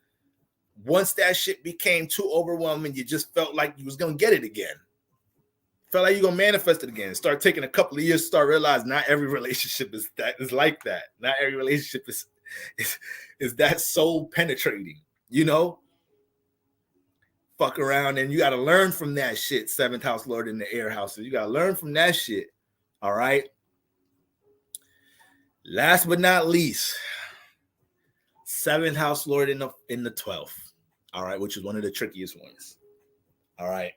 once that shit became too overwhelming, you just felt like you was gonna get it again. Felt like you're gonna manifest it again. Start taking a couple of years to start realizing not every relationship is like that. Not every relationship is that soul penetrating, you know? Fuck around and you gotta learn from that shit. Seventh house lord in the air houses. You gotta learn from that shit. All right. Last but not least, seventh house lord in the 12th. All right, which is one of the trickiest ones. All right.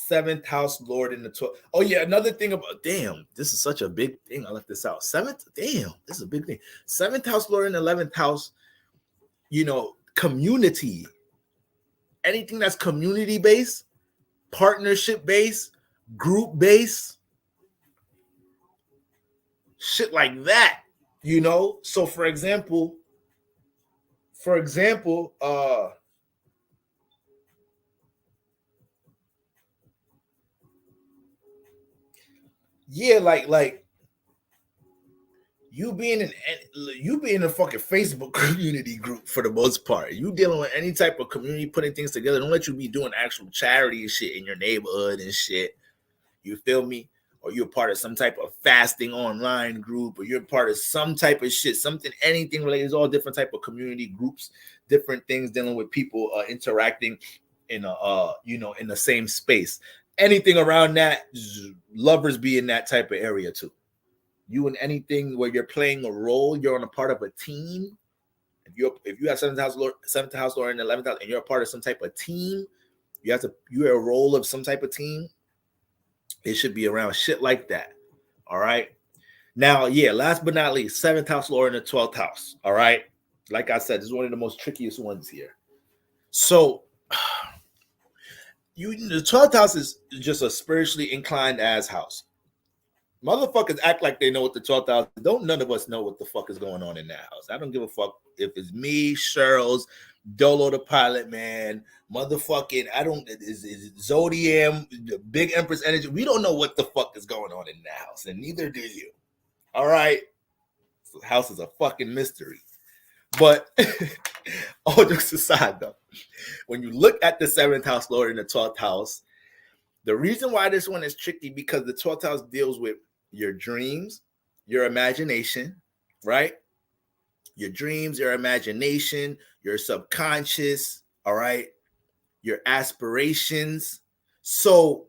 Seventh house lord in the 12th. Oh, yeah. Another thing about, damn, this is such a big thing. I left this out. Seventh, damn, this is a big thing. Seventh house lord in the 11th house, you know, community. Anything that's community based, partnership based, group based, shit like that, you know. So for example, yeah, like you being in a fucking Facebook community group for the most part. You dealing with any type of community, putting things together. Don't let you be doing actual charity and shit in your neighborhood and shit. You feel me? Or you're part of some type of fasting online group, or you're part of some type of shit, something, anything related. There's all different type of community groups, different things dealing with people interacting in a in the same space. Anything around that, lovers be in that type of area too. You in anything where you're playing a role, you're on a part of a team. If you have seventh house lord in the 11th house, and you're a part of some type of team, you're a role of some type of team. It should be around shit like that. All right. Now, yeah, last but not least, seventh house lord in the 12th house. All right. Like I said, this is one of the most trickiest ones here. So the 12th house is just a spiritually inclined ass house. Motherfuckers act like they know what the 12th house is. Don't none of us know what the fuck is going on in that house. I don't give a fuck if it's me, Cheryl's, Dolo the pilot, man, motherfucking, is Zodiam, the big Empress energy. We don't know what the fuck is going on in that house, and neither do you. All right? The house is a fucking mystery. But all jokes aside, though, when you look at the 7th house lord in the 12th house, the reason why this one is tricky because the 12th house deals with your dreams, your imagination, right? Your dreams, your imagination, your subconscious, all right? Your aspirations. So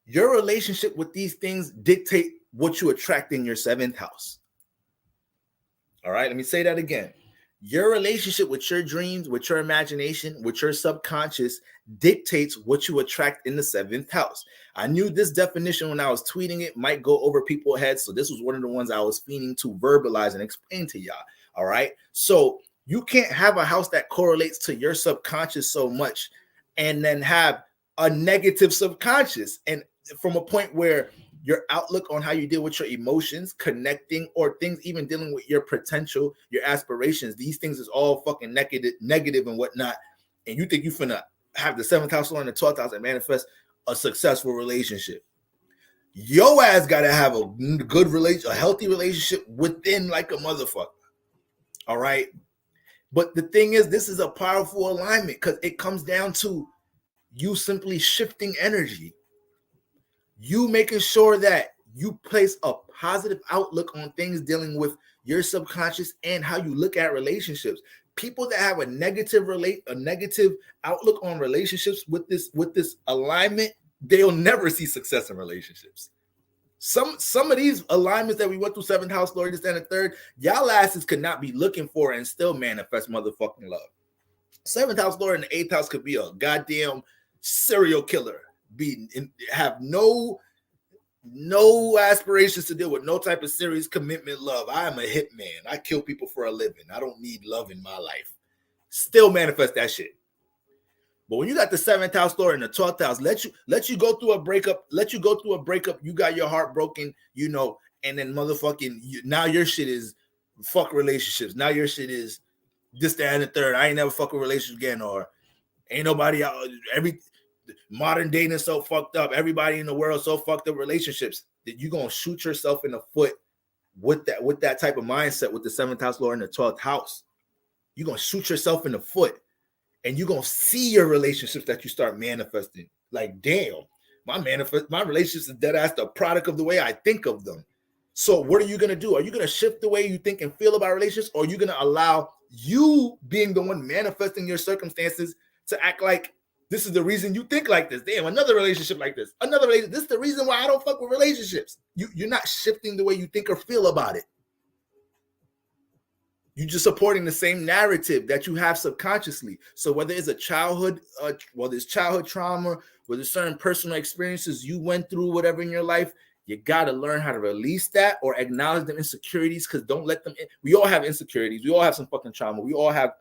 your relationship with these things dictate what you attract in your 7th house. All right, let me say that again. Your relationship with your dreams, with your imagination, with your subconscious dictates what you attract in the 7th house. I knew this definition when I was tweeting it might go over people's heads. So this was one of the ones I was feeling to verbalize and explain to y'all. All right. So you can't have a house that correlates to your subconscious so much and then have a negative subconscious. And from a point where your outlook on how you deal with your emotions, connecting, or things even dealing with your potential, your aspirations, these things is all fucking negative and whatnot. And you think you finna have the 7th house lord and the 12th house and manifest a successful relationship. Your ass gotta have a good a healthy relationship within like a motherfucker. All right. But the thing is, this is a powerful alignment because it comes down to you simply shifting energy. You making sure that you place a positive outlook on things dealing with your subconscious and how you look at relationships. People that have a negative outlook on relationships with this alignment, they'll never see success in relationships. Some of these alignments that we went through, 7th house lord, this and the 3rd, y'all asses could not be looking for and still manifest motherfucking love. 7th house lord in the 8th house could be a goddamn serial killer. Have no aspirations to deal with no type of serious commitment love. I am a hitman. I kill people for a living. I don't need love in my life. Still manifest that shit. But when you got the 7th house lord and the 12th house, let you go through a breakup. You got your heart broken, and then motherfucking now your shit is fuck relationships. Now your shit is this, that, and the 3rd. I ain't never fuck a relationship again, or ain't nobody out. Modern dating is so fucked up. Everybody in the world so fucked up relationships that you're gonna shoot yourself in the foot with that type of mindset with the 7th house lord in the 12th house. You're gonna shoot yourself in the foot, and you're gonna see your relationships that you start manifesting. Like, damn, My relationships is dead ass the product of the way I think of them. So what are you going to do? Are you going to shift the way you think and feel about relationships, or are you going to allow you being the one manifesting your circumstances to act like this is the reason you think like this? Damn, another relationship like this. Another relationship. This is the reason why I don't fuck with relationships. You're not shifting the way you think or feel about it. You're just supporting the same narrative that you have subconsciously. So whether it's a childhood, whether it's childhood trauma, whether it's certain personal experiences you went through, whatever in your life, you got to learn how to release that or acknowledge them insecurities, because don't let them in. We all have insecurities. We all have some fucking trauma. We all have,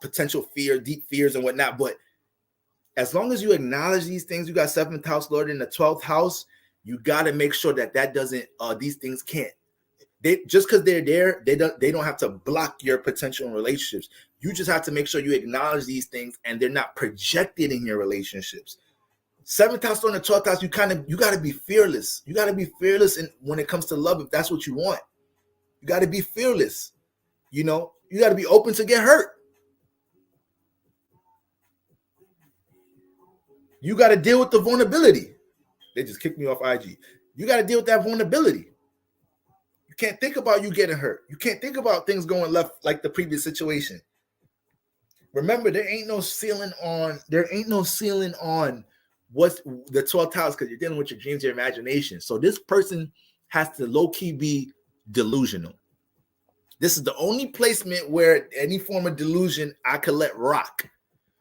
potential fear, deep fears and whatnot. But as long as you acknowledge these things, you got 7th house Lord in the 12th house, you got to make sure that doesn't, these things can't. They just because they're there, they don't have to block your potential in relationships. You just have to make sure you acknowledge these things and they're not projected in your relationships. 7th house on the 12th house, you got to be fearless. You got to be fearless when it comes to love, if that's what you want. You got to be fearless. You got to be open to get hurt. You got to deal with the vulnerability. They just kicked me off IG. You got to deal with that vulnerability. You can't think about you getting hurt. You can't think about things going left like the previous situation. Remember, there ain't no ceiling on what's the 12th house, because you're dealing with your dreams, your imagination. So this person has to low-key be delusional. This is the only placement where any form of delusion I could let rock.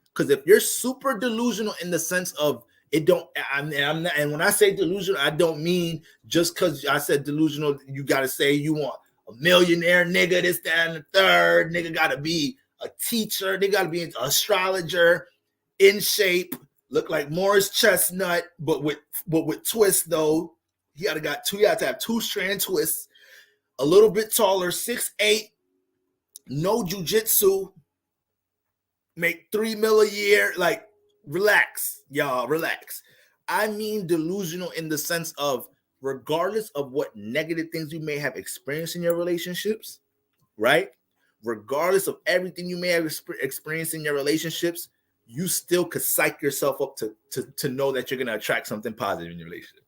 Because if you're super delusional in the sense of it don't, I'm not, and when I say delusional, I don't mean just because I said delusional, you got to say you want a millionaire nigga, this, that, and the third. Nigga got to be a teacher. They got to be an astrologer, in shape, look like Morris Chestnut, but with twists though. You have to have 2-strand twists, a little bit taller, 6'8", no jujitsu, make $3 million a year. Like, relax, y'all, relax. I mean delusional in the sense of, regardless of what negative things you may have experienced in your relationships, right? Regardless of everything you may have experienced in your relationships, you still could psych yourself up to know that you're going to attract something positive in your relationship.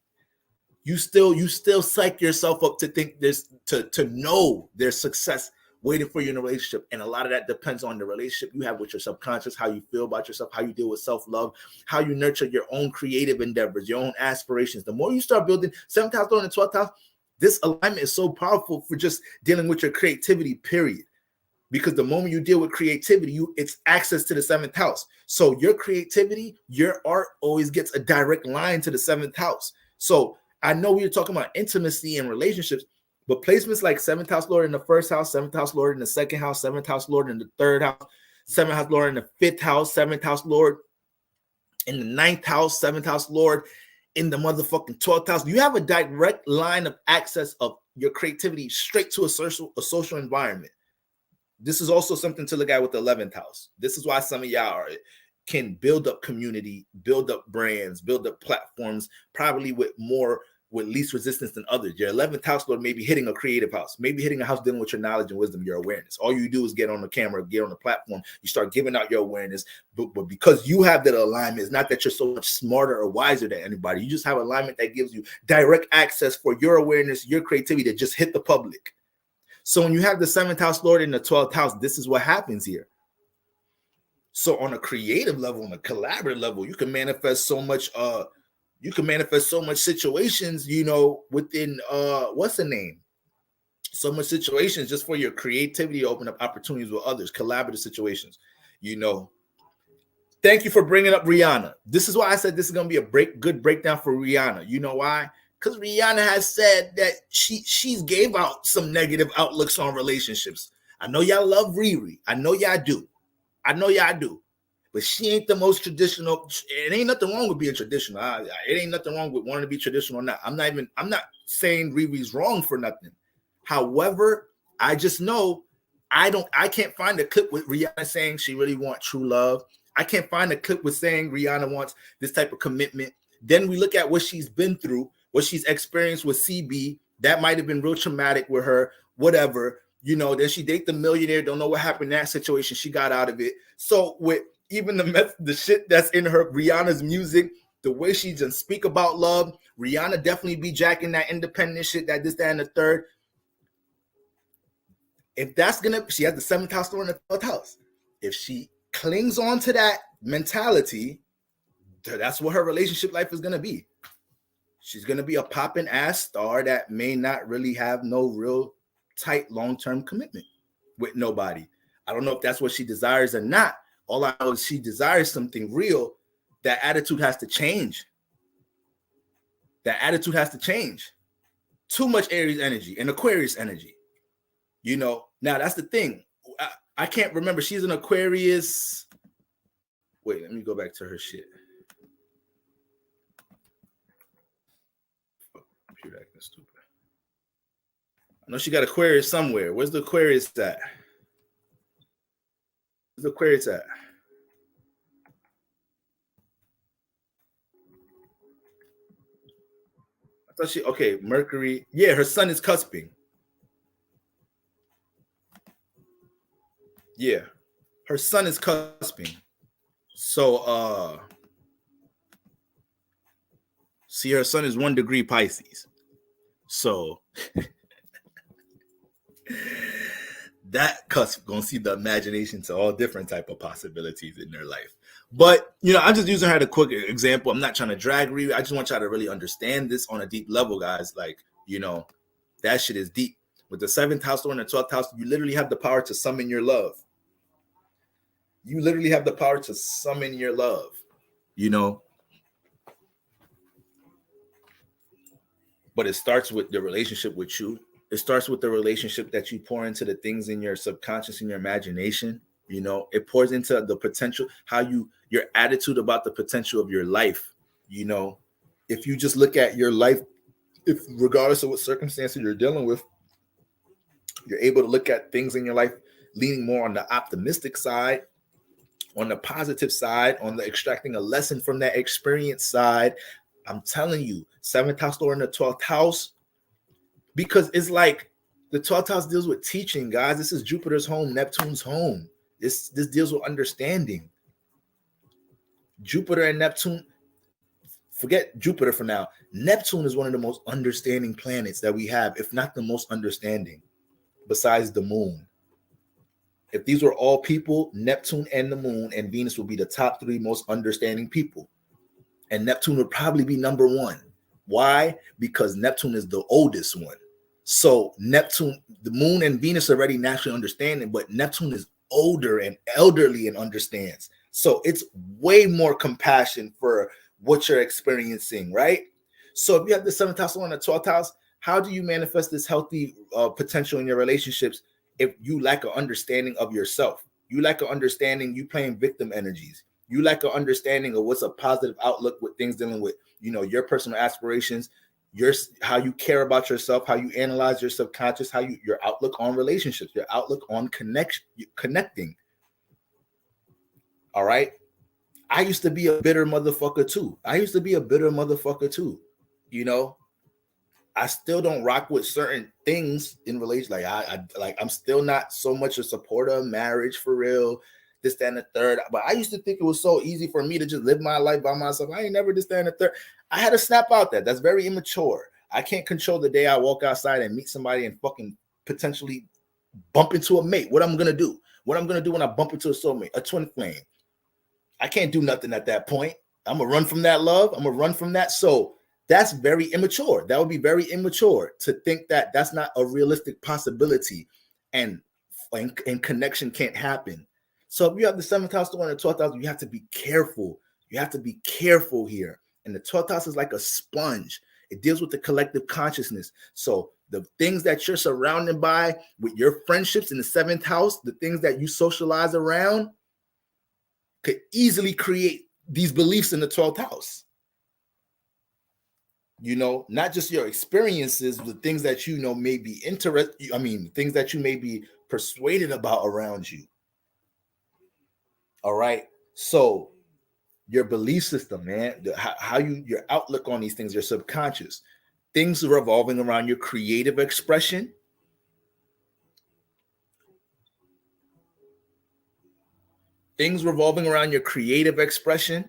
You still psych yourself up to think there's to know there's success waiting for you in a relationship. And a lot of that depends on the relationship you have with your subconscious, how you feel about yourself, how you deal with self-love, how you nurture your own creative endeavors, your own aspirations. The more you start building 7th house and 12th house, this alignment is so powerful for just dealing with your creativity, period. Because the moment you deal with creativity, it's access to the 7th house. So your creativity, your art always gets a direct line to the 7th house. So I know we were talking about intimacy and relationships, but placements like 7th house Lord in the 1st house, 7th house Lord in the 2nd house, 7th house Lord in the 3rd house, 7th house Lord in the 5th house, 7th house Lord in the 9th house, 7th house Lord in the motherfucking 12th house. You have a direct line of access of your creativity straight to a social environment. This is also something to look at with the 11th house. This is why some of y'all can build up community, build up brands, build up platforms, probably with least resistance than others. Your 11th house Lord may be hitting a creative house, maybe hitting a house dealing with your knowledge and wisdom, your awareness. All you do is get on the camera, get on the platform, you start giving out your awareness. But because you have that alignment, it's not that you're so much smarter or wiser than anybody. You just have alignment that gives you direct access for your awareness, your creativity to just hit the public. So when you have the 7th house Lord in the 12th house, this is what happens here. So on a creative level, on a collaborative level, you can manifest so much situations, within what's the name? So much situations just for your creativity to open up opportunities with others, collaborative situations. Thank you for bringing up Rihanna. This is why I said this is going to be a good breakdown for Rihanna. You know why? Because Rihanna has said that she's gave out some negative outlooks on relationships. I know y'all love Riri. I know y'all do. But she ain't the most traditional. It ain't nothing wrong with being traditional. It ain't nothing wrong with wanting to be traditional or not. I'm not saying Riri's wrong for nothing. However, I just know I can't find a clip with Rihanna saying she really wants true love. I can't find a clip with saying Rihanna wants this type of commitment. Then we look at what she's been through, what she's experienced with CB. That might have been real traumatic with her, whatever. Then she date the millionaire, don't know what happened in that situation. She got out of it. So with Even the shit that's in her Rihanna's music, the way she just speak about love, Rihanna definitely be jacking that independent shit, that this, that, and the third. If that's gonna, she has the seventh house door in the 12th house. If she clings on to that mentality, that's what her relationship life is gonna be. She's gonna be a popping ass star that may not really have no real tight long-term commitment with nobody. I don't know if that's what she desires or not. All I know is she desires something real. That attitude has to change. That attitude has to change. Too much Aries energy and Aquarius energy. You know, now that's the thing. I can't remember. She's an Aquarius. Wait, let me go back to her shit. Computer acting stupid. I know she got Aquarius somewhere. Where's the Aquarius at? Where's the Aquarius at? I thought she, okay, Mercury. Yeah, her sun is cusping. Yeah, her sun is cusping. So, see, her sun is 1 degree Pisces. So, that cusp gonna see the imagination to all different type of possibilities in their life. But you know, I'm just using her as a quick example. I'm not trying to drag you. I just want y'all to really understand this on a deep level, guys. Like, you know, that shit is deep. With the 7th house or in the 12th house, you literally have the power to summon your love. You literally have the power to summon your love. You know, but it starts with the relationship with you. It starts with the relationship that you pour into the things in your subconscious, in your imagination. You know, it pours into the potential, how your attitude about the potential of your life. You know, if you just look at your life, if regardless of what circumstances you're dealing with, you're able to look at things in your life leaning more on the optimistic side, on the positive side, on the extracting a lesson from that experience side. I'm telling you, 7th house or in the 12th house, because it's like the 12th house deals with teaching, guys. This is Jupiter's home, Neptune's home. This deals with understanding. Jupiter and Neptune, forget Jupiter for now. Neptune is one of the most understanding planets that we have, if not the most understanding, besides the moon. If these were all people, Neptune and the moon and Venus would be the top 3 most understanding people. And Neptune would probably be number 1. Why? Because Neptune is the oldest one. So Neptune, the moon and Venus already naturally understanding, but Neptune is older and elderly and understands. So it's way more compassion for what you're experiencing, right? So if you have the 7th house on the 12th house, how do you manifest this healthy potential in your relationships if you lack an understanding of yourself? You lack an understanding, you playing victim energies. You lack an understanding of what's a positive outlook with things dealing with, you know, your personal aspirations, how you care about yourself, how you analyze your subconscious, your outlook on relationships, your outlook on connecting. All right. I used to be a bitter motherfucker too. You know, I still don't rock with certain things in relation. Like I'm still not so much a supporter of marriage for real. This, that, and the third. But I used to think it was so easy for me to just live my life by myself. I ain't never this, that, and the third. I had to snap out that. That's very immature. I can't control the day I walk outside and meet somebody and fucking potentially bump into a mate. What I'm gonna do? What I'm gonna do when I bump into a soulmate, a twin flame? I can't do nothing at that point. I'm gonna run from that love. I'm gonna run from that. So that's very immature. That would be very immature to think that that's not a realistic possibility, and connection can't happen. So if you have the 7th house door and the 12th house, you have to be careful. You have to be careful here. And the 12th house is like a sponge. It deals with the collective consciousness. So the things that you're surrounded by with your friendships in the 7th house, the things that you socialize around, could easily create these beliefs in the 12th house. You know, not just your experiences, the things that you know may be things that you may be persuaded about around you. All right. So your belief system, man, your outlook on these things, your subconscious, things revolving around your creative expression. things revolving around your creative expression,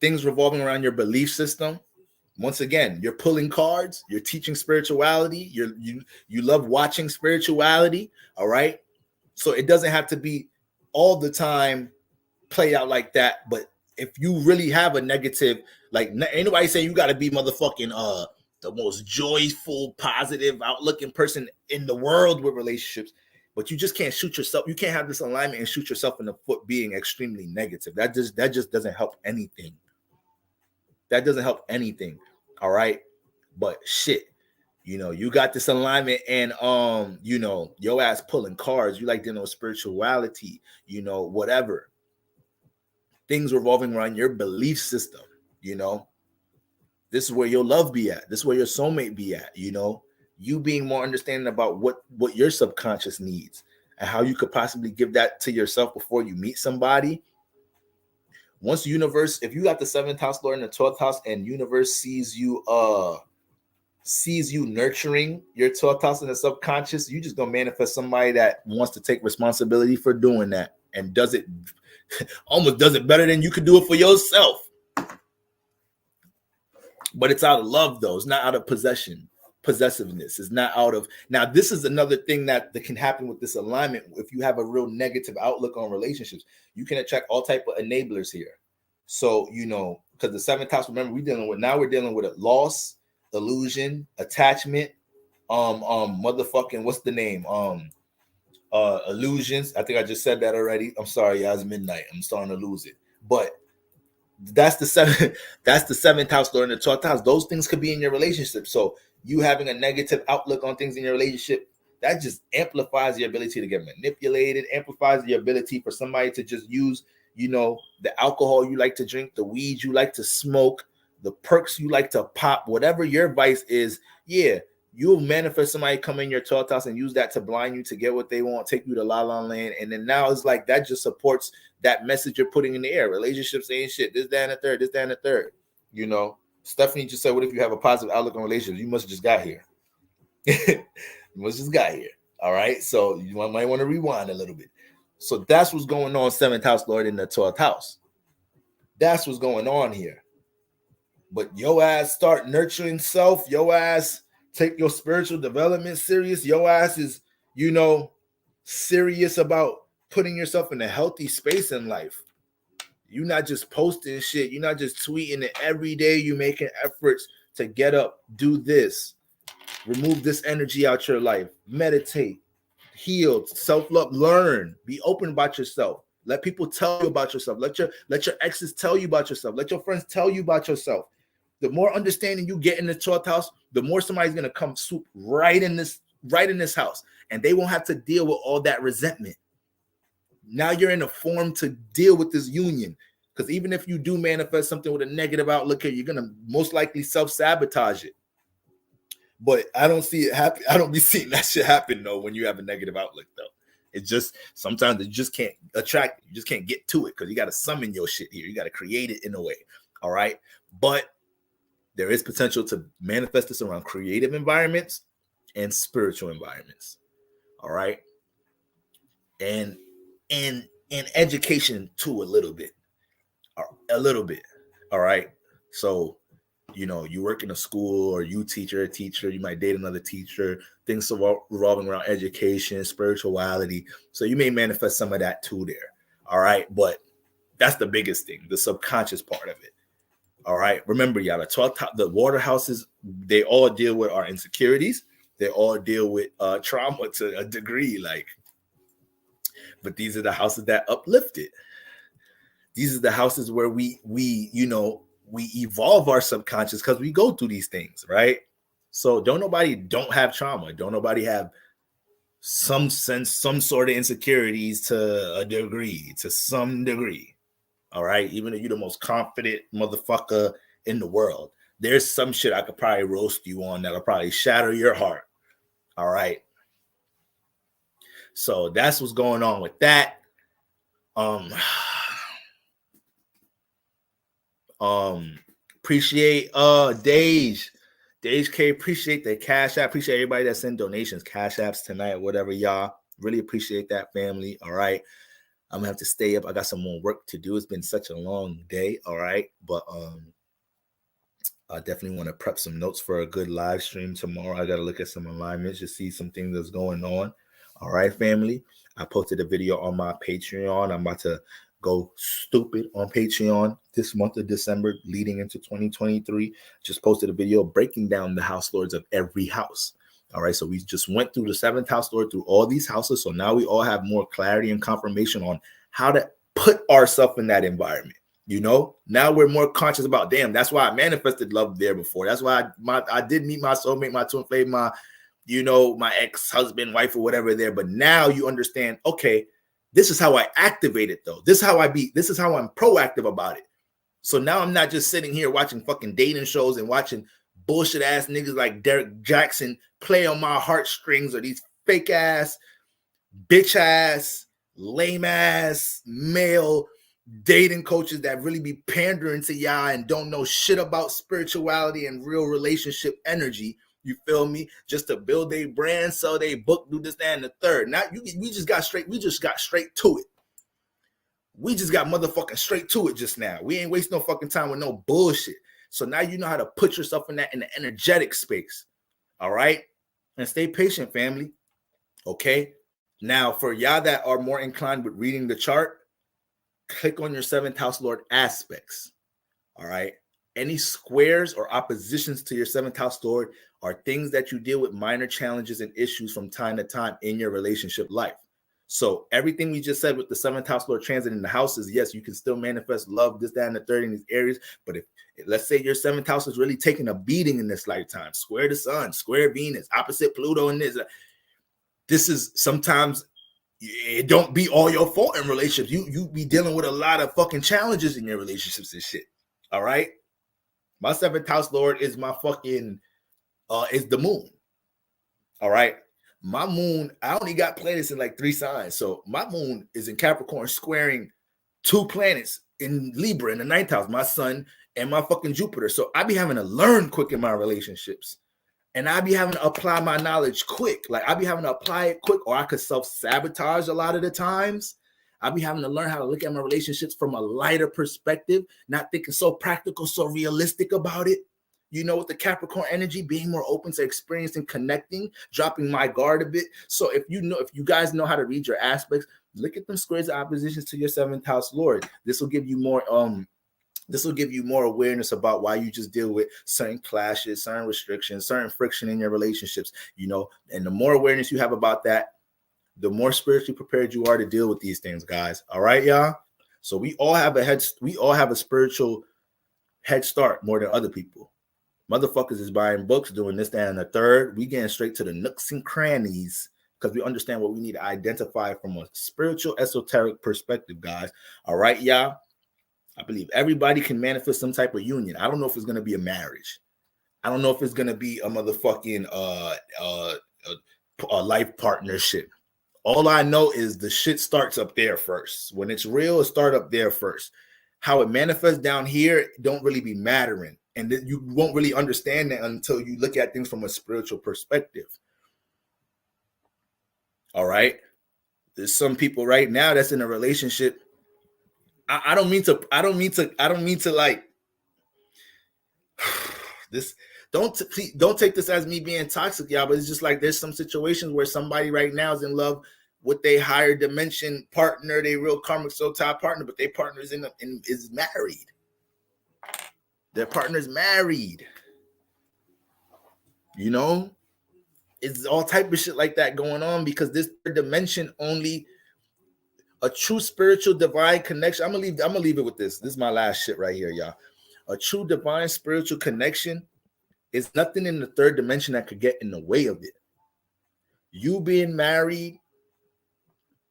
things revolving around your belief system. Once again, you're pulling cards, you're teaching spirituality, you love watching spirituality, all right? So it doesn't have to be all the time play out like that, but if you really have a negative, like anybody saying you got to be motherfucking the most joyful, positive, outlooking person in the world with relationships, but you just can't shoot yourself. You can't have this alignment and shoot yourself in the foot being extremely negative. That just doesn't help anything. That doesn't help anything. All right. But shit, you got this alignment and your ass pulling cards. You like dealing with spirituality, whatever. Things revolving around your belief system, This is where your love be at. This is where your soulmate be at, You being more understanding about what your subconscious needs and how you could possibly give that to yourself before you meet somebody. Once universe, if you got the 7th house lord in the 12th house and universe sees you nurturing your 12th house in the subconscious, you just gonna manifest somebody that wants to take responsibility for doing that and does it almost does it better than you could do it for yourself. But it's out of love though. It's not out of possessiveness. It's not out of. Now this is another thing that can happen with this alignment. If you have a real negative outlook on relationships, you can attract all type of enablers here. So because the 7th house, remember, we're dealing with a loss, illusion, attachment, motherfucking, what's the name? Illusions. I think I just said that already. I'm sorry, y'all, it's midnight. I'm starting to lose it. But that's the 7th house lord in the 12th house. Those things could be in your relationship. So you having a negative outlook on things in your relationship, that just amplifies the ability to get manipulated, amplifies the ability for somebody to just use, the alcohol you like to drink, the weed you like to smoke, the perks you like to pop, whatever your vice is. Yeah, you'll manifest somebody come in your 12th house and use that to blind you to get what they want, take you to la la land. And then now it's like that just supports that message you're putting in the air. Relationships ain't shit. This, that, and the third. This, that, and the third. Stephanie just said, what if you have a positive outlook on relationships? You must have just got here. You must just got here. All right. So you might want to rewind a little bit. So that's what's going on, 7th house lord in the 12th house. That's what's going on here. But your ass start nurturing self. Your ass take your spiritual development serious. Your ass is, serious about putting yourself in a healthy space in life. You're not just posting shit. You're not just tweeting it every day. You're making efforts to get up, do this, remove this energy out your life, meditate, heal, self-love, learn, be open about yourself. Let people tell you about yourself. Let your exes tell you about yourself. Let your friends tell you about yourself. The more understanding you get in the 12th house, the more somebody's gonna come swoop right in this house, and they won't have to deal with all that resentment. Now you're in a form to deal with this union, because even if you do manifest something with a negative outlook here, you're gonna most likely self-sabotage it. But I don't see it happen. I don't be seeing that shit happen though when you have a negative outlook though. It's just sometimes you just can't attract. You just can't get to it because you got to summon your shit here. You got to create it in a way. All right, but there is potential to manifest this around creative environments and spiritual environments. All right, and education too a little bit. All right, so. You work in a school or you teacher, you might date another teacher, things revolving around education, spirituality. So you may manifest some of that too there. All right. But that's the biggest thing, the subconscious part of it. All right. Remember, y'all, the water houses, they all deal with our insecurities. They all deal with trauma to a degree, but these are the houses that uplift it. These are the houses where we evolve our subconscious because we go through these things, right? So don't have trauma. Don't nobody have some sort of insecurities to some degree. All right. Even if you're the most confident motherfucker in the world, there's some shit I could probably roast you on that'll probably shatter your heart. All right. So that's what's going on with that. Appreciate Dej K, appreciate the cash app, appreciate everybody that sent donations, cash apps tonight, whatever, y'all. Really appreciate that, family. All right. I'm gonna have to stay up. I got some more work to do. It's been such a long day. All right. But I definitely want to prep some notes for a good live stream tomorrow. I got to look at some alignments, just see some things that's going on. All right, family. I posted a video on my Patreon. I'm about to go stupid on Patreon this month of December leading into 2023. Just posted a video breaking down the house lords of every house. All right, so we just went through the 7th house lord through all these houses. So now we all have more clarity and confirmation on how to put ourselves in that environment. You know, now we're more conscious about, damn, that's why I manifested love there before. That's why I did meet my soulmate, my twin flame, my, you know, my ex-husband, wife, or whatever there. But now you understand, okay, this is how I activate it though. This is how I'm proactive about it. So now I'm not just sitting here watching fucking dating shows and watching bullshit ass niggas like Derek Jackson play on my heartstrings, or these fake ass, bitch ass, lame ass male dating coaches that really be pandering to y'all and don't know shit about spirituality and real relationship energy. You feel me? Just to build a brand, sell they book, do this, that, and the third. Now we just got straight to it. We just got motherfucking straight to it just now. We ain't wasting no fucking time with no bullshit. So now you know how to put yourself in the energetic space. All right? And stay patient, family. Okay? Now, for y'all that are more inclined with reading the chart, click on your 7th house lord aspects. All right. Any squares or oppositions to your 7th house lord are things that you deal with minor challenges and issues from time to time in your relationship life. So everything we just said with the 7th house lord transit in the houses, yes, you can still manifest love, this, that, and the third in these areas. But if let's say your 7th house is really taking a beating in this lifetime, square the sun, square Venus, opposite Pluto, and this is sometimes it don't be all your fault in relationships. You be dealing with a lot of fucking challenges in your relationships and shit. All right. My 7th house lord is my fucking is the moon. All right. My moon, I only got planets in like 3 signs. So my moon is in Capricorn squaring 2 planets in Libra in the 9th house, my sun and my fucking Jupiter. So I be having to learn quick in my relationships. And I be having to apply my knowledge quick. Like I be having to apply it quick, or I could self-sabotage a lot of the times. I be having to learn how to look at my relationships from a lighter perspective, not thinking so practical, so realistic about it. You know, with the Capricorn energy, being more open to experiencing, connecting, dropping my guard a bit. So if you guys know how to read your aspects, look at them squares of oppositions to your 7th house lord. This will give you more awareness about why you just deal with certain clashes, certain restrictions, certain friction in your relationships, you know, and the more awareness you have about that, the more spiritually prepared you are to deal with these things, guys. All right, y'all. So we all have a spiritual head start more than other people. Motherfuckers is buying books, doing this, that, and the third. We getting straight to the nooks and crannies because we understand what we need to identify from a spiritual, esoteric perspective, guys. All right, y'all. I believe everybody can manifest some type of union. I don't know if it's going to be a marriage. I don't know if it's going to be a motherfucking a life partnership. All I know is the shit starts up there first. When it's real, it start up there first. How it manifests down here don't really be mattering. And you won't really understand that until you look at things from a spiritual perspective. All right. There's some people right now that's in a relationship. I don't mean to like this. Don't take this as me being toxic, y'all. But it's just like there's some situations where somebody right now is in love with their higher dimension partner, their real karmic soul type partner, but their partner is is married. Their partner's married. You know, it's all type of shit like that going on because this dimension only. A true spiritual divine connection. I'm gonna leave it with this. This is my last shit right here, y'all. A true divine spiritual connection is nothing in the 3rd dimension that could get in the way of it. You being married,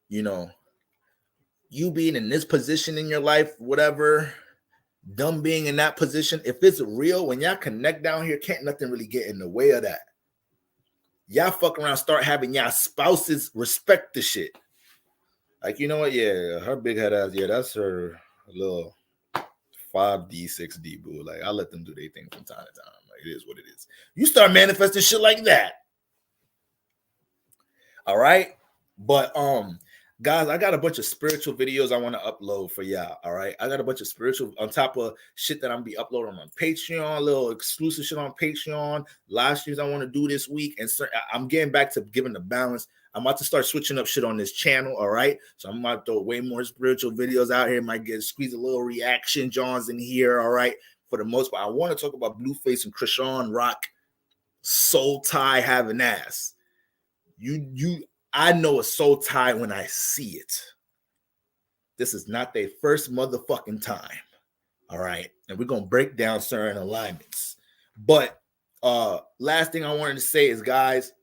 you know, you being in this position in your life, whatever, them being in that position. If it's real, when y'all connect down here, can't nothing really get in the way of that. Y'all fuck around, start having y'all spouses respect the shit. Like, you know what? Yeah, her big head ass. Yeah, that's her little 5D, 6D boo. Like, I let them do their thing from time to time. Like, it is what it is. You start manifesting shit like that. All right. But Guys, I got a bunch of spiritual videos I want to upload for y'all. All right. I got a bunch of spiritual on top of shit that I'm be uploading on Patreon, a little exclusive shit on Patreon, live streams I want to do this week. And I'm getting back to giving the balance. I'm about to start switching up shit on this channel. All right. So I'm about to throw way more spiritual videos out here. Might get squeeze a little reaction Johns in here. All right. For the most part, I want to talk about Blueface and Krishan Rock soul tie having ass. I know a soul tie when I see it. This is not their first motherfucking time. All right. And we're going to break down certain alignments. But last thing I wanted to say is, guys,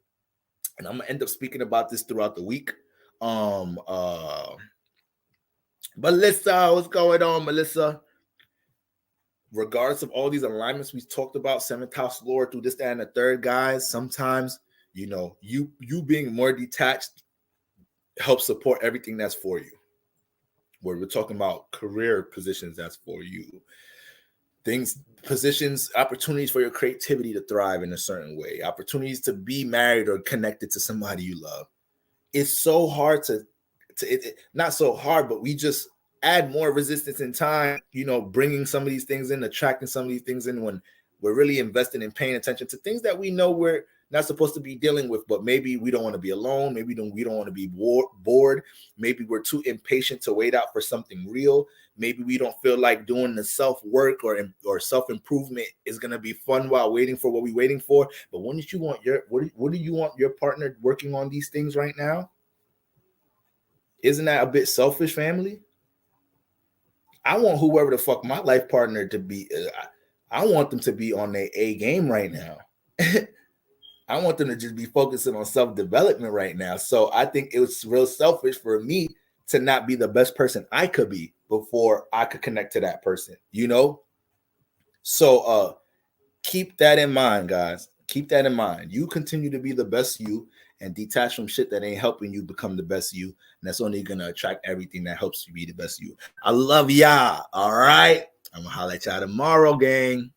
and I'm going to end up speaking about this throughout the week. Melissa, what's going on, Melissa? Regardless of all these alignments we talked about, 7th house Lord through this, that, and the third, guys, sometimes, you know, you being more detached helps support everything that's for you. Where we're talking about career positions that's for you, things, positions, opportunities for your creativity to thrive in a certain way, opportunities to be married or connected to somebody you love. It's so hard not so hard, but we just add more resistance in time, you know, bringing some of these things in, attracting some of these things in when we're really investing in paying attention to things that we know we're not supposed to be dealing with, but maybe we don't want to be alone. Maybe we don't want to be bored. Maybe we're too impatient to wait out for something real. Maybe we don't feel like doing the self-work or self-improvement is going to be fun while waiting for what we're waiting for. But wouldn't you want what do you want your partner working on these things right now? Isn't that a bit selfish, family? I want whoever the fuck my life partner to be. I want them to be on their A game right now. I want them to just be focusing on self-development right now. So I think it was real selfish for me to not be the best person I could be before I could connect to that person, you know? So keep that in mind, guys. Keep that in mind. You continue to be the best you and detach from shit that ain't helping you become the best you. And that's only going to attract everything that helps you be the best you. I love y'all. All right. I'm going to holler at y'all tomorrow, gang.